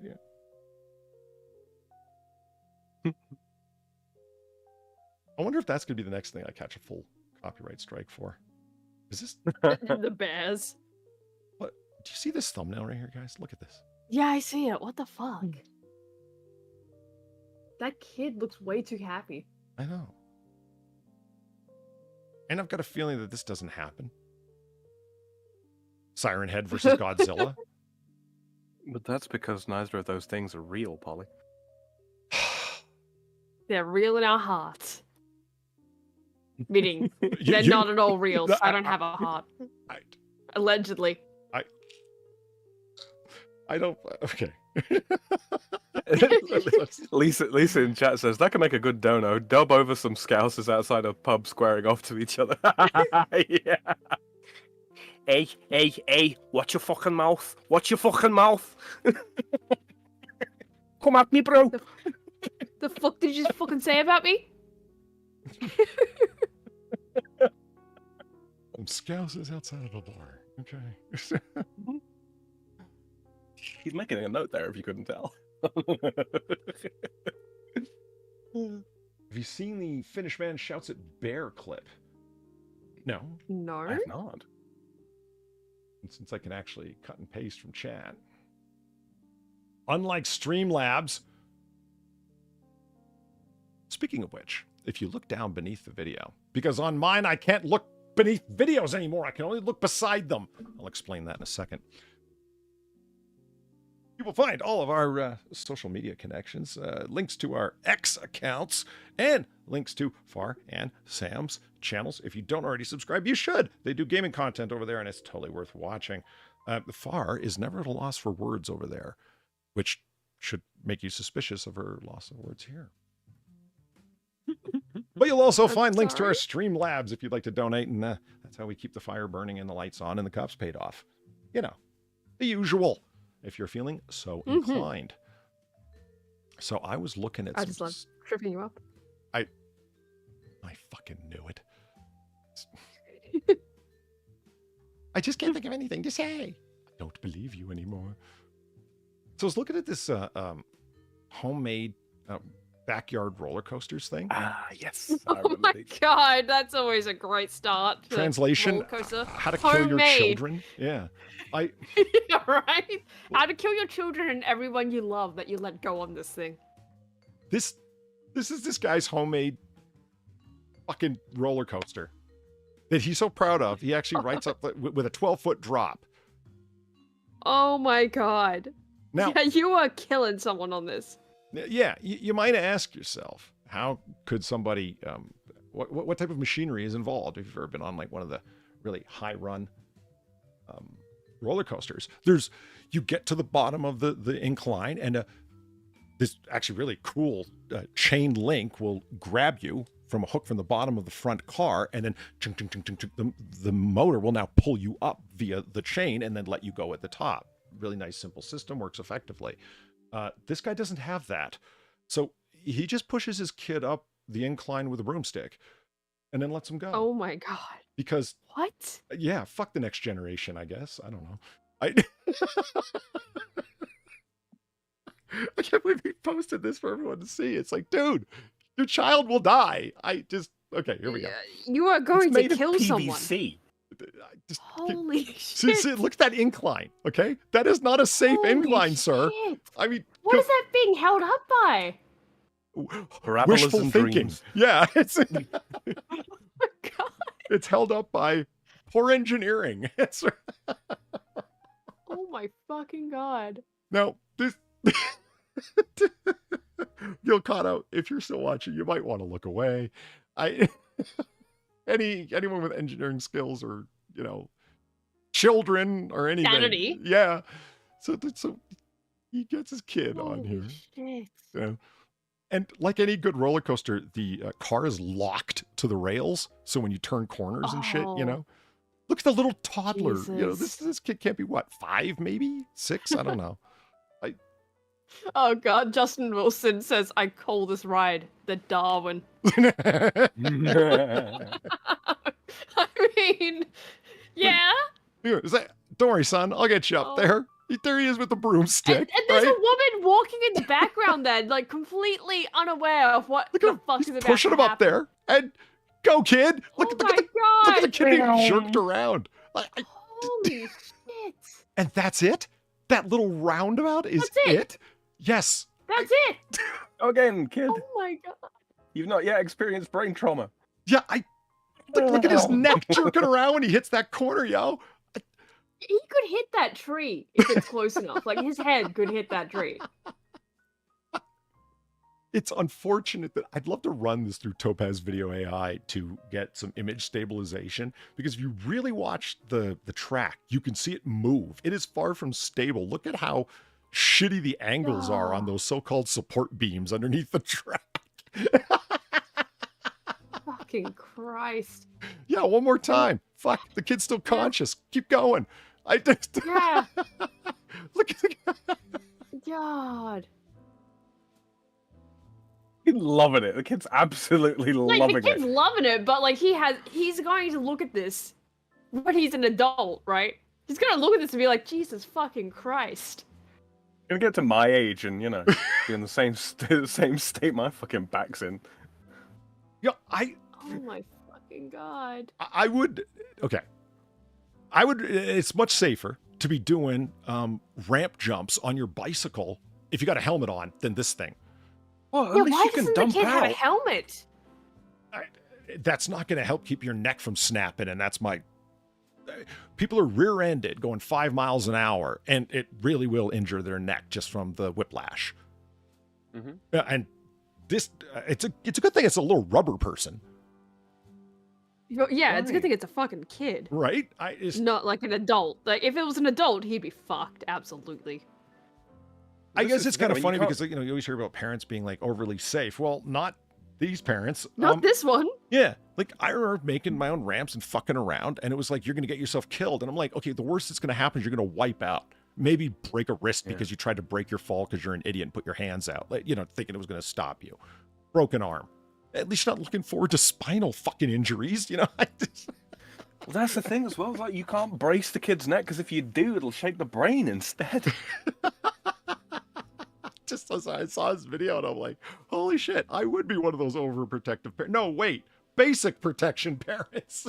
wonder if that's going to be the next thing I catch a full copyright strike for. Is this... The bears. What? Do you see this thumbnail right here, guys? Look at this. Yeah, I see it. What the fuck? That kid looks way too happy. I know. And I've got a feeling that this doesn't happen. Siren Head versus Godzilla. But that's because neither of those things are real, Polly. They're real in our hearts. Meaning, they're not at all real. So I don't have a heart. Allegedly. I don't... Okay. Lisa in chat says, that can make a good dono. Dub over some scousers outside a pub squaring off to each other. Yeah. Hey, watch your fucking mouth. Watch your fucking mouth. Come at me, bro. The fuck did you just fucking say about me? Scousers outside of a bar. Okay. He's making a note there if you couldn't tell. Have you seen the Finnish man shouts at bear clip? No. No. I have not. And since I can actually cut and paste from chat. Unlike Streamlabs. Speaking of which, if you look down beneath the video, because on mine I can't look beneath videos anymore, I can only look beside them. I'll explain that in a second. You will find all of our social media connections, links to our X accounts, and links to Far and Sam's channels. If you don't already subscribe, you should. They do gaming content over there, and it's totally worth watching. Far is never at a loss for words over there, which should make you suspicious of her loss of words here. But you'll also find links to our Streamlabs if you'd like to donate, and that's how we keep the fire burning and the lights on and the cups paid off. You know, the usual. If you're feeling so inclined. So I was looking at I just love tripping you up. I fucking knew it. I just can't think of anything to say. I don't believe you anymore. So I was looking at this homemade backyard roller coasters thing. Ah, yes. Oh my god, that's always a great start. Translation, how to kill your children. Yeah. Right? How to kill your children and everyone you love that you let go on this thing. This is this guy's homemade fucking roller coaster that he's so proud of. He actually writes up with a 12-foot drop. Oh my god. Now, yeah, you are killing someone on this. Yeah, you might ask yourself, how could somebody, what type of machinery is involved? If you've ever been on like one of the really high-run roller coasters, you get to the bottom of the incline, and this actually really cool chain link will grab you from a hook from the bottom of the front car, and then the motor will now pull you up via the chain and then let you go at the top. Really nice, simple system, works effectively. This guy doesn't have that. So he just pushes his kid up the incline with a broomstick and then lets him go. Oh my god. Because... What? Yeah, fuck the next generation, I guess. I don't know. I can't believe he posted this for everyone to see. It's like, dude, your child will die. Okay, here we go. You are going to kill someone. Holy shit. See, look at that incline, okay? That is not a safe incline, sir. I mean... What is that being held up by? Wishful thinking. Dreams. Yeah, it's... Oh my god. It's held up by poor engineering. Oh my fucking god. Now, this... You'll caught out. If you're still watching, you might want to look away. Anyone with engineering skills or, you know, children or anything. Sanity. Yeah. So he gets his kid on here. Shit. Yeah. And like any good roller coaster, the car is locked to the rails. So when you turn corners and shit, you know, look at the little toddler. Jesus. You know, this kid can't be what, 5 maybe? 6? I don't know. Oh god, Justin Wilson says, I call this ride the Darwin. I mean, yeah. Don't worry, son. I'll get you up there. There he is with the broomstick. And there's right? a woman walking in the background then, like completely unaware of what the fuck is about pushing to him up happen. there. And go, kid. Look, Oh look, at my the God. kid being jerked around. Holy shit. And that's it? That little roundabout is That's it. Yes. That's it. Again, kid. Oh my God. You've not yet experienced brain trauma. Yeah, look at his neck jerking around when he hits that corner, yo. He could hit that tree if it's close enough. Like his head could hit that tree. It's unfortunate that I'd love to run this through Topaz Video AI to get some image stabilization, because if you really watch the track, you can see it move. It is far from stable. Look at how shitty the angles are on those so-called support beams underneath the track. Fucking Christ. Yeah, one more time. Fuck, the kid's still conscious. Keep going. Yeah. Look at the God. He's loving it. The kid's absolutely Like loving the kid's it. loving it, but like he's going to look at this when he's an adult, right? He's gonna look at this and be like, Jesus fucking Christ. Gonna get to my age and, you know, be in the same state my fucking back's in. Yeah, Oh my fucking God. I would, okay. It's much safer to be doing ramp jumps on your bicycle if you got a helmet on than this thing. Well, at Yeah, least why you can doesn't the dump kid have a out. helmet? That's not going to help keep your neck from snapping, and that's my... People are rear-ended going 5 miles an hour, and it really will injure their neck just from the whiplash. Mm-hmm. And this, it's a good thing it's a little rubber person. Yeah, it's a good thing it's a fucking kid. Right? Not like an adult. Like, if it was an adult, he'd be fucked. Absolutely. I guess it's kind of funny because, you always hear about parents being, like, overly safe. Well, not these parents. Not this one. Yeah. Like, I remember making my own ramps and fucking around, and it was like, you're going to get yourself killed. And I'm like, okay, the worst that's going to happen is you're going to wipe out. Maybe break a wrist because you tried to break your fall because you're an idiot and put your hands out. Like, thinking it was going to stop you. Broken arm. At least you're not looking forward to spinal fucking injuries, Well, that's the thing as well. It's like you can't brace the kid's neck because if you do, it'll shake the brain instead. Just as I saw this video and I'm like, holy shit, I would be one of those overprotective parents. No, wait, basic protection parents.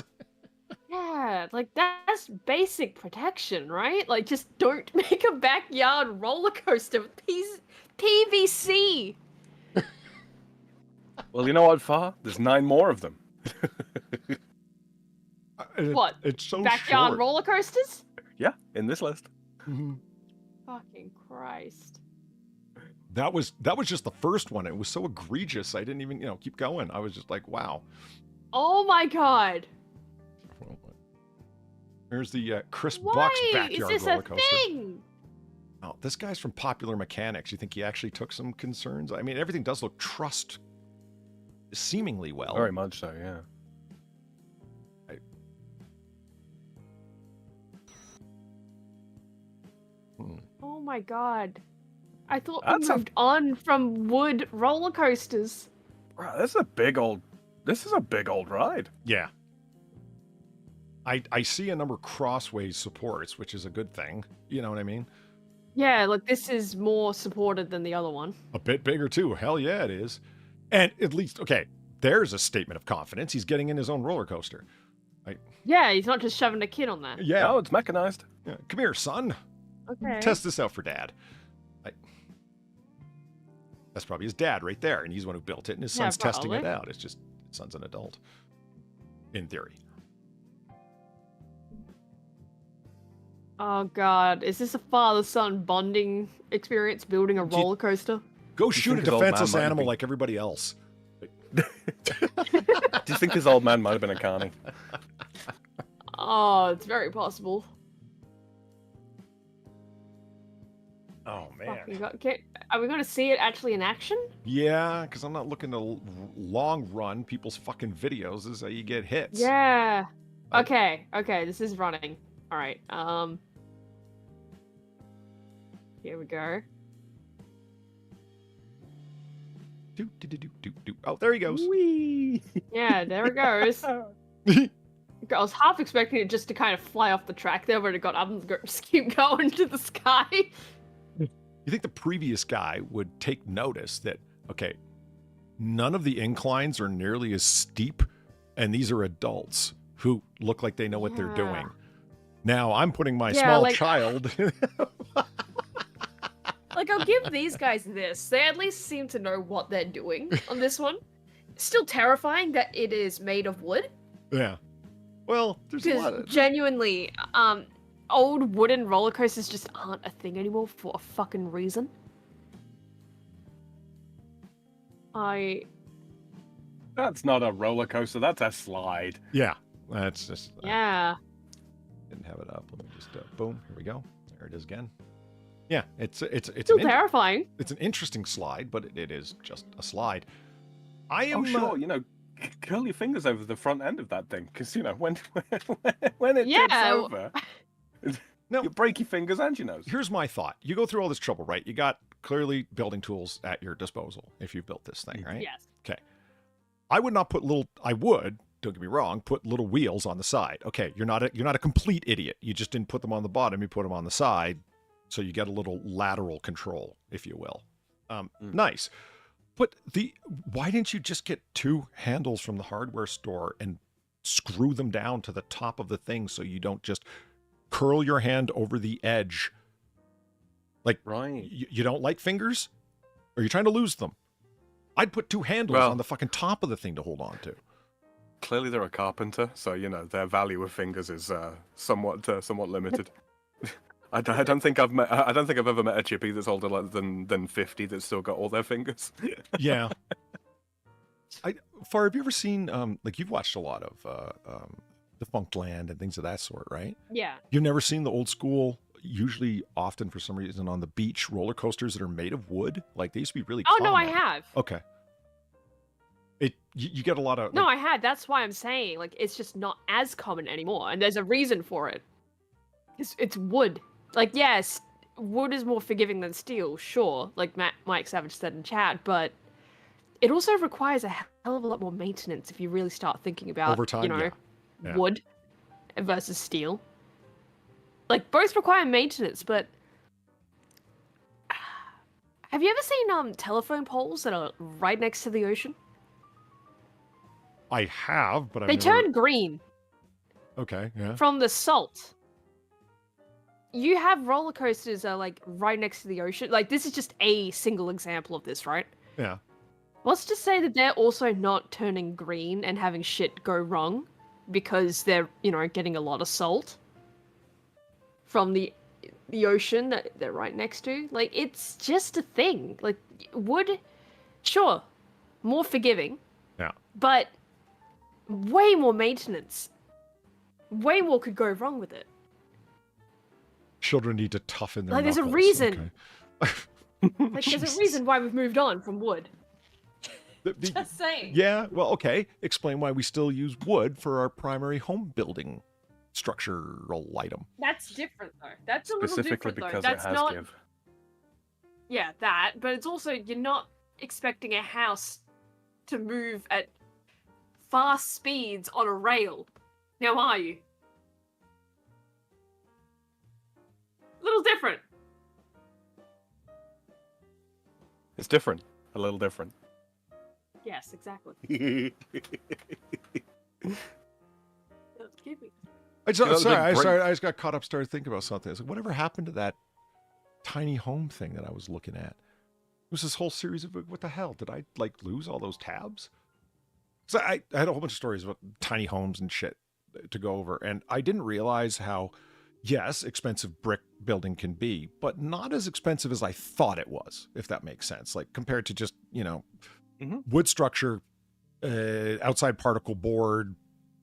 Yeah, like that's basic protection, right? Like just don't make a backyard roller coaster with PVC. Well, you know what, Far? There's 9 more of them. What? It's so backyard short. roller coasters? Yeah, in this list. Fucking Christ. That was just the first one. It was so egregious. I didn't even, keep going. I was just like, wow. Oh my God. There's the Chris Why Buck's is backyard this roller a coaster. thing? Oh, this guy's from Popular Mechanics. You think he actually took some concerns? I mean, everything does look trussed seemingly well. Very much so, yeah. Oh my God. I thought That's we moved on from wood roller coasters. Right, this is a big old ride. Yeah. I see a number of crossways supports, which is a good thing. You know what I mean? Yeah, like this is more supported than the other one. A bit bigger too. Hell yeah, it is. And at least, okay, there's a statement of confidence. He's getting in his own roller coaster. Yeah, he's not just shoving a kid on there. Yeah. Oh, it's mechanized. Yeah. Come here, son. Okay. Test this out for Dad. That's probably his dad right there, and he's the one who built it, and his son's testing it out. It's just, his son's an adult. In theory. Oh God, is this a father-son bonding experience building a roller coaster? Go shoot a defenseless animal be... like everybody else. Do you think his old man might have been a carny? Oh, it's very possible. Oh man. Are we going to see it actually in action? Yeah, because I'm not looking to long run people's fucking videos. This is how you get hits. Yeah. Okay, this is running. All right. Here we go. Oh, there he goes. Whee! Yeah, there it goes. I was half expecting it just to kind of fly off the track there where it got up and just keep going to the sky. You think the previous guy would take notice that, okay, none of the inclines are nearly as steep, and these are adults who look like they know what they're doing. Now I'm putting my small child. Like, I'll give these guys this. They at least seem to know what they're doing on this one. Still terrifying that it is made of wood. Yeah. Well, there's a lot of... genuinely, old wooden roller coasters just aren't a thing anymore for a fucking reason. That's not a roller coaster, that's a slide. Yeah, that's just... Yeah. Didn't have it up. Let me just, boom, here we go. There it is again. Yeah, it's still terrifying. It's an interesting slide, but it is just a slide. Oh, sure, curl your fingers over the front end of that thing, because, when it tips over, you break your fingers and your nose. Here's my thought. You go through all this trouble, right? You got clearly building tools at your disposal if you've built this thing, right? Yes. Okay. I would not put don't get me wrong, put little wheels on the side. Okay, you're not a complete idiot. You just didn't put them on the bottom, you put them on the side, so you get a little lateral control, if you will. Nice. But why didn't you just get 2 handles from the hardware store and screw them down to the top of the thing so you don't just curl your hand over the edge? Like, right. You don't like fingers? Or are you trying to lose them? I'd put 2 handles on the fucking top of the thing to hold on to. Clearly they're a carpenter, so, their value of fingers is somewhat limited. I don't think I've ever met a chippy that's older than 50 that's still got all their fingers. Yeah. Far, have you ever seen you've watched a lot of Defunct Land and things of that sort, right? Yeah. You've never seen the old school, usually often for some reason on the beach, roller coasters that are made of wood? Like, they used to be really common. No, I have. Okay. You get a lot of... No, I had. That's why I'm saying, it's just not as common anymore, and there's a reason for it. It's wood. Like, yes, wood is more forgiving than steel, sure, like Mike Savage said in chat, but it also requires a hell of a lot more maintenance if you really start thinking about, over time, wood versus steel. Like, both require maintenance, but... Have you ever seen telephone poles that are right next to the ocean? I have, but They turn green. Okay, yeah. From the salt. You have roller coasters that are, right next to the ocean. This is just a single example of this, right? Yeah. Let's just say that they're also not turning green and having shit go wrong because they're, getting a lot of salt from the ocean that they're right next to. It's just a thing. Wood, sure, more forgiving. Yeah. But way more maintenance. Way more could go wrong with it. Children need to toughen their there's a knuckles. reason. Okay. There's a reason why we've moved on from wood. Just saying. Yeah, well, okay. Explain why we still use wood for our primary home building structural item. That's different, though. That's a little Specifically different, though. because That's it has not... give. Yeah, that. But it's also, you're not expecting a house to move at fast speeds on a rail. Now, are you? A little different. It's different. A little different. Yes, exactly. I just got caught up, started thinking about something. I was like, whatever happened to that tiny home thing that I was looking at? It was this whole series of, what the hell? Did I, lose all those tabs? So I had a whole bunch of stories about tiny homes and shit to go over, and I didn't realize how, yes, expensive brick building can be, but not as expensive as I thought it was, if that makes sense. Compared to just, wood structure, outside particle board,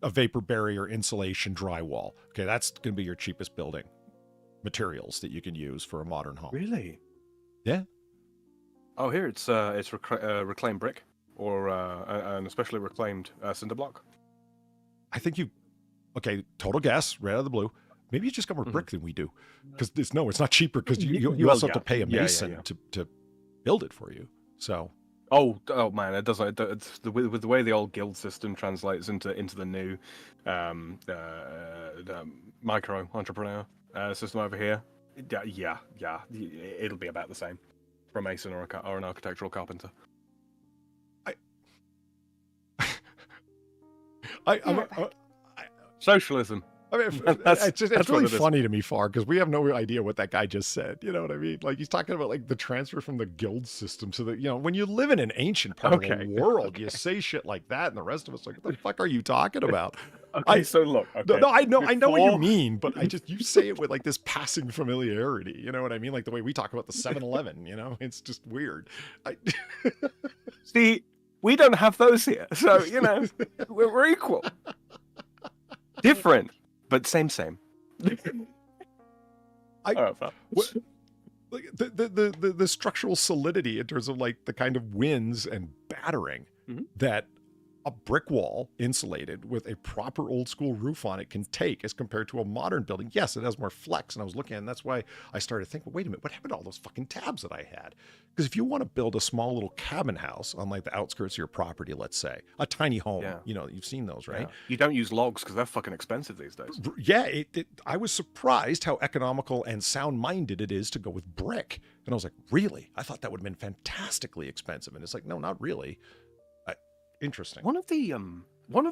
a vapor barrier, insulation, drywall. Okay, that's going to be your cheapest building materials that you can use for a modern home. Really? Yeah. Oh, here it's reclaimed brick, or an especially reclaimed cinder block. I think okay, total guess, right out of the blue. Maybe you just got more brick than we do, because it's not cheaper, because you also have to pay a mason to build it for you. So Oh man, it doesn't. It's with the way the old guild system translates into the new micro entrepreneur system over here. Yeah, it'll be about the same for a mason or an architectural carpenter. Socialism. I mean, it's really funny to me, Far, because we have no idea what that guy just said. You know what I mean? Like, he's talking about, like, the transfer from the guild system to the, you know, when you live in an ancient part of the world, you say shit like that, and the rest of us, like, what the fuck are you talking about? So look. Okay. No, I know what you mean, but you say it with, like, this passing familiarity. You know what I mean? Like, the way we talk about the 7-Eleven, you know? It's just weird. See, we don't have those here, so, you know, we're equal. Different. But same. Like the structural solidity in terms of like the kind of winds and battering that a brick wall insulated with a proper old school roof on it can take as compared to a modern building. Yes, it has more flex, and I was looking at it, and that's why I started thinking, wait a minute, what happened to all those fucking tabs that I had? Because if you want to build a small little cabin house on like the outskirts of your property, let's say, a tiny home, you know, you've seen those, right? Yeah. You don't use logs because they're fucking expensive these days. Yeah, I was surprised how economical and sound-minded it is to go with brick. And I was like, really? I thought that would have been fantastically expensive. And it's like, no, not really. Interesting. One of the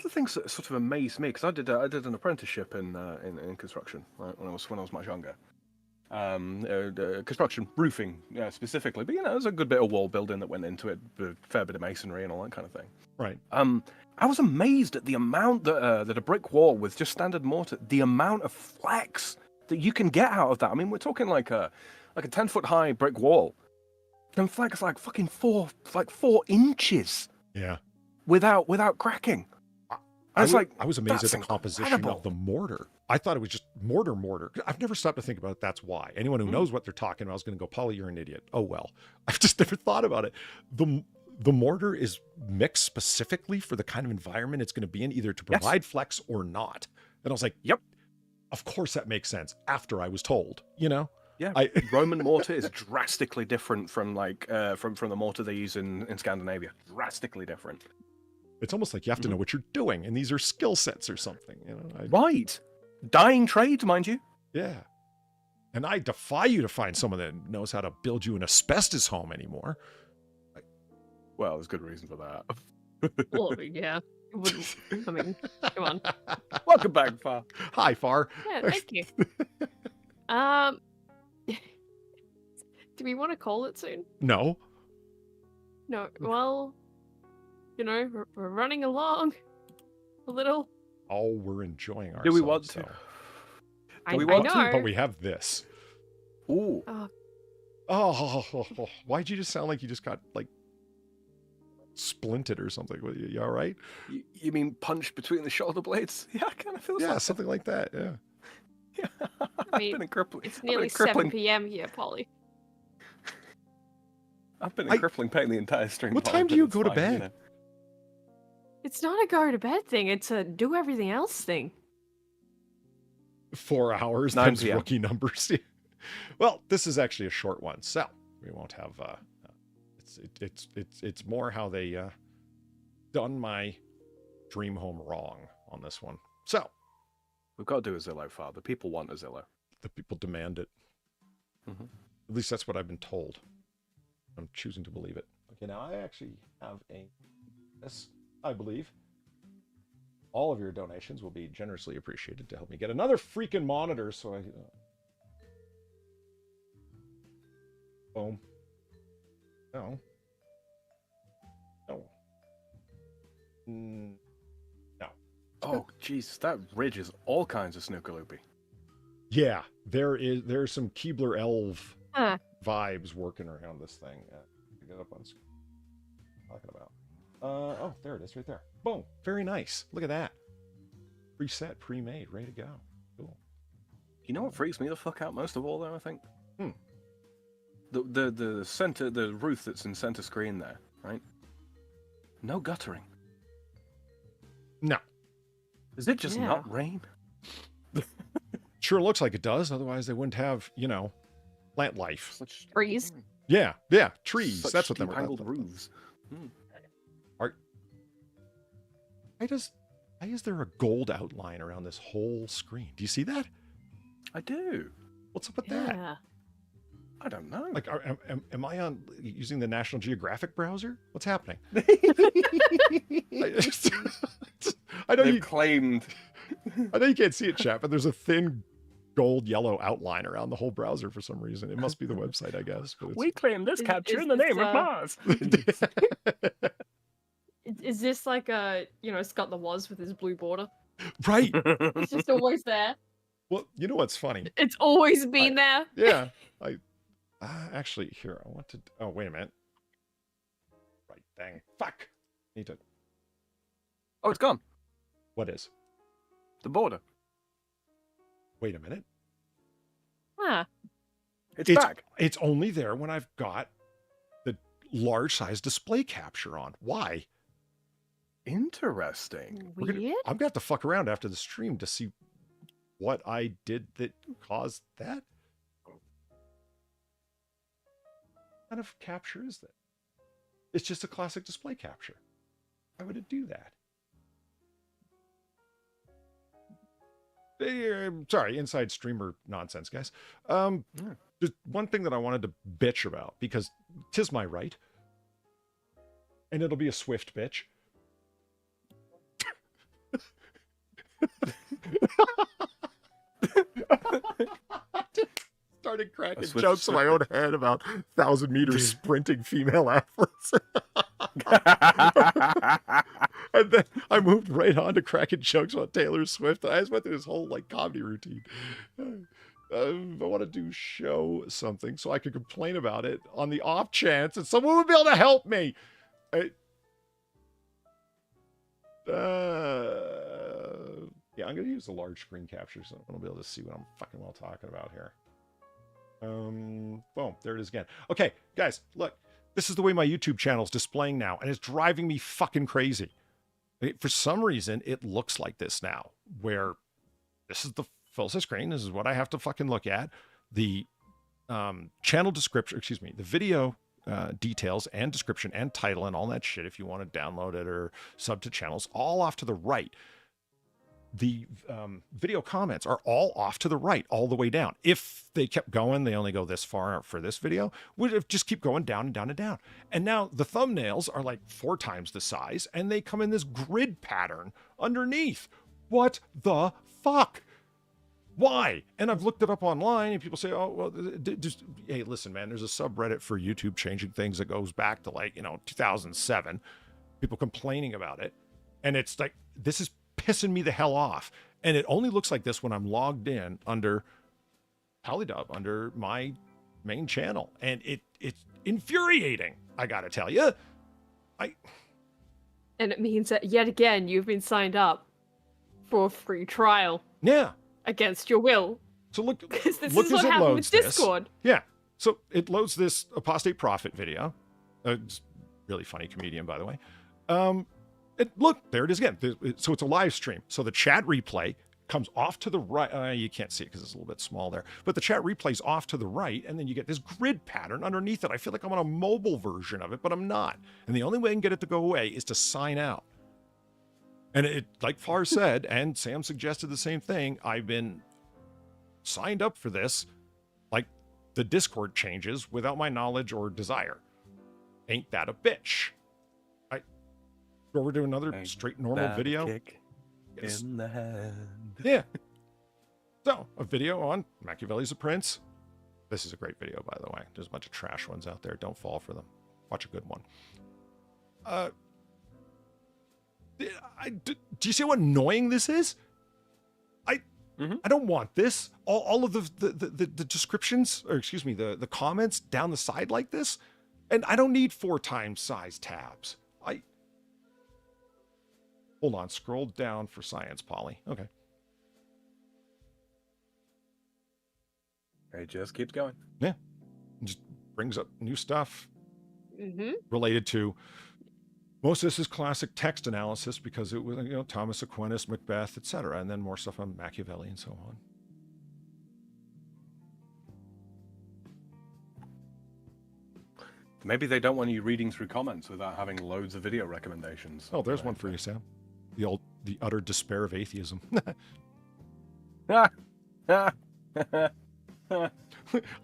things that sort of amazed me, because I did an apprenticeship in construction when I was much younger. Construction, roofing specifically, but you know, there's a good bit of wall building that went into it, a fair bit of masonry and all that kind of thing. Right. I was amazed at the amount that a brick wall with just standard mortar, the amount of flex that you can get out of that. I mean, we're talking like a 10-foot high brick wall can flex like fucking 4 inches. Yeah. Without cracking. I was amazed at the composition of the mortar. I thought it was just mortar. I've never stopped to think about it. That's why. Anyone who knows what they're talking about is going to go, Polly, you're an idiot. Oh, well. I've just never thought about it. The mortar is mixed specifically for the kind of environment it's going to be in, either to provide flex or not. And I was like, yep, of course that makes sense after I was told, you know? Yeah, Roman mortar is drastically different from from the mortar they use in Scandinavia. Drastically different. It's almost like you have to know what you're doing, and these are skill sets or something, you know? Right. Dying trade, mind you. Yeah. And I defy you to find someone that knows how to build you an asbestos home anymore. Well, there's good reason for that. Well, yeah. I mean, come on. Welcome back, Far. Hi, Far. Yeah, thank you. Do we want to call it soon? No. No. Well, you know, we're running along a little. Oh, we're enjoying ourselves. Do we want to? Do we want to? But we have this. Ooh. Oh, why'd you just sound like you just got like splinted or something? You all right? You mean punched between the shoulder blades? Yeah, I kind of feel like something like that. Yeah. Yeah. I mean, it's nearly 7 p.m. here, Polly. I've been in crippling pain the entire stream. What time do you go to bed? You know. It's not a go to bed thing. It's a do everything else thing. 4 hours. 9 Times PM. rookie numbers. Well, this is actually a short one, so we won't have. It's more how they done my dream home wrong on this one. So we've got to do a Zillow file. The people want a Zillow. The people demand it. At least that's what I've been told. I'm choosing to believe it. Okay, now I actually have this, I believe. All of your donations will be generously appreciated to help me get another freaking monitor, so I... Boom. No. No. No. Oh, jeez, that ridge is all kinds of snooker loopy. Yeah, there's some Keebler Elf vibes working around this thing. Get up on screen. Talking about. Oh, there it is, right there. Boom. Very nice. Look at that. Preset, pre-made, ready to go. Cool. You know what freaks me the fuck out most of all, though? I think. The center, the roof that's in center screen there, right? No guttering. No. Is it just not rain? Sure looks like it does. Otherwise, they wouldn't have, plant life. Trees. Yeah, trees. That's what they're angled roofs. Why is there a gold outline around this whole screen? Do you see that? I do. What's up with that? Yeah. I don't know. Like, am I on using the National Geographic browser? What's happening? I know They've claimed. I know you can't see it, chat, but there's a thin gold yellow outline around the whole browser for some reason. It must be the website, I guess. But it's... We claim this capture in the name of Mars. Is this like a, Scott the Woz with his blue border? Right. It's just always there. Well, you know what's funny? It's always been there. Yeah. Actually, here, I want to... Oh, wait a minute. Right, dang. Fuck. Need to... Oh, it's gone. What is? The border. Wait a minute. Huh. It's back. It's only there when I've got the large size display capture on. Why? Interesting. Weird. I'm going to have to fuck around after the stream to see what I did that caused that. What kind of capture is that? It's just a classic display capture. Why would it do that? Sorry, inside streamer nonsense, guys. There's one thing that I wanted to bitch about, because 'tis my right, and it'll be a swift bitch. Started cracking jokes in my own head about 1,000-meter sprinting female athletes. And then I moved right on to cracking jokes about Taylor Swift. I just went through this whole comedy routine. I want to do show something so I could complain about it on the off chance that someone would be able to help me. Yeah, I'm going to use the large screen capture so I'll be able to see what I'm fucking well talking about here. Boom, there it is again. Okay, guys, look, this is the way my YouTube channel is displaying now, and it's driving me fucking crazy. For some reason, it looks like this now, where this is the full screen. This is what I have to fucking look at. The channel description, the video details and description and title and all that shit, if you want to download it or sub to channels, all off to the right. The video comments are all off to the right, all the way down. If they kept going, they only go this far for this video, would just keep going down and down and down. And now the thumbnails are like 4 times the size, and they come in this grid pattern underneath. What the fuck? Why? And I've looked it up online, and people say, oh, well, just, hey, listen, man, there's a subreddit for YouTube changing things that goes back to 2007. People complaining about it. And it's like, this is pissing me the hell off. And it only looks like this when I'm logged in under Polydub, under my main channel. And it's infuriating, I gotta tell you. And it means that, yet again, you've been signed up for a free trial. Yeah. Against your will. So look this as is what it happened loads with this. Discord. Yeah. So it loads this apostate prophet video. It's really funny comedian, by the way. Look, there it is again. So it's a live stream. So the chat replay comes off to the right. You can't see it because it's a little bit small there. But the chat replay's off to the right, and then you get this grid pattern underneath it. I feel like I'm on a mobile version of it, but I'm not. And the only way I can get it to go away is to sign out. And it, like Far said, and Sam suggested the same thing, I've been signed up for this, like the Discord changes, without my knowledge or desire. Ain't that a bitch? Go over to another straight normal video. Kick in the hand. Yeah. So, a video on Machiavelli's a Prince. This is a great video, by the way. There's a bunch of trash ones out there. Don't fall for them. Watch a good one. Do you see how annoying this is? I don't want this. All of the descriptions, or excuse me, the comments down the side like this. And I don't need 4 times size tabs. Hold on, scroll down for science, Polly. Okay. It just keeps going. Yeah. It just brings up new stuff related to... Most of this is classic text analysis because it was, Thomas Aquinas, Macbeth, etc. And then more stuff on Machiavelli and so on. Maybe they don't want you reading through comments without having loads of video recommendations. Oh, there's one for you, Sam. The utter despair of atheism. I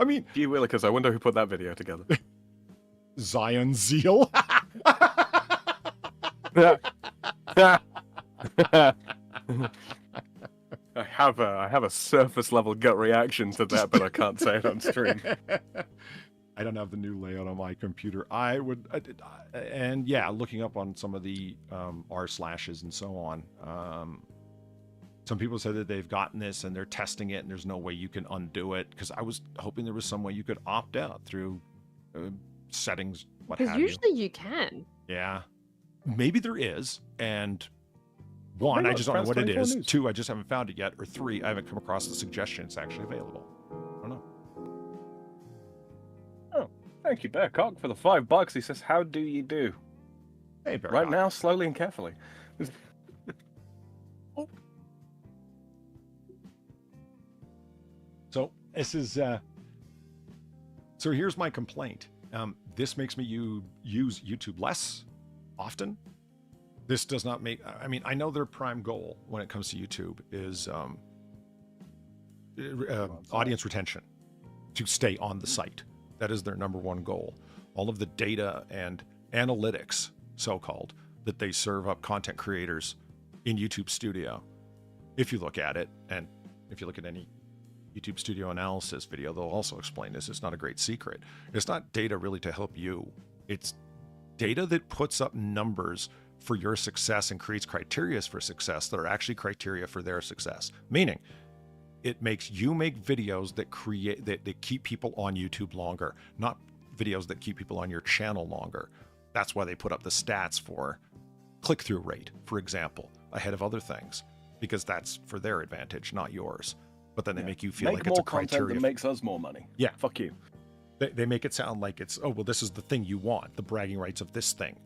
mean, gee willikers, I wonder who put that video together. Zion Zeal. I have a surface level gut reaction to that, but I can't say it on stream. I don't have the new layout on my computer. And yeah, looking up on some of the r/slashes and so on. Some people said that they've gotten this and they're testing it, and there's no way you can undo it. Because I was hoping there was some way you could opt out through settings. Because usually you can. Yeah, maybe there is, and. One, I just don't know what it is. News. Two, I just haven't found it yet. Or three, I haven't come across the suggestion it's actually available. I don't know. Oh, thank you, Bearcock, for the $5. He says, "How do you do?" Hey, Bearcock. Right now, slowly and carefully. Oh. So this is. So here's my complaint. This makes me use YouTube less often. This does not make, I mean, I know their prime goal when it comes to YouTube is audience retention, to stay on the site. That is their number one goal. All of the data and analytics, so-called, that they serve up content creators in YouTube Studio. If you look at it, and if you look at any YouTube Studio analysis video, they'll also explain this. It's not a great secret. It's not data really to help you. It's data that puts up numbers for your success and creates criteria for success that are actually criteria for their success. Meaning, it makes you make videos that keep people on YouTube longer, not videos that keep people on your channel longer. That's why they put up the stats for click-through rate, for example, ahead of other things, because that's for their advantage, not yours. But then they make you feel like it's a criteria. More content that makes us more money. Yeah. Fuck you. They make it sound like it's, oh, well, this is the thing you want, the bragging rights of this thing.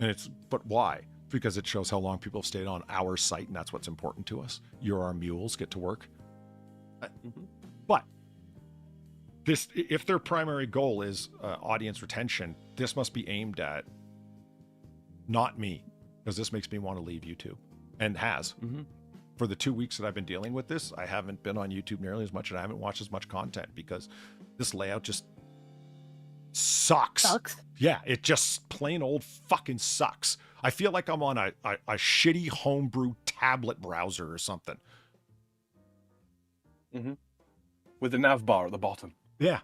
And but why? Because it shows how long people have stayed on our site, and that's what's important to us. You're our mules, get to work. But this, if their primary goal is audience retention, this must be aimed at not me, because this makes me want to leave YouTube, and has. For the 2 weeks that I've been dealing with this, I haven't been on YouTube nearly as much, and I haven't watched as much content because this layout just sucks. Yeah, it just plain old fucking sucks. I feel like I'm on a shitty homebrew tablet browser or something. With the nav bar at the bottom. Yeah.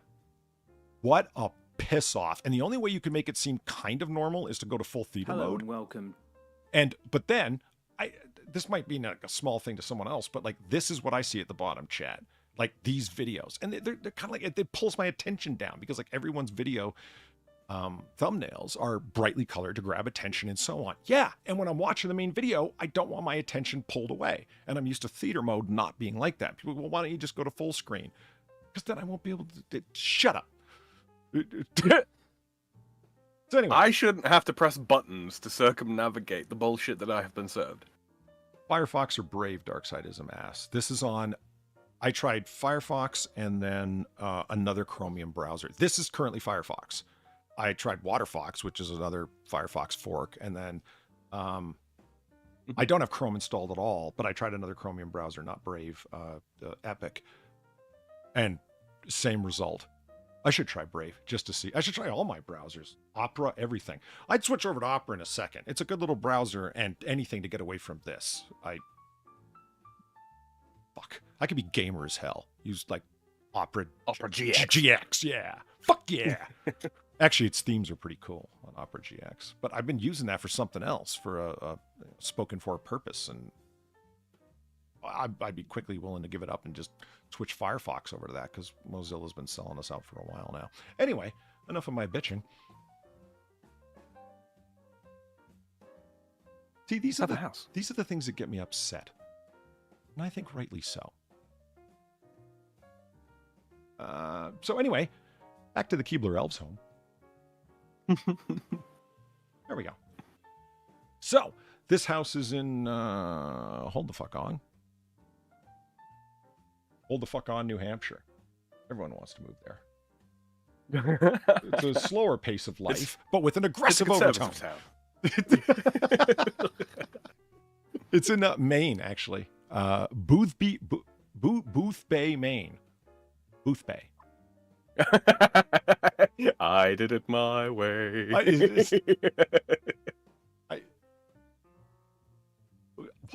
What a piss off. And the only way you can make it seem kind of normal is to go to full theater mode. And welcome. But then, this might be like a small thing to someone else, but like this is what I see at the bottom, chat. Like these videos, and they're kind of like, it pulls my attention down because like everyone's video thumbnails are brightly colored to grab attention and so on. Yeah, and when I'm watching the main video, I don't want my attention pulled away, and I'm used to theater mode not being like that. People go, well, why don't you just go to full screen? Because then I won't be able to. Shut up. So anyway, I shouldn't have to press buttons to circumnavigate the bullshit that I have been served. Firefox or Brave, Darksidism asks. This is on. I tried Firefox and then another Chromium browser. This is currently Firefox. I tried WaterFox, which is another Firefox fork, and then I don't have Chrome installed at all, but I tried another Chromium browser, not Brave, Epic, and same result. I should try Brave just to see. I should try all my browsers, Opera, everything. I'd switch over to Opera in a second. It's a good little browser, and anything to get away from this. Fuck. I could be gamer as hell. Use like Opera GX. GX, yeah. Fuck yeah. Actually, its themes are pretty cool on Opera GX. But I've been using that for something else, for a spoken for purpose. And I'd be quickly willing to give it up and just switch Firefox over to that, because Mozilla's been selling us out for a while now. Anyway, enough of my bitching. See, these are the things that get me upset. And I think rightly so. So anyway, back to the Keebler Elves home. There we go. So, this house is in, hold the fuck on. Hold the fuck on, New Hampshire. Everyone wants to move there. It's a slower pace of life, but with an aggressive overtone. It's in Maine, actually. Boothby, Boothbay, Maine. Boothbay. I did it my way. Why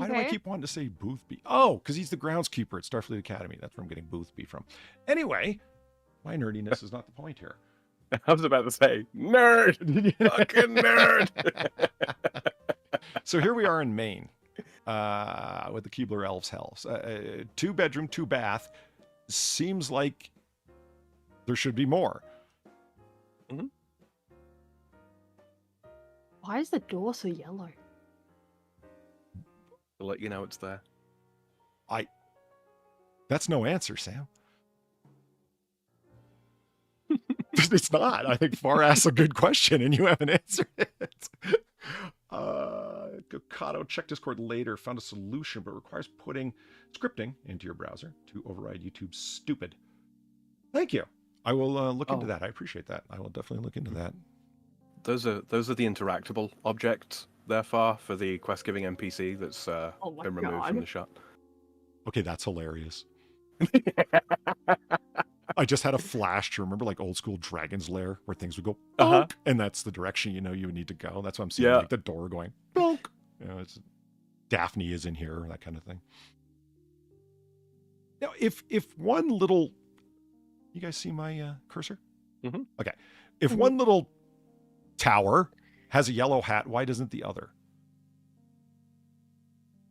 do I keep wanting to say Boothby? Oh, because he's the groundskeeper at Starfleet Academy. That's where I'm getting Boothby from. Anyway, my nerdiness is not the point here. I was about to say, nerd! Fucking nerd! So here we are in Maine with the Keebler Elves house. 2-bedroom, 2-bath. Seems like there should be more. Mm-hmm. Why is the door so yellow? To let you know it's there. That's no answer, Sam. It's not. I think Far asked a good question and you haven't answered it. Gokato, check Discord later. Found a solution, but requires putting scripting into your browser to override YouTube's stupid. Thank you. I will look into that. I appreciate that. I will definitely look into that. Those are the interactable objects, therefore, for the quest-giving NPC that's been removed from the shot. Okay, that's hilarious. I just had a flash to remember like old school Dragon's Lair where things would go bonk, and that's the direction you would need to go. That's why I'm seeing like the door going bonk. It's Daphne is in here, that kind of thing. Now, if one little, you guys see my cursor? Mm-hmm. Okay, if one little tower has a yellow hat, why doesn't the other?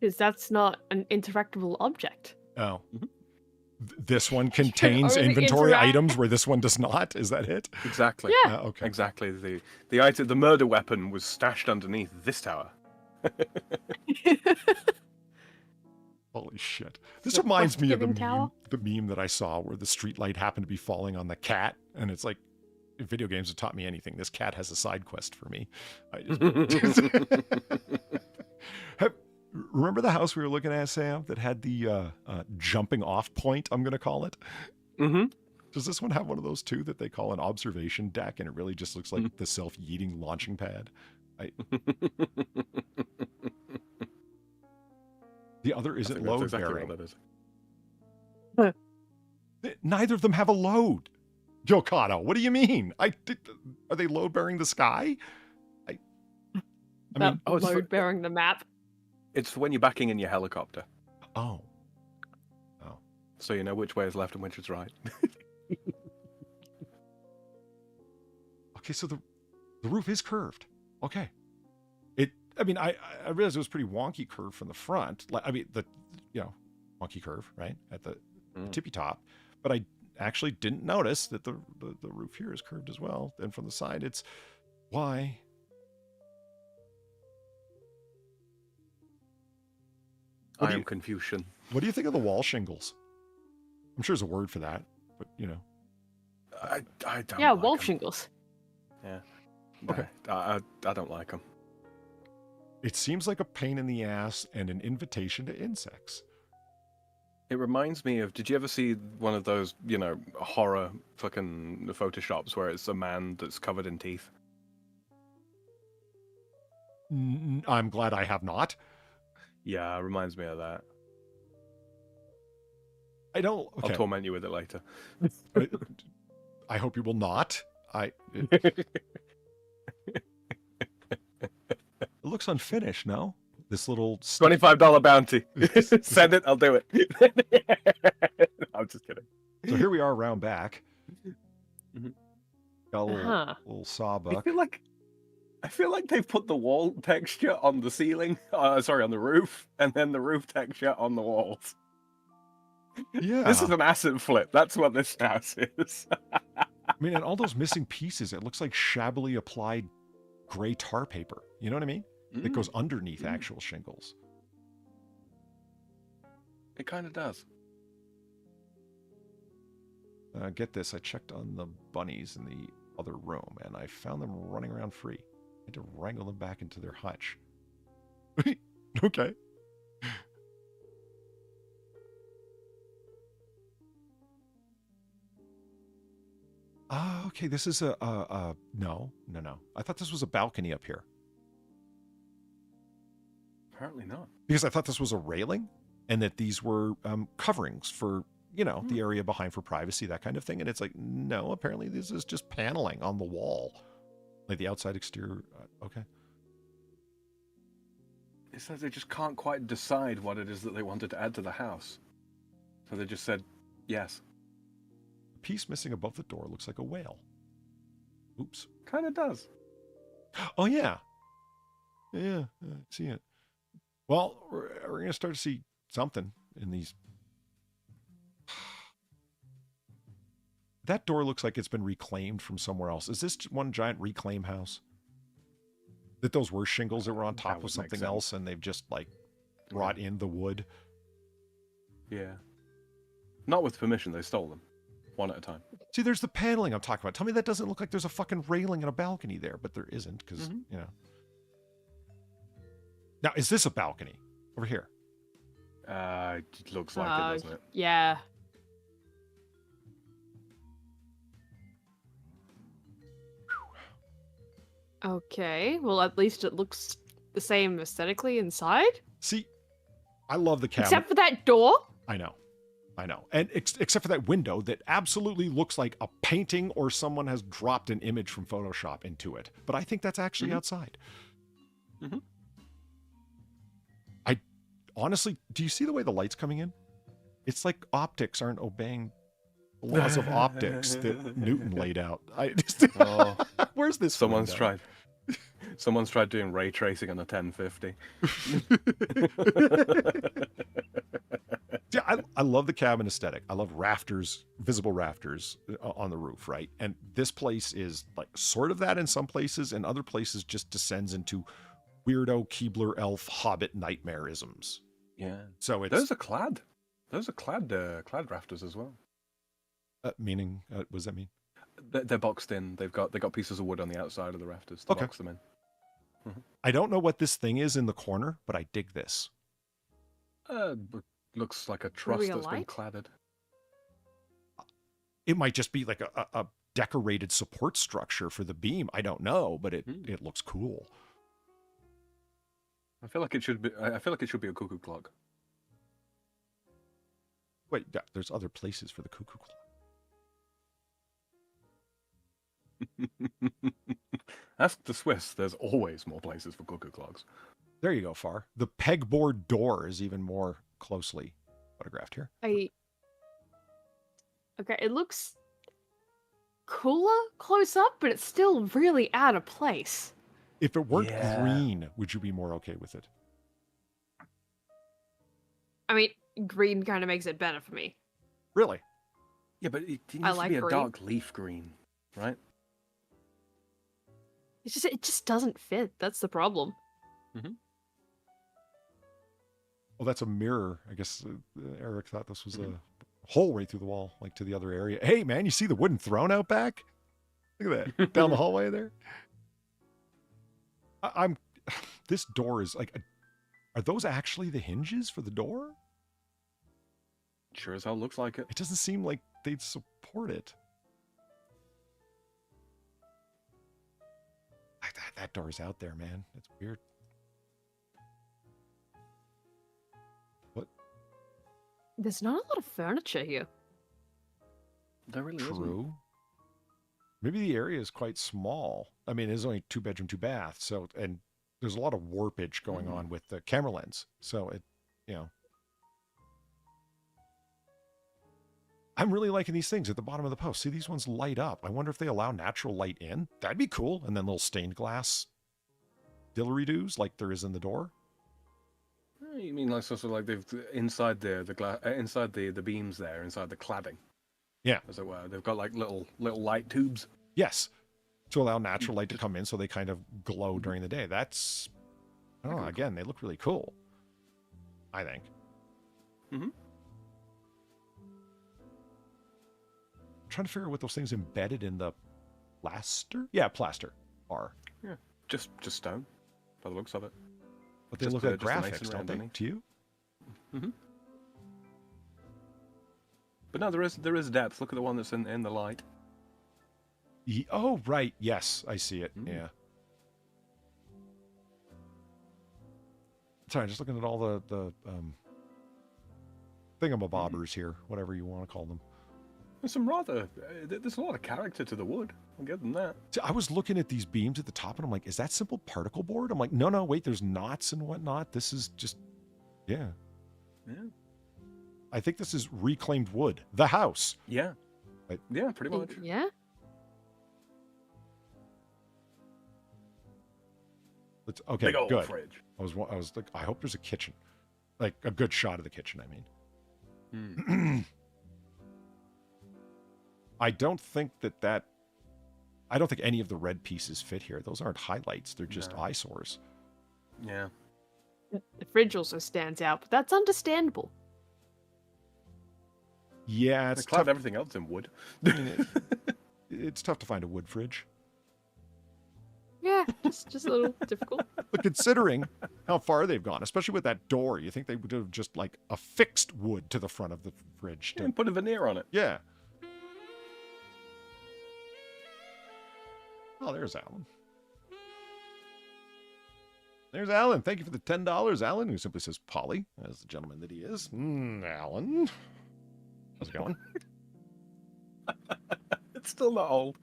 Because that's not an interactable object. Oh. Mm-hmm. This one contains inventory items where this one does not. Is that it? Exactly. Yeah. Okay. Exactly. The item, the murder weapon, was stashed underneath this tower. Holy shit! This reminds me of the meme that I saw where the streetlight happened to be falling on the cat, and it's like, if video games have taught me anything, this cat has a side quest for me. Remember the house we were looking at, Sam, that had the jumping off point, I'm going to call it? Mm-hmm. Does this one have one of those too that they call an observation deck, and it really just looks like the self-yeeting launching pad? The other isn't load-bearing. Exactly Neither of them have a load. Yokato, what do you mean? Are they load-bearing the sky? I mean, load-bearing the map. It's for when you're backing in your helicopter. Oh. So you know which way is left and which is right. Okay, so the roof is curved. Okay. I realized it was pretty wonky curve from the front. Wonky curve, right? At the tippy top. But I actually didn't notice that the roof here is curved as well. And from the side, it's why? I am Confucian. What do you think of the wall shingles? I'm sure there's a word for that, but I don't. Yeah, like wall them. shingles. Yeah. Okay. I don't like them. It seems like a pain in the ass and an invitation to insects. It reminds me of, did you ever see one of those, horror fucking photoshops where it's a man that's covered in teeth? I'm glad I have not. Yeah, it reminds me of that. I don't. Okay. I'll torment you with it later. I hope you will not. It looks unfinished, no? This little $25 bounty. Send it, I'll do it. I'm just kidding. So here we are around back. Mm-hmm. Got a little sawbuck. I feel like they've put the wall texture on the ceiling. On the roof, and then the roof texture on the walls. Yeah. This is an asset flip. That's what this house is. And all those missing pieces, it looks like shabbily applied gray tar paper. You know what I mean? It goes underneath actual shingles. It kind of does. Get this, I checked on the bunnies in the other room, and I found them running around free. I had to wrangle them back into their hutch. Okay. Okay, this is no. I thought this was a balcony up here. Apparently not. Because I thought this was a railing and that these were coverings for, the area behind for privacy, that kind of thing. And it's like, no, apparently this is just paneling on the wall. Like the outside exterior. Okay. It says they just can't quite decide what it is that they wanted to add to the house. So they just said, yes. The piece missing above the door looks like a whale. Oops. Kind of does. Oh, yeah. Yeah, I see it. Well, we're going to start to see something in these. That door looks like it's been reclaimed from somewhere else. Is this one giant reclaim house? That those were shingles that were on top of something else and they've just like brought in the wood? Yeah. Not with permission, they stole them. One at a time. See, there's the paneling I'm talking about. Tell me that doesn't look like there's a fucking railing and a balcony there, but there isn't because, Now, is this a balcony? Over here? It looks like it, doesn't it? Yeah. Okay, well, at least it looks the same aesthetically inside. See, I love the cabin. Except for that door. I know. And except for that window that absolutely looks like a painting or someone has dropped an image from Photoshop into it. But I think that's actually outside. Mm-hmm. Honestly, do you see the way the light's coming in? It's like optics aren't obeying the laws of optics that Newton laid out. Where's this? Someone's tried doing ray tracing on a 1050. Yeah, I love the cabin aesthetic. I love rafters, visible rafters on the roof, right? And this place is like sort of that in some places, and other places just descends into weirdo Keebler elf hobbit nightmareisms. Yeah. So it's those are clad clad rafters as well. Meaning, what does that mean? They're boxed in. They've got pieces of wood on the outside of the rafters to box them in. Mm-hmm. I don't know what this thing is in the corner, but I dig this. Looks like a truss that's been cladded. It might just be like a decorated support structure for the beam. I don't know, but it looks cool. I feel like it should be a cuckoo clock. Wait, there's other places for the cuckoo clock. Ask the Swiss. There's always more places for cuckoo clocks. There you go, Far. The pegboard door is even more closely photographed here. Okay, it looks cooler close up, but it's still really out of place. If it weren't green, would you be more okay with it? I mean, green kind of makes it better for me. Really? Yeah, but it needs to be a dark leaf green, right? It just doesn't fit. That's the problem. Mm-hmm. Well, that's a mirror. I guess Eric thought this was a hole right through the wall, like to the other area. Hey, man, you see the wooden throne out back? Look at that. Down the hallway there. This door is like, are those actually the hinges for the door? Sure as hell looks like it. It doesn't seem like they'd support it. That door's out there, man. It's weird. What? There's not a lot of furniture here. There really isn't. True. Maybe the area is quite small. I mean, it's only 2-bedroom, 2-bath. So, and there's a lot of warpage going on with the camera lens. So it, I'm really liking these things at the bottom of the post. See, these ones light up. I wonder if they allow natural light in. That'd be cool. And then little stained glass dillary-doos like there is in the door. You mean like sort of like they've inside inside the beams there, inside the cladding? Yeah. As it were, they've got like little light tubes. Yes. To allow natural light to come in so they kind of glow during the day. That's, I don't know, again, they look really cool. I think. Mm-hmm. I'm trying to figure out what those things embedded in the plaster? Yeah, plaster are. Yeah, just stone, by the looks of it. But they look like graphics, don't they? To you? Mm-hmm. But no, there is depth. Look at the one that's in the light. Oh, right. Yes, I see it. Yeah. Sorry, just looking at all the thingamabobbers here, whatever you want to call them. There's there's a lot of character to the wood. I'll give them that. See, I was looking at these beams at the top, and I'm like, is that simple particle board? I'm like, no, wait, there's knots and whatnot. This is just, yeah. I think this is reclaimed wood. The house. Yeah. Yeah, pretty much. Yeah. Okay, Big old good. fridge. I was like, I hope there's a kitchen, like a good shot of the kitchen. I mean, I don't think I don't think any of the red pieces fit here. Those aren't highlights; they're just eyesores. Yeah. The fridge also stands out, but that's understandable. Yeah, it's They tough. everything else in wood. It's tough to find a wood fridge. Yeah, just a little difficult. But considering how far they've gone, especially with that door, you think they would have just like affixed wood to the front of the fridge And put a veneer on it. Yeah. Oh, there's Alan. There's Alan. Thank you for the $10, Alan, who simply says Polly, as the gentleman that he is. Alan. How's it going? It's still not old.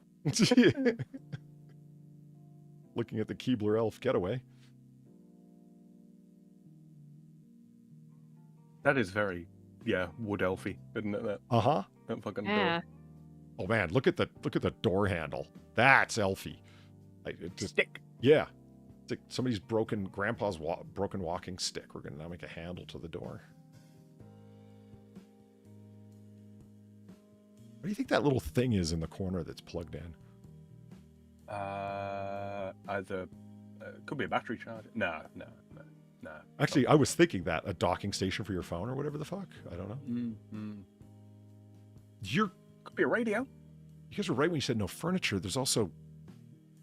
Looking at the Keebler Elf getaway. That is very, wood elfy, isn't it? That that fucking door. Oh man, look at the door handle. That's elfy. Like it just, stick. Yeah, it's like somebody's grandpa's broken walking stick. We're gonna now make a handle to the door. What do you think that little thing is in the corner that's plugged in? Either could be a battery charger. No. Actually, I was thinking that a docking station for your phone or whatever the fuck. I don't know. Could be a radio. You guys were right when you said no furniture. There's also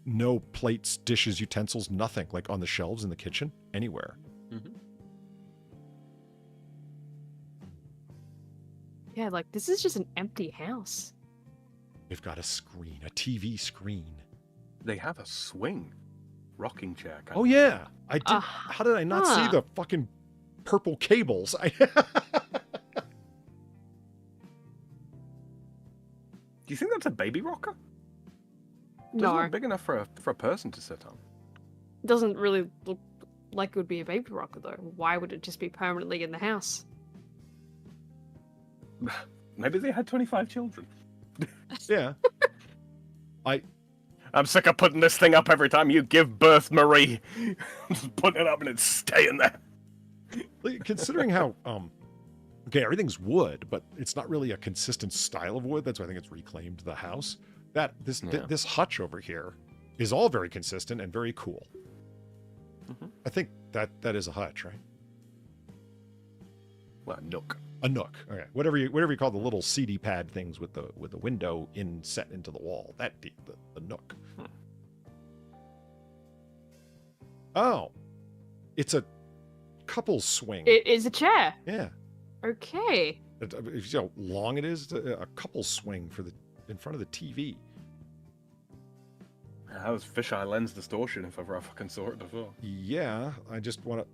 no plates, dishes, utensils, nothing like on the shelves in the kitchen anywhere. Yeah, like this is just an empty house. They've got a screen, a TV screen. They have a swing rocking chair. Oh yeah, I did. How did I not see the fucking purple cables? Do you think that's a baby rocker? Doesn't look big enough for a person to sit on. Doesn't really look like it would be a baby rocker though. Why would it just be permanently in the house? Maybe they had 25 children. Yeah. I'm sick of putting this thing up every time you give birth, Marie. Just putting it up and it's staying there. Considering how, okay, everything's wood, but it's not really a consistent style of wood. That's why I think it's reclaimed the house. This hutch over here is all very consistent and very cool. I think that is a hutch, right? Well, a nook. A nook. Okay. Whatever you call the little CD pad things with the window set into the wall. The nook. Oh. It's a couple's swing. It is a chair. Yeah. Okay. You see how long it is? A couple's swing in front of the TV. That was fisheye lens distortion if ever I fucking saw it before. Yeah, I just want to...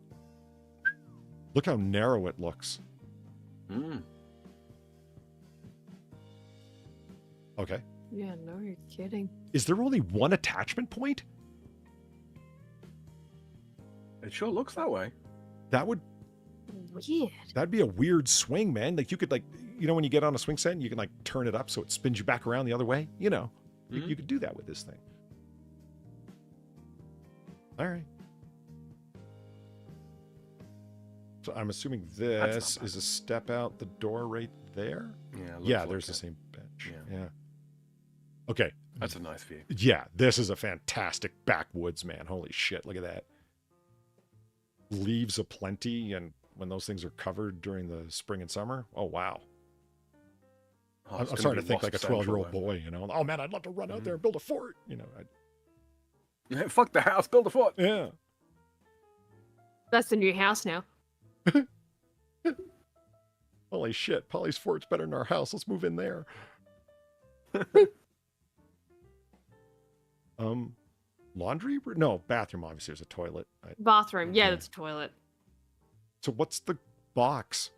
Look how narrow it looks. Okay. Yeah, no, you're kidding. Is there only one attachment point? It sure looks that way. That would... Weird. That'd be a weird swing, man. Like you could when you get on a swing set, you can turn it up so it spins you back around the other way. You could do that with this thing. All right. So I'm assuming this is a step out the door right there. Yeah, there's the same bench. Yeah. Okay. That's a nice view. Yeah, this is a fantastic backwoods, man. Holy shit, look at that. Leaves aplenty, and when those things are covered during the spring and summer, oh wow. I'm starting to think like a 12-year-old boy, Oh man, I'd love to run out there and build a fort, Yeah, fuck the house, build a fort. Yeah. That's the new house now. Holy shit, Polly's fort's better than our house. Let's move in there. Laundry? No, bathroom. Obviously, there's a toilet. Bathroom. Yeah, that's a toilet. So what's the box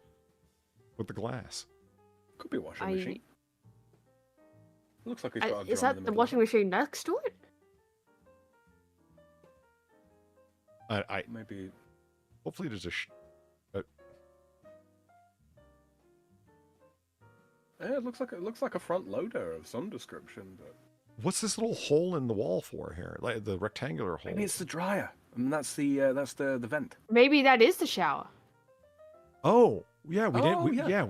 with the glass? Could be a washing machine. Looks like it's got a drum Is in that the the middle. washing machine next to it? Maybe. Hopefully, there's a. Yeah, it looks like a front loader of some description, but What's this little hole in the wall for here? Like the rectangular hole. maybe it's the dryer. And that's the vent. Maybe that is the shower. Oh, yeah, we Oh, did. yeah.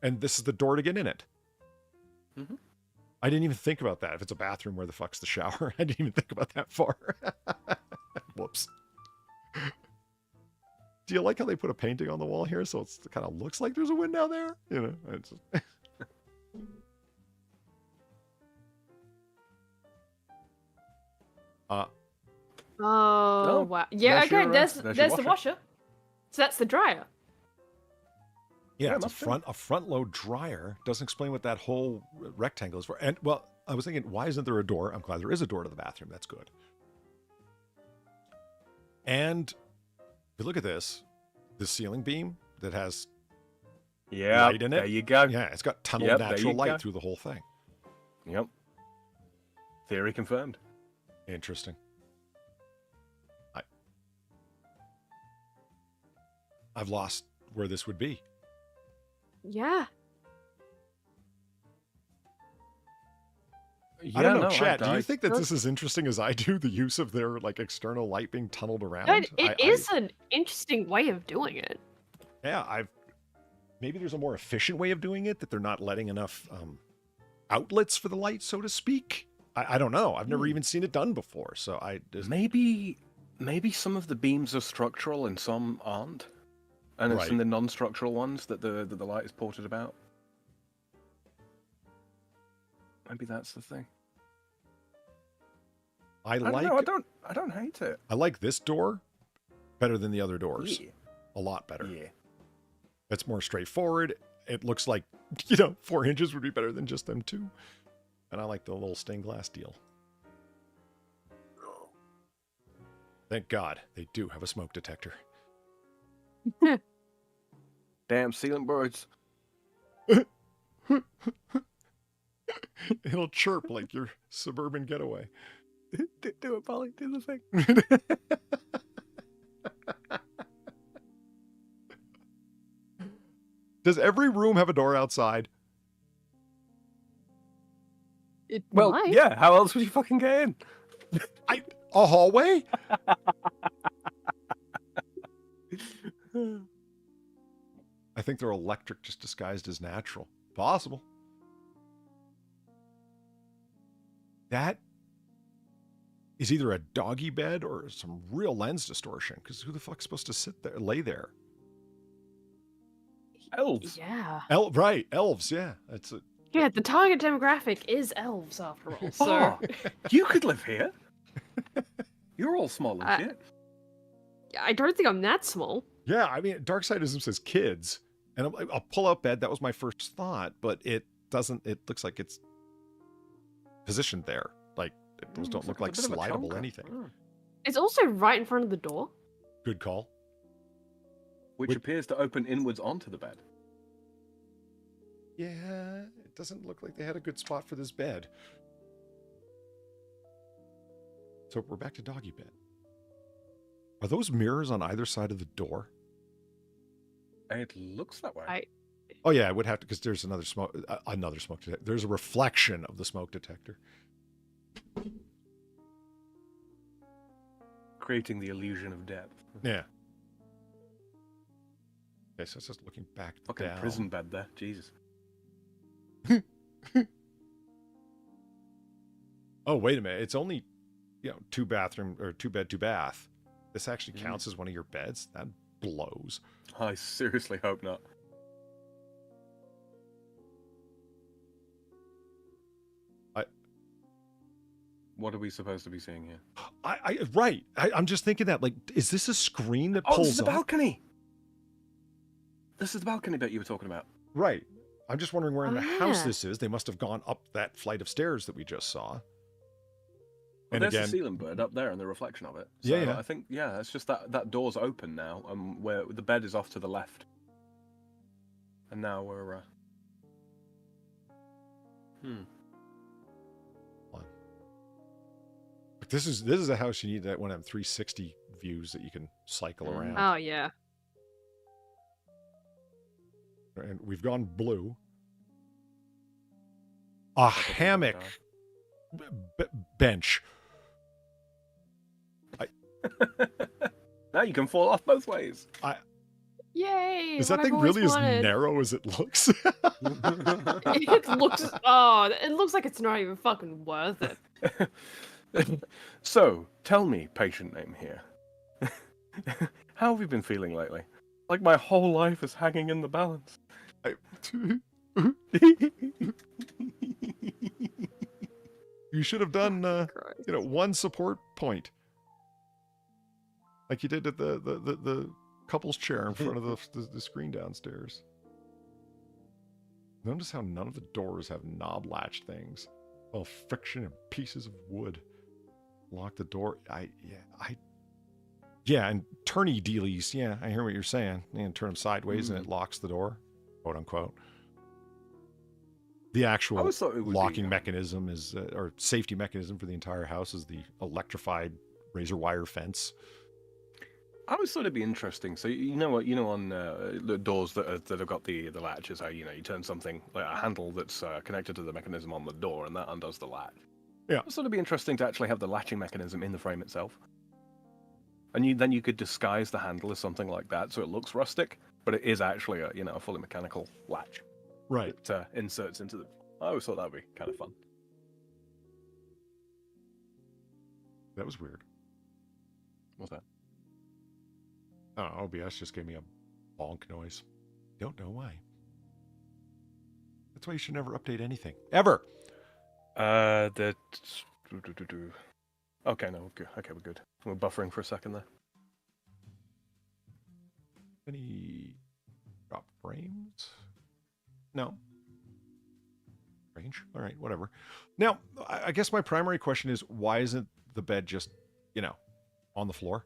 And this is the door to get in it. Mm-hmm. I didn't even think about that. If it's a bathroom, where the fuck's the shower? I didn't even think about that far. Whoops. Do you like how they put a painting on the wall here, so it kind of looks like there's a window there? You know, it's Oh, wow. Yeah, there's okay, your, there's there's your the washer. So that's the dryer. yeah, Yeah, it's must be. a front load dryer. Doesn't explain what that whole rectangle is for. And well, I was thinking, why isn't there a door? I'm glad there is a door to the bathroom. That's good. And if you look at this ceiling beam that has light in it. There you go. Yeah, it's got tunneled Yep, there natural you light go. through the whole thing. Yep. Theory confirmed. Interesting. I've lost where this would be. Yeah. I don't know, no, Chat. Do you I- think that this is interesting as I do? The use of their like external light being tunneled around. It is an interesting way of doing it. Yeah, maybe there's a more efficient way of doing it, that they're not letting enough outlets for the light, so to speak. I don't know. I've never even seen it done before, so I just... Maybe some of the beams are structural and some aren't, and it's in Right. the non-structural ones that the light is ported about. Maybe that's the thing. I don't like know, I don't hate it. I like this door better than the other doors. Yeah. A lot better. Yeah. It's more straightforward. It looks like 4 inches would be better than just them 2. And I like the little stained glass deal. Thank God they do have a smoke detector. Damn ceiling birds. It'll chirp like your suburban getaway. Do it, Polly. Do the thing. Does every room have a door outside? It Well, might. yeah. How else would you fucking get in? A hallway? I think they're electric just disguised as natural. Possible. That is either a doggy bed or some real lens distortion, because who the fuck's supposed to sit there, lay there? Elves. Yeah. Right, elves, yeah. That's a, Yeah, the target demographic is elves after all. So Oh, you could live here. You're all small and shit. I don't think I'm that small. yeah, I mean, Darksidism says kids, and a pull-out bed, that was my first thought, but it looks like it's positioned there. Like, those don't look like a bit of a slidable chonker. anything. Mm. It's also right in front of the door. Good call. Which appears to open inwards onto the bed. Yeah, it doesn't look like they had a good spot for this bed. So we're back to doggy bed. Are those mirrors on either side of the door? It looks that way. Oh yeah, it would have to, because there's another smoke detector. There's a reflection of the smoke detector. Creating the illusion of depth. Yeah. Okay, so it's just looking back Fucking down. prison bed there. Jesus. Oh, wait a minute. It's only, 2 bathroom or 2 bed, 2 bath. This actually counts as one of your beds? That blows. I seriously hope not. What are we supposed to be seeing here? I'm just thinking that, like, is this a screen that Oh, pulls this is the up? balcony. This is the balcony bit you were talking about. Right. I'm just wondering where in the Oh, house yeah. this is. They must have gone up that flight of stairs that we just saw. Well, And there's again, the ceiling bird up there and the reflection of it. So Yeah, yeah. I think, yeah, it's just that door's open now, where the bed is off to the left. And now we're... But this is a house you need that one of them 360 views that you can cycle around. Oh yeah. And we've gone blue. A hammock bench. Now you can fall off both ways. Yay! Is that thing really as narrow as it looks? It looks like it's not even fucking worth it. So, tell me, patient name here. How have you been feeling lately? Like my whole life is hanging in the balance. You should have done, one support point, like you did at the couple's chair in front of the screen downstairs. Notice how none of the doors have knob latch things. All friction and pieces of wood. Lock the door. Yeah, and turny dealies. Yeah, I hear what you're saying. And turn them sideways and it locks the door, quote unquote. The actual locking mechanism is, or safety mechanism for the entire house is the electrified razor wire fence. I always thought it'd be interesting. So on the doors that have got the latches, how you turn something like a handle that's connected to the mechanism on the door, and that undoes the latch. Yeah, I thought it'd be interesting to actually have the latching mechanism in the frame itself, and then you could disguise the handle as something like that, so it looks rustic, but it is actually a fully mechanical latch. Right. That inserts into the. I always thought that'd be kind of fun. That was weird. What's that? Oh, OBS just gave me a bonk noise. Don't know why. That's why you should never update anything. Ever! Okay, no, we're good. Okay, we're good. We're buffering for a second there. Any drop frames? No. Range? All right, whatever. Now, I guess my primary question is, why isn't the bed just, on the floor?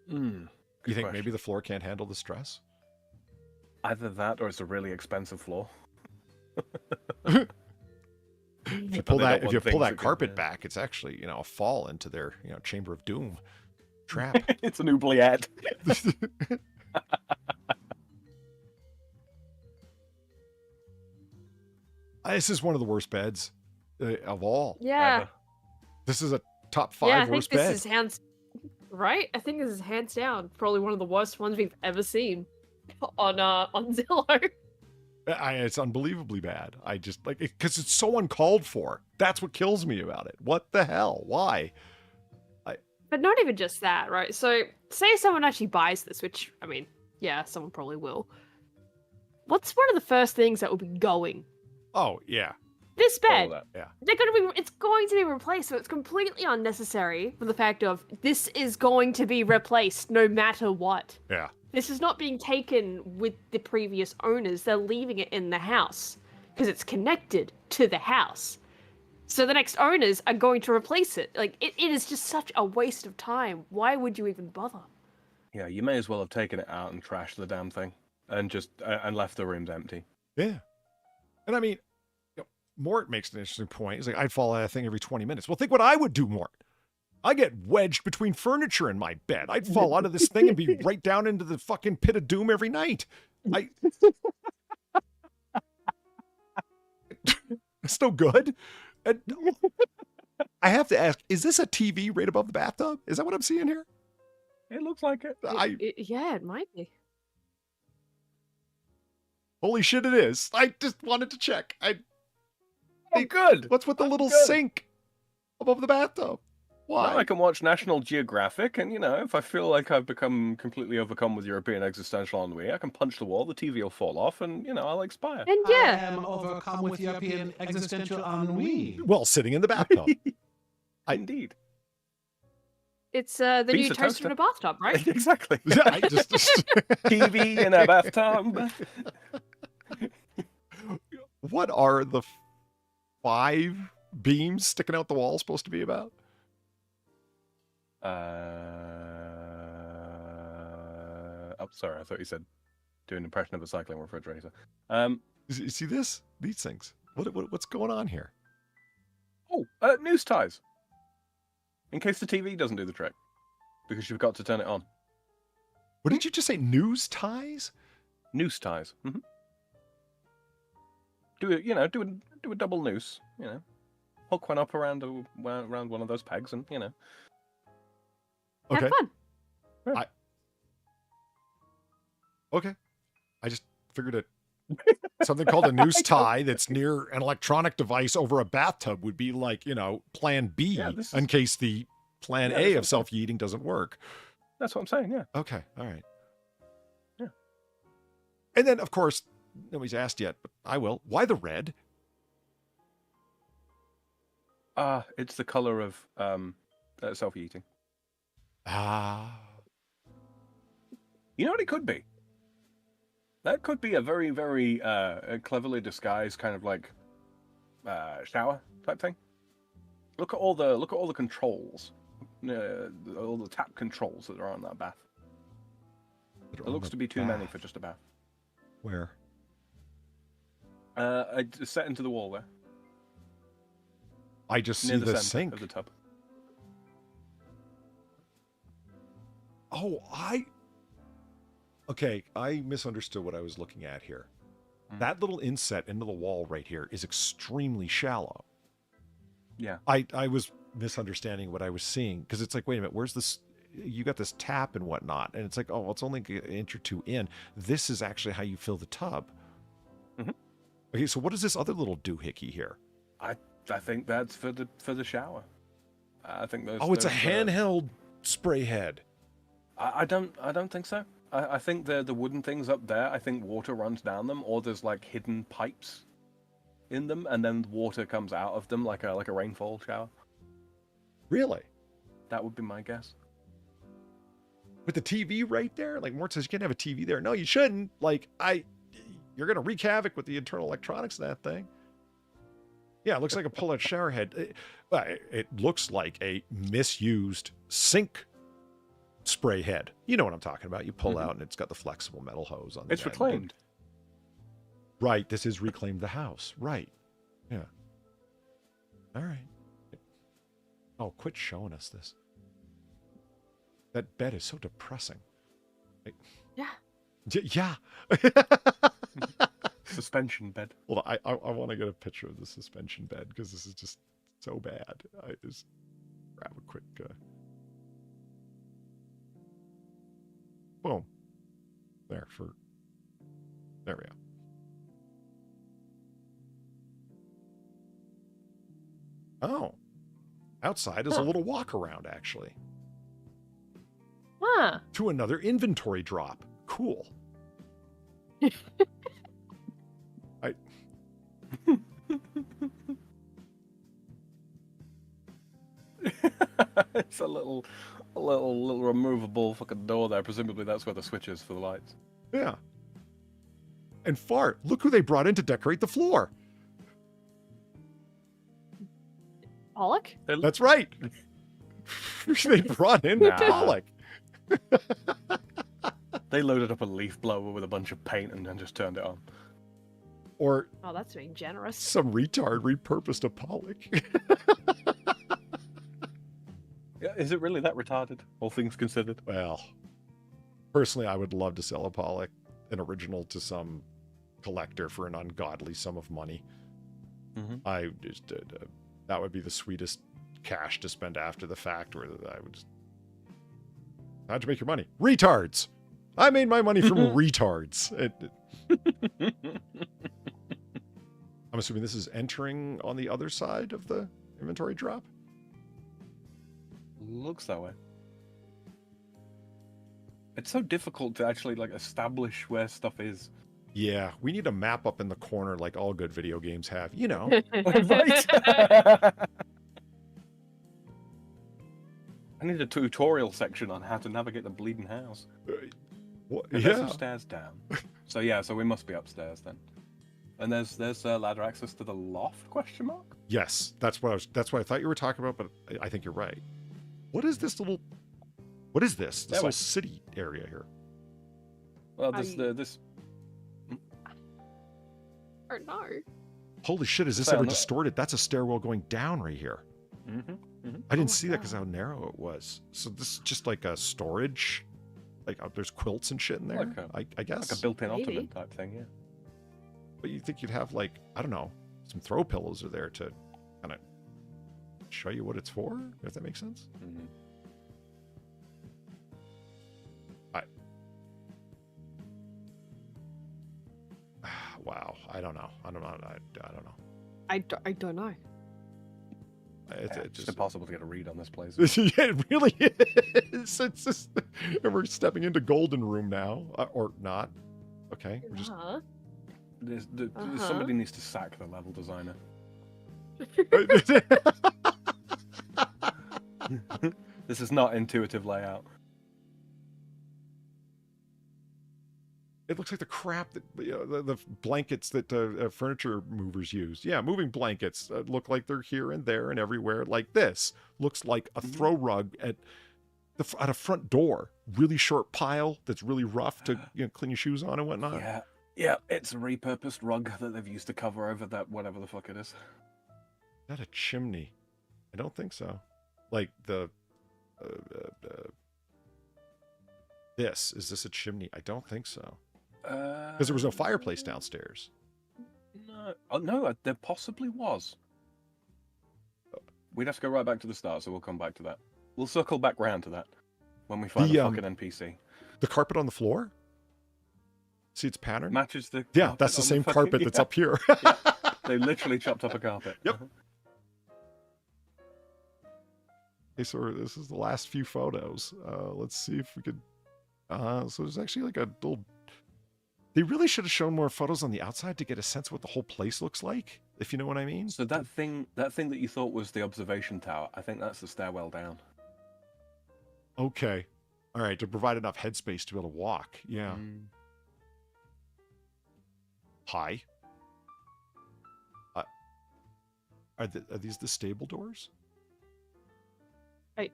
You think maybe the floor can't handle the stress? Either that, or it's a really expensive floor. If you pull that carpet back, it's actually a fall into their chamber of doom trap. It's an oubliette. This is one of the worst beds of all. Yeah. Ever. This is a top 5 yeah, worst bed. I think this is hands down probably one of the worst ones we've ever seen on Zillow. It's unbelievably bad. I just because it's so uncalled for. That's what kills me about it. What the hell? Why? But not even just that, right? So say someone actually buys this, which yeah, someone probably will. What's one of the first things that will be going? Oh yeah. This bed, yeah. It's going to be replaced, so it's completely unnecessary for the fact of this is going to be replaced no matter what. Yeah. This is not being taken with the previous owners. They're leaving it in the house because it's connected to the house. So the next owners are going to replace it. It is just such a waste of time. Why would you even bother? Yeah, you may as well have taken it out and trashed the damn thing and just and left the rooms empty. Yeah. And Mort makes an interesting point. He's like, I'd fall out of that thing every 20 minutes. Well, think what I would do, Mort. I get wedged between furniture in my bed. I'd fall out of this thing and be right down into the fucking pit of doom every night. It's no good. And I have to ask, is this a TV right above the bathtub? Is that what I'm seeing here? It looks like it. Yeah, it might be. Holy shit, it is. I just wanted to check. Good. What's with the little sink above the bathtub? Why? Now I can watch National Geographic, and if I feel like I've become completely overcome with European existential ennui, I can punch the wall, the TV will fall off, and I'll expire. And yeah, I am overcome with European existential ennui. Well, sitting in the bathtub. Indeed. It's the new toaster in a bathtub, right? Exactly. Yeah, TV in a bathtub. What are the 5 beams sticking out the wall supposed to be about? Oh, sorry, I thought you said do an impression of a cycling refrigerator. You see this? These things. What's going on here? Oh, news ties. In case the TV doesn't do the trick, because you've got to turn it on. What did you just say? News ties? Noose ties. Mm-hmm. Do a double noose. Hook one up around one of those pegs, and Okay. Have fun. Yeah. Okay. I just figured it. Something called a noose tie that's near an electronic device over a bathtub would be like, plan B in case the plan A of self-yeeting doesn't work. That's what I'm saying, yeah. Okay, all right. Yeah. And then, of course, nobody's asked yet, but I will. Why the red? It's the color of self-yeeting. You know what it could be? That could be a very, very cleverly disguised kind of like shower type thing. Look at all the controls, all the tap controls that are on that bath. It looks to be too many for just a bath. Where? It's set into the wall there. I just Near see the center sink. of the tub. Oh, Okay, I misunderstood what I was looking at here. That little inset into the wall right here is extremely shallow. Yeah. I was misunderstanding what I was seeing, because it's like, wait a minute, where's this? You got this tap and whatnot, and it's like, oh, well, it's only an inch or two in. This is actually how you fill the tub. Mm-hmm. Okay, so what is this other little doohickey here? I think that's for the shower. I think those. Oh, it's a handheld spray head. I don't think so. I think the wooden things up there, I think water runs down them, or there's like hidden pipes in them, and then water comes out of them like a rainfall shower. Really? That would be my guess. With the TV right there? Like, Mort says you can't have a TV there. No, you shouldn't. Like, you're going to wreak havoc with the internal electronics of that thing. Yeah, it looks like a pull-out shower head. It looks like a misused sink spray head. You know what I'm talking about. You pull out and it's got the flexible metal hose on the It's end. reclaimed. Right, this is reclaimed the house. Right. Yeah. All right. Oh, quit showing us this. That bed is so depressing. Yeah. Yeah. Suspension bed. Well, I want to get a picture of the suspension bed because this is just so bad. I just grab a quick... Boom. There we go. Oh. Outside is a little walk around, actually. Huh. To another inventory drop. Cool. It's a little removable fucking door there. Presumably that's where the switch is for the lights. Yeah. And Fart, look who they brought in to decorate the floor. Pollock? That's right. They brought in Pollock. They loaded up a leaf blower with a bunch of paint and then just turned it on. Or oh, that's being generous. Some retard repurposed a Pollock. Yeah, is it really that retarded, all things considered? Well, personally, I would love to sell a Pollock, an original, to some collector for an ungodly sum of money. Mm-hmm. I just that would be the sweetest cash to spend after the fact, where I would just... How'd you make your money? Retards! I made my money from retards. I'm assuming this is entering on the other side of the inventory drop? Looks that way. It's so difficult to actually establish where stuff is. Yeah, we need a map up in the corner like all good video games have. You know. Right. I need a tutorial section on how to navigate the bleeding house. What? And Yeah. there's some stairs down. So we must be upstairs then. And there's ladder access to the loft? Question mark. Yes, that's what I thought you were talking about, but I think you're right. What is this little? What is this? This whole city area here. Well, this. Or no. Holy shit! Is this ever distorted? That's a stairwell going down right here. I didn't see that because how narrow it was. So this is just like a storage. Like there's quilts and shit in there. I guess like a built-in ottoman type thing, yeah. But you think you'd have like, I don't know, some throw pillows are there to kind of show you what it's for, if that makes sense. Wow, I don't know. I don't know. I don't know. It's just impossible to get a read on this place. Yeah, it really is. It's just, and we're stepping into Golden Room now, or not. Okay, we're just. Somebody needs to sack the level designer. This is not intuitive layout. It looks like the crap that the blankets that furniture movers use. Yeah, moving blankets look like they're here and there and everywhere. Like this looks like a throw rug at a front door. Really short pile that's really rough to clean your shoes on and whatnot. Yeah, it's a repurposed rug that they've used to cover over that whatever the fuck it is. Is that a chimney? I don't think so. Like the is this a chimney? I don't think so. Because there was no fireplace downstairs. No, there possibly was. We'd have to go right back to the start, so we'll come back to that. We'll circle back round to that when we find the fucking NPC. The carpet on the floor? See its pattern? Matches the Yeah, that's the same carpet that's up here. Yeah. They literally chopped up a carpet. Yep. Okay, so this is the last few photos. Let's see if we could... so there's actually like a little... They really should have shown more photos on the outside to get a sense of what the whole place looks like, if you know what I mean. So that thing that you thought was the observation tower, I think that's the stairwell down. Okay. All right, to provide enough headspace to be able to walk. Yeah. Hi. Are these the stable doors? I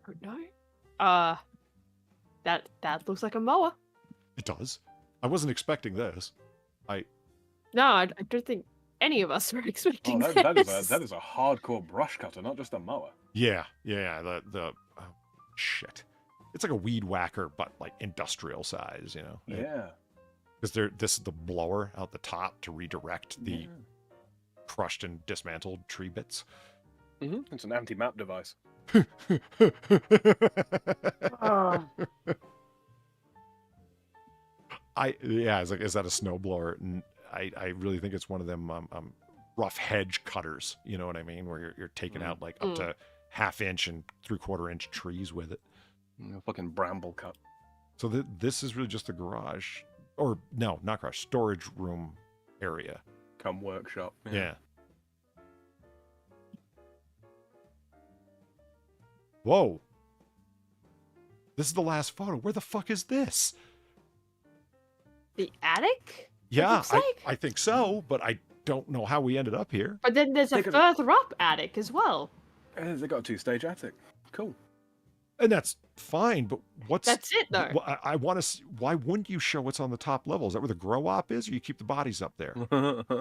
don't know. That looks like a mower. It does. I wasn't expecting this. No, I don't think any of us were expecting this. That is a hardcore brush cutter, not just a mower. Yeah. The shit. It's like a weed whacker, but like industrial size, you know. Yeah. Because this is the blower out the top to redirect the crushed and dismantled tree bits. It's an anti-map device. Is that a snowblower? I really think it's one of them rough hedge cutters. You know what I mean? Where you're taking out like up to 1/2 inch and 3/4 inch trees with it. Fucking bramble cut. So this is really just the garage, or no, not garage, storage room area. Come workshop. Yeah. Whoa. This is the last photo. Where the fuck is this? The attic? Yeah, I think so, but I don't know how we ended up here. But then there's a further up attic as well. They got a 2-stage attic. Cool. And that's fine, but That's it, though. I want to see, why wouldn't you show what's on the top level? Is that where the grow op is, or you keep the bodies up there? Got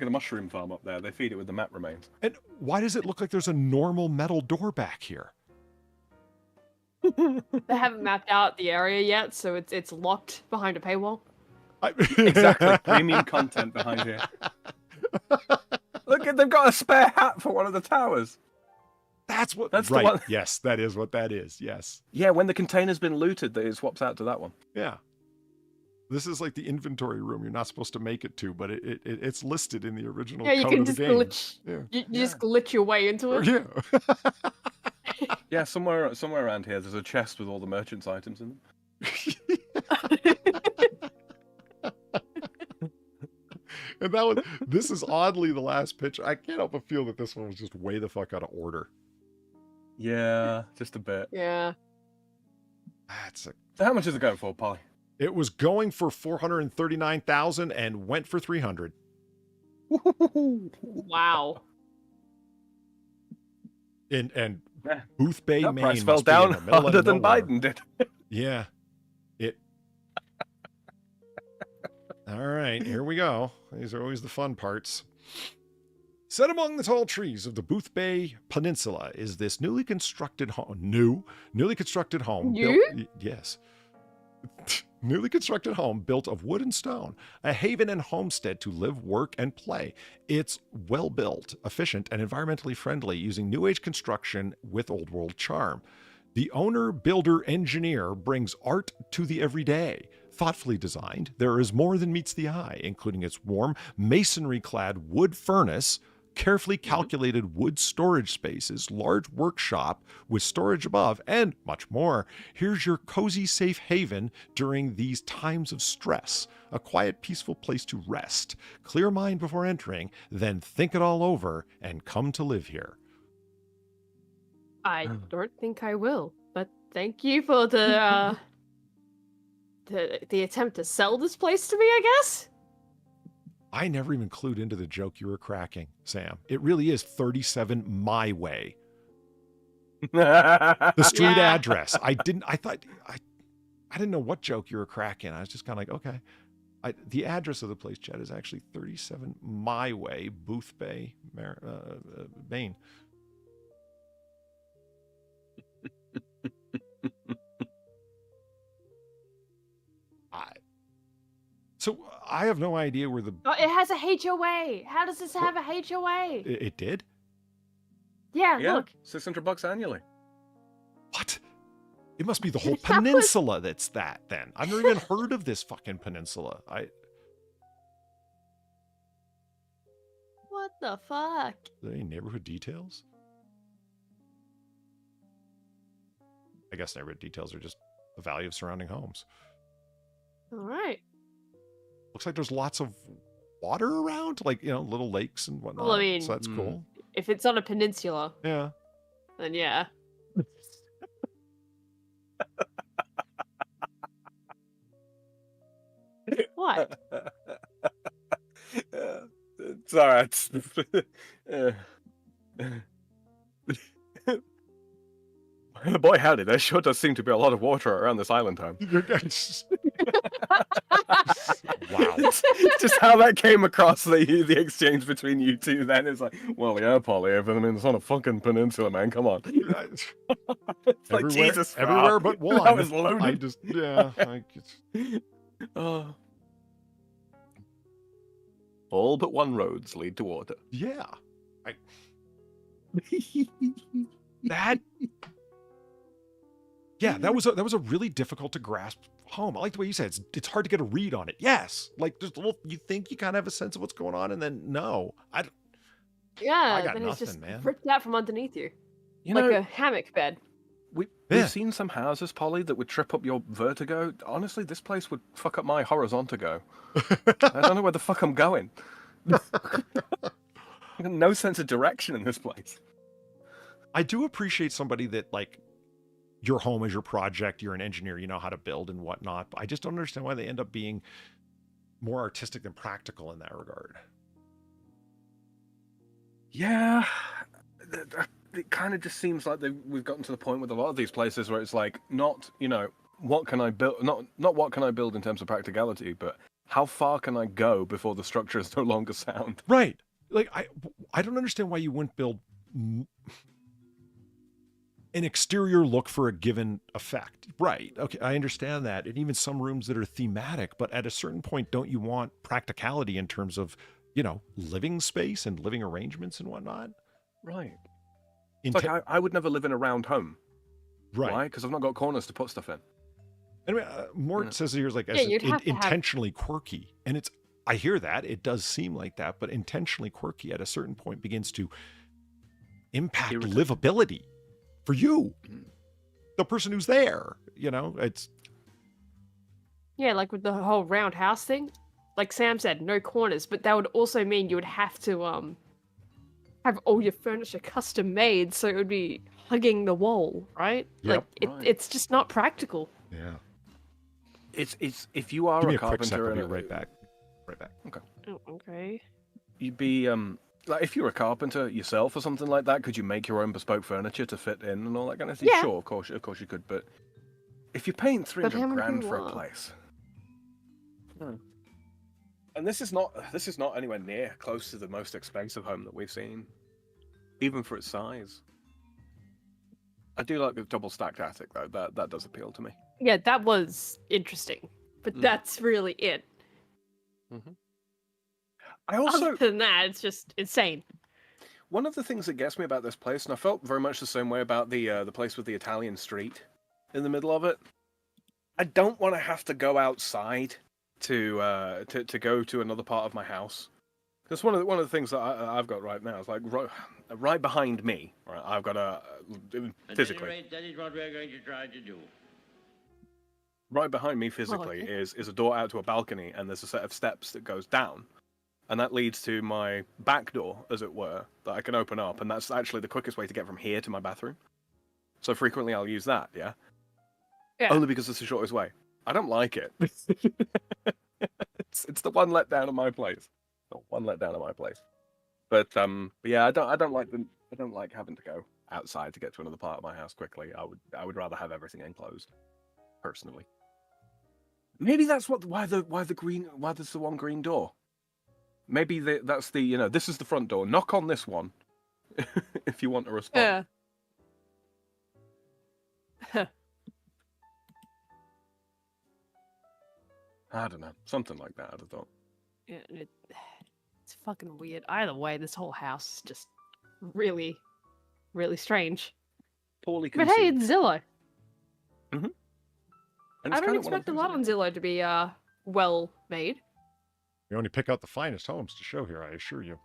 a mushroom farm up there. They feed it with the map remains. And why does it look like there's a normal metal door back here? They haven't mapped out the area yet, so it's locked behind a paywall. Exactly. Premium content behind here. Look, they've got a spare hat for one of the towers. That's right. The one. Yes, that is what that is. Yes. Yeah, when the container's been looted, it swaps out to that one. Yeah. This is like the inventory room you're not supposed to make it to, but it's listed in the original code you can of just the game. glitch. Yeah. You just glitch your way into it. Yeah. Yeah, somewhere around here, there's a chest with all the merchant's items in them. And this is oddly the last picture. I can't help but feel that this one was just way the fuck out of order. Yeah, just a bit. Yeah. So how much is it going for, Polly? It was going for 439,000 and went for 300. Wow. And Booth Bay, That Maine price fell must be in down the middle harder of than nowhere. Biden did. Yeah. All right, here we go. These are always the fun parts. Set among the tall trees of the Booth Bay Peninsula is this newly constructed home. Newly constructed home. Yes. Newly constructed home built of wood and stone, a haven and homestead to live, work, and play. It's well built, efficient, and environmentally friendly, using new age construction with old world charm. The owner, builder, engineer brings art to the everyday. Thoughtfully designed, there is more than meets the eye, including its warm, masonry-clad wood furnace, carefully calculated wood storage spaces, large workshop with storage above, and much more. Here's your cozy safe haven during these times of stress. A quiet, peaceful place to rest. Clear mind before entering, then think it all over and come to live here. I don't think I will, but thank you for the attempt to sell this place to me, I guess? I never even clued into the joke you were cracking, Sam. It really is 37 My Way. The street address. I didn't know what joke you were cracking. I was just kind of like, okay. The address of the place, Chad, is actually 37 My Way, Booth Bay, Maine. So I have no idea where the... Oh, it has a HOA. How does this have a HOA? It did? Yeah, look. $600 annually. What? It must be the whole peninsula that's that, then. I've never even heard of this fucking peninsula. What the fuck? Are there any neighborhood details? I guess neighborhood details are just the value of surrounding homes. All right. Looks like there's lots of water around, like, little lakes and whatnot. Well, I mean, so that's cool. If it's on a peninsula, yeah, then yeah. What? It's all right. Boy, howdy, there sure does seem to be a lot of water around this island home. Wow. Just how that came across the exchange between you two then is like, well, yeah, Polly, but I mean, it's on a fucking peninsula, man, come on. It's like, Jesus, everywhere but one. That was loaded. I just, yeah. All but one roads lead to water. Yeah. That was a really difficult to grasp home. I like the way you said it's hard to get a read on it. Yes, like just a little. You think you kind of have a sense of what's going on, and then no, I got then nothing, it's just man. ripped out from underneath you, You like know, a hammock bed. We've seen some houses, Polly, that would trip up your vertigo. Honestly, this place would fuck up my horizontago. I don't know where the fuck I'm going. I got no sense of direction in this place. I do appreciate somebody that, like, your home is your project, you're an engineer, you know how to build and whatnot. But I just don't understand why they end up being more artistic than practical in that regard. Yeah, it kind of just seems like we've gotten to the point with a lot of these places where it's like, not, what can I build, not what can I build in terms of practicality, but how far can I go before the structure is no longer sound? Right. Like, I don't understand why you wouldn't build an exterior look for a given effect. Right. Okay, I understand that. And even some rooms that are thematic, but at a certain point, don't you want practicality in terms of, living space and living arrangements and whatnot? Right. It's like I would never live in a round home. Right. Why? Because I've not got corners to put stuff in. Anyway, Mort says here is like intentionally quirky. And I hear that. It does seem like that, but intentionally quirky at a certain point begins to impact livability for you, the person who's there. It's... Yeah, like with the whole round house thing. Like Sam said, no corners, but that would also mean you would have to have all your furniture custom made, so it would be hugging the wall, right? Yep. Like it's just not practical. Yeah. It's if you are Give me a a quick sec. carpenter I'll be and right back. Right back. Okay. Oh, okay. You'd be like if you're a carpenter yourself or something like that, could you make your own bespoke furniture to fit in and all that kind of thing? Yeah. Sure, of course you could. But if you're paying But 300 how many grand people for a are? place, and this is not anywhere near close to the most expensive home that we've seen, even for its size. I do like the double stacked attic though. That does appeal to me. Yeah, that was interesting, but that's really it. I also, other than that, it's just insane. one of the things that gets me about this place, and I felt very much the same way about the place with the Italian street in the middle of it. I don't want to have to go outside to go to another part of my house. That's one of the things that I've got right now. It's like right behind me. Right, I've got physically. At any rate, that is what we're going to try to do. Right behind me physically is a door out to a balcony, and there's a set of steps that goes down. And that leads to my back door, as it were, that I can open up, and that's actually the quickest way to get from here to my bathroom. So frequently I'll use that, yeah? Only because it's the shortest way. I don't like it. It's the one let down of my place. The one let down of my place. But yeah, I don't like having to go outside to get to another part of my house quickly. I would rather have everything enclosed, personally. Maybe that's why there's the one green door. Maybe that's the, this is the front door. Knock on this one if you want a response. Yeah. I don't know. Something like that, I'd have thought. Yeah, it's fucking weird. Either way, this whole house is just really, really strange. Poorly But conceived. hey, it's Zillow. Mm-hmm. I don't expect a lot on Zillow to be well made. We only pick out the finest homes to show here, I assure you.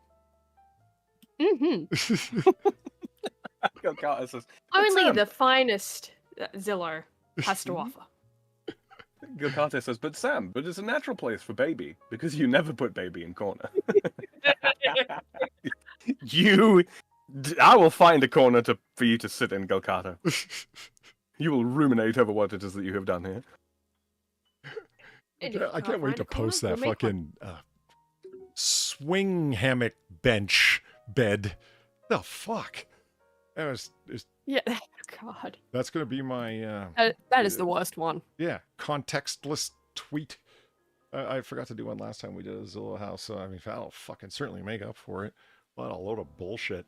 Mm-hmm. Garters says, Only the finest Zillow has to offer. Garters says, but it's a natural place for baby, because you never put baby in corner. I will find a corner for you to sit in, Golkata. You will ruminate over what it is that you have done here. I can't wait to post that fucking swing hammock bench bed. The fuck? Yeah, God. That's gonna be my. That is the worst one. Yeah, contextless tweet. I forgot to do one last time we did a Zillow house, so I mean, I'll fucking certainly make up for it. What a load of bullshit.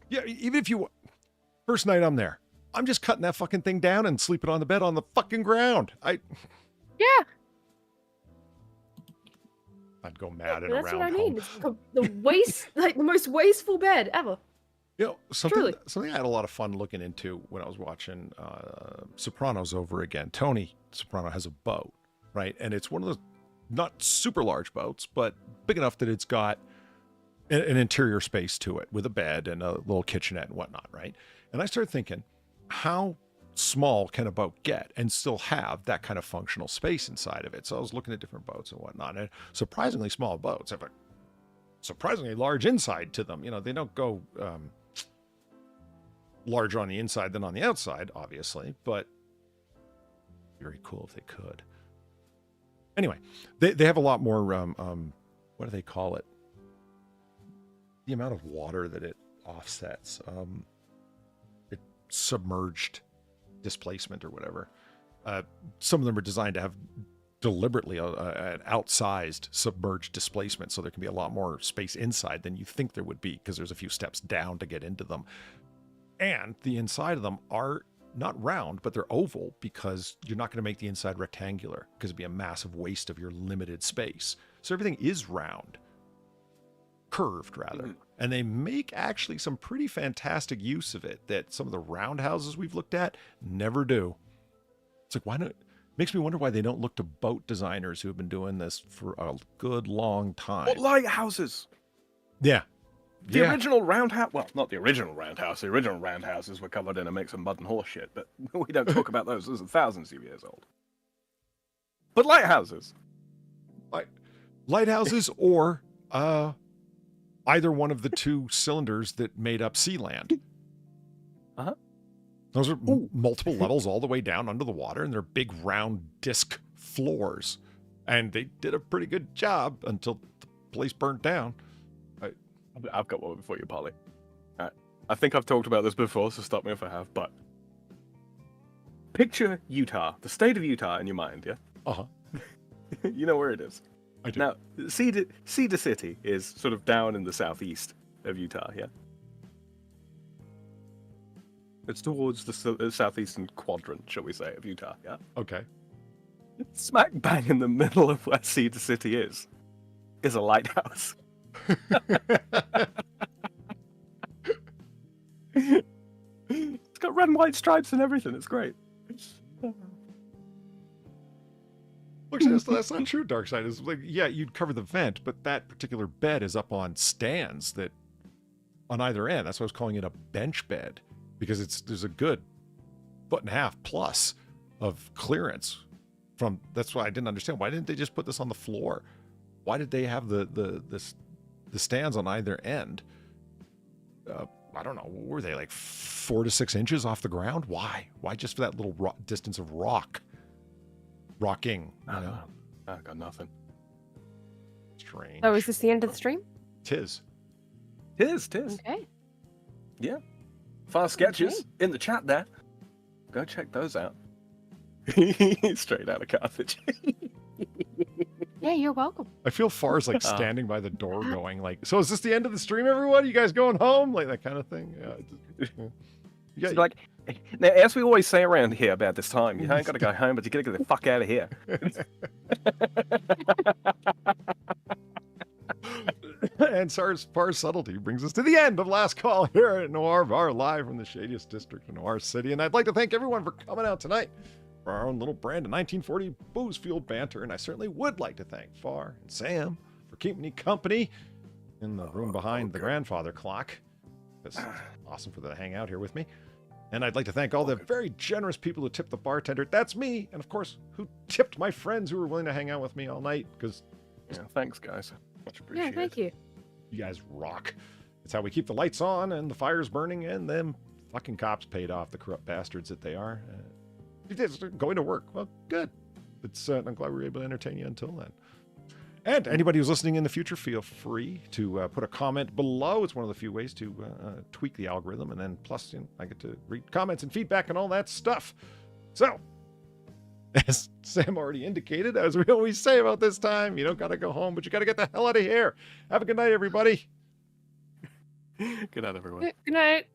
Yeah, even if you first night I'm there, I'm just cutting that fucking thing down and sleeping on the bed on the fucking ground. Yeah. I'd go mad in a round That's what I mean. home. It's the waste, like the most wasteful bed ever. You know, something I had a lot of fun looking into when I was watching Sopranos over again. Tony Soprano has a boat, right? And it's one of those not super large boats, but big enough that it's got an interior space to it with a bed and a little kitchenette and whatnot, right? And I started thinking, how small can a boat get and still have that kind of functional space inside of it? So I was looking at different boats and whatnot, and surprisingly small boats have a surprisingly large inside to them. You know, they don't go larger on the inside than on the outside, obviously, but very cool if they could. Anyway, they have a lot more, what do they call it? The amount of water that it offsets. It submerged displacement or whatever. Some of them are designed to have deliberately an outsized submerged displacement, so there can be a lot more space inside than you think there would be, because there's a few steps down to get into them. And the inside of them are not round, but they're oval, because you're not going to make the inside rectangular, because it'd be a massive waste of your limited space. So everything is round. Curved, rather. And they make actually some pretty fantastic use of it that some of the roundhouses we've looked at never do. It's like, why not? Makes me wonder why they don't look to boat designers who have been doing this for a good long time. What lighthouses? Yeah. The original roundhouse, well, not the original roundhouse. The original roundhouses were covered in a mix of mud and horse shit, but we don't talk about those. Those are thousands of years old. But lighthouses. Lighthouses or either one of the two cylinders that made up Sealand. Uh-huh. Those are multiple levels all the way down under the water, and they're big round disc floors. And they did a pretty good job until the place burnt down. I've got one before you, Polly. I think I've talked about this before, so stop me if I have, but picture Utah, the state of Utah in your mind, yeah? Uh-huh. You know where it is. I do. Now, Cedar City is sort of down in the southeast of Utah, yeah? It's towards the southeastern quadrant, shall we say, of Utah, yeah? Okay. Smack bang in the middle of where Cedar City is a lighthouse. It's got red and white stripes and everything. It's great. Look, that's not true, Darkseid. It's like, yeah, you'd cover the vent, but that particular bed is up on stands that on either end. That's why I was calling it a bench bed, because there's a good 1.5 foot plus of clearance from. That's why I didn't understand. Why didn't they just put this on the floor? Why did they have the stands on either end? I don't know. Were they like 4 to 6 inches off the ground? Why? Why just for that little distance of rocking? I got nothing. Strange. Oh, is this the end of the stream? Tis. Okay. Yeah. Far sketches in the chat there. Go check those out. Straight out of Carthage. Yeah, you're welcome. I feel Far's like standing by the door going like, so is this the end of the stream, everyone? You guys going home? Like that kind of thing. Yeah. Like, now, as we always say around here about this time, you ain't got to go home, but you got to get the fuck out of here. And Far's subtlety brings us to the end of Last Call here at Noir Bar, live from the shadiest district of Noir City. And I'd like to thank everyone for coming out tonight for our own little brand of 1940 booze-fueled banter. And I certainly would like to thank Far and Sam for keeping me company in the room behind the grandfather clock. It's awesome for them to hang out here with me. And I'd like to thank all the very generous people who tipped the bartender. That's me. And of course, who tipped my friends who were willing to hang out with me all night. Because thanks, guys. Much appreciated. Yeah, thank you. You guys rock. It's how we keep the lights on and the fires burning, and them fucking cops paid off, the corrupt bastards that they are. Going to work. Well, good. I'm glad we were able to entertain you until then. And anybody who's listening in the future, feel free to put a comment below. It's one of the few ways to tweak the algorithm. And then plus, I get to read comments and feedback and all that stuff. So, as Sam already indicated, as we always say about this time, you don't got to go home, but you got to get the hell out of here. Have a good night, everybody. Good night, everyone. Good night.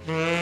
Mm-hmm.